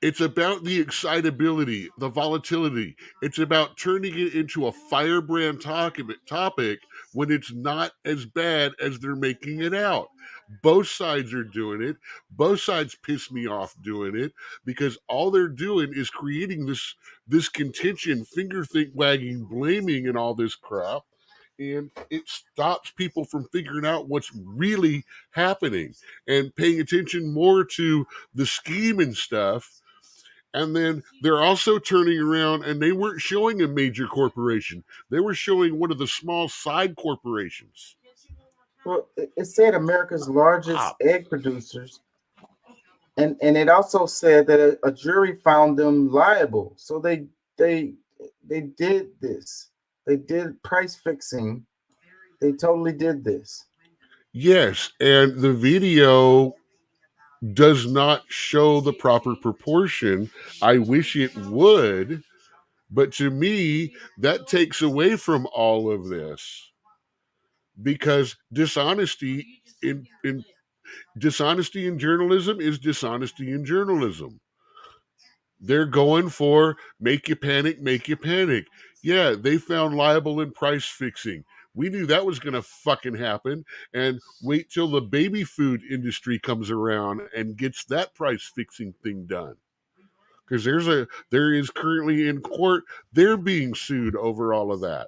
it's about the excitability, the volatility. It's about turning it into a firebrand topic when it's not as bad as they're making it out. Both sides are doing it. Both sides piss me off doing it because all they're doing is creating this contention, finger wagging, blaming, and all this crap. And it stops people from figuring out what's really happening and paying attention more to the scheme and stuff. And then they're also turning around and they weren't showing a major corporation. They were showing one of the small side corporations. Well, it said America's largest egg producers. And it also said that a jury found them liable. So they did this. They did price fixing. They totally did this. Yes, and the video does not show the proper proportion. I wish it would, but to me, that takes away from all of this because dishonesty in journalism is dishonesty in journalism. They're going for make you panic. Yeah, they found liable in price fixing. We knew that was going to fucking happen, and wait till the baby food industry comes around and gets that price fixing thing done. Because there is currently in court, they're being sued over all of that,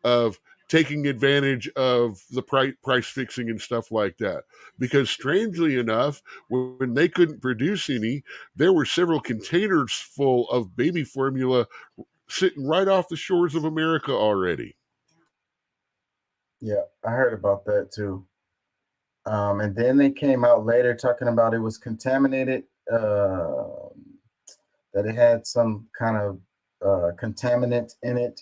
of taking advantage of the price fixing and stuff like that. Because strangely enough, when they couldn't produce any, there were several containers full of baby formula sitting right off the shores of America already. Yeah, I heard about that too. And then they came out later talking about it was contaminated, that it had some kind of contaminant in it.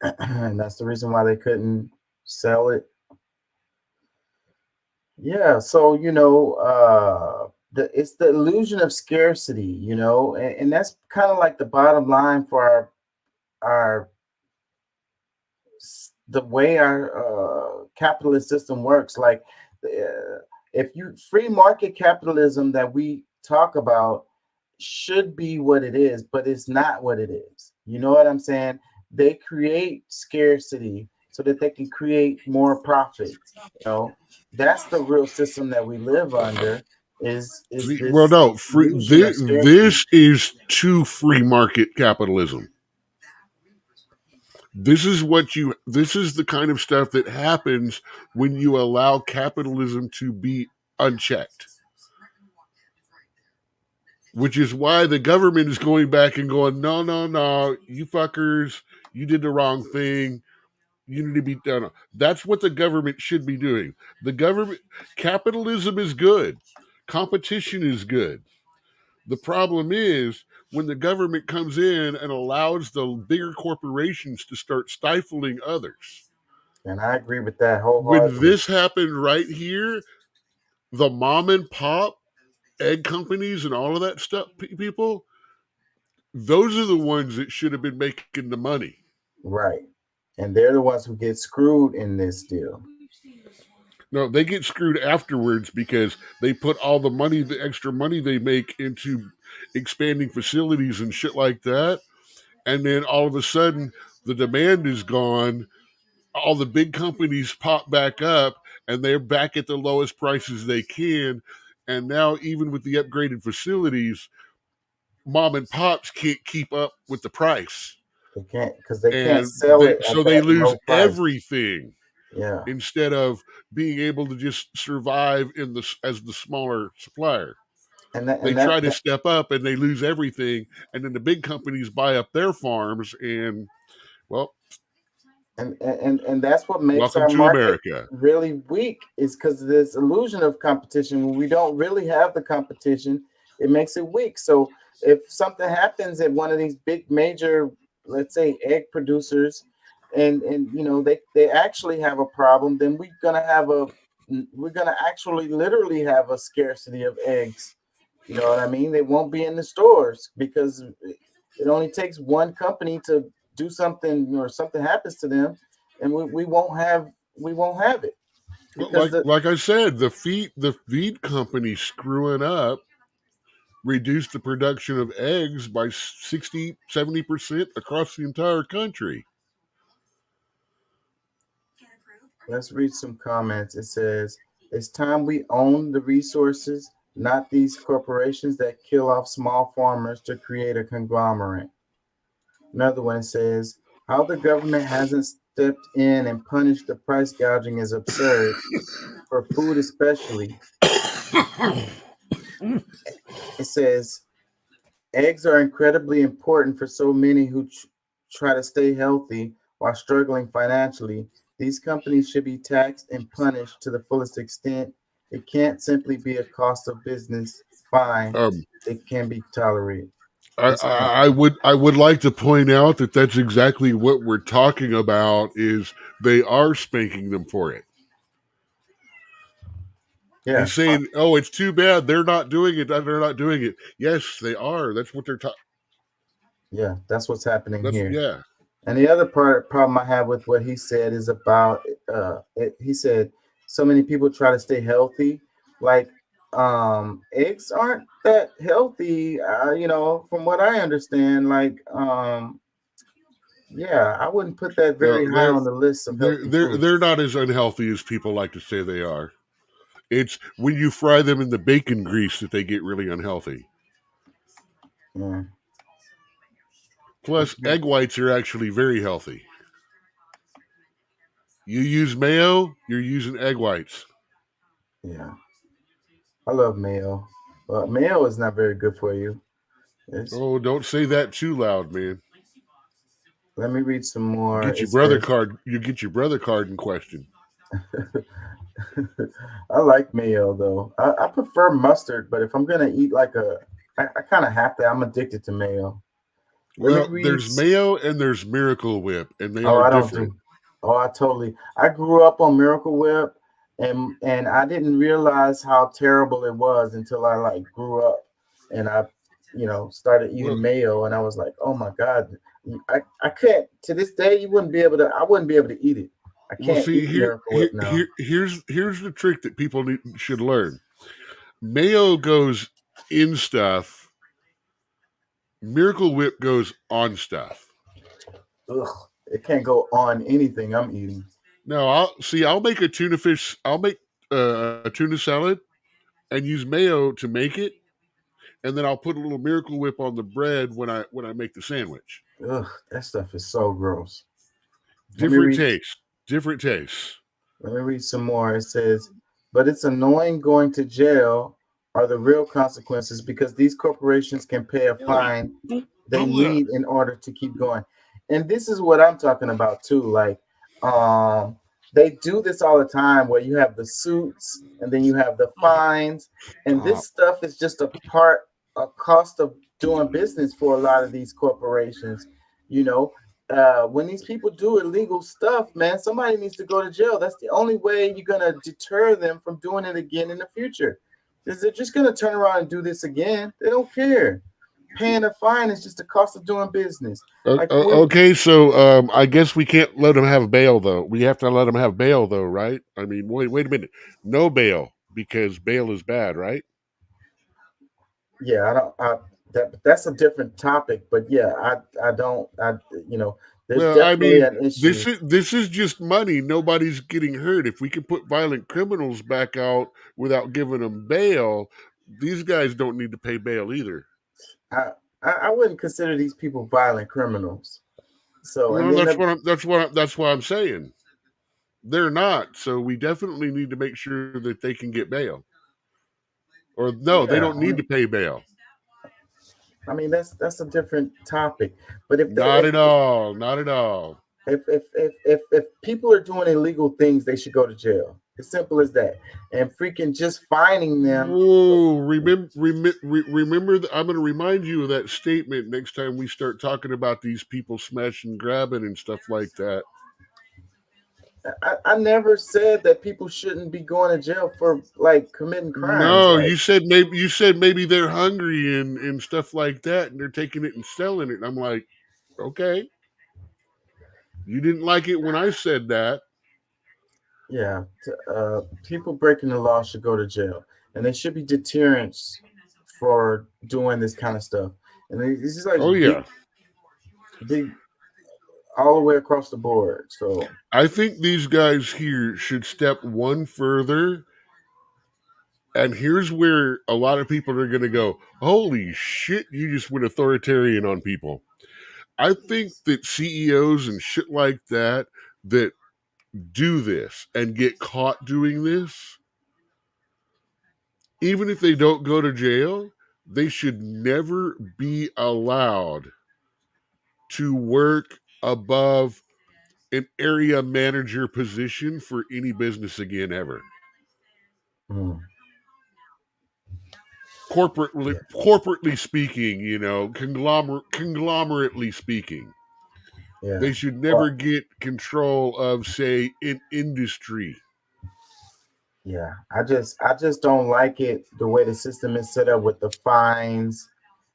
And that's the reason why they couldn't sell it. Yeah, so it's the illusion of scarcity, and that's kind of like the bottom line for the way our capitalist system works. Like if free market capitalism that we talk about should be what it is, but it's not what it is. You know what I'm saying? They create scarcity so that they can create more profits. That's the real system that we live under. This is true free market capitalism. This is the kind of stuff that happens when you allow capitalism to be unchecked. Which is why the government is going back and going, no, you fuckers, you did the wrong thing. You need to be done. That's what the government should be doing. Capitalism is good. Competition is good. The problem is when the government comes in and allows the bigger corporations to start stifling others. And I agree with that wholeheartedly. When this happened right here, the mom and pop egg companies and all of that stuff, people, those are the ones that should have been making the money. Right. And they're the ones who get screwed in this deal. No, they get screwed afterwards because they put all the money, the extra money they make into expanding facilities and shit like that. And then all of a sudden, the demand is gone. All the big companies pop back up and they're back at the lowest prices they can. And now, even with the upgraded facilities, mom and pops can't keep up with the price. They can't because they can't sell it. So they lose everything. Yeah. Instead of being able to just survive as the smaller supplier. They try to step up and they lose everything. And then the big companies buy up their farms and, well, And that's what makes Welcome our to market America. really weak, is because of this illusion of competition. When we don't really have the competition, it makes it weak. So if something happens at one of these big major, let's say, egg producers, and you know they actually have a problem, then we're gonna actually literally have a scarcity of eggs. You know what I mean? They won't be in the stores because it only takes one company to do something, or something happens to them, and we won't have it because Like I said, the feed company screwing up reduced the production of eggs by 60-70% across the entire country. Let's read some comments. It says, it's time we own the resources, not these corporations that kill off small farmers to create a conglomerate. Another one says, how the government hasn't stepped in and punished the price gouging is absurd, for food especially. It says, eggs are incredibly important for so many who try to stay healthy while struggling financially. These companies should be taxed and punished to the fullest extent. It can't simply be a cost of business fine. It can be tolerated. I would like to point out that that's exactly what we're talking about. Is they are spanking them for it. Yeah. He's saying, "Oh, it's too bad they're not doing it. They're not doing it." Yes, they are. That's what they're talking. Yeah, that's what's happening here. Yeah. And the other problem I have with what he said is about he said so many people try to stay healthy. Like eggs aren't that healthy, you know, from what I understand. Like yeah, I wouldn't put that very high on the list of healthy foods. They're not as unhealthy as people like to say they are. It's when you fry them in the bacon grease that they get really unhealthy. Yeah. Plus, egg whites are actually very healthy. You use mayo, you're using egg whites. Yeah. I love mayo. But mayo is not very good for you. Oh, don't say that too loud, man. Let me read some more. Get your brother card. You get your brother card in question. I like mayo though. I prefer mustard, but if I'm gonna eat I kind of have to. I'm addicted to mayo. Well, there's mayo and there's Miracle Whip, and they are different. I grew up on Miracle Whip, and I didn't realize how terrible it was until I grew up, and I, started eating mayo, and I was like, oh my God, I can't. To this day, I wouldn't be able to eat it. I can't eat Miracle Whip now. Here's the trick that people should learn. Mayo goes in stuff. Miracle Whip goes on stuff. Ugh, it can't go on anything I'm eating. No, I'll make a tuna fish. I'll make a tuna salad and use mayo to make it, and then I'll put a little Miracle Whip on the bread when I make the sandwich. Ugh, that stuff is so gross. Different tastes. Let me read some more. It says, but it's annoying going to jail are the real consequences because these corporations can pay a fine they need in order to keep going. And this is what I'm talking about too. Like, they do this all the time where you have the suits and then you have the fines, and this stuff is just a cost of doing business for a lot of these corporations. When these people do illegal stuff, man, somebody needs to go to jail. That's the only way you're gonna deter them from doing it again in the future. Is they're just gonna turn around and do this again? They don't care. Paying a fine is just the cost of doing business. Okay, so I guess we can't let them have bail though. We have to let them have bail though, right? I mean, wait a minute, no bail because bail is bad, right? Yeah, that's a different topic, but yeah, there's definitely an issue. This is just money. Nobody's getting hurt. If we can put violent criminals back out without giving them bail, these guys don't need to pay bail either. I wouldn't consider these people violent criminals. So that's what I'm saying. They're not. So we definitely need to make sure that they can get bail. Or they don't need to pay bail. I mean, that's a different topic. But if not at all. If people are doing illegal things, they should go to jail. As simple as that. And freaking just fining them. Oh, remember, I'm going to remind you of that statement next time we start talking about these people smashing, grabbing, and stuff like that. I never said that people shouldn't be going to jail for like committing crimes. No, like, you said maybe they're hungry and stuff like that, and they're taking it and selling it. And I'm like, okay, you didn't like it when I said that. Yeah, people breaking the law should go to jail, and there should be deterrents for doing this kind of stuff. And this is like, oh yeah, big all the way across the board. So I think these guys here should step one further. And here's where a lot of people are going to go, holy shit, you just went authoritarian on people. I think that CEOs and shit like that do this and get caught doing this, even if they don't go to jail, they should never be allowed to work above an area manager position for any business again ever. Corporately speaking, conglomerately speaking, they should never get control of, say, an industry. Yeah, I just don't like it the way the system is set up with the fines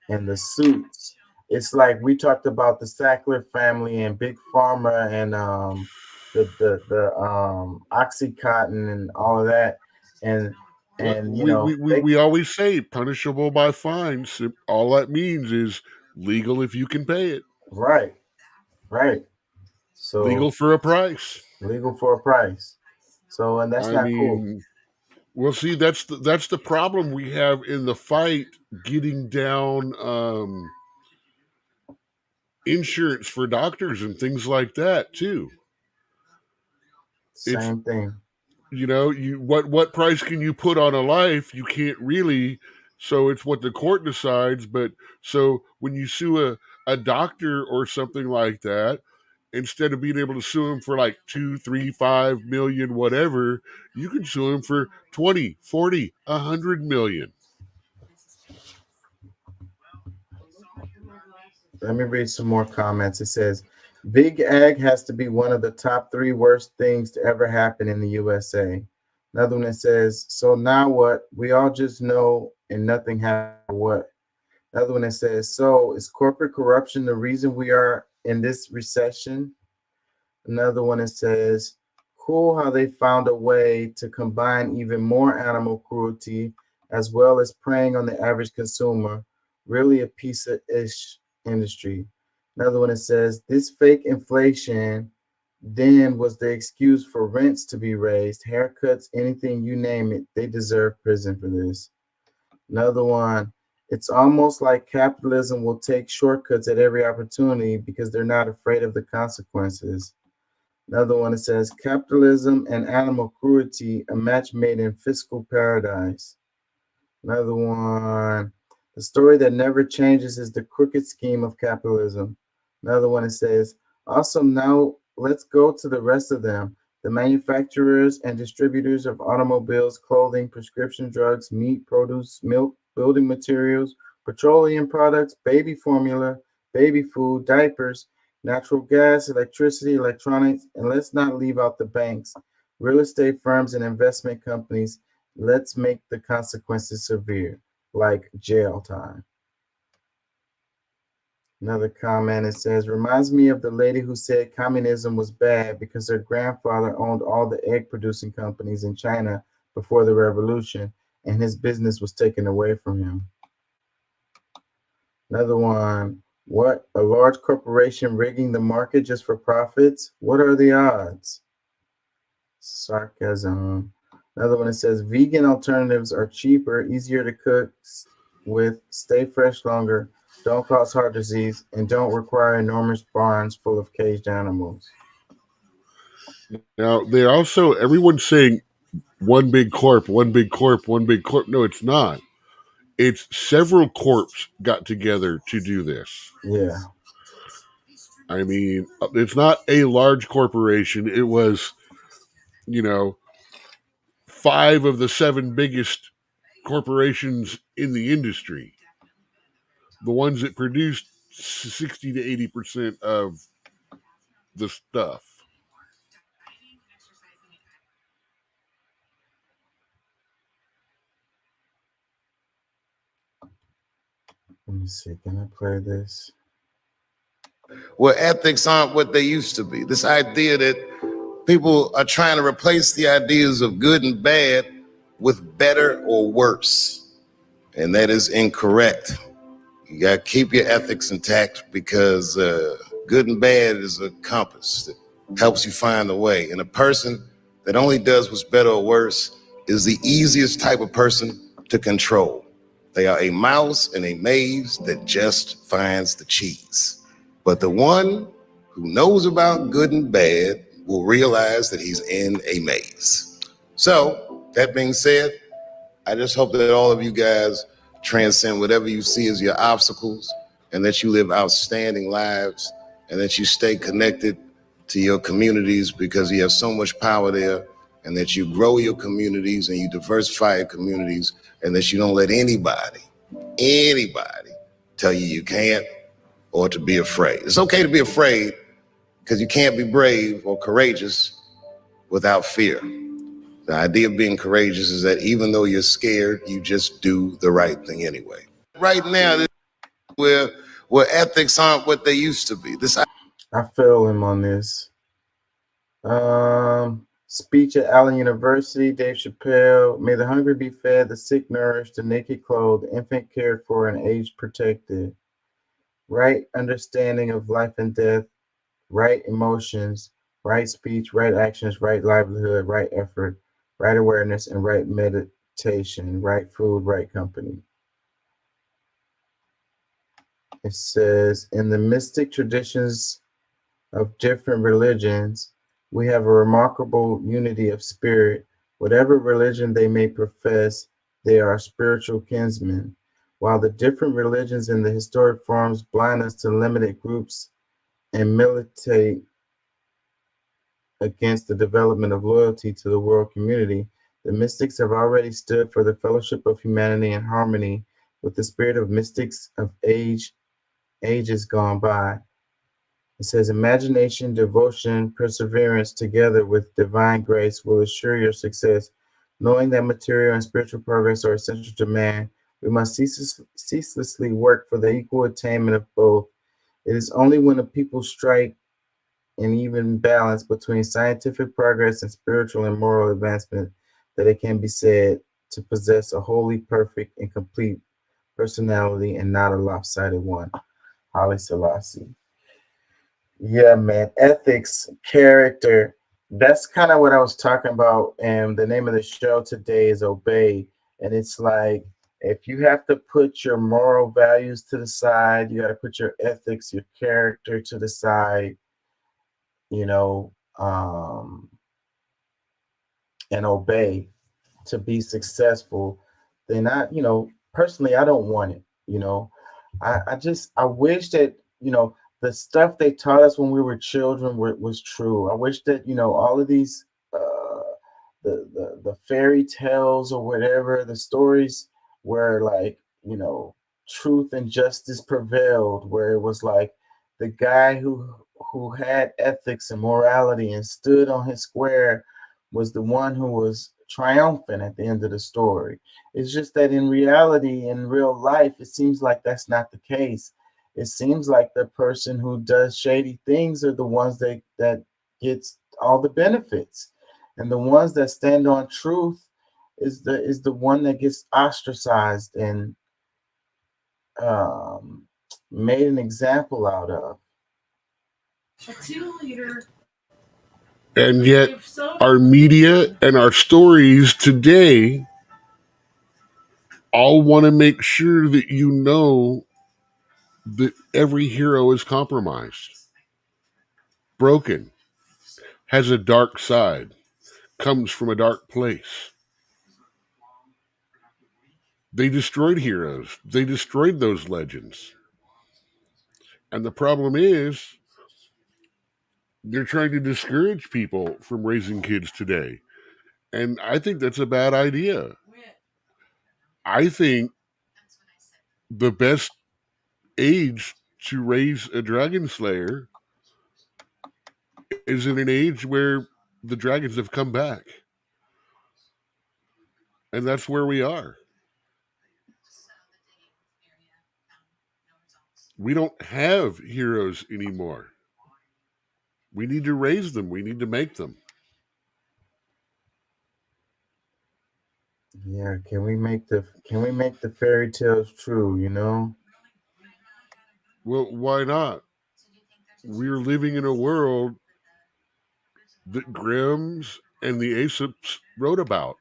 and the suits. It's like we talked about the Sackler family and Big Pharma and the Oxycontin and all of that, and we always say punishable by fines. All that means is legal if you can pay it. Right. So legal for a price. So, and that's not cool. Well, see, that's the problem we have in the fight getting down insurance for doctors and things like that too. Same thing. What price can you put on a life? You can't really. So it's what the court decides. But so when you sue a doctor or something like that, instead of being able to sue him for like 2, 3, 5 million, whatever, you can sue him for 20, 40, 100 million. Let me read some more comments. It says, Big Ag has to be one of the top 3 worst things to ever happen in the USA. Another one that says, so now what? We all just know and nothing happened. What? Another one that says, so is corporate corruption the reason we are in this recession? Another one that says, cool how they found a way to combine even more animal cruelty as well as preying on the average consumer. Really a piece of ish industry. Another one that says, this fake inflation then was the excuse for rents to be raised, haircuts, anything, you name it. They deserve prison for this. Another one, it's almost like capitalism will take shortcuts at every opportunity because they're not afraid of the consequences. Another one that says, capitalism and animal cruelty, a match made in fiscal paradise. Another one, the story that never changes is the crooked scheme of capitalism. Another one that says, awesome, now let's go to the rest of them. The manufacturers and distributors of automobiles, clothing, prescription drugs, meat, produce, milk, building materials, petroleum products, baby formula, baby food, diapers, natural gas, electricity, electronics, and let's not leave out the banks, real estate firms, and investment companies. Let's make the consequences severe, like jail time. Another comment, it says, reminds me of the lady who said communism was bad because her grandfather owned all the egg producing companies in China before the revolution, and his business was taken away from him. Another one, what? A large corporation rigging the market just for profits? What are the odds? Sarcasm. Another one that says, vegan alternatives are cheaper, easier to cook with, stay fresh longer, don't cause heart disease, and don't require enormous barns full of caged animals. Now, they're also, everyone's saying one big corp, one big corp, one big corp. No, it's not. It's several corps got together to do this. Yeah. I mean, it's not a large corporation. It was, 5 of the 7 biggest corporations in the industry, the ones that produced 60 to 80% of the stuff. Let me see. Can I play this? Where ethics aren't what they used to be. This idea that people are trying to replace the ideas of good and bad with better or worse. And that is incorrect. You got to keep your ethics intact because good and bad is a compass that helps you find the way. And a person that only does what's better or worse is the easiest type of person to control. They are a mouse in a maze that just finds the cheese. But the one who knows about good and bad will realize that he's in a maze. So, that being said, I just hope that all of you guys transcend whatever you see as your obstacles and that you live outstanding lives and that you stay connected to your communities because you have so much power there, and that you grow your communities and you diversify your communities, and that you don't let anybody tell you you can't or to be afraid. It's okay to be afraid because you can't be brave or courageous without fear. The idea of being courageous is that even though you're scared, you just do the right thing anyway. Right now, where ethics aren't what they used to be. I feel him on this. Speech at Allen University, Dave Chappelle. May the hungry be fed, the sick nourished, the naked clothed, the infant cared for, and aged protected. Right understanding of life and death, right emotions, right speech, right actions, right livelihood, right effort, right awareness, and right meditation, right food, right company. It says, in the mystic traditions of different religions, we have a remarkable unity of spirit. Whatever religion they may profess, they are spiritual kinsmen. While the different religions in the historic forms blind us to limited groups and militate against the development of loyalty to the world community, the mystics have already stood for the fellowship of humanity and harmony with the spirit of mystics of ages gone by. It says, imagination, devotion, perseverance, together with divine grace, will assure your success. Knowing that material and spiritual progress are essential to man, we must ceaselessly work for the equal attainment of both. It is only when a people strike an even balance between scientific progress and spiritual and moral advancement that it can be said to possess a wholly perfect and complete personality and not a lopsided one. Haile Selassie. Yeah, man. Ethics, character. That's kind of what I was talking about. And the name of the show today is Obey. And it's like, if you have to put your moral values to the side, you got to put your ethics, your character to the side, and obey to be successful. Then personally, I don't want it. I wish that, the stuff they taught us when we were children was true. I wish that, all of these, the fairy tales or whatever, the stories where like, truth and justice prevailed, where it was like the guy who had ethics and morality and stood on his square was the one who was triumphant at the end of the story. It's just that in reality, in real life, it seems like that's not the case. It seems like the person who does shady things are the ones that gets all the benefits, and the ones that stand on truth is the one that gets ostracized and made an example out of. A cheerleader. And yet our media and our stories today all want to make sure that that every hero is compromised, broken, has a dark side, comes from a dark place. They destroyed heroes. They destroyed those legends. And the problem is, they're trying to discourage people from raising kids today. And I think that's a bad idea. I think the best age to raise a dragon slayer is in an age where the dragons have come back. And that's where we are. We don't have heroes anymore. We need to raise them. We need to make them. Yeah, can we make the fairy tales true, you know? Well, why not? We're living in a world that Grimm's and the Aesop's wrote about.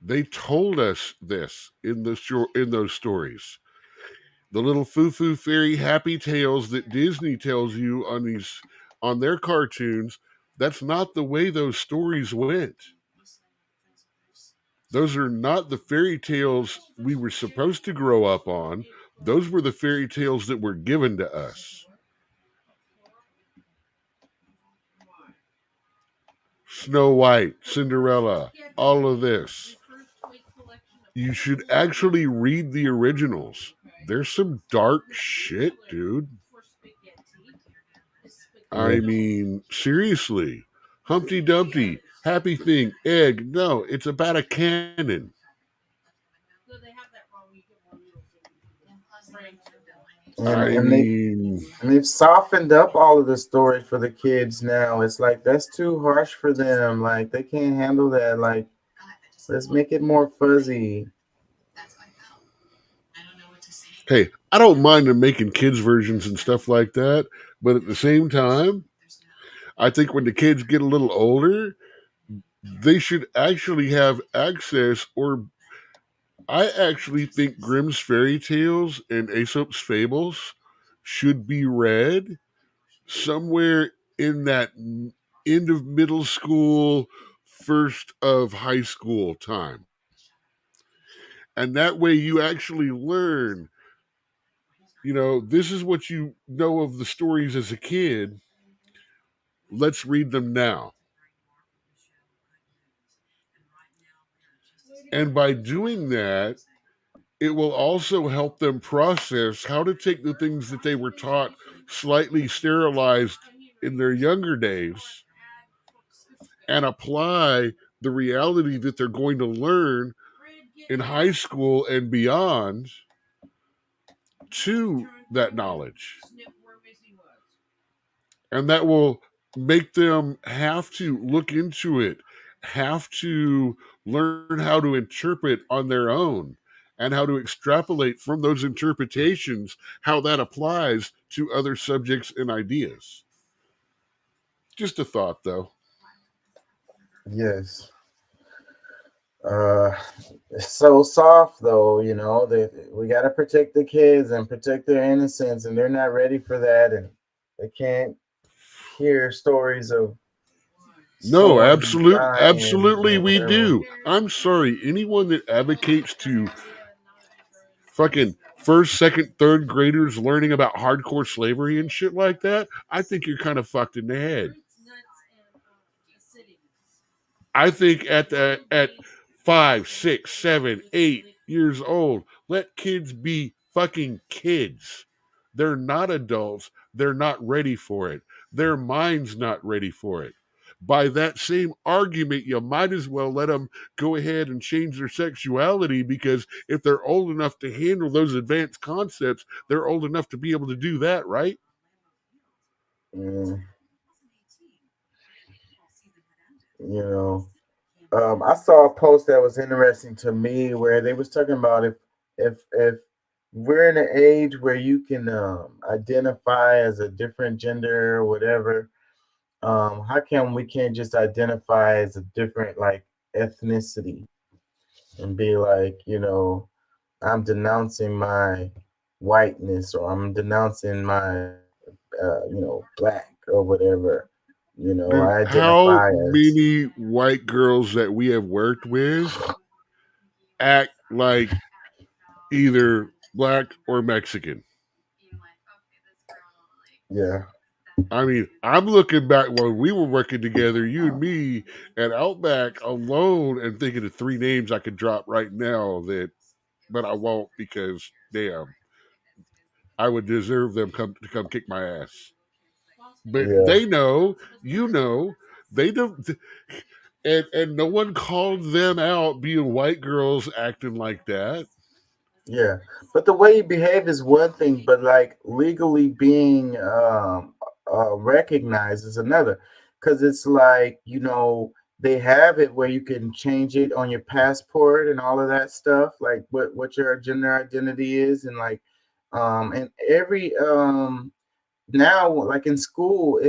They told us this in those stories. The little foo-foo fairy happy tales that Disney tells you on their cartoons, that's not the way those stories went. Those are not the fairy tales we were supposed to grow up on. Those were the fairy tales that were given to us. Snow White, Cinderella, all of this. You should actually read the originals. There's some dark shit, dude. I mean, seriously. Humpty Dumpty, Happy Thing, Egg. No, it's about a cannon. And they've softened up all of the stories for the kids now. It's like that's too harsh for them. Like they can't handle that. Like let's make it more fuzzy. Hey, I don't mind them making kids versions and stuff like that, but at the same time, I think when the kids get a little older, they should actually have access, or I actually think Grimm's fairy tales and Aesop's fables should be read somewhere in that end of middle school, first of high school time. And that way you actually learn, you know, this is what you know of the stories as a kid. Let's read them now. And by doing that, it will also help them process how to take the things that they were taught slightly sterilized in their younger days and apply the reality that they're going to learn in high school and beyond to that knowledge. And that will make them have to look into it, have to learn how to interpret on their own, and how to extrapolate from those interpretations how that applies to other subjects and ideas. Just a thought, though. Yes. It's so soft though, you know, we got to protect the kids and protect their innocence, and they're not ready for that, and they can't hear stories of no, absolutely we do. I'm sorry, anyone that advocates to fucking first, second, third graders learning about hardcore slavery and shit like that, I think you're kind of fucked in the head. I think at 5, 6, 7, 8 years old, let kids be fucking kids. They're not adults. They're not ready for it. Their mind's not ready for it. By that same argument, you might as well let them go ahead and change their sexuality, because if they're old enough to handle those advanced concepts, they're old enough to be able to do that, right? You know, I saw a post that was interesting to me where they was talking about if we're in an age where you can identify as a different gender or whatever, how come we can't just identify as a different like ethnicity and be like, you know, I'm denouncing my whiteness, or I'm denouncing my you know, black or whatever. You know, I how identify as many white girls that we have worked with act like either black or Mexican? yeah. I mean, I'm looking back when we were working together, you and me at Outback alone, and thinking of 3 names I could drop right now but I won't because damn, I would deserve them to come kick my ass. But Yeah. they know, they don't, and no one called them out being white girls acting like that. Yeah, but the way you behave is one thing, but like legally being recognized is another. Because it's like, they have it where you can change it on your passport and all of that stuff, like what your gender identity is, and like, and every now, like in school,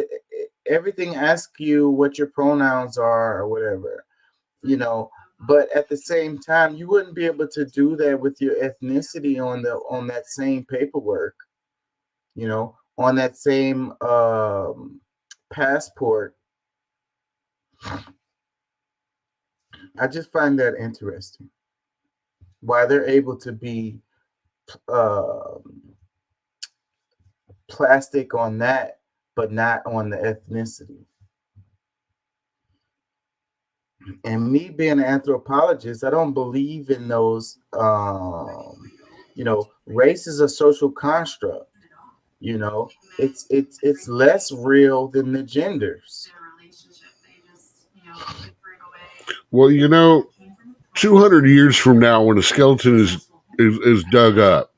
everything asks you what your pronouns are or whatever, but at the same time you wouldn't be able to do that with your ethnicity on that same paperwork, on that same passport. I just find that interesting, why they're able to be plastic on that but not on the ethnicity. And me being an anthropologist, I don't believe in those. Race is a social construct. It's less real than the genders. Well, 200 years from now, when a skeleton is dug up,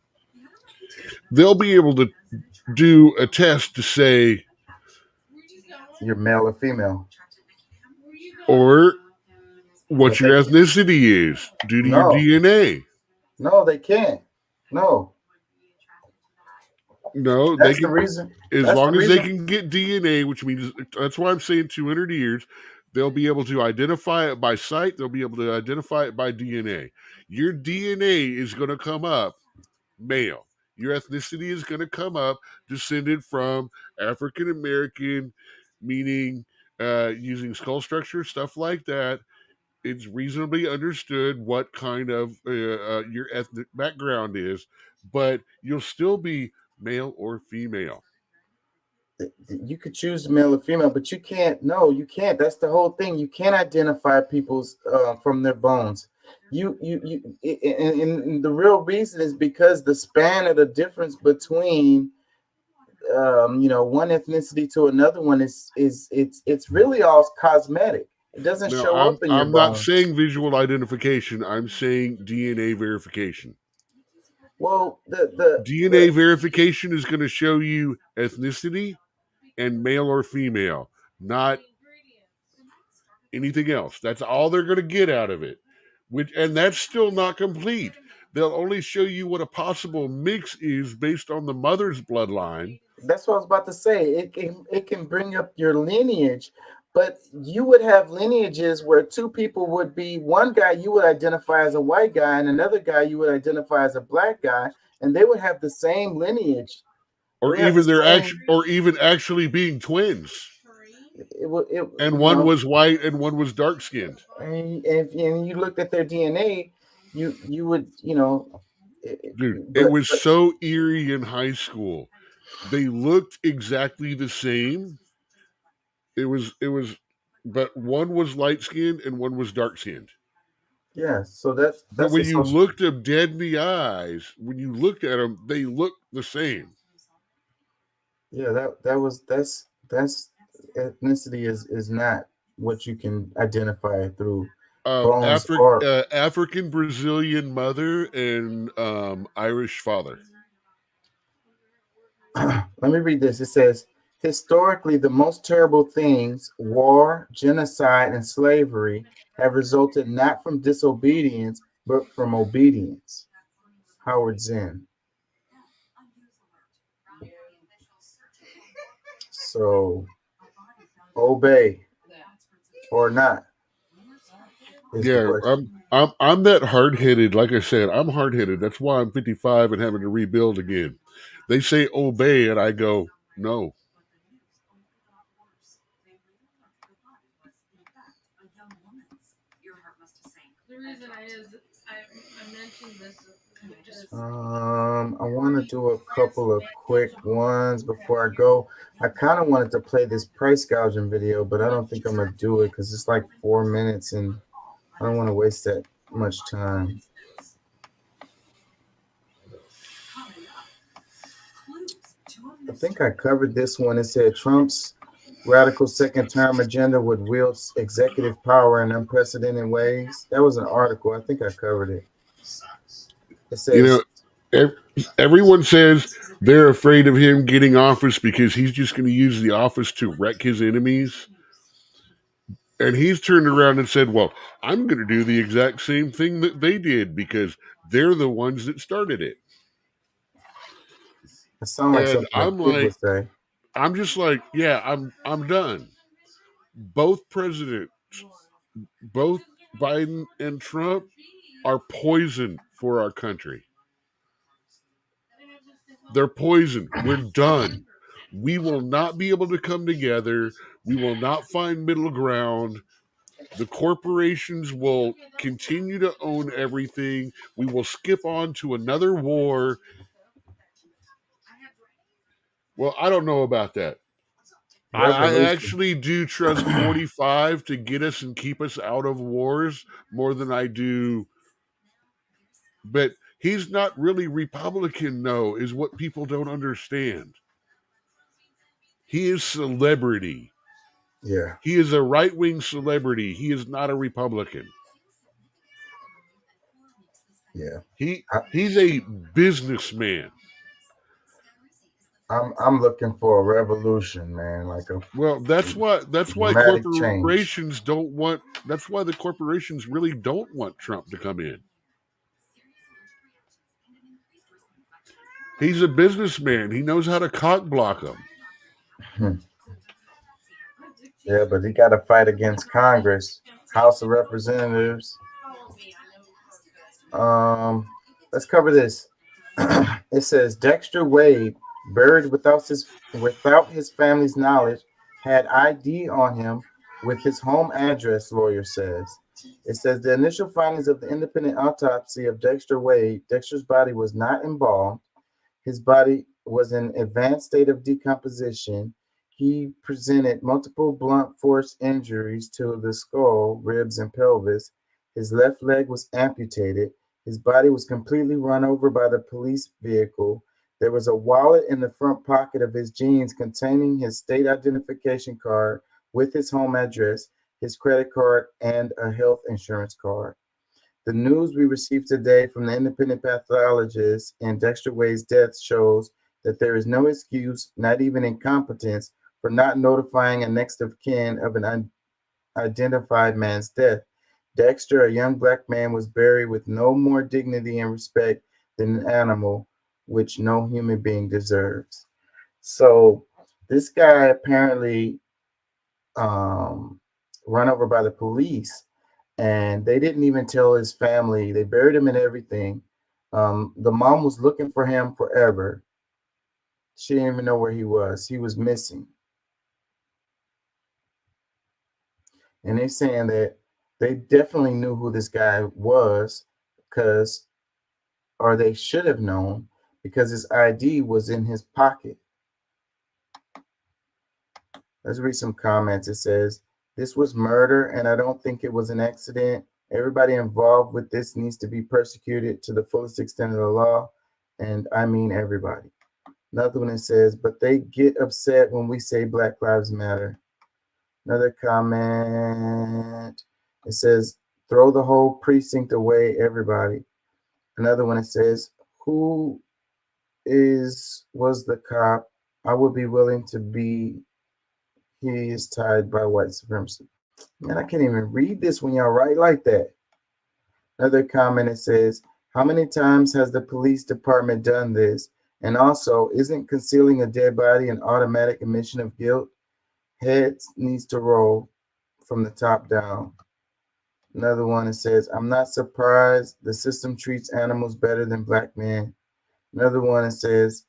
they'll be able to do a test to say you're male or female, or what your ethnicity is due to your DNA. No, they can't. No, they the reason. As long as they can get DNA, which means that's why I'm saying 200 years, they'll be able to identify it by sight. They'll be able to identify it by DNA. Your DNA is going to come up male. Your ethnicity is going to come up descended from African American, meaning using skull structure, stuff like that. It's reasonably understood what kind of your ethnic background is, but you'll still be male or female. You could choose male or female, but you can't. No, you can't. That's the whole thing. You can't identify people's from their bones. And the real reason is because the span of the difference between one ethnicity to another one is it's really all cosmetic. It doesn't show up in your bones. I'm not saying visual identification. I'm saying DNA verification. Well, the DNA verification is going to show you ethnicity and male or female, not anything else. That's all they're going to get out of it. And that's still not complete. They'll only show you what a possible mix is based on the mother's bloodline. That's what I was about to say. It can bring up your lineage, but you would have lineages where 2 people would be, one guy you would identify as a white guy and another guy you would identify as a black guy, and they would have the same lineage. Or even actually being twins. And one was white and one was dark skinned. And if you looked at their DNA, you would, Dude, it was so eerie in high school. They looked exactly the same. It was, but one was light skinned and one was dark skinned. Yeah, so that's but when you looked them dead in the eyes, when you looked at them, they looked the same. Yeah, that's ethnicity is not what you can identify through African Brazilian mother and Irish father. Let me read this. It says, historically, the most terrible things, war, genocide, and slavery, have resulted not from disobedience, but from obedience. Howard Zinn. So, obey or not. Yeah, I'm that hard-headed. Like I said, I'm hard-headed. That's why I'm 55 and having to rebuild again. They say obey, and I go, no. The reason I mentioned this is I want to do a couple of quick ones before I go. I kind of wanted to play this price gouging video, but I don't think I'm gonna do it because it's like 4 minutes and I don't want to waste that much time. I think I covered this one. It said Trump's radical second-term agenda would wield executive power in unprecedented ways. That was an article. I think I covered it. It says, everyone says they're afraid of him getting office because he's just going to use the office to wreck his enemies. And he's turned around and said, well, I'm going to do the exact same thing that they did because they're the ones that started it. It sounds like something I'm people like, say. I'm just like, yeah, I'm done. Both presidents, both Biden and Trump, are poison for our country. They're poison. We're done. We will not be able to come together. We will not find middle ground. The corporations will continue to own everything. We will skip on to another war. Well, I don't know about that. I actually do trust 45 to get us and keep us out of wars more than I do. But he's not really Republican, though, is what people don't understand. He is celebrity. Yeah. He is a right-wing celebrity. He is not a Republican. Yeah. He's a businessman. I'm looking for a revolution, man. That's why dramatic corporations don't want. That's why the corporations really don't want Trump to come in. He's a businessman. He knows how to cock block them. Yeah, but he got to fight against Congress, House of Representatives. Let's cover this. It says Dexter Wade, buried without his family's knowledge, had ID on him with his home address, lawyer says. It says the initial findings of the independent autopsy of Dexter Wade, Dexter's body was not embalmed. His body was in advanced state of decomposition. He presented multiple blunt force injuries to the skull, ribs, and pelvis. His left leg was amputated. His body was completely run over by the police vehicle. There was a wallet in the front pocket of his jeans containing his state identification card with his home address, his credit card, and a health insurance card. The news we received today from the independent pathologist in Dexter Wade's death shows that there is no excuse, not even incompetence, for not notifying a next of kin of an unidentified man's death. Dexter, a young black man, was buried with no more dignity and respect than an animal, which no human being deserves. So this guy apparently run over by the police, and they didn't even tell his family. They buried him and everything. The mom was looking for him forever. She didn't even know where he was. He was missing. And they're saying that they definitely knew who this guy was or they should have known, because his ID was in his pocket. Let's read some comments. It says, this was murder, and I don't think it was an accident. Everybody involved with this needs to be persecuted to the fullest extent of the law, and I mean everybody. Another one that says, but they get upset when we say Black Lives Matter. Another comment, it says, throw the whole precinct away, everybody. Another one, it says, who was the cop? I would be willing to be, he is tied by white supremacy. Man, I can't even read this when y'all write like that. Another comment, it says, how many times has the police department done this? And also, isn't concealing a dead body an automatic admission of guilt? Heads needs to roll from the top down. Another one, it says, I'm not surprised the system treats animals better than black men. Another one, it says,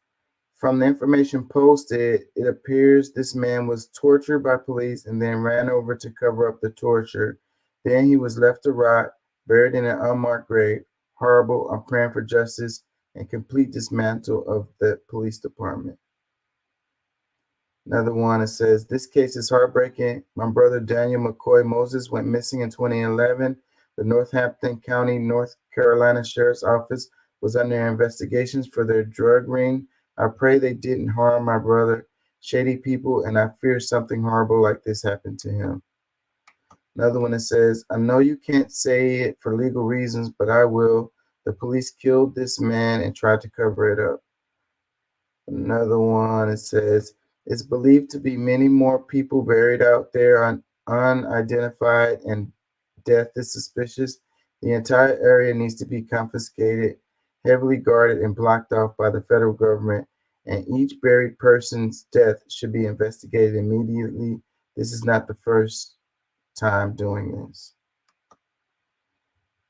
from the information posted, it appears this man was tortured by police and then ran over to cover up the torture. Then he was left to rot, buried in an unmarked grave. Horrible. I'm praying for justice. and complete dismantle of the police department. Another one, it says, this case is heartbreaking. My brother Daniel McCoy Moses went missing in 2011. The Northampton County, North Carolina Sheriff's Office was under investigations for their drug ring. I pray they didn't harm my brother. Shady people, and I fear something horrible like this happened to him. Another one that says, I know you can't say it for legal reasons, but I will. The police killed this man and tried to cover it up. Another one, it says, it's believed to be many more people buried out there unidentified, and death is suspicious. The entire area needs to be confiscated, heavily guarded, and blocked off by the federal government, and each buried person's death should be investigated immediately. This is not the first time doing this.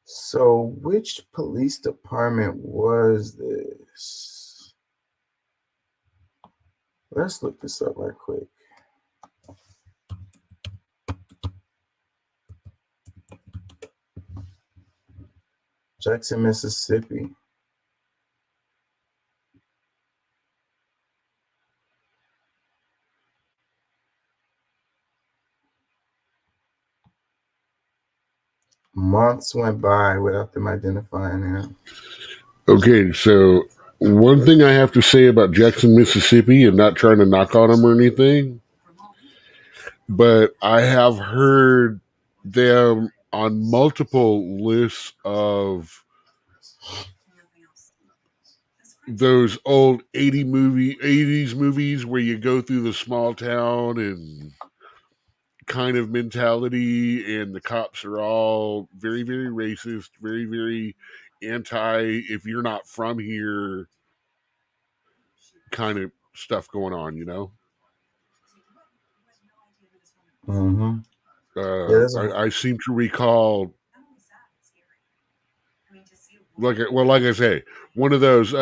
So which police department was this? Let's look this up right quick. Jackson, Mississippi. Months went by without them identifying him. Okay, so one thing I have to say about Jackson, Mississippi, and not trying to knock on them or anything, but I have heard them on multiple lists of those old 80s movies where you go through the small town and kind of mentality, and the cops are all very, very racist, very, very anti, if you're not from here kind of stuff going on, you know? Mm-hmm. I seem to recall, like I say, one of those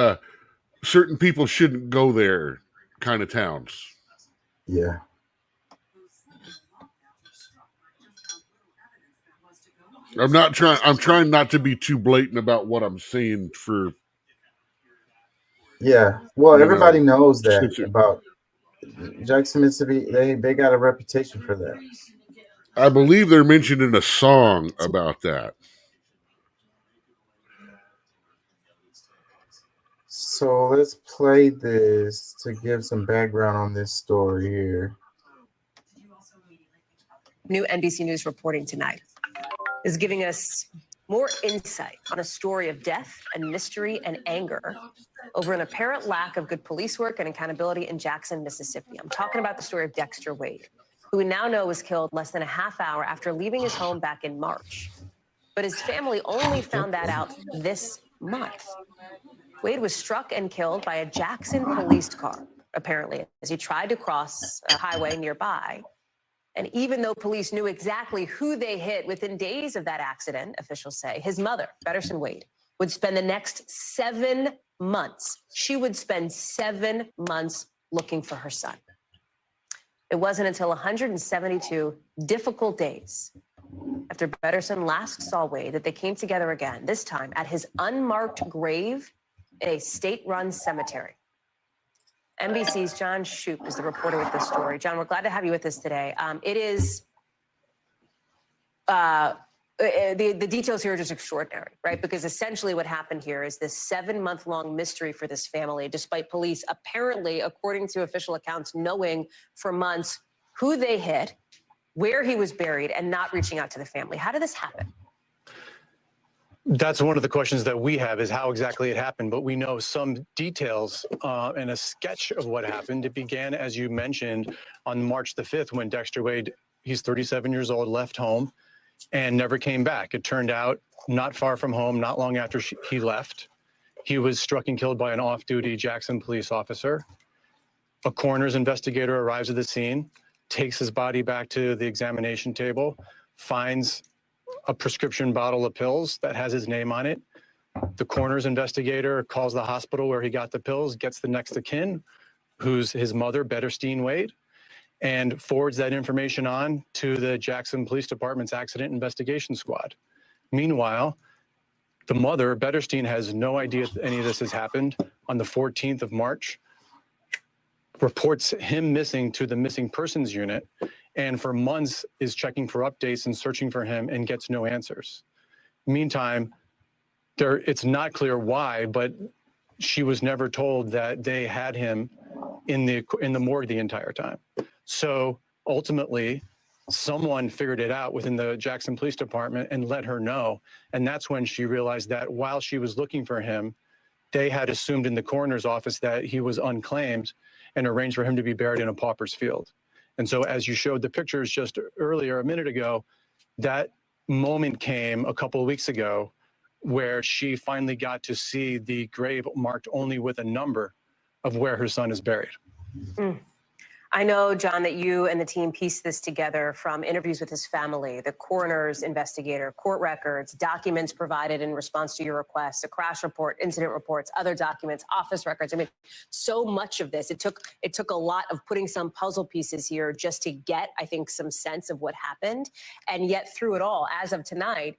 certain people shouldn't go there kind of towns. Yeah. I'm trying not to be too blatant about what I'm saying for. Yeah. Well, everybody knows that about Jackson, Mississippi. They got a reputation for that. I believe they're mentioned in a song about that. So let's play this to give some background on this story here. New NBC News reporting tonight is giving us more insight on a story of death and mystery and anger over an apparent lack of good police work and accountability in Jackson, Mississippi. I'm talking about the story of Dexter Wade, who we now know was killed less than a half hour after leaving his home back in March. But his family only found that out this month. Wade was struck and killed by a Jackson police car, apparently, as he tried to cross a highway nearby. And even though police knew exactly who they hit within days of that accident, officials say, his mother, Betterson Wade, would spend the next 7 months. She would spend 7 months looking for her son. It wasn't until 172 difficult days after Betterson last saw Wade that they came together again, this time at his unmarked grave in a state-run cemetery. NBC's John Shoup is the reporter with this story. John, we're glad to have you with us today. It is, the details here are just extraordinary, right? Because essentially what happened here is this 7-month-long mystery for this family, despite police apparently, according to official accounts, knowing for months who they hit, where he was buried, and not reaching out to the family. How did this happen? That's one of the questions that we have, is how exactly it happened. But we know some details and a sketch of what happened. It began, as you mentioned, on March the 5th, when Dexter Wade, he's 37 years old, left home and never came back. It turned out not far from home, not long after he left, he was struck and killed by an off-duty Jackson police officer. A coroner's investigator arrives at the scene, takes his body back to the examination table, finds a prescription bottle of pills that has his name on it. The coroner's investigator calls the hospital where he got the pills, gets the next of kin, who's his mother, Betterstein Wade, and forwards that information on to the Jackson Police Department's Accident Investigation Squad. Meanwhile, The mother, Betterstein, has no idea any of this has happened. On the 14th of March, reports him missing to the missing persons unit, and for months is checking for updates and searching for him and gets no answers. Meantime, it's not clear why, but she was never told that they had him in the morgue the entire time. So ultimately, someone figured it out within the Jackson Police Department and let her know. And that's when she realized that while she was looking for him, they had assumed in the coroner's office that he was unclaimed and arranged for him to be buried in a pauper's field. And so as you showed the pictures just earlier, a minute ago, that moment came a couple of weeks ago where she finally got to see the grave marked only with a number of where her son is buried. I know, John, that you and the team pieced this together from interviews with his family, the coroner's investigator, court records, documents provided in response to your request, a crash report, incident reports, other documents, office records. I mean, so much of this. It took a lot of putting some puzzle pieces here just to get, I think, some sense of what happened. And yet through it all, as of tonight,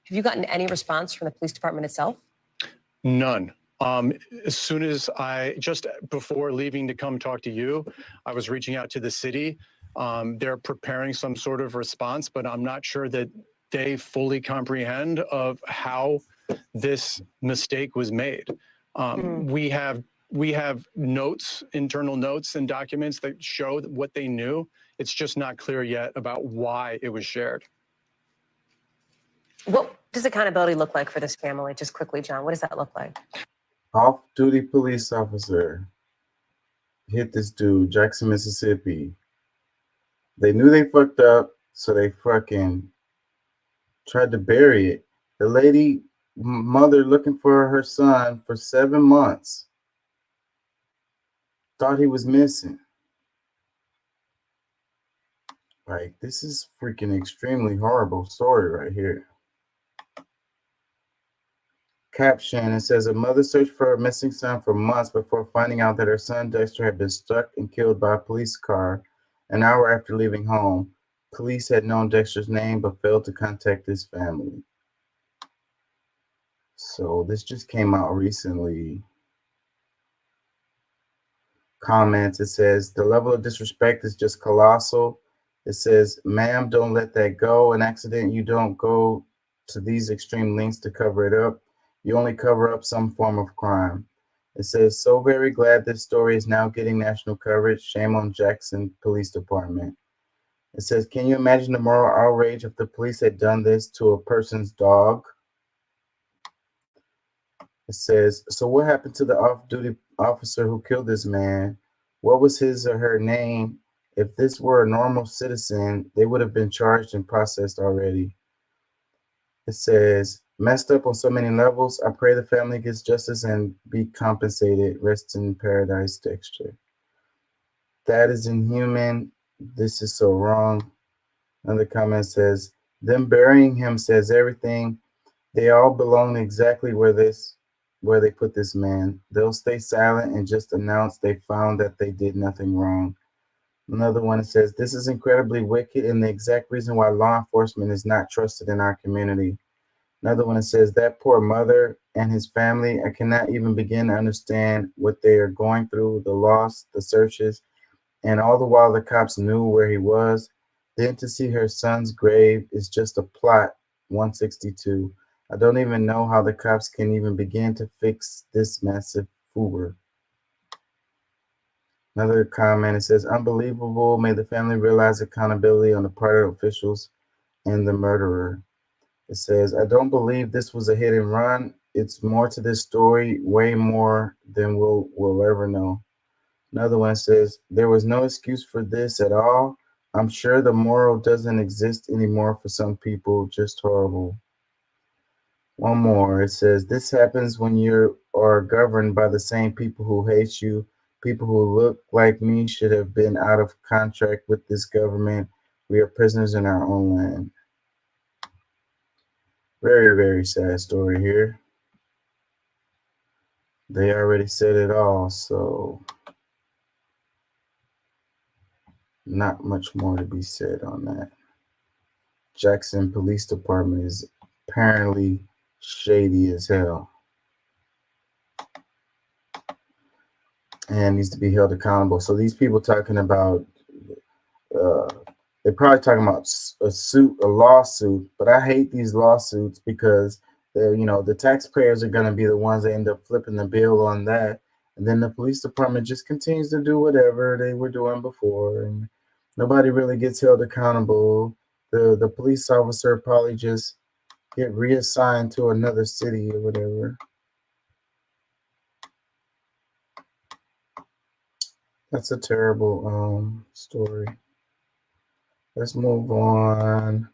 have you gotten any response from the police department itself? None. As soon as just before leaving to come talk to you, I was reaching out to the city. They're preparing some sort of response, but I'm not sure that they fully comprehend of how this mistake was made. We have notes, internal notes and documents that show what they knew. It's just not clear yet about why it was shared. What does accountability look like for this family? Just quickly, John, what does that look like? Off-duty police officer hit this dude, Jackson, Mississippi. They knew they fucked up, so they fucking tried to bury it. The lady, mother looking for her son for 7 months, thought he was missing. Like, this is freaking extremely horrible story right here. Caption, it says, a mother searched for her missing son for months before finding out that her son Dexter had been struck and killed by a police car an hour after leaving home. Police had known Dexter's name but failed to contact his family. So this just came out recently. Comments, it says, the level of disrespect is just colossal. It says, ma'am, don't let that go. An accident, you don't go to these extreme lengths to cover it up. You only cover up some form of crime. It says, so very glad this story is now getting national coverage. Shame on Jackson Police Department. It says, can you imagine the moral outrage if the police had done this to a person's dog? It says, so what happened to the off-duty officer who killed this man? What was his or her name? If this were a normal citizen, they would have been charged and processed already. It says, messed up on so many levels. I pray the family gets justice and be compensated. Rest in paradise, Dexter. That is inhuman. This is so wrong. Another comment says, them burying him says everything. They all belong exactly where they put this man. They'll stay silent and just announce they found that they did nothing wrong. Another one, it says, this is incredibly wicked and the exact reason why law enforcement is not trusted in our community. Another one, it says, that poor mother and his family, I cannot even begin to understand what they are going through, the loss, the searches, and all the while the cops knew where he was. Then to see her son's grave is just a plot, 162. I don't even know how the cops can even begin to fix this massive foober. Another comment, it says, unbelievable. May the family realize accountability on the part of officials and the murderer. It says, I don't believe this was a hit and run. It's more to this story, way more than we'll ever know. Another one says, there was no excuse for this at all. I'm sure the moral doesn't exist anymore for some people, just horrible. One more, it says, this happens when you are governed by the same people who hate you. People who look like me should have been out of contract with this government. We are prisoners in our own land. Very, very sad story here. They already said it all, so not much more to be said on that. Jackson Police Department is apparently shady as hell and needs to be held accountable. So these people talking about, they're probably talking about a lawsuit, but I hate these lawsuits because the taxpayers are going to be the ones that end up flipping the bill on that. And then the police department just continues to do whatever they were doing before, and nobody really gets held accountable. The police officer probably just get reassigned to another city or whatever. That's a terrible story. Let's move on.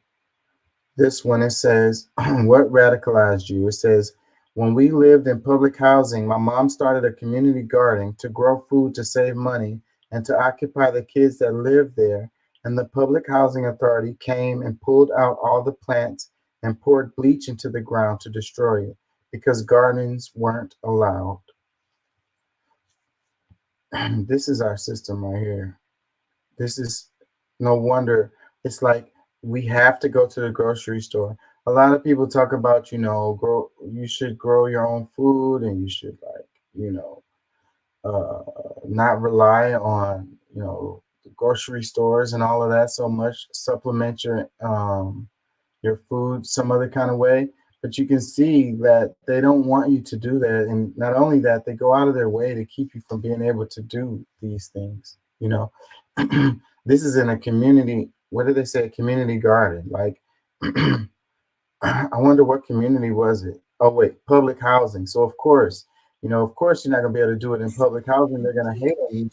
This one, it says, what radicalized you? It says, when we lived in public housing, my mom started a community garden to grow food to save money and to occupy the kids that lived there. And the public housing authority came and pulled out all the plants and poured bleach into the ground to destroy it because gardens weren't allowed. This is our system right here. This is no wonder. It's like we have to go to the grocery store. A lot of people talk about, you should grow your own food and you should not rely on, the grocery stores and all of that so much. Supplement your food some other kind of way. But you can see that they don't want you to do that. And not only that, they go out of their way to keep you from being able to do these things. This is in a community. What did they say? A community garden. Like, I wonder what community was it? Oh, wait, public housing. So, of course, you're not going to be able to do it in public housing. They're going to hate on you.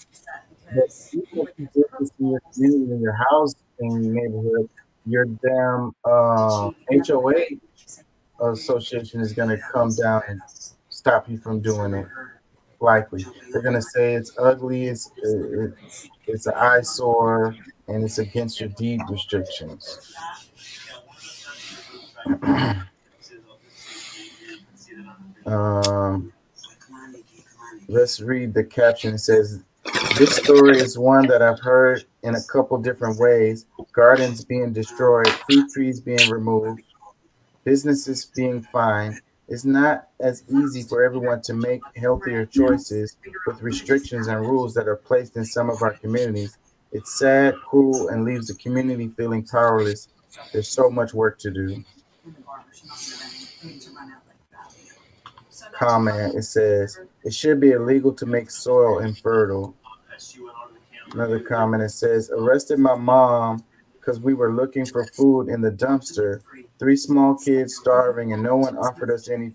But even if you did this in your community, in your housing neighborhood, your damn HOA association is going to come down and stop you from doing it. Likely. They're going to say it's ugly, it's an eyesore, and it's against your deed restrictions. Let's read the caption. It says, this story is one that I've heard in a couple different ways. Gardens being destroyed, fruit trees being removed, businesses being fined. It's not as easy for everyone to make healthier choices with restrictions and rules that are placed in some of our communities. It's sad, cruel, and leaves the community feeling powerless. There's so much work to do. Comment, it says, it should be illegal to make soil infertile. Another comment, it says, arrested my mom because we were looking for food in the dumpster. 3 small kids starving and no one offered us any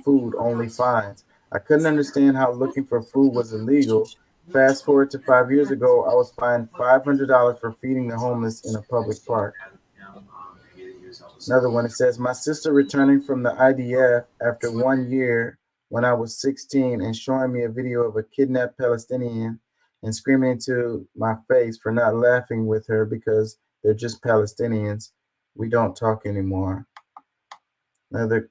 food, only fines. I couldn't understand how looking for food was illegal. Fast forward to 5 years ago, I was fined $500 for feeding the homeless in a public park. Another one, it says, my sister returning from the IDF after 1 year when I was 16 and showing me a video of a kidnapped Palestinian and screaming into my face for not laughing with her because they're just Palestinians. We don't talk anymore. Another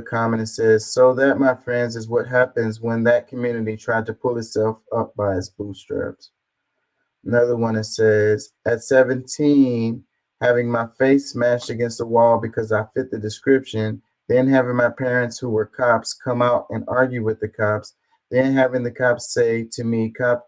comment, it says, so that, my friends, is what happens when that community tried to pull itself up by its bootstraps. Another one, it says, at 17, having my face smashed against the wall because I fit the description, then having my parents who were cops come out and argue with the cops, then having the cops say to me, cops,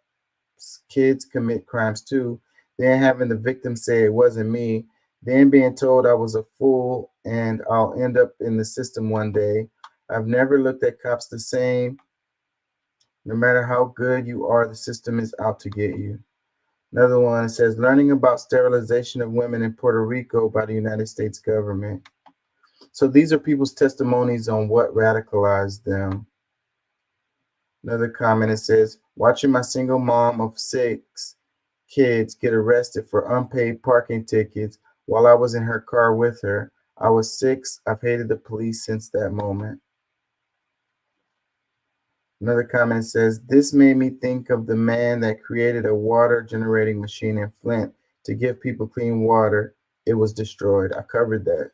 kids commit crimes too, then having the victim say it wasn't me, then being told I was a fool and I'll end up in the system one day. I've never looked at cops the same. No matter how good you are, the system is out to get you. Another one says, learning about sterilization of women in Puerto Rico by the United States government. So these are people's testimonies on what radicalized them. Another comment, it says, watching my single mom of 6 kids get arrested for unpaid parking tickets while I was in her car with her. I was 6. I've hated the police since that moment. Another comment says, this made me think of the man that created a water generating machine in Flint to give people clean water. It was destroyed. I covered that.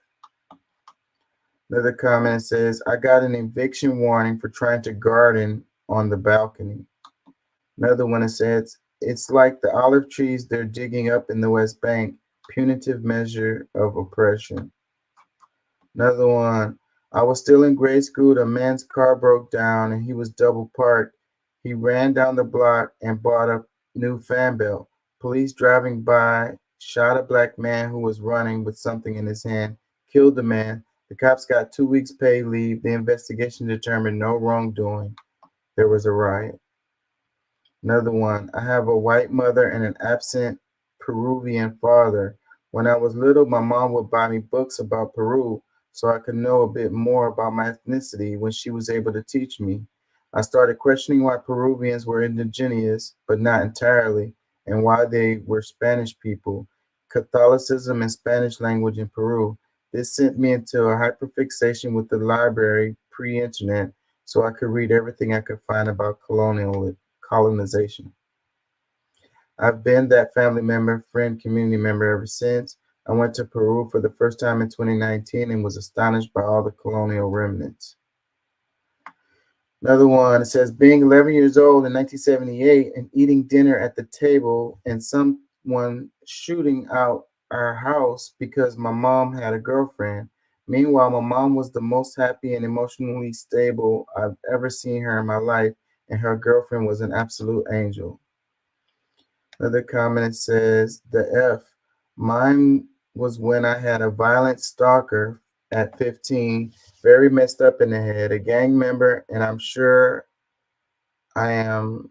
Another comment says, I got an eviction warning for trying to garden on the balcony. Another one says, it's like the olive trees they're digging up in the West Bank, punitive measure of oppression. Another one. I was still in grade school. A man's car broke down and he was double parked. He ran down the block and bought a new fan belt. Police driving by shot a black man who was running with something in his hand, killed the man. The cops got 2 weeks paid leave. The investigation determined no wrongdoing. There was a riot. Another one. I have a white mother and an absent Peruvian father. When I was little, my mom would buy me books about Peru so I could know a bit more about my ethnicity when she was able to teach me. I started questioning why Peruvians were indigenous, but not entirely, and why they were Spanish people. Catholicism and Spanish language in Peru. This sent me into a hyperfixation with the library pre-internet so I could read everything I could find about colonization. I've been that family member, friend, community member ever since. I went to Peru for the first time in 2019 and was astonished by all the colonial remnants. Another one, it says, being 11 years old in 1978 and eating dinner at the table and someone shooting out our house because my mom had a girlfriend. Meanwhile, my mom was the most happy and emotionally stable I've ever seen her in my life, and her girlfriend was an absolute angel. Another comment says, the F. Mine was when I had a violent stalker at 15, very messed up in the head, a gang member, and I'm sure I am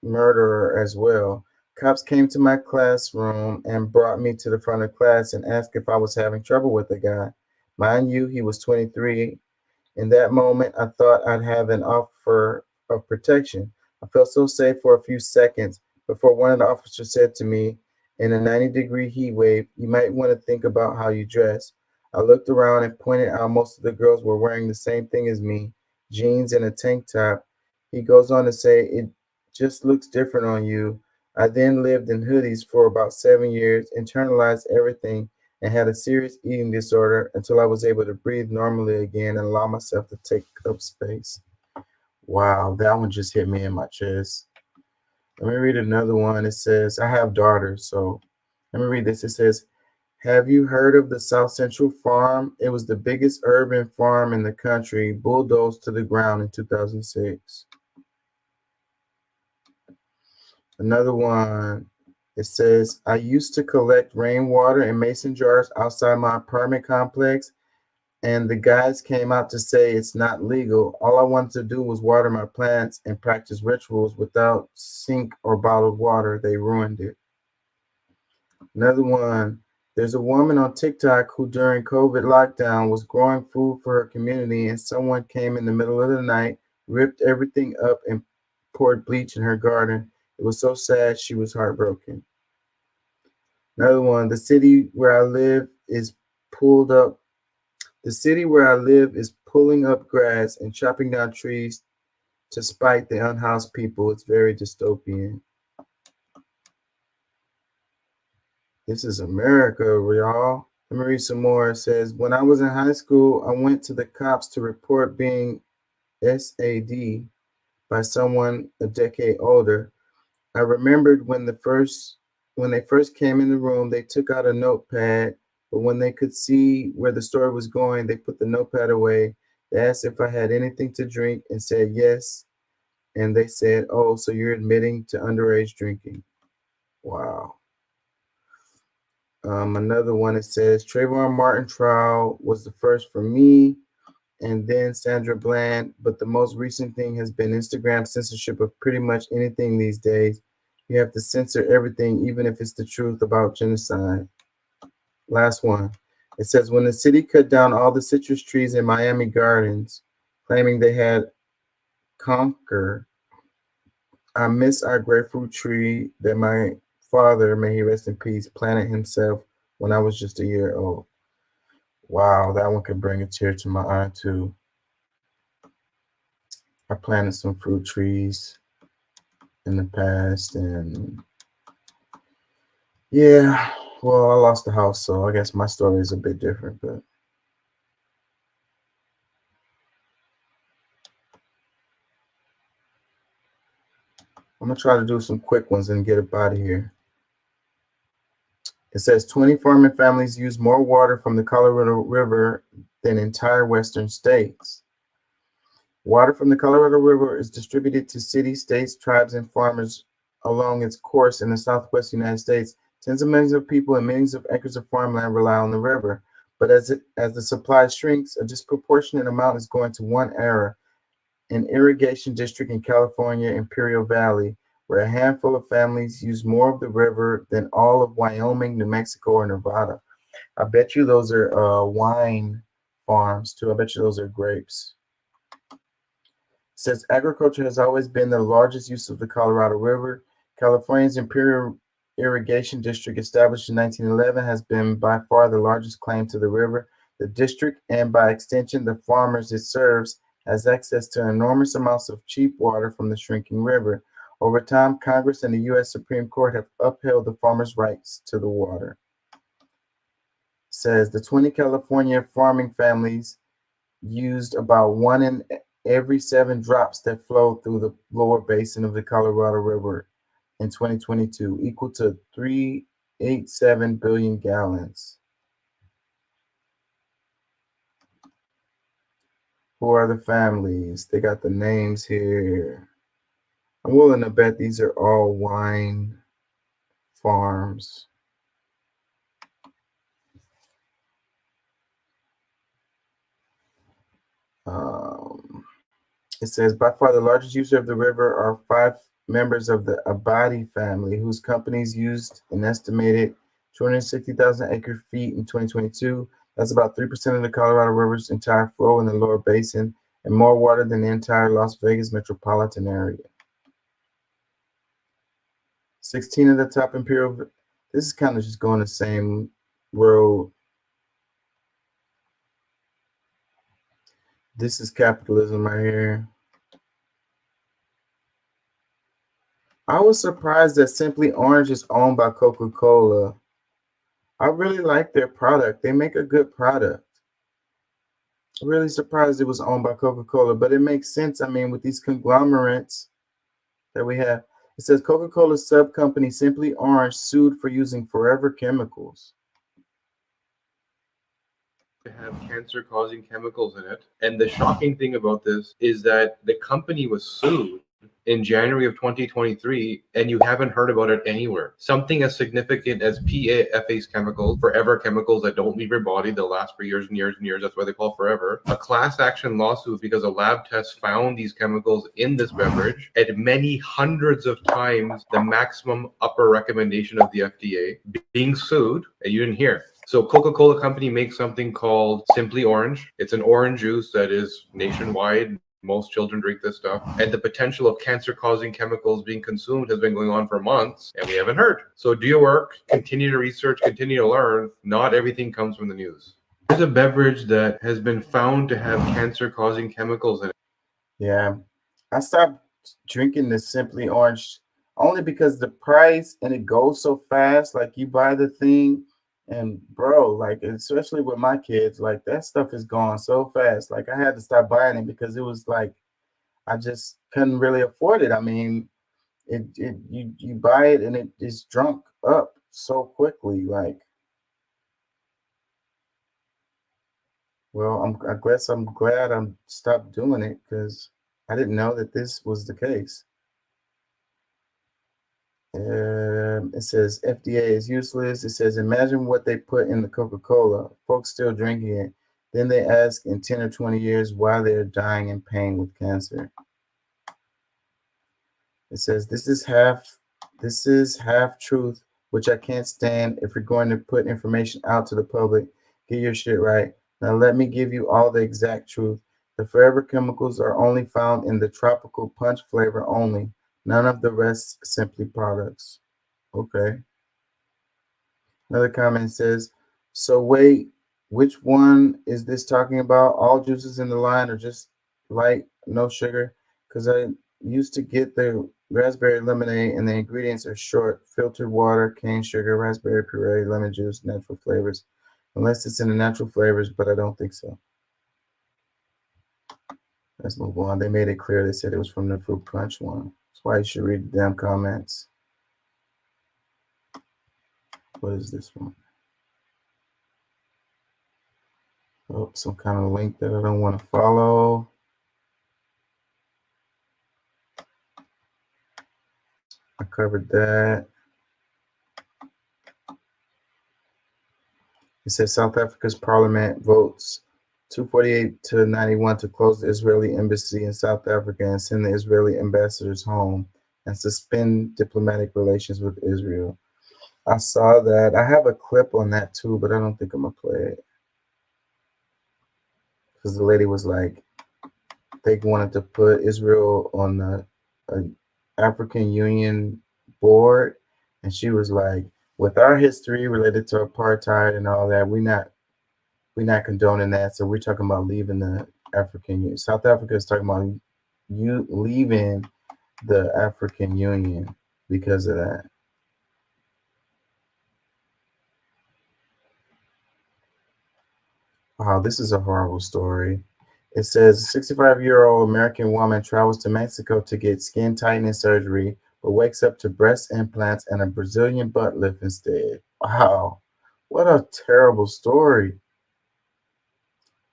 murderer as well. Cops came to my classroom and brought me to the front of class and asked if I was having trouble with the guy. Mind you, he was 23. In that moment, I thought I'd have an offer of protection. I felt so safe for a few seconds before one of the officers said to me, in a 90-degree heat wave, you might want to think about how you dress. I looked around and pointed out most of the girls were wearing the same thing as me, jeans and a tank top. He goes on to say, it just looks different on you. I then lived in hoodies for about 7 years, internalized everything, and had a serious eating disorder until I was able to breathe normally again and allow myself to take up space. Wow, that one just hit me in my chest. Let me read another one. It says, I have daughters, so let me read this. It says, have you heard of the South Central Farm? It was the biggest urban farm in the country, bulldozed to the ground in 2006. Another one. It says, I used to collect rainwater in mason jars outside my apartment complex, and the guys came out to say it's not legal. All I wanted to do was water my plants and practice rituals without sink or bottled water. They ruined it. Another one. There's a woman on TikTok who during COVID lockdown was growing food for her community, and someone came in the middle of the night, ripped everything up, and poured bleach in her garden. It was so sad, she was heartbroken. Another one, the city where I live is pulled up. The city where I live is pulling up grass and chopping down trees to spite the unhoused people. It's very dystopian. This is America, y'all. Let me read some more. It says, when I was in high school, I went to the cops to report being SAD by someone a decade older. I remembered when they first came in the room, they took out a notepad, but when they could see where the story was going, they put the notepad away. They asked if I had anything to drink and said yes. And they said, oh, so you're admitting to underage drinking. Wow. Another one, it says, Trayvon Martin trial was the first for me, and then Sandra Bland, but the most recent thing has been Instagram censorship of pretty much anything these days. You have to censor everything, even if it's the truth about genocide. Last one. It says, when the city cut down all the citrus trees in Miami Gardens, claiming they had conquer, I miss our grapefruit tree that my father, may he rest in peace, planted himself when I was just a year old. Wow, that one could bring a tear to my eye too. I planted some fruit trees in the past, and yeah, well, I lost the house, so I guess my story is a bit different, but I'm gonna try to do some quick ones and get up out of here. It says 20 farming families use more water from the Colorado River than entire western states. Water from the Colorado River is distributed to cities, states, tribes, and farmers along its course in the southwest United States. Tens of millions of people and millions of acres of farmland rely on the river. But as the supply shrinks, a disproportionate amount is going to one area, an irrigation district in California, Imperial Valley, where a handful of families use more of the river than all of Wyoming, New Mexico, or Nevada. I bet you those are wine farms too. I bet you those are grapes. It says agriculture has always been the largest use of the Colorado River. California's Imperial Irrigation District, established in 1911, has been by far the largest claim to the river. The district, and by extension the farmers it serves, has access to enormous amounts of cheap water from the shrinking river. Over time, Congress and the U.S. Supreme Court have upheld the farmers' rights to the water. It says the 20 California farming families used about 1 in every 7 drops that flow through the lower basin of the Colorado River in 2022, equal to 387 billion gallons. Who are the families? They got the names here. I'm willing to bet these are all wine farms. It says, by far the largest user of the river are 5 members of the Abadi family, whose companies used an estimated 260,000 acre-feet in 2022. That's about 3% of the Colorado River's entire flow in the lower basin, and more water than the entire Las Vegas metropolitan area. 16 of the top Imperial, this is kind of just going the same road. This is capitalism right here. I was surprised that Simply Orange is owned by Coca-Cola. I really like their product. They make a good product. I'm really surprised it was owned by Coca-Cola, but it makes sense. I mean, with these conglomerates that we have. It says Coca-Cola's sub-company Simply Orange sued for using forever chemicals. To have cancer-causing chemicals in it. And the shocking thing about this is that the company was sued in January of 2023, and you haven't heard about it anywhere. Something as significant as PFAS chemicals, forever chemicals that don't leave your body, they'll last for years and years and years. That's why they call forever. A class action lawsuit because a lab test found these chemicals in this beverage at many hundreds of times the maximum upper recommendation of the FDA, being sued, and you didn't hear. So Coca-Cola Company makes something called Simply Orange. It's an orange juice that is nationwide. Most children drink this stuff. And the potential of cancer-causing chemicals being consumed has been going on for months, and we haven't heard. So do your work, continue to research, continue to learn. Not everything comes from the news. There's a beverage that has been found to have cancer-causing chemicals in it. Yeah, I stopped drinking the Simply Orange only because the price, and it goes so fast. Like, you buy the thing, and bro, like, especially with my kids, like, that stuff is gone so fast. Like, I had to stop buying it because it was like, I just couldn't really afford it. I mean, you buy it and it is drunk up so quickly. Like, well, I guess I'm glad I stopped doing it because I didn't know that this was the case. It says FDA is useless. It says, imagine what they put in the Coca-Cola. Folks still drinking it. Then they ask in 10 or 20 years why they're dying in pain with cancer. It says, this is half truth, which I can't stand. If you're going to put information out to the public, get your shit right. Now let me give you all the exact truth. The forever chemicals are only found in the tropical punch flavor only. None of the rest Simply products. Okay. Another comment says, so wait, which one is this talking about? All juices in the line are just light, no sugar? Because I used to get the raspberry lemonade and the ingredients are short: filtered water, cane sugar, raspberry puree, lemon juice, natural flavors. Unless it's in the natural flavors, but I don't think so. Let's move on. They made it clear. They said it was from the fruit punch one. That's why you should read the damn comments. What is this one? Oh, some kind of link that I don't want to follow. I covered that. It says South Africa's parliament votes 248 to 91 to close the Israeli embassy in South Africa and send the Israeli ambassadors home and suspend diplomatic relations with Israel. I saw that. I have a clip on that too, but I don't think I'm gonna play it. Because the lady was like, they wanted to put Israel on the African Union board, and she was like, with our history related to apartheid and all that, we're not condoning that. So we're talking about leaving the African Union. South Africa is talking about you leaving the African Union because of that. Wow, this is a horrible story. It says a 65-year-old American woman travels to Mexico to get skin tightening surgery, but wakes up to breast implants and a Brazilian butt lift instead. Wow, what a terrible story.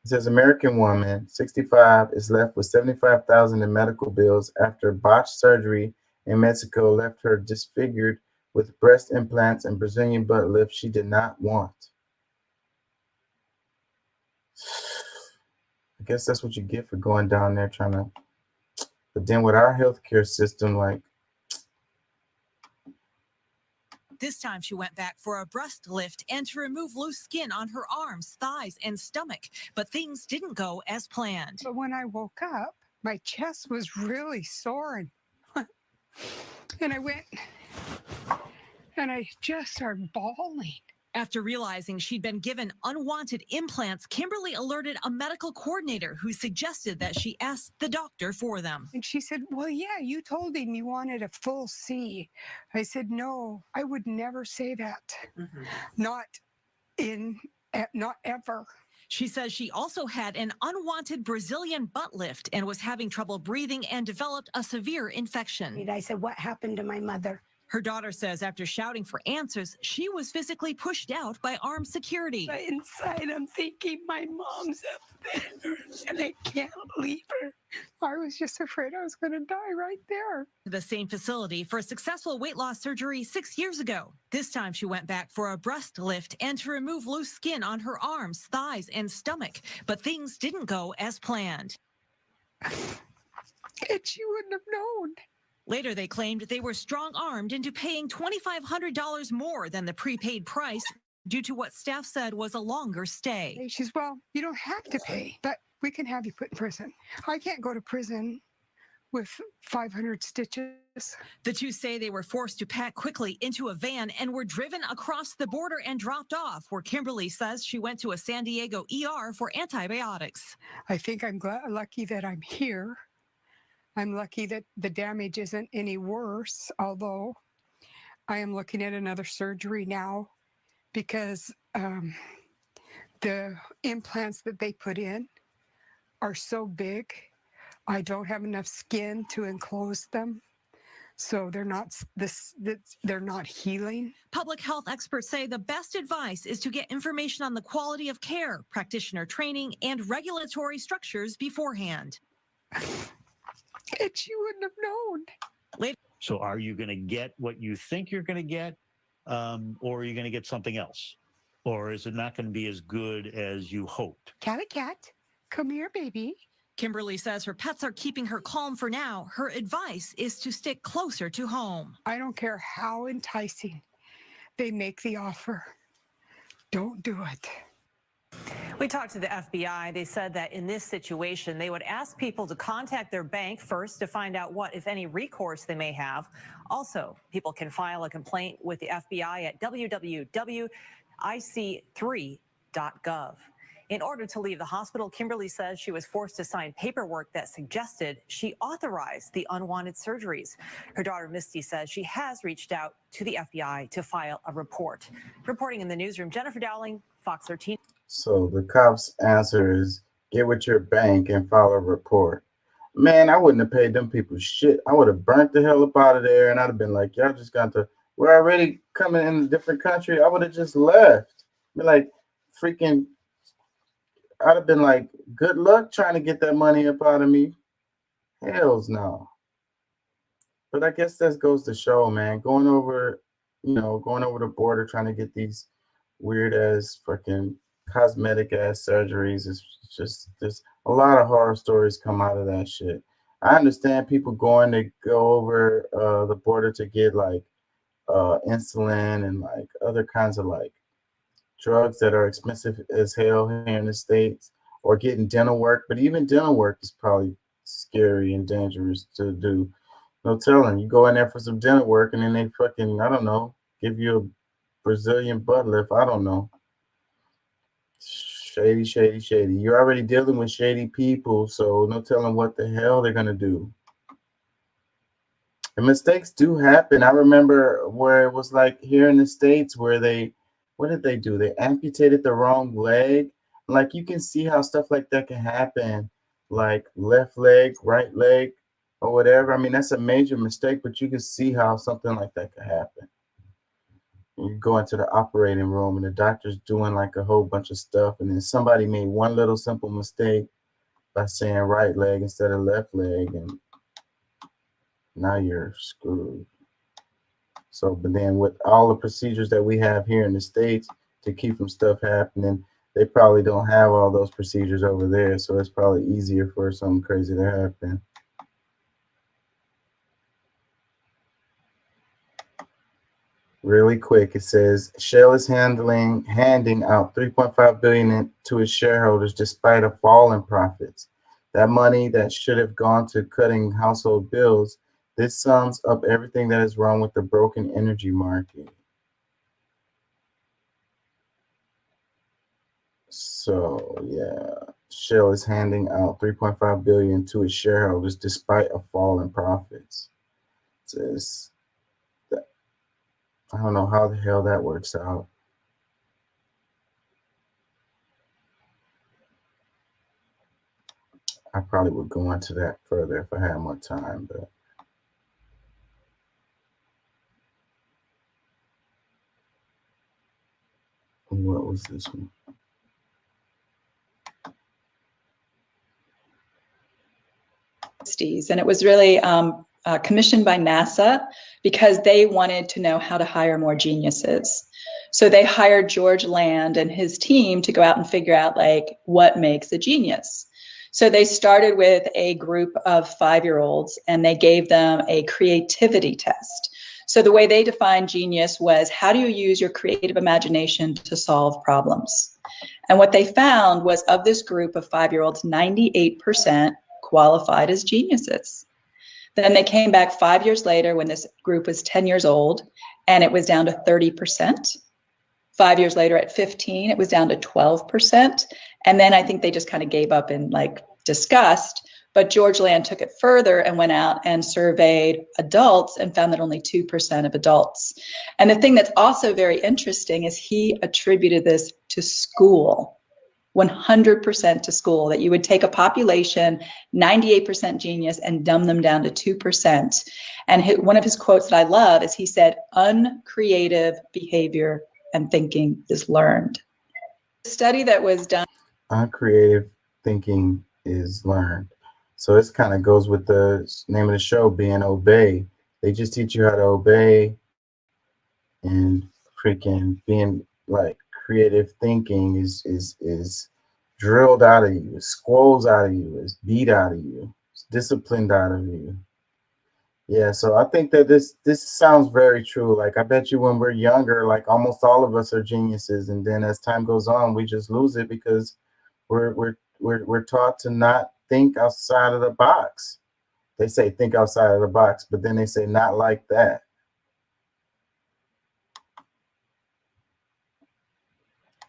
It says American woman, 65, is left with $75,000 in medical bills after botched surgery in Mexico left her disfigured with breast implants and Brazilian butt lift she did not want. I guess that's what you get for going down there trying to. But then with our healthcare system, like. This time she went back for a breast lift and to remove loose skin on her arms, thighs, and stomach. But things didn't go as planned. But when I woke up, my chest was really sore. And I went and I just started bawling. After realizing she'd been given unwanted implants, Kimberly alerted a medical coordinator who suggested that she ask the doctor for them. And she said, well, yeah, you told him you wanted a full C. I said, no, I would never say that. Not ever. She says she also had an unwanted Brazilian butt lift and was having trouble breathing and developed a severe infection. I said, what happened to my mother? Her daughter says after shouting for answers, she was physically pushed out by armed security. But inside, I'm thinking my mom's up there and I can't leave her. I was just afraid I was going to die right there. The same facility for a successful weight loss surgery 6 years ago. This time she went back for a breast lift and to remove loose skin on her arms, thighs, and stomach. But things didn't go as planned. And she wouldn't have known. Later, they claimed they were strong-armed into paying $2,500 more than the prepaid price due to what staff said was a longer stay. She says, well, you don't have to pay, but we can have you put in prison. I can't go to prison with 500 stitches. The two say they were forced to pack quickly into a van and were driven across the border and dropped off, where Kimberly says she went to a San Diego ER for antibiotics. I think I'm lucky that I'm here. I'm lucky that the damage isn't any worse, although I am looking at another surgery now because the implants that they put in are so big. I don't have enough skin to enclose them. So they're not healing. Public health experts say the best advice is to get information on the quality of care, practitioner training, and regulatory structures beforehand. And she wouldn't have known. So are you going to get what you think you're going to get, or are you going to get something else? Or is it not going to be as good as you hoped? Cat, come here, baby. Kimberly says her pets are keeping her calm for now. Her advice is to stick closer to home. I don't care how enticing they make the offer. Don't do it. We talked to the FBI. They said that in this situation, they would ask people to contact their bank first to find out what, if any, recourse they may have. Also, people can file a complaint with the FBI at www.ic3.gov. In order to leave the hospital, Kimberly says she was forced to sign paperwork that suggested she authorized the unwanted surgeries. Her daughter, Misty, says she has reached out to the FBI to file a report. Reporting in the newsroom, Jennifer Dowling, Fox 13. So the cop's answer is get with your bank and file a report. Man, I wouldn't have paid them people shit. I would have burnt the hell up out of there, and I'd have been like, y'all just got to we're already coming in a different country, I would have just left. Be like, freaking, I'd have been like, good luck trying to get that money up out of me. Hells no. But I guess that goes to show, man, going over the border trying to get these weird ass fucking cosmetic ass surgeries is just, there's a lot of horror stories come out of that shit. I understand people going to go over the border to get like insulin and like other kinds of like drugs that are expensive as hell here in the States, or getting dental work. But even dental work is probably scary and dangerous to do. No telling. You go in there for some dental work and then they fucking, I don't know, give you a Brazilian butt lift. I don't know. Shady, shady, shady. You're already dealing with shady people, so no telling what the hell they're gonna do. And mistakes do happen. I remember where it was like here in the States where what did they do? They amputated the wrong leg. Like you can see how stuff like that can happen, like left leg, right leg, or whatever. I mean, that's a major mistake, but you can see how something like that can happen. You go into the operating room and the doctor's doing like a whole bunch of stuff, and then somebody made one little simple mistake by saying right leg instead of left leg, and now you're screwed. So, but then with all the procedures that we have here in the States to keep from stuff happening, they probably don't have all those procedures over there, so it's probably easier for something crazy to happen. Really quick, it says Shell is handing out $3.5 billion to its shareholders despite a fall in profits. That money that should have gone to cutting household bills. This sums up everything that is wrong with the broken energy market. So yeah, Shell is handing out $3.5 billion to its shareholders despite a fall in profits. It says that, I don't know how the hell that works out. I probably would go into that further if I had more time, but what was this one? And it was really commissioned by NASA because they wanted to know how to hire more geniuses. So they hired George Land and his team to go out and figure out like what makes a genius. So they started with a group of 5-year-olds and they gave them a creativity test. So the way they defined genius was, how do you use your creative imagination to solve problems? And what they found was, of this group of 5-year-olds, 98% qualified as geniuses. Then they came back 5 years later when this group was 10 years old, and it was down to 30%. 5 years later at 15, it was down to 12%. And then I think they just kind of gave up in like disgust. But George Land took it further and went out and surveyed adults and found that only 2% of adults. And the thing that's also very interesting is he attributed this to school. 100% to school, that you would take a population, 98% genius, and dumb them down to 2%. And one of his quotes that I love is he said, uncreative behavior and thinking is learned. The study that was done. Uncreative thinking is learned. So this kind of goes with the name of the show being Obey. They just teach you how to obey, and freaking being like, creative thinking is drilled out of you, is squoze out of you, is beat out of you, it's disciplined out of you. Yeah, so I think that this sounds very true. Like, I bet you when we're younger, like almost all of us are geniuses, and then as time goes on, we just lose it because we're taught to not think outside of the box. They say think outside of the box, but then they say not like that.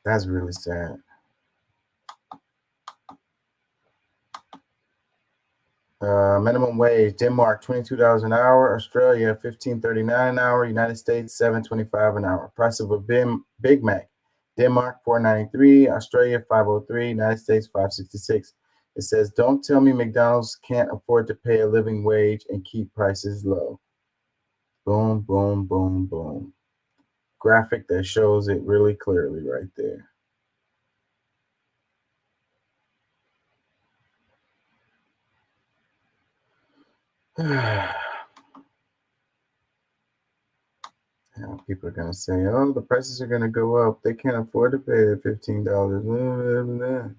That's really sad. Minimum wage: Denmark $22 an hour, Australia $15.39 an hour, United States $7.25 an hour. Price of a Big Mac: Denmark $4.93, Australia $5.03, United States $5.66. It says, "Don't tell me McDonald's can't afford to pay a living wage and keep prices low." Boom, boom, boom, boom. Graphic that shows it really clearly right there. Now people are going to say, oh, the prices are going to go up. They can't afford to pay the $15. Blah, blah, blah.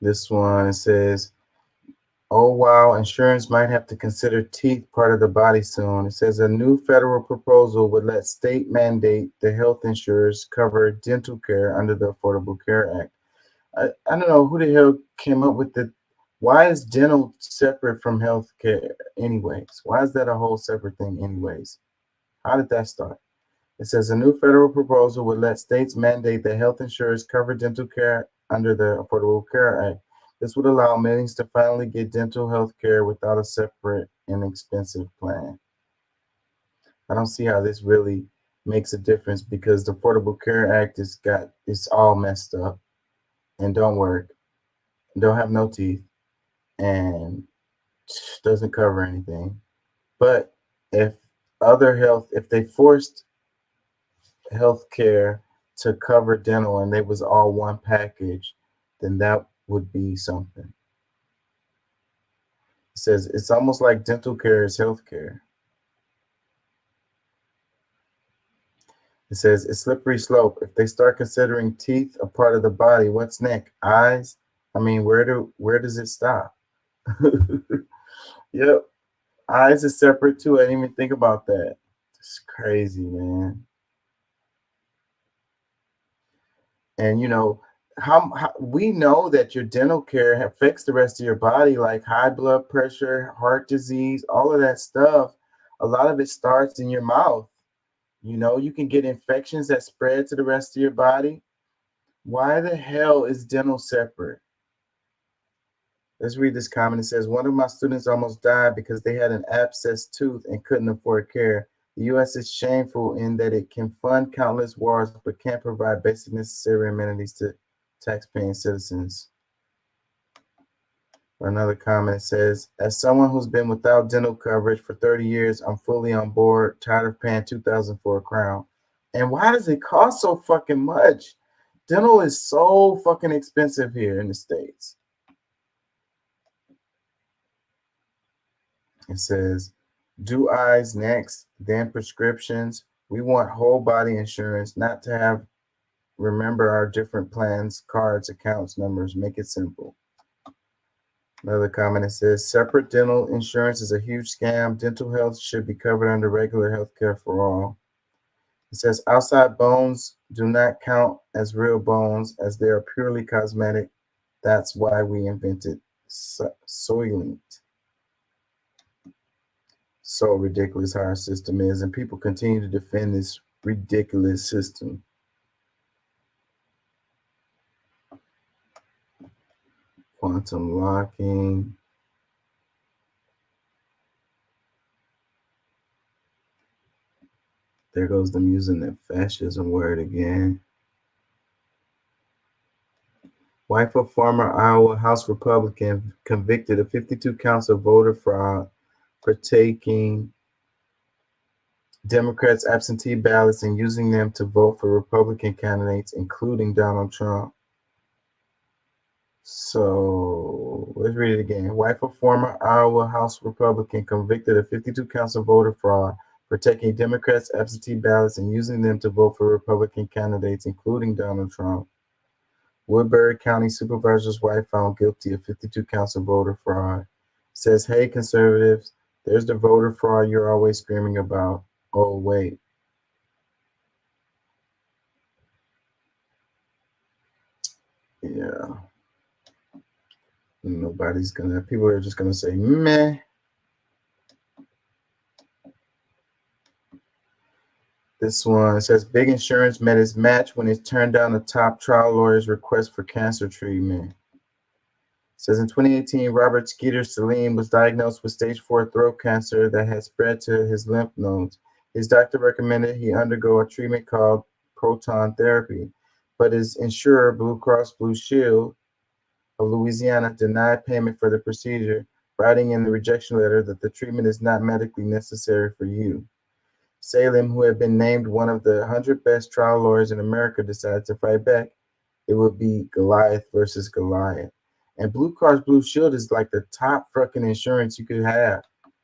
This one, it says, oh, wow, insurance might have to consider teeth part of the body soon. It says a new federal proposal would let state mandate the health insurers cover dental care under the Affordable Care Act. I don't know who the hell came up with it. Why is dental separate from health care anyways? Why is that a whole separate thing anyways? How did that start? It says a new federal proposal would let states mandate that health insurers cover dental care under the Affordable Care Act. This would allow millions to finally get dental health care without a separate and expensive plan. I don't see how this really makes a difference because the Affordable Care Act it's all messed up and don't work, don't have no teeth, and doesn't cover anything. But if they forced healthcare to cover dental and they was all one package, then that would be something. It says it's almost like dental care is healthcare. It says it's slippery slope. If they start considering teeth a part of the body, what's next? Eyes? I mean, where does it stop? Yep. Eyes is separate too. I didn't even think about that. It's crazy, man. And you know, how we know that your dental care affects the rest of your body, like high blood pressure, heart disease, all of that stuff. A lot of it starts in your mouth. You know, you can get infections that spread to the rest of your body. Why the hell is dental separate? Let's read this comment. It says, one of my students almost died because they had an abscessed tooth and couldn't afford care. The U.S. is shameful in that it can fund countless wars but can't provide basic necessary amenities to taxpaying citizens. Or another comment says, as someone who's been without dental coverage for 30 years, I'm fully on board, tired of paying $2,000 for a crown. And why does it cost so fucking much? Dental is so fucking expensive here in the States. It says, do eyes next, then prescriptions. We want whole body insurance, not to have remember our different plans, cards, accounts, numbers. Make it simple. Another comment, it says, separate dental insurance is a huge scam. Dental health should be covered under regular health care for all. It says, outside bones do not count as real bones as they are purely cosmetic. That's why we invented Soylent. So ridiculous how our system is, and people continue to defend this ridiculous system. Quantum locking. There goes them using the fascism word again. Wife of former Iowa House Republican convicted of 52 counts of voter fraud for taking Democrats' absentee ballots and using them to vote for Republican candidates, including Donald Trump. So let's read it again. Wife of former Iowa House Republican convicted of 52 counts of voter fraud for taking Democrats' absentee ballots and using them to vote for Republican candidates, including Donald Trump. Woodbury County Supervisor's wife found guilty of 52 counts of voter fraud. Says, hey, conservatives, there's the voter fraud you're always screaming about. Oh, wait. Yeah. People are just gonna say, meh. This one says, big insurance met its match when it turned down a top trial lawyer's request for cancer treatment. It says in 2018, Robert Skeeter Salim was diagnosed with stage 4 throat cancer that had spread to his lymph nodes. His doctor recommended he undergo a treatment called proton therapy. but his insurer, Blue Cross Blue Shield of Louisiana, denied payment for the procedure, writing in the rejection letter that the treatment is not medically necessary for you. Salem, who had been named one of the 100 best trial lawyers in America, decided to fight back. It would be Goliath versus Goliath. And Blue Cross Blue Shield is like the top fucking insurance you could have.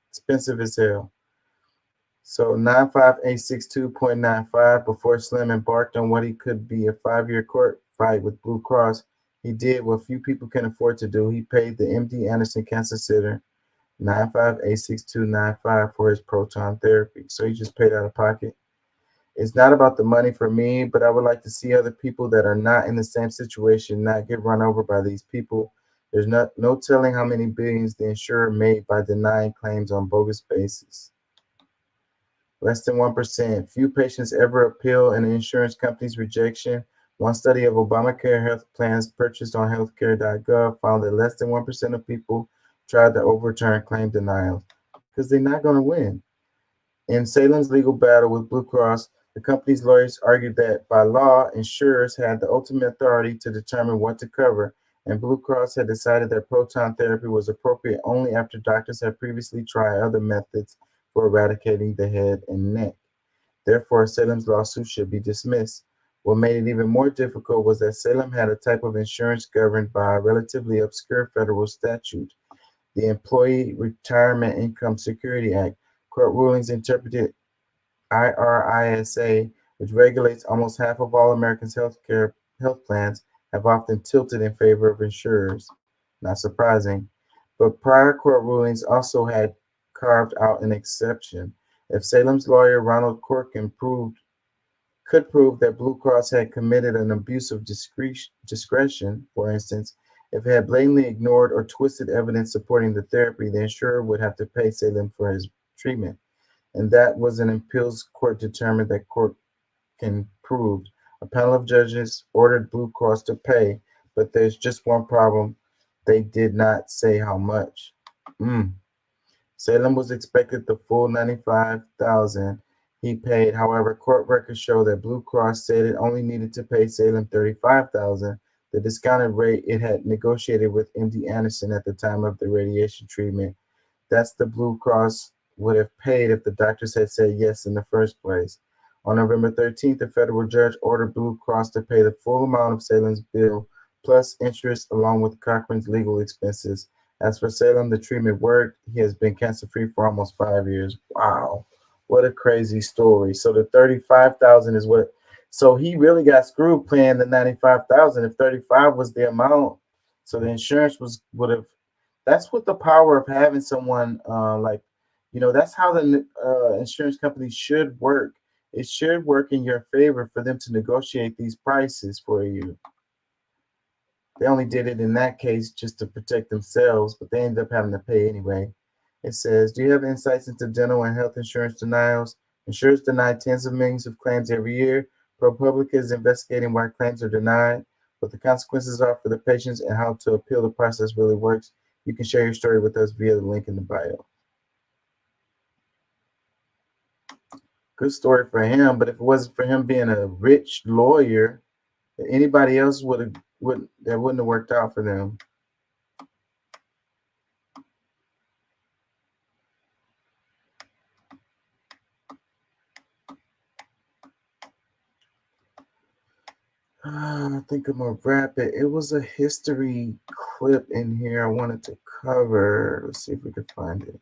Expensive as hell. So 95862.95, before Slim embarked on what he could be a 5-year court fight with Blue Cross, he did what few people can afford to do. He paid the MD Anderson Cancer Center 9586295 for his proton therapy. So he just paid out of pocket. It's not about the money for me, but I would like to see other people that are not in the same situation not get run over by these people. There's no telling how many billions the insurer made by denying claims on bogus basis. Less than 1%. Few patients ever appeal an insurance company's rejection. One study of Obamacare health plans purchased on healthcare.gov found that less than 1% of people tried to overturn claim denials because they're not going to win. In Salem's legal battle with Blue Cross, the company's lawyers argued that by law, insurers had the ultimate authority to determine what to cover, and Blue Cross had decided that proton therapy was appropriate only after doctors had previously tried other methods for eradicating the head and neck. Therefore, Salem's lawsuit should be dismissed. What made it even more difficult was that Salem had a type of insurance governed by a relatively obscure federal statute, the Employee Retirement Income Security Act. Court rulings interpreted IRISA, which regulates almost half of all Americans' health plans, have often tilted in favor of insurers. Not surprising. But prior court rulings also had carved out an exception. If Salem's lawyer, Ronald Corkin, could prove that Blue Cross had committed an abuse of discretion, for instance, if it had blatantly ignored or twisted evidence supporting the therapy, the insurer would have to pay Salem for his treatment. And that was an appeals court determined that Corkin proved. A panel of judges ordered Blue Cross to pay, but there's just one problem. They did not say how much. Salem was expected the full $95,000 he paid. However, court records show that Blue Cross said it only needed to pay Salem $35,000, the discounted rate it had negotiated with MD Anderson at the time of the radiation treatment. That's the Blue Cross would have paid if the doctors had said yes in the first place. On November 13th, a federal judge ordered Blue Cross to pay the full amount of Salem's bill, plus interest, along with Cochran's legal expenses. As for Salem, the treatment worked. He has been cancer-free for almost 5 years. Wow. What a crazy story. So the $35,000 is what, so he really got screwed paying the $95,000 if 35 was the amount. So the insurance would have, that's what the power of having someone that's how the insurance company should work. It should work in your favor for them to negotiate these prices for you. They only did it in that case just to protect themselves, but they ended up having to pay anyway. It says, do you have insights into dental and health insurance denials? Insurers deny tens of millions of claims every year. ProPublica is investigating why claims are denied, what the consequences are for the patients, and how to appeal the process really works. You can share your story with us via the link in the bio. Good story for him, but if it wasn't for him being a rich lawyer, anybody else wouldn't have worked out for them. I think I'm gonna wrap it. It was a history clip in here I wanted to cover. Let's see if we can find it.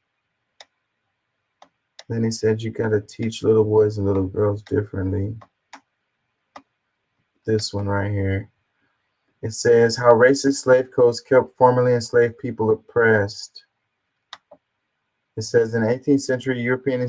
Then he said you gotta teach little boys and little girls differently. This one right here. It says how racist slave codes kept formerly enslaved people oppressed. It says in the 18th century, European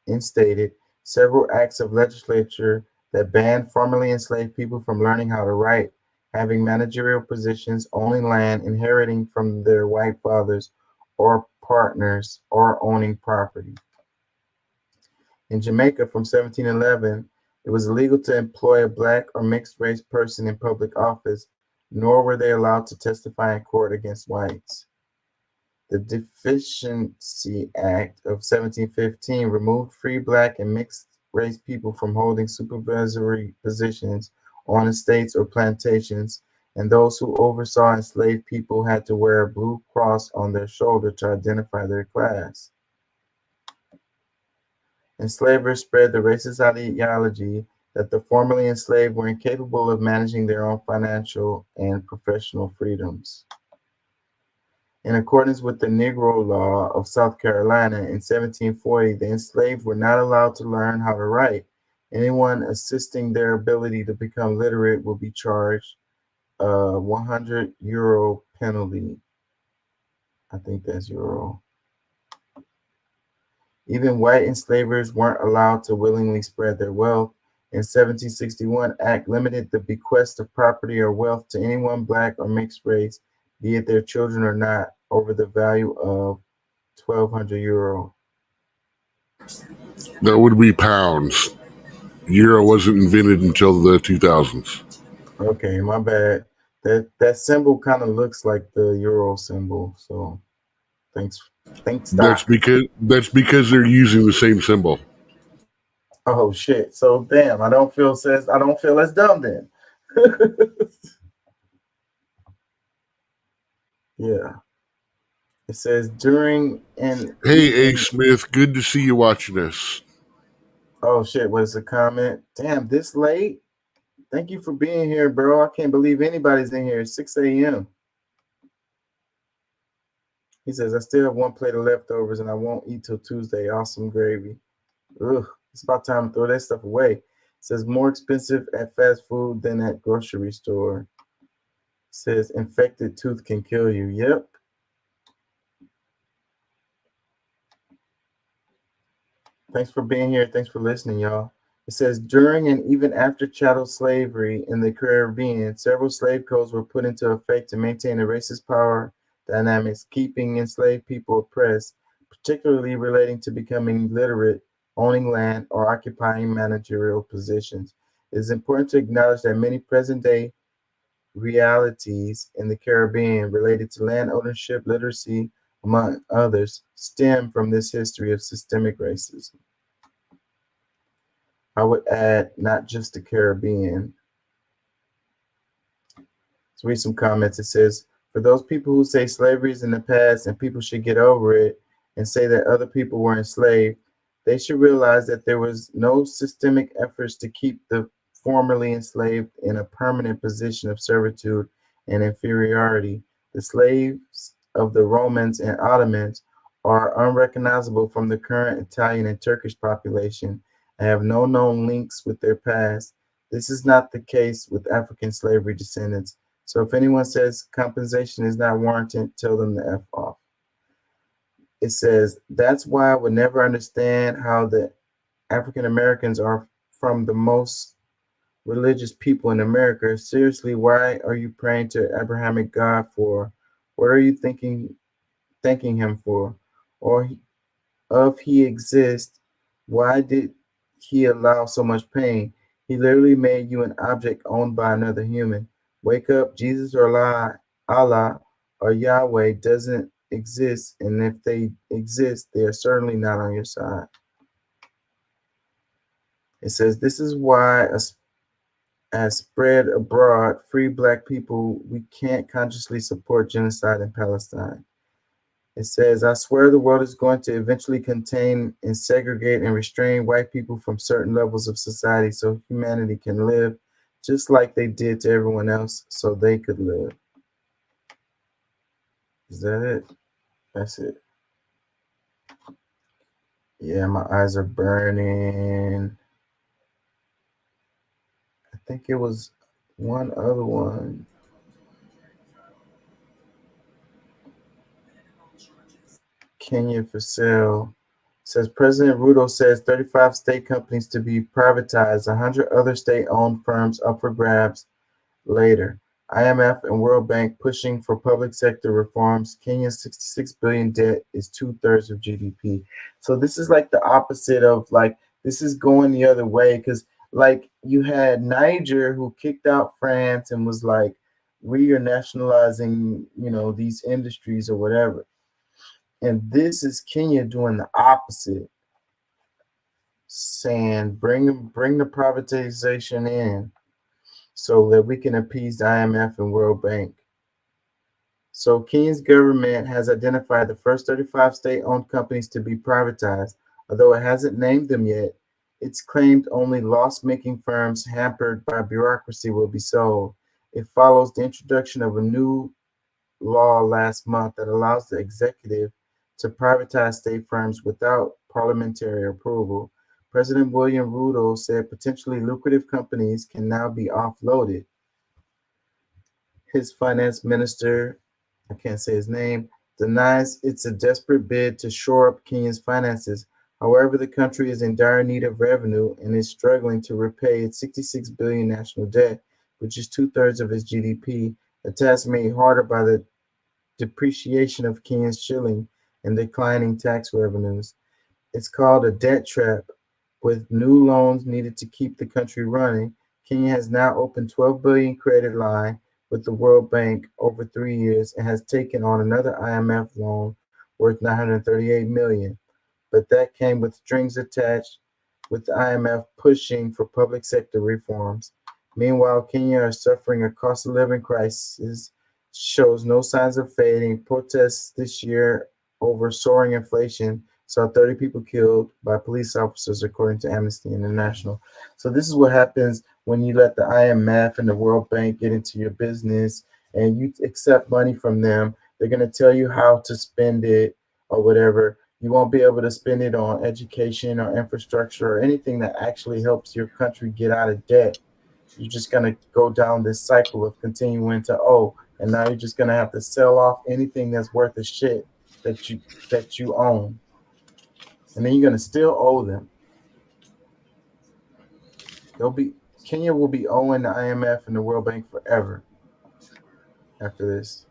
instated several acts of legislature that banned formerly enslaved people from learning how to write, having managerial positions, owning land, inheriting from their white fathers or partners, or owning property. In Jamaica from 1711, it was illegal to employ a black or mixed race person in public office, nor were they allowed to testify in court against whites. The Deficiency Act of 1715 removed free black and mixed race people from holding supervisory positions on estates or plantations, and those who oversaw enslaved people had to wear a blue cross on their shoulder to identify their class. Enslavers spread the racist ideology that the formerly enslaved were incapable of managing their own financial and professional freedoms. In accordance with the Negro Law of South Carolina in 1740, the enslaved were not allowed to learn how to write. Anyone assisting their ability to become literate will be charged a €100 penalty. I think that's euro. Even white enslavers weren't allowed to willingly spread their wealth. In 1761, Act limited the bequest of property or wealth to anyone black or mixed race, be it their children or not, over the value of €1,200. That would be pounds. Euro wasn't invented until the 2000s. Okay, my bad. That symbol kind of looks like the euro symbol. So, thanks. That's because they're using the same symbol. Oh shit! So damn, I don't feel as dumb then. Yeah. It says during and Hey, A. Smith, good to see you watching us. Oh shit! What is the comment? Damn, this late? Thank you for being here, bro. I can't believe anybody's in here. It's 6 a.m. He says, I still have one plate of leftovers and I won't eat till Tuesday. Awesome gravy. Ugh, it's about time to throw that stuff away. It says more expensive at fast food than at grocery store. It says infected tooth can kill you. Yep. Thanks for being here. Thanks for listening, y'all. It says during and even after chattel slavery in the Caribbean, several slave codes were put into effect to maintain the racist power dynamics, keeping enslaved people oppressed, particularly relating to becoming literate, owning land, or occupying managerial positions. It is important to acknowledge that many present-day realities in the Caribbean related to land ownership, literacy, among others, stem from this history of systemic racism. I would add not just the Caribbean. Let's read some comments. It says, for those people who say slavery is in the past and people should get over it and say that other people were enslaved, they should realize that there was no systemic efforts to keep the formerly enslaved in a permanent position of servitude and inferiority. The slaves of the Romans and Ottomans are unrecognizable from the current Italian and Turkish population and have no known links with their past. This is not the case with African slavery descendants. So if anyone says compensation is not warranted, tell them to F off. It says, that's why I would never understand how the African Americans are from the most religious people in America. Seriously, why are you praying to Abrahamic God for? What are you thanking him for? Or if he exists, why did he allow so much pain? He literally made you an object owned by another human. Wake up, Jesus or Allah or Yahweh doesn't exist, and if they exist, they are certainly not on your side. It says, this is why as spread abroad, free black people, we can't consciously support genocide in Palestine. It says, I swear the world is going to eventually contain and segregate and restrain white people from certain levels of society so humanity can live just like they did to everyone else so they could live. Is that it? That's it. Yeah, my eyes are burning. I think it was one other one. Kenya for sale. Says President Ruto says 35 state companies to be privatized, 100 other state-owned firms up for grabs later. IMF and World Bank pushing for public sector reforms. Kenya's $66 billion debt is 2/3 of GDP. So this is like the opposite of like, this is going the other way because like you had Niger who kicked out France and was like, we are nationalizing, you know, these industries or whatever. And this is Kenya doing the opposite. saying bring the privatization in so that we can appease the IMF and World Bank. So Kenya's government has identified the first 35 state-owned companies to be privatized. Although it hasn't named them yet, it's claimed only loss-making firms hampered by bureaucracy will be sold. It follows the introduction of a new law last month that allows the executive to privatize state firms without parliamentary approval. President William Ruto said potentially lucrative companies can now be offloaded. His finance minister, I can't say his name, denies it's a desperate bid to shore up Kenya's finances. However, the country is in dire need of revenue and is struggling to repay its $66 billion national debt, which is 2/3 of its GDP, a task made harder by the depreciation of Kenya's shilling and declining tax revenues. It's called a debt trap. With new loans needed to keep the country running, Kenya has now opened $12 billion credit line with the World Bank over 3 years and has taken on another IMF loan worth $938 million. But that came with strings attached, with the IMF pushing for public sector reforms. Meanwhile, Kenya is suffering a cost of living crisis, shows no signs of fading. Protests this year over soaring inflation saw 30 people killed by police officers, according to Amnesty International. So this is what happens when you let the IMF and the World Bank get into your business and you accept money from them. They're going to tell you how to spend it or whatever. You won't be able to spend it on education or infrastructure or anything that actually helps your country get out of debt. You're just going to go down this cycle of continuing to owe. And now you're just going to have to sell off anything that's worth a shit that you own. And then you're going to still owe them. Kenya will be owing the IMF and the World Bank forever after this.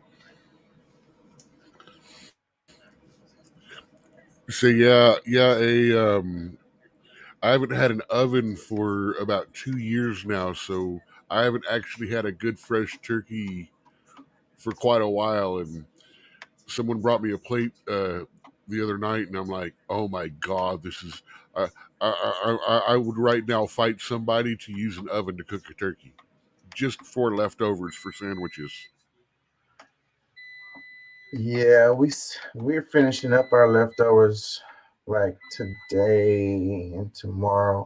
So I haven't had an oven for about 2 years now, so I haven't actually had a good fresh turkey for quite a while. And someone brought me a plate the other night, and I'm like, oh my god, this is. I would right now fight somebody to use an oven to cook a turkey, just for leftovers for sandwiches. Yeah, we're finishing up our leftovers like today and tomorrow.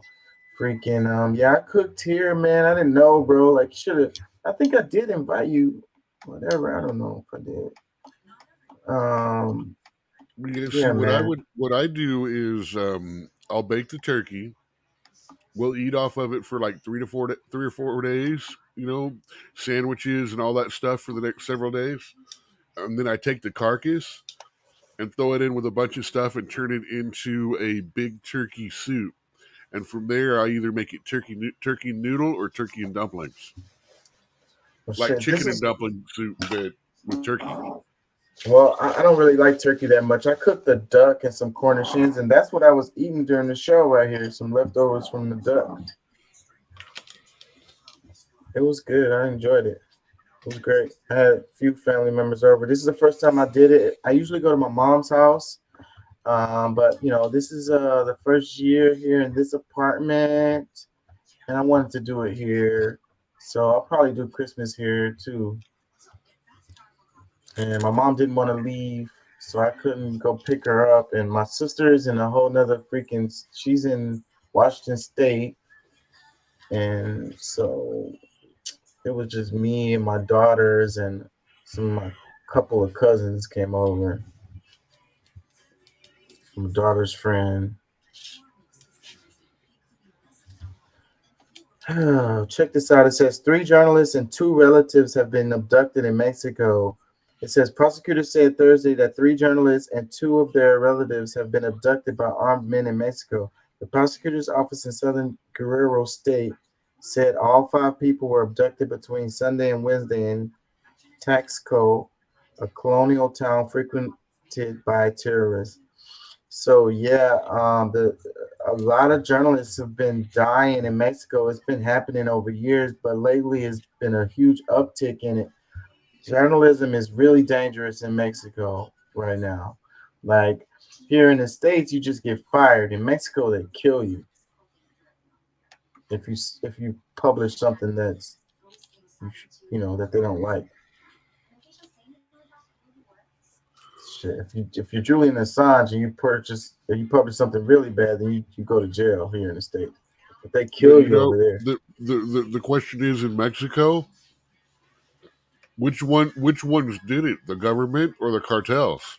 Freaking yeah, I cooked here, man. I didn't know, bro. Like I think I did invite you. Whatever, I don't know if I did. Yeah, what I do is I'll bake the turkey. We'll eat off of it for like 3 or 4 days, sandwiches and all that stuff for the next several days. And then I take the carcass and throw it in with a bunch of stuff and turn it into a big turkey soup. And from there, I either make it turkey noodle or turkey and dumplings. Like chicken and dumpling soup, but with turkey. Well, I don't really like turkey that much. I cooked the duck and some Cornish hens, and that's what I was eating during the show right here. Some leftovers from the duck. It was good. I enjoyed it. It was great. I had a few family members over. This is the first time I did it. I usually go to my mom's house, but this is the first year here in this apartment, and I wanted to do it here. So I'll probably do Christmas here too. And my mom didn't want to leave, so I couldn't go pick her up. And my sister is in a whole nother she's in Washington State. And so it was just me and my daughters and my couple of cousins came over. My daughter's friend. Oh, check this out. It says 3 journalists and 2 relatives have been abducted in Mexico. It says prosecutors said Thursday that 3 journalists and 2 of their relatives have been abducted by armed men in Mexico. The prosecutor's office in southern Guerrero State said all 5 people were abducted between Sunday and Wednesday in Taxco, a colonial town frequented by terrorists. So yeah, a lot of journalists have been dying in Mexico. It's been happening over years, but lately it's been a huge uptick in it. Journalism is really dangerous in Mexico right now. Like here in the States, you just get fired. In Mexico, they kill you. if you publish something that's that they don't like. Shit, if you're Julian Assange and you publish something really bad, then you go to jail here in the States. But they kill you over there. The question is, in Mexico, which ones did it? The government or the cartels?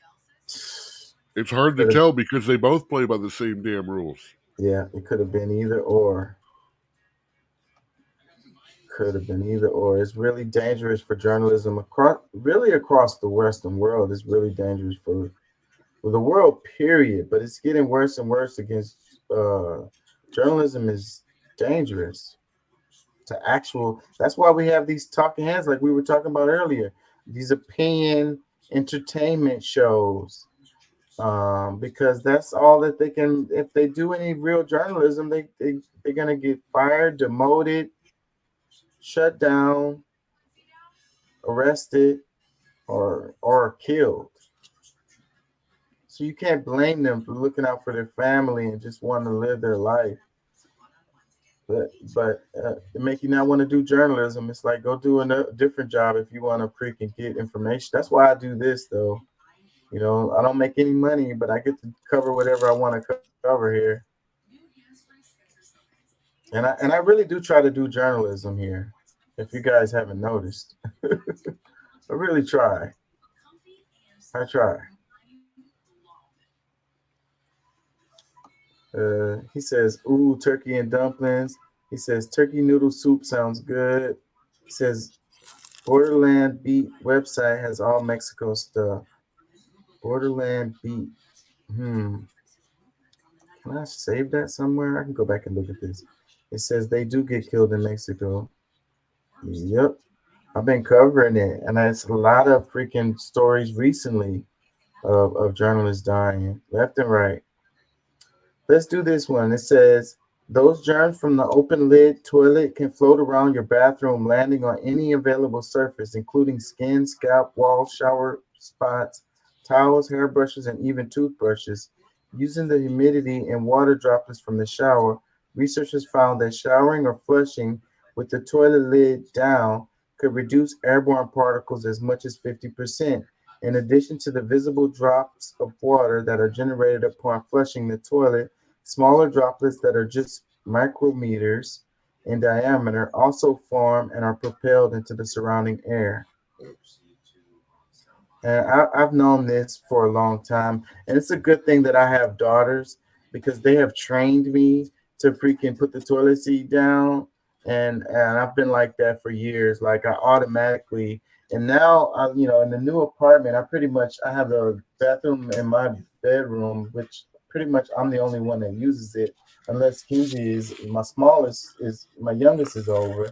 It's hard to tell because they both play by the same damn rules. Yeah, it could have been either or. It's really dangerous for journalism across the Western world. It's really dangerous for the world, period. But it's getting worse and worse against journalism is dangerous to actual. That's why we have these talking heads like we were talking about earlier. These opinion entertainment shows. Because that's all that they can. If they do any real journalism, they're gonna get fired, demoted, shut down, arrested, or killed. So you can't blame them for looking out for their family and just wanting to live their life. But it make you not want to do journalism. It's like go do a different job if you want to freaking get information. That's why I do this though. I don't make any money, but I get to cover whatever I want to cover here. And I really do try to do journalism here. If you guys haven't noticed, I really try. I try. He says, "Ooh, turkey and dumplings." He says, "Turkey noodle soup sounds good." He says, "Borderland Beat website has all Mexico stuff." Borderland Beat. Can I save that somewhere? I can go back and look at this. It says they do get killed in Mexico. Yep. I've been covering it. And it's a lot of freaking stories recently of journalists dying left and right. Let's do this one. It says those germs from the open lid toilet can float around your bathroom, landing on any available surface, including skin, scalp, walls, shower spots, towels, hairbrushes, and even toothbrushes. Using the humidity and water droplets from the shower, researchers found that showering or flushing with the toilet lid down could reduce airborne particles as much as 50%. In addition to the visible drops of water that are generated upon flushing the toilet, smaller droplets that are just micrometers in diameter also form and are propelled into the surrounding air. And I've known this for a long time, and it's a good thing that I have daughters because they have trained me to freaking put the toilet seat down, and I've been like that for years. Like I automatically, and now in the new apartment, I have the bathroom in my bedroom, which pretty much I'm the only one that uses it, unless Kinsey is my youngest is over.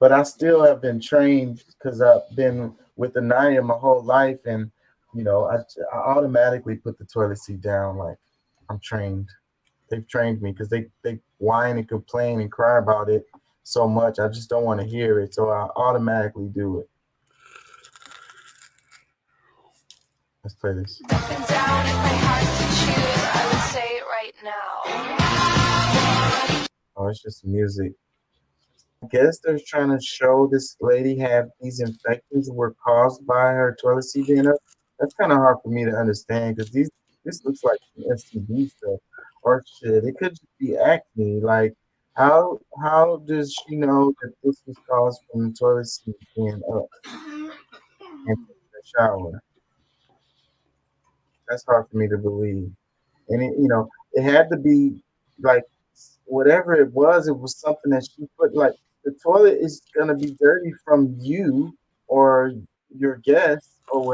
But I still have been trained because I've been with Anaya my whole life, and I automatically put the toilet seat down. Like I'm trained. They've trained me because they whine and complain and cry about it so much. I just don't want to hear it, so I automatically do it. Let's play this. Up and down, if I had to choose, I would say it right now. Oh, it's just music. I guess they're trying to show this lady have these infections were caused by her toilet seat being up. That's kind of hard for me to understand because this looks like STD stuff or shit. It could just be acne. Like how does she know that this was caused from the toilet seat being up in the shower? That's hard for me to believe. And it had to be like whatever it was something that she put. Like the toilet is gonna be dirty from you or your guests or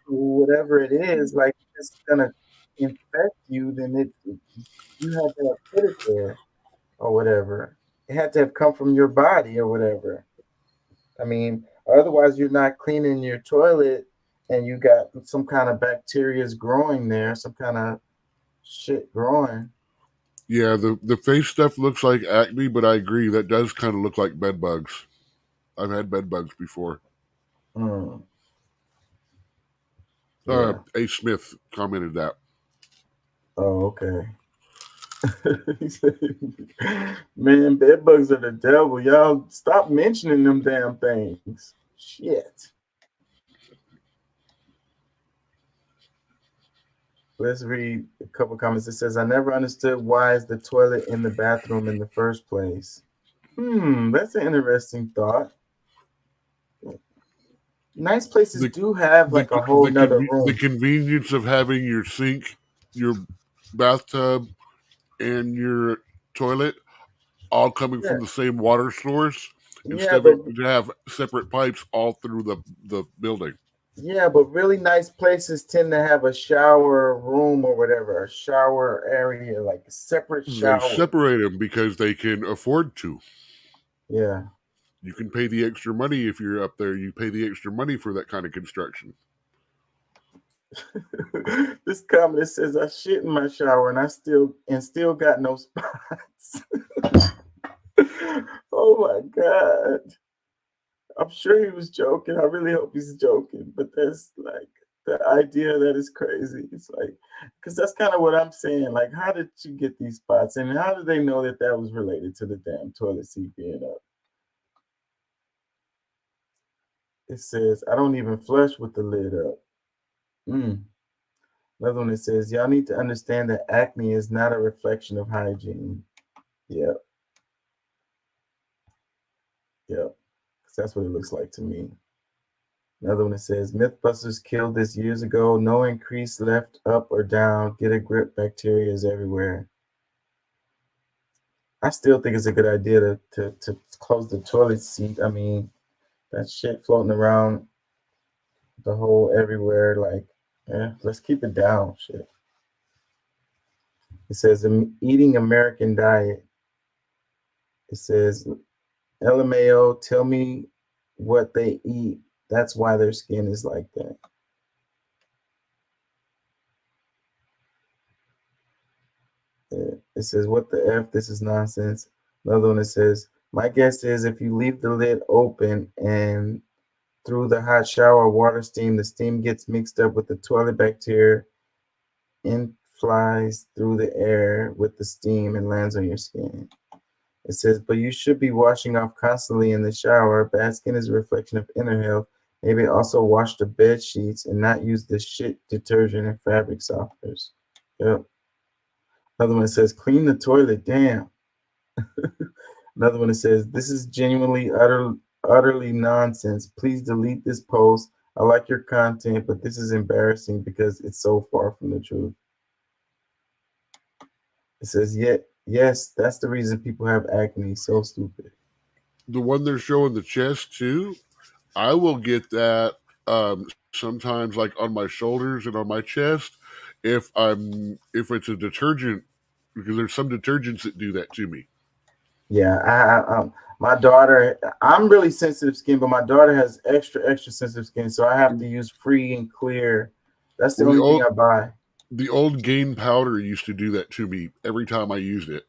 whatever it is. Like it's gonna infect you. Then you had to have put it there or whatever. It had to have come from your body or whatever. I mean, otherwise you're not cleaning your toilet. And you got some kind of bacteria's growing there, some kind of shit growing. Yeah, the face stuff looks like acne, but I agree that does kind of look like bed bugs. I've had bed bugs before. Yeah. A. Smith commented that. Oh, okay. Man, bed bugs are the devil. Y'all stop mentioning them damn things. Shit. Let's read a couple comments. It says, I never understood why is the toilet in the bathroom in the first place. That's an interesting thought. Nice places do have like a whole nother room. The convenience of having your sink, your bathtub, and your toilet all coming from the same water source instead of to have separate pipes all through the building. Yeah, but really nice places tend to have a shower room or whatever, a shower area, like a separate shower. They separate them because they can afford to. Yeah. You can pay the extra money if you're up there. You pay the extra money for that kind of construction. This comment says I shit in my shower and still got no spots. Oh my God. I'm sure he was joking. I really hope he's joking, but that's like the idea that is crazy. It's like, because that's kind of what I'm saying. Like, how did you get these spots? And how did they know that that was related to the damn toilet seat being up? It says, I don't even flush with the lid up. Another one that says, y'all need to understand that acne is not a reflection of hygiene. Yep. Yep. That's what it looks like to me. Another one that says, Mythbusters killed this years ago. No increase left up or down. Get a grip. Bacteria is everywhere. I still think it's a good idea to close the toilet seat. I mean, that shit floating around the whole everywhere. Like, let's keep it down. Shit. It says, eating American diet. It says, LMAO, tell me what they eat. That's why their skin is like that. It says, what the F? This is nonsense. Another one that says, my guess is if you leave the lid open and through the hot shower water steam, the steam gets mixed up with the toilet bacteria and flies through the air with the steam and lands on your skin. It says, but you should be washing off constantly in the shower. Bad skin is a reflection of inner health. Maybe also wash the bed sheets and not use the shit detergent and fabric softeners. Yep. Another one says, clean the toilet. Damn. Another one that says, this is genuinely utterly nonsense. Please delete this post. I like your content, but this is embarrassing because it's so far from the truth. It says, yes, that's the reason people have acne. So stupid. The one they're showing the chest too, I will get that sometimes like on my shoulders and on my chest if it's a detergent, because there's some detergents that do that to me. Yeah, my daughter, I'm really sensitive skin, but my daughter has extra sensitive skin, so I have to use free and clear. That's the only thing I buy. The old Gain powder used to do that to me every time I used it.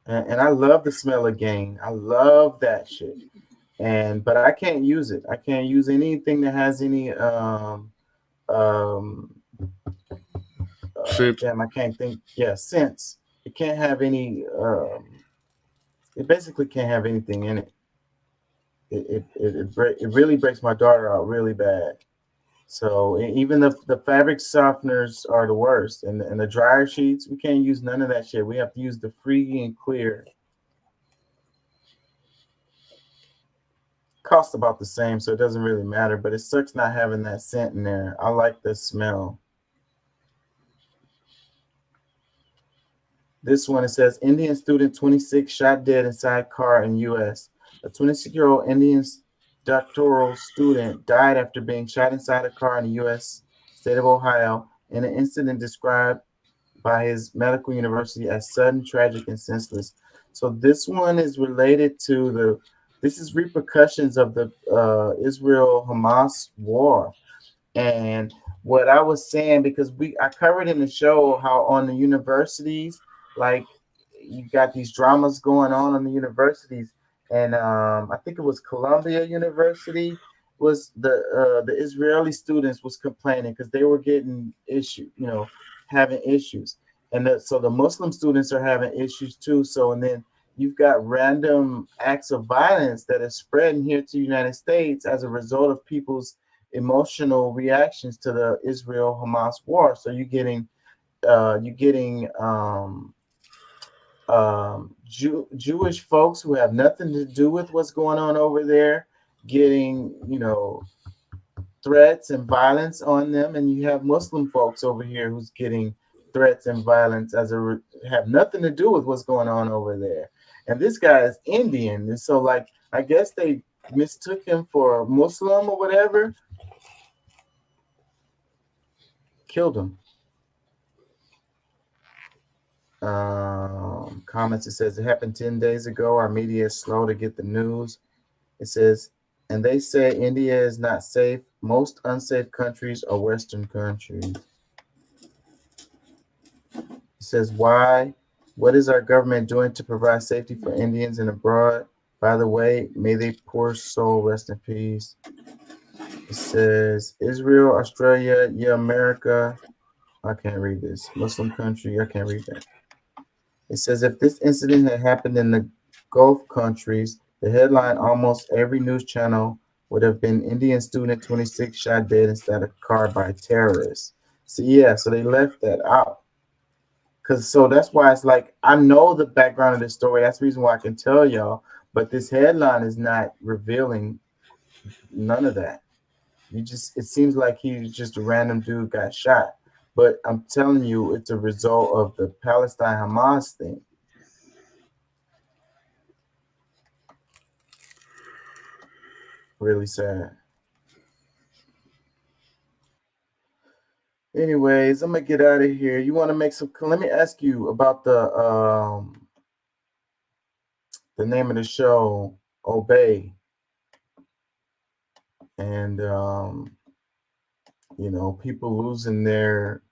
And I love the smell of Gain. I love that shit. But I can't use it. I can't use anything that has any damn, I can't think. Yeah, scents. It can't have any it basically can't have anything in it. It really breaks my daughter out really bad. So even the fabric softeners are the worst, and the dryer sheets, we can't use none of that shit. We have to use the free and clear. Cost about the same, so it doesn't really matter, but it sucks not having that scent in there. I like the smell. This one, it says, Indian student 26 shot dead inside car in U.S. A 26-year-old Indian doctoral student died after being shot inside a car in the U.S. state of Ohio in an incident described by his medical university as sudden, tragic, and senseless. So this one is related to this is repercussions of the Israel-Hamas war. And what I was saying, because I covered in the show how on the universities, like you got these dramas going on the universities. And I think it was Columbia University was the Israeli students was complaining because they were getting having issues. And so the Muslim students are having issues too. So, and then you've got random acts of violence that are spreading here to the United States as a result of people's emotional reactions to the Israel-Hamas war. So you're getting Jewish folks who have nothing to do with what's going on over there getting, threats and violence on them, and you have Muslim folks over here who's getting threats and violence have nothing to do with what's going on over there. And this guy is Indian, and so like I guess they mistook him for Muslim or whatever. Killed him. Comments, it says it happened 10 days ago. Our media is slow to get the news. It says, and they say India is not safe. Most unsafe countries are Western countries. It says, why? What is our government doing to provide safety for Indians and abroad? By the way, may they poor soul rest in peace. It says, Israel, Australia, yeah, America. I can't read this. Muslim country, I can't read that. It says, if this incident had happened in the Gulf countries, the headline almost every news channel would have been Indian student 26 shot dead inside a car by terrorists. So yeah, so they left that out. So that's why it's like, I know the background of this story. That's the reason why I can tell y'all, but this headline is not revealing none of that. It seems like he's just a random dude got shot. But I'm telling you, it's a result of the Palestine-Hamas thing. Really sad. Anyways, I'm gonna get out of here. You want to make some? Let me ask you about the name of the show, Obey, and people losing their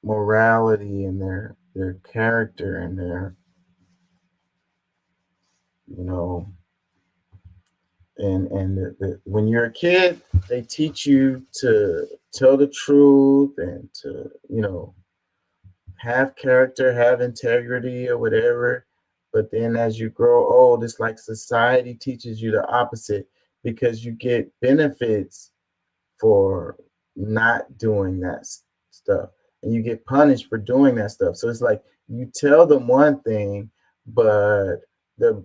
morality and their character and their when you're a kid, they teach you to tell the truth and to have character, have integrity or whatever. But then as you grow old, it's like society teaches you the opposite, because you get benefits for not doing that stuff, and you get punished for doing that stuff. So it's like you tell them one thing, but the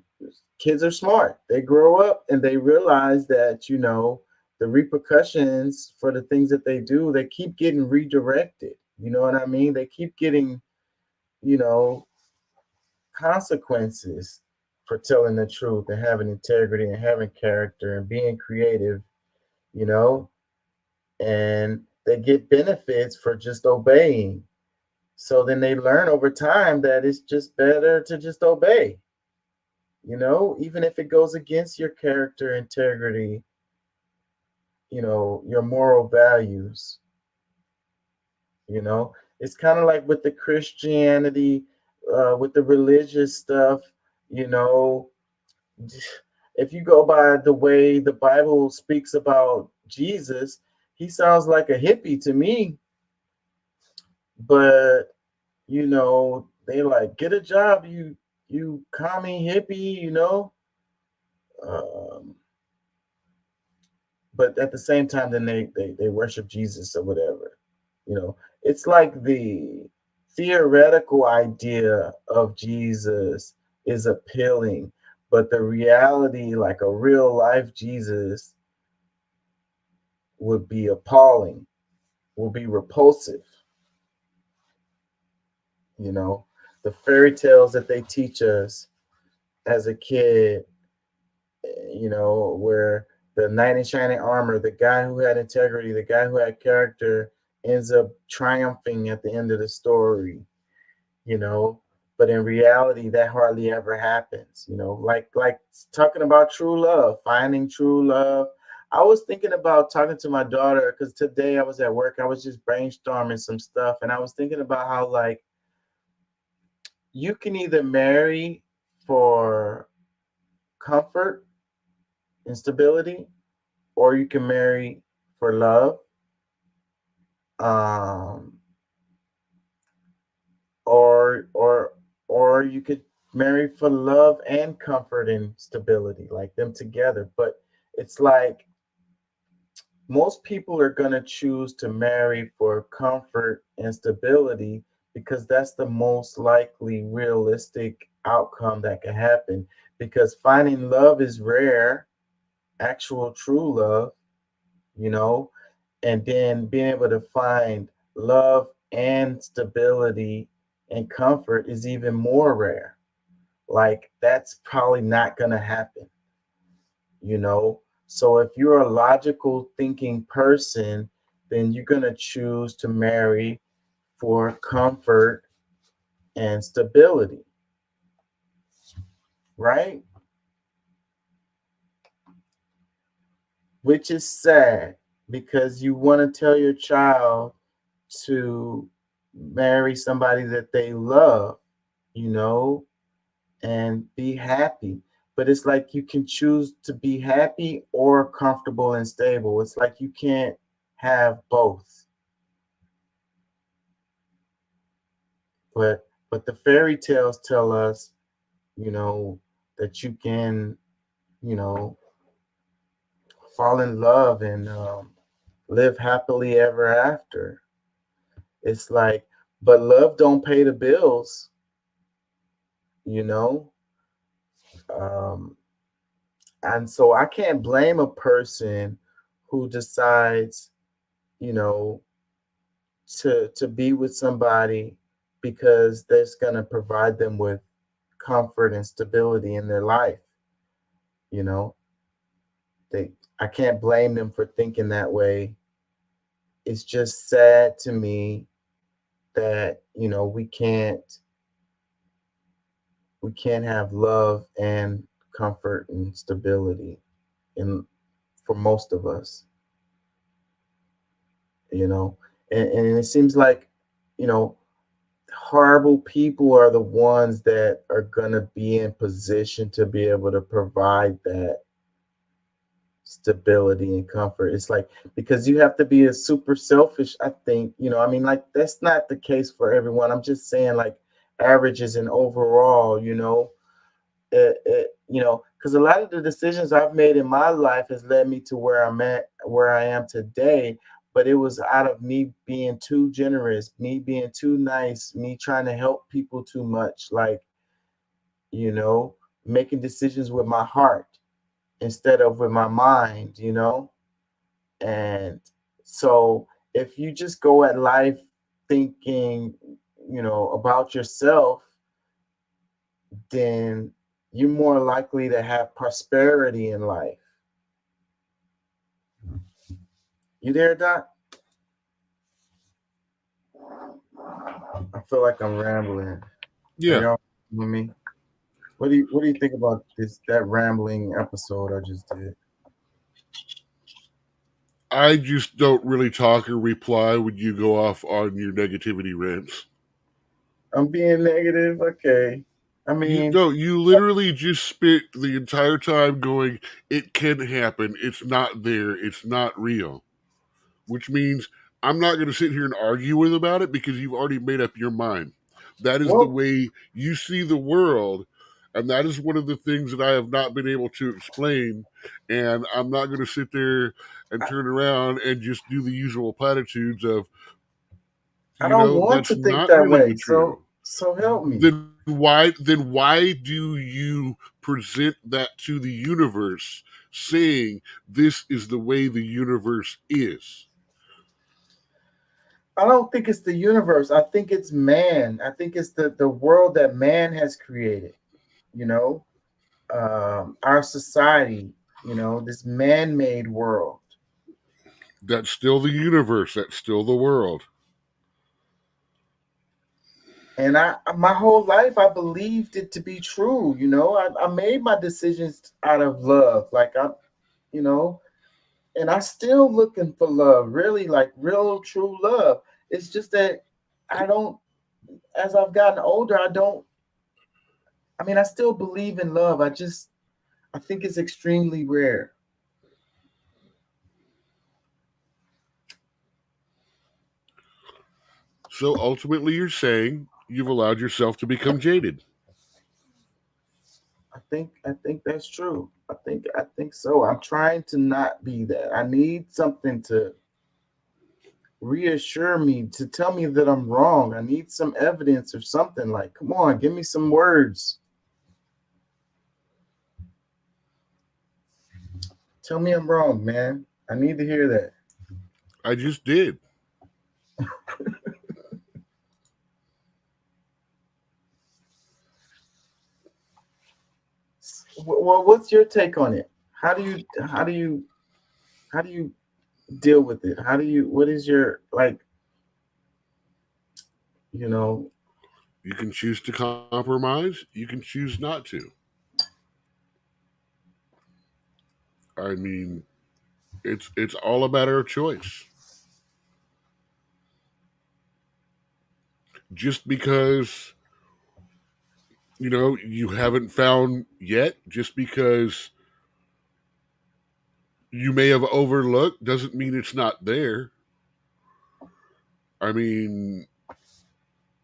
kids are smart. They grow up and they realize that the repercussions for the things that they do, they keep getting redirected. You know what I mean? They keep getting consequences for telling the truth and having integrity and having character and being creative, and they get benefits for just obeying. So then they learn over time that it's just better to just obey, even if it goes against your character, integrity, your moral values. It's kind of like with the Christianity, with the religious stuff, if you go by the way the Bible speaks about Jesus, he sounds like a hippie to me. But they like, get a job, you commie hippie, but at the same time, then they worship Jesus or whatever. It's like the theoretical idea of Jesus is appealing, but the reality, like a real life Jesus, would be appalling, will be repulsive. The fairy tales that they teach us as a kid, where the knight in shining armor, the guy who had integrity, the guy who had character, ends up triumphing at the end of the story, but in reality, that hardly ever happens, like talking about true love, finding true love. I was thinking about talking to my daughter, because today I was at work, I was just brainstorming some stuff, and I was thinking about how, like, you can either marry for comfort and stability, or you can marry for love, or or you could marry for love and comfort and stability, like them together. But it's like most people are going to choose to marry for comfort and stability because that's the most likely realistic outcome that can happen, because finding love is rare, actual true love, you know, and then being able to find love and stability and comfort is even more rare. Like that's probably not going to happen, you know. So if you're a logical thinking person, then you're going to choose to marry for comfort and stability, right? Which is sad, because you want to tell your child to marry somebody that they love, you know, and be happy. But it's like you can choose to be happy or comfortable and stable. It's like you can't have both. But the fairy tales tell us, you know, that you can, you know, fall in love and live happily ever after. It's like, but love don't pay the bills, you know. Um, and so I can't blame a person who decides, you know, to be with somebody because that's going to provide them with comfort and stability in their life, you know. They I can't blame them for thinking that way. It's just sad to me that, you know, we can't have love and comfort and stability in for most of us, you know. And it seems like, you know, horrible people are the ones that are going to be in position to be able to provide that stability and comfort. It's like, because you have to be a super selfish, I think, you know. I mean, like, that's not the case for everyone. I'm just saying, like, averages and overall, you know, you know, because a lot of the decisions I've made in my life has led me to where I am today. But it was out of me being too generous, me being too nice, me trying to help people too much, like, you know, making decisions with my heart instead of with my mind, you know. And so if you just go at life thinking, you know, about yourself, then you're more likely to have prosperity in life. You there, Doc? I feel like I'm rambling. Yeah. Are y'all with me? What do you think about that rambling episode I just did? I just don't really talk or reply when you go off on your negativity rants. I'm being negative, okay. I mean, you literally just spent the entire time going, it can happen, it's not there, it's not real. Which means I'm not going to sit here and argue with about it because you've already made up your mind. That is the way you see the world. And that is one of the things that I have not been able to explain. And I'm not going to sit there and turn around and just do the usual platitudes of, I don't want that's to think not that really way. the truth. So help me. Then why do you present that to the universe, saying this is the way the universe is? I don't think it's the universe. I think it's man. I think it's the world that man has created, you know, our society, you know, this man-made world. That's still the universe. That's still the world. And my whole life, I believed it to be true. You know, I made my decisions out of love. Like you know, and I still looking for love, really, like real, true love. It's just that I don't, as I've gotten older, I mean, I still believe in love. I think it's extremely rare. So ultimately, you're saying you've allowed yourself to become jaded. I think that's true. I think so. I'm trying to not be that. I need something to reassure me, to tell me that I'm wrong. I need some evidence or something. Like, come on, give me some words. Tell me I'm wrong, man. I need to hear that. I just did. Well, what's your take on it? How do you deal with it? What is your, like, you know? You can choose to compromise. You can choose not to. I mean, it's all a matter of choice. Just because, you haven't found yet, just because you may have overlooked, doesn't mean it's not there. I mean,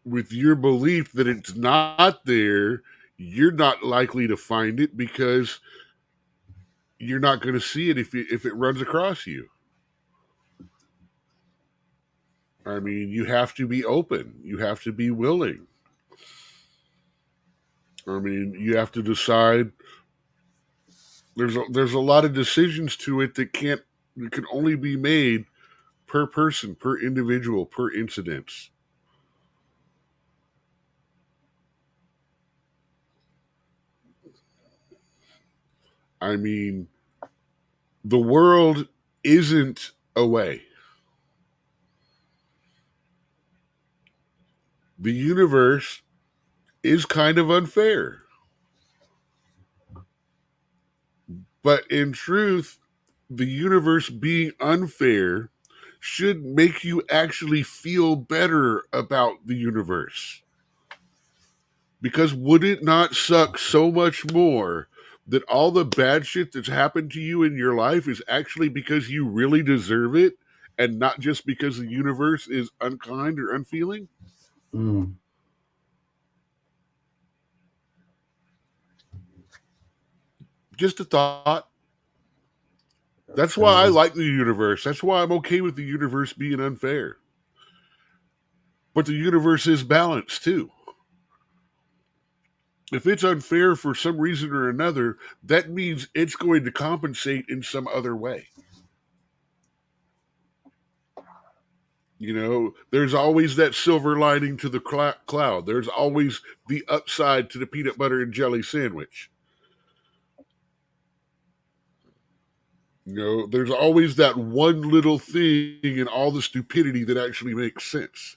with your belief that it's not there, you're not likely to find it because you're not going to see it if it runs across you. I mean, you have to be open. You have to be willing. I mean, you have to decide. There's a lot of decisions to it that can only be made per person, per individual, per incident. I mean, the world isn't a way. The universe is kind of unfair. But in truth, the universe being unfair should make you actually feel better about the universe. Because would it not suck so much more that all the bad shit that's happened to you in your life is actually because you really deserve it and not just because the universe is unkind or unfeeling? Just a thought. That's why I like the universe. That's why I'm okay with the universe being unfair. But the universe is balanced too. If it's unfair for some reason or another, that means it's going to compensate in some other way. There's always that silver lining to the cloud. There's always the upside to the peanut butter and jelly sandwich. There's always that one little thing in all the stupidity that actually makes sense.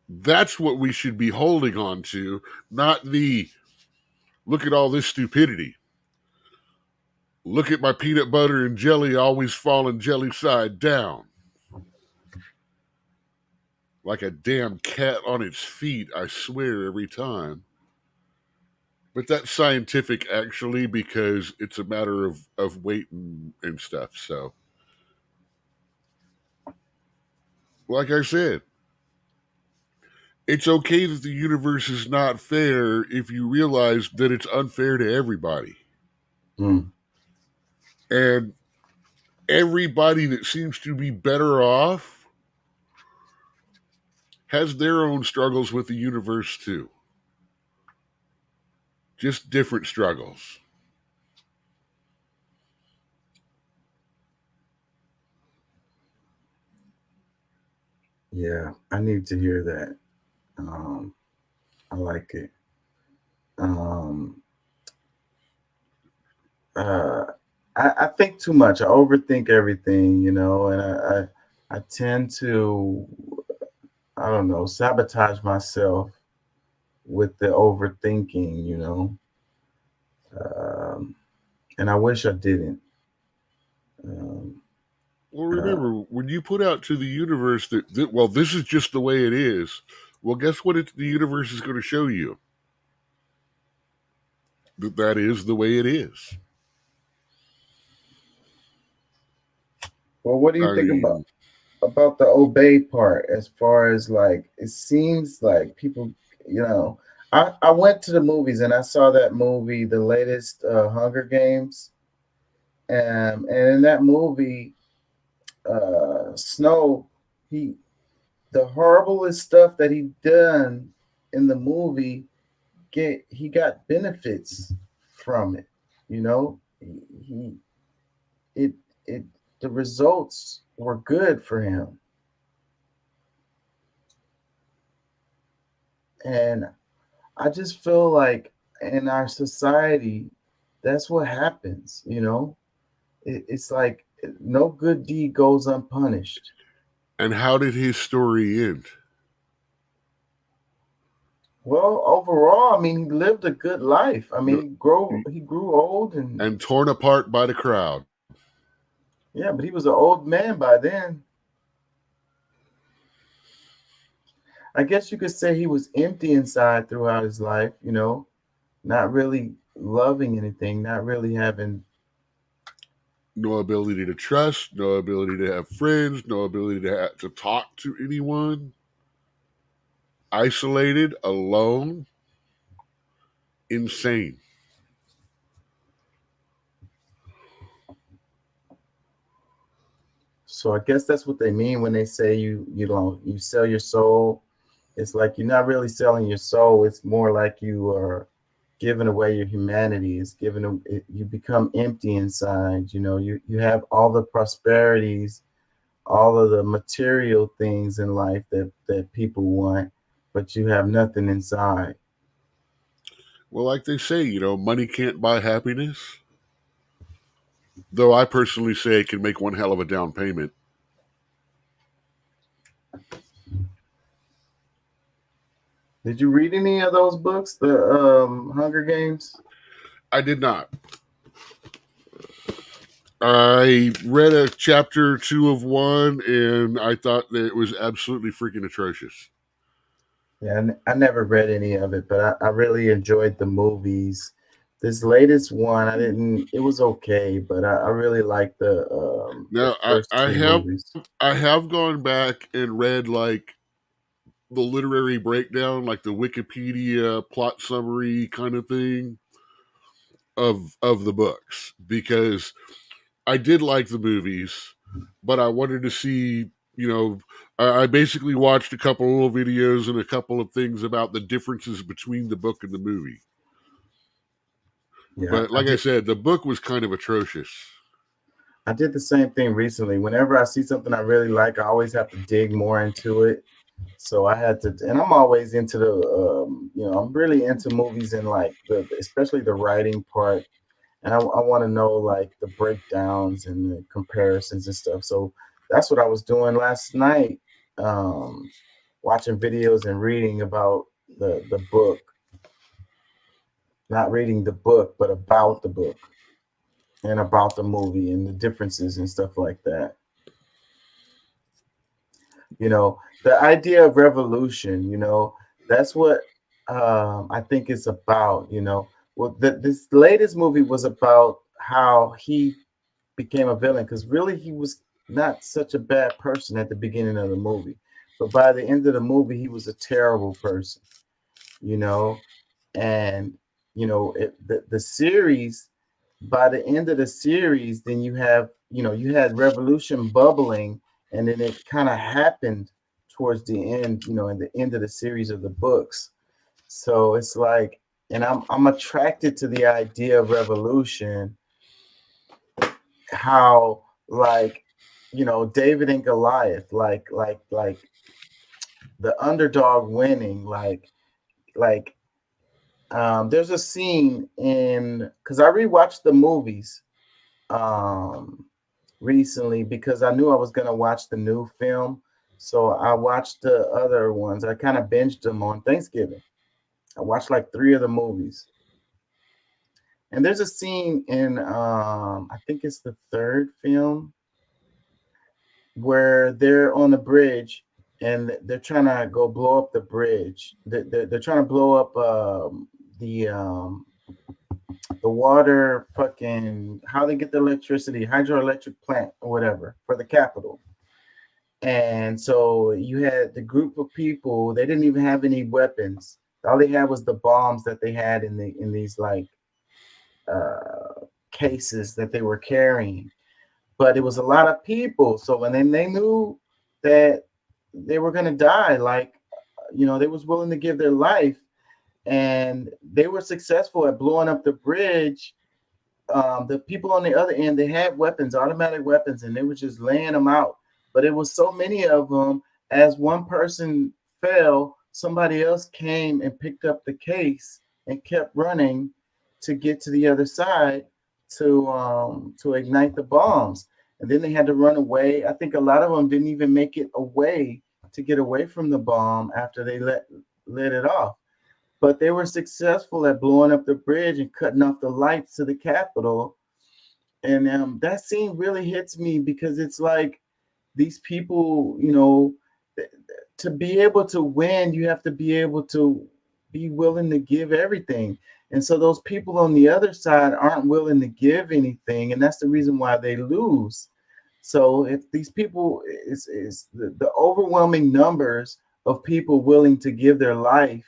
That's what we should be holding on to, not the look at all this stupidity. Look at my peanut butter and jelly always falling jelly side down. Like a damn cat on its feet, I swear, every time. But that's scientific, actually, because it's a matter of weight and stuff. So, like I said, it's okay that the universe is not fair if you realize that it's unfair to everybody. And everybody that seems to be better off has their own struggles with the universe too. Just different struggles. Yeah, I need to hear that. I like it. I think too much. I overthink everything, and I tend to, I don't know, sabotage myself with the overthinking, and I wish I didn't. Well, remember, when you put out to the universe that this is just the way it is, well, guess what the universe is going to show you? That is the way it is. Well, what do you think about? about the obey part. As far as like, it seems like people, you know, I went to the movies and I saw that movie, the latest Hunger Games, and in that movie, Snow, he the horriblest stuff that he done in the movie, he got benefits from it. You know, he it it the results were good for him. And I just feel like in our society, that's what happens, you know? It's like no good deed goes unpunished. And how did his story end? Well, overall, I mean, he lived a good life. I mean, No, he grew old and torn apart by the crowd. yeah, but he was an old man by then. I guess you could say he was empty inside throughout his life, you know, not really loving anything, not really having No ability to trust, no ability to have friends, no ability to talk to anyone. Isolated, alone, insane. So I guess that's what they mean when they say you sell your soul. It's like you're not really selling your soul. It's more like you are giving away your humanity. It's you become empty inside. You know, you have all the prosperities, all of the material things in life that people want, but you have nothing inside. Well, like they say, you know, money can't buy happiness. Though I personally say it can make one hell of a down payment. Did you read any of those books, the Hunger Games? I did not. I read a chapter or two of one, and I thought that it was absolutely freaking atrocious. Yeah, I never read any of it, but I really enjoyed the movies. This latest one, I didn't. It was okay, but I really liked the Now, first two movies. I have gone back and read like the literary breakdown, like the Wikipedia plot summary kind of thing of the books, because I did like the movies, but I wanted to see, you know, I basically watched a couple little videos and a couple of things about the differences between the book and the movie. Yeah, But like I said, the book was kind of atrocious. I did the same thing recently. Whenever I see something I really like, I always have to dig more into it. So I had to, and I'm always into the, you know, I'm really into movies and like especially the writing part. And I want to know like the breakdowns and the comparisons and stuff. So that's what I was doing last night, watching videos and reading about the book. Not reading the book, but about the book and about the movie and the differences and stuff like that. You know, the idea of revolution, you know, that's what I think it's about, you know. Well, this latest movie was about how he became a villain, because really he was not such a bad person at the beginning of the movie. But by the end of the movie, he was a terrible person, you know. And, you know, the series, by the end of the series, then you have, you know, you had revolution bubbling, and then it kind of happened towards the end, you know, in the end of the series of the books. So it's like, and I'm attracted to the idea of revolution, how like, you know, David and Goliath, like the underdog winning, like there's a scene in, because I rewatched the movies recently because I knew I was gonna watch the new film. So I watched the other ones. I kind of binged them on Thanksgiving. I watched like 3 of the movies. And there's a scene in I think it's the 3rd film where they're on the bridge and they're trying to go blow up the bridge. They're trying to blow up the water fucking, how they get the electricity, hydroelectric plant or whatever for the Capitol. And so you had the group of people, they didn't even have any weapons. All they had was the bombs that they had in these like cases that they were carrying. But it was a lot of people. So when they knew that they were gonna die, like they was willing to give their life, and they were successful at blowing up the bridge. The people on the other end, they had weapons, automatic weapons, and they were just laying them out. But it was so many of them. As one person fell, somebody else came and picked up the case and kept running to get to the other side to ignite the bombs. And then they had to run away. I think a lot of them didn't even make it away to get away from the bomb after they let it off. But they were successful at blowing up the bridge and cutting off the lights to the Capitol. And that scene really hits me because it's like these people, to be able to win, you have to be able to be willing to give everything. And so those people on the other side aren't willing to give anything. And that's the reason why they lose. So if these people is the overwhelming numbers of people willing to give their life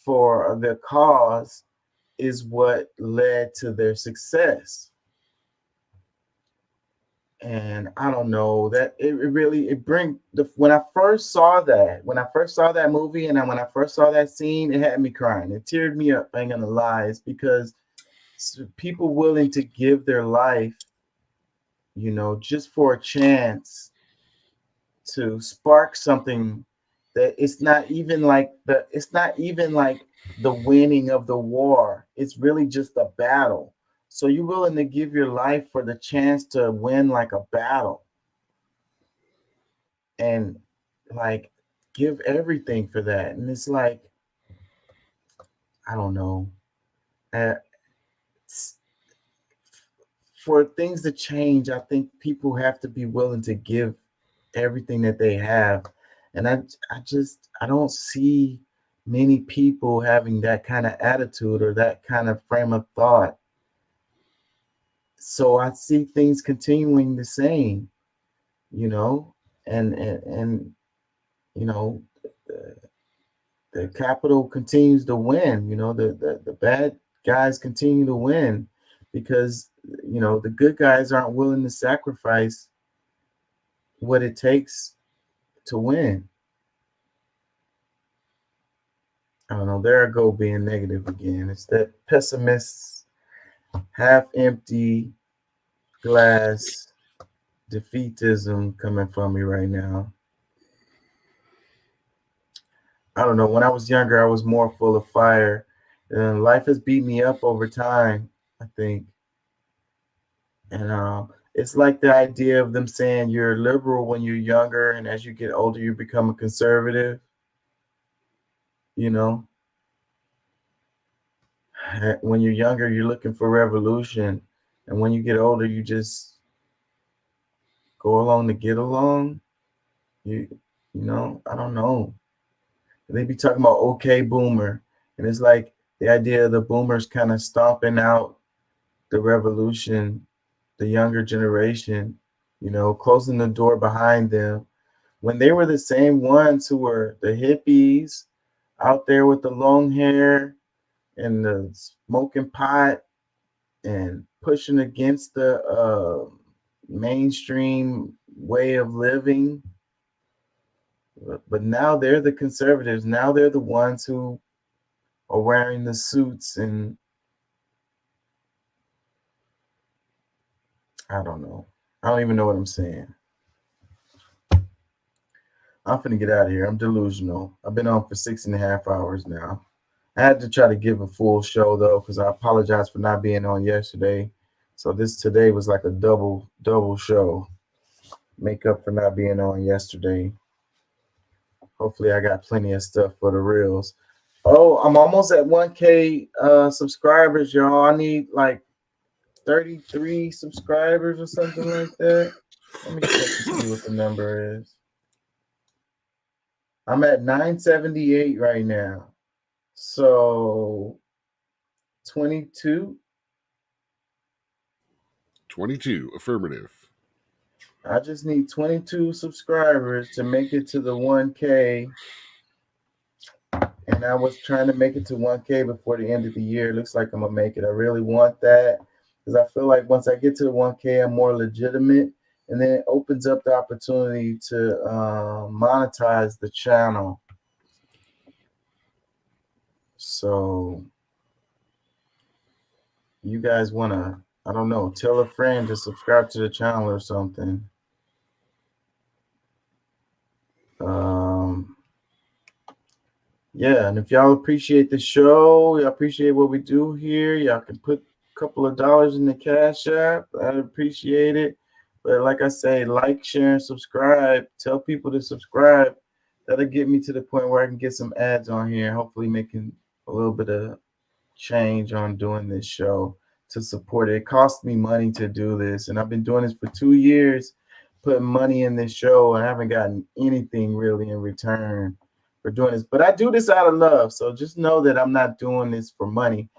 for their cause is what led to their success. And I don't know that when I first saw that movie and when I first saw that scene, it had me crying. It teared me up. I ain't gonna lie. It's because people willing to give their life, just for a chance to spark something that it's not even like the winning of the war. It's really just a battle. So you're willing to give your life for the chance to win like a battle and like give everything for that. And it's like, I don't know. For things to change, I think people have to be willing to give everything that they have. And I don't see many people having that kind of attitude or that kind of frame of thought. So I see things continuing the same, and the Capitol continues to win. The bad guys continue to win because the good guys aren't willing to sacrifice what it takes to win. I don't know. There I go being negative again. It's that pessimist, half empty glass defeatism coming from me right now. I don't know. When I was younger, I was more full of fire. And life has beat me up over time, I think. And it's like the idea of them saying you're liberal when you're younger, and as you get older, you become a conservative. When you're younger, you're looking for revolution. And when you get older, you just go along to get along. I don't know. They be talking about okay boomer. And it's like the idea of the boomers kind of stomping out the revolution, the younger generation, closing the door behind them. When they were the same ones who were the hippies out there with the long hair and the smoking pot and pushing against the mainstream way of living. But now they're the conservatives. Now they're the ones who are wearing the suits, and I don't know. I don't even know what I'm saying. I'm finna get out of here. I'm delusional. I've been on for 6.5 hours now. I had to try to give a full show though, because I apologize for not being on yesterday. So today was like a double show. Make up for not being on yesterday. Hopefully I got plenty of stuff for the reels. Oh, I'm almost at 1K subscribers, y'all. I need like 33 subscribers or something like that. Let me check to see what the number is. I'm at 978 right now. So 22. 22, affirmative. I just need 22 subscribers to make it to the 1K. And I was trying to make it to 1K before the end of the year. Looks like I'm gonna make it. I really want that because I feel like once I get to the 1K, I'm more legitimate, and then it opens up the opportunity to monetize the channel. So you guys wanna, I don't know, tell a friend to subscribe to the channel or something. Yeah, and if y'all appreciate the show, y'all appreciate what we do here, y'all can put a couple of dollars in the Cash App. I'd appreciate it. But like I say, like, share, and subscribe. Tell people to subscribe. That'll get me to the point where I can get some ads on here, hopefully making a little bit of change on doing this show to support it. It costs me money to do this, and I've been doing this for 2 years, putting money in this show, and I haven't gotten anything really in return for doing this. But I do this out of love, so just know that I'm not doing this for money.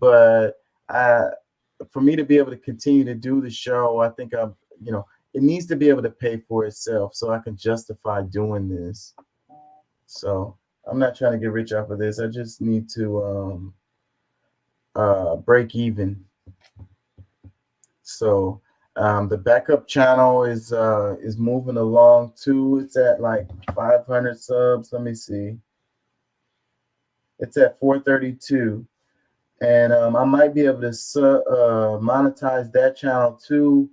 But for me to be able to continue to do the show, I think it needs to be able to pay for itself so I can justify doing this. So I'm not trying to get rich off of this. I just need to break even. So the backup channel is moving along too. It's at like 500 subs. Let me see. It's at 432, and I might be able to monetize that channel too,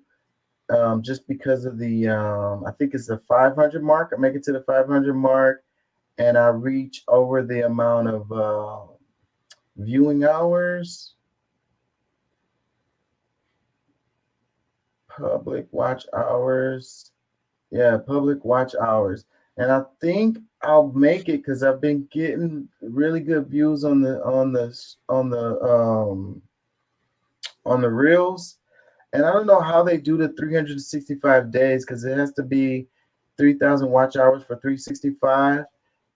just because of the I think it's the 500 mark. I make it to the 500 mark, and I reach over the amount of viewing hours. Public watch hours. Yeah, public watch hours. And I think I'll make it because I've been getting really good views on the reels. And I don't know how they do the 365 days because it has to be 3,000 watch hours for 365,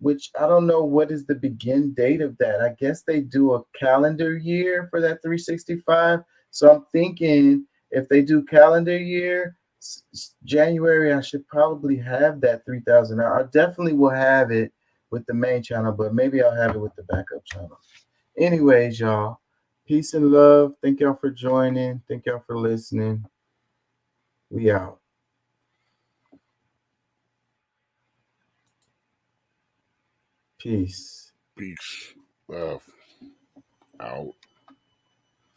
which I don't know what is the begin date of that. I guess they do a calendar year for that 365. So I'm thinking if they do calendar year, January, I should probably have that 3,000. I definitely will have it with the main channel, but maybe I'll have it with the backup channel. Anyways, y'all, peace and love. Thank y'all for joining. Thank y'all for listening. We out. Peace. Peace. Love. Out.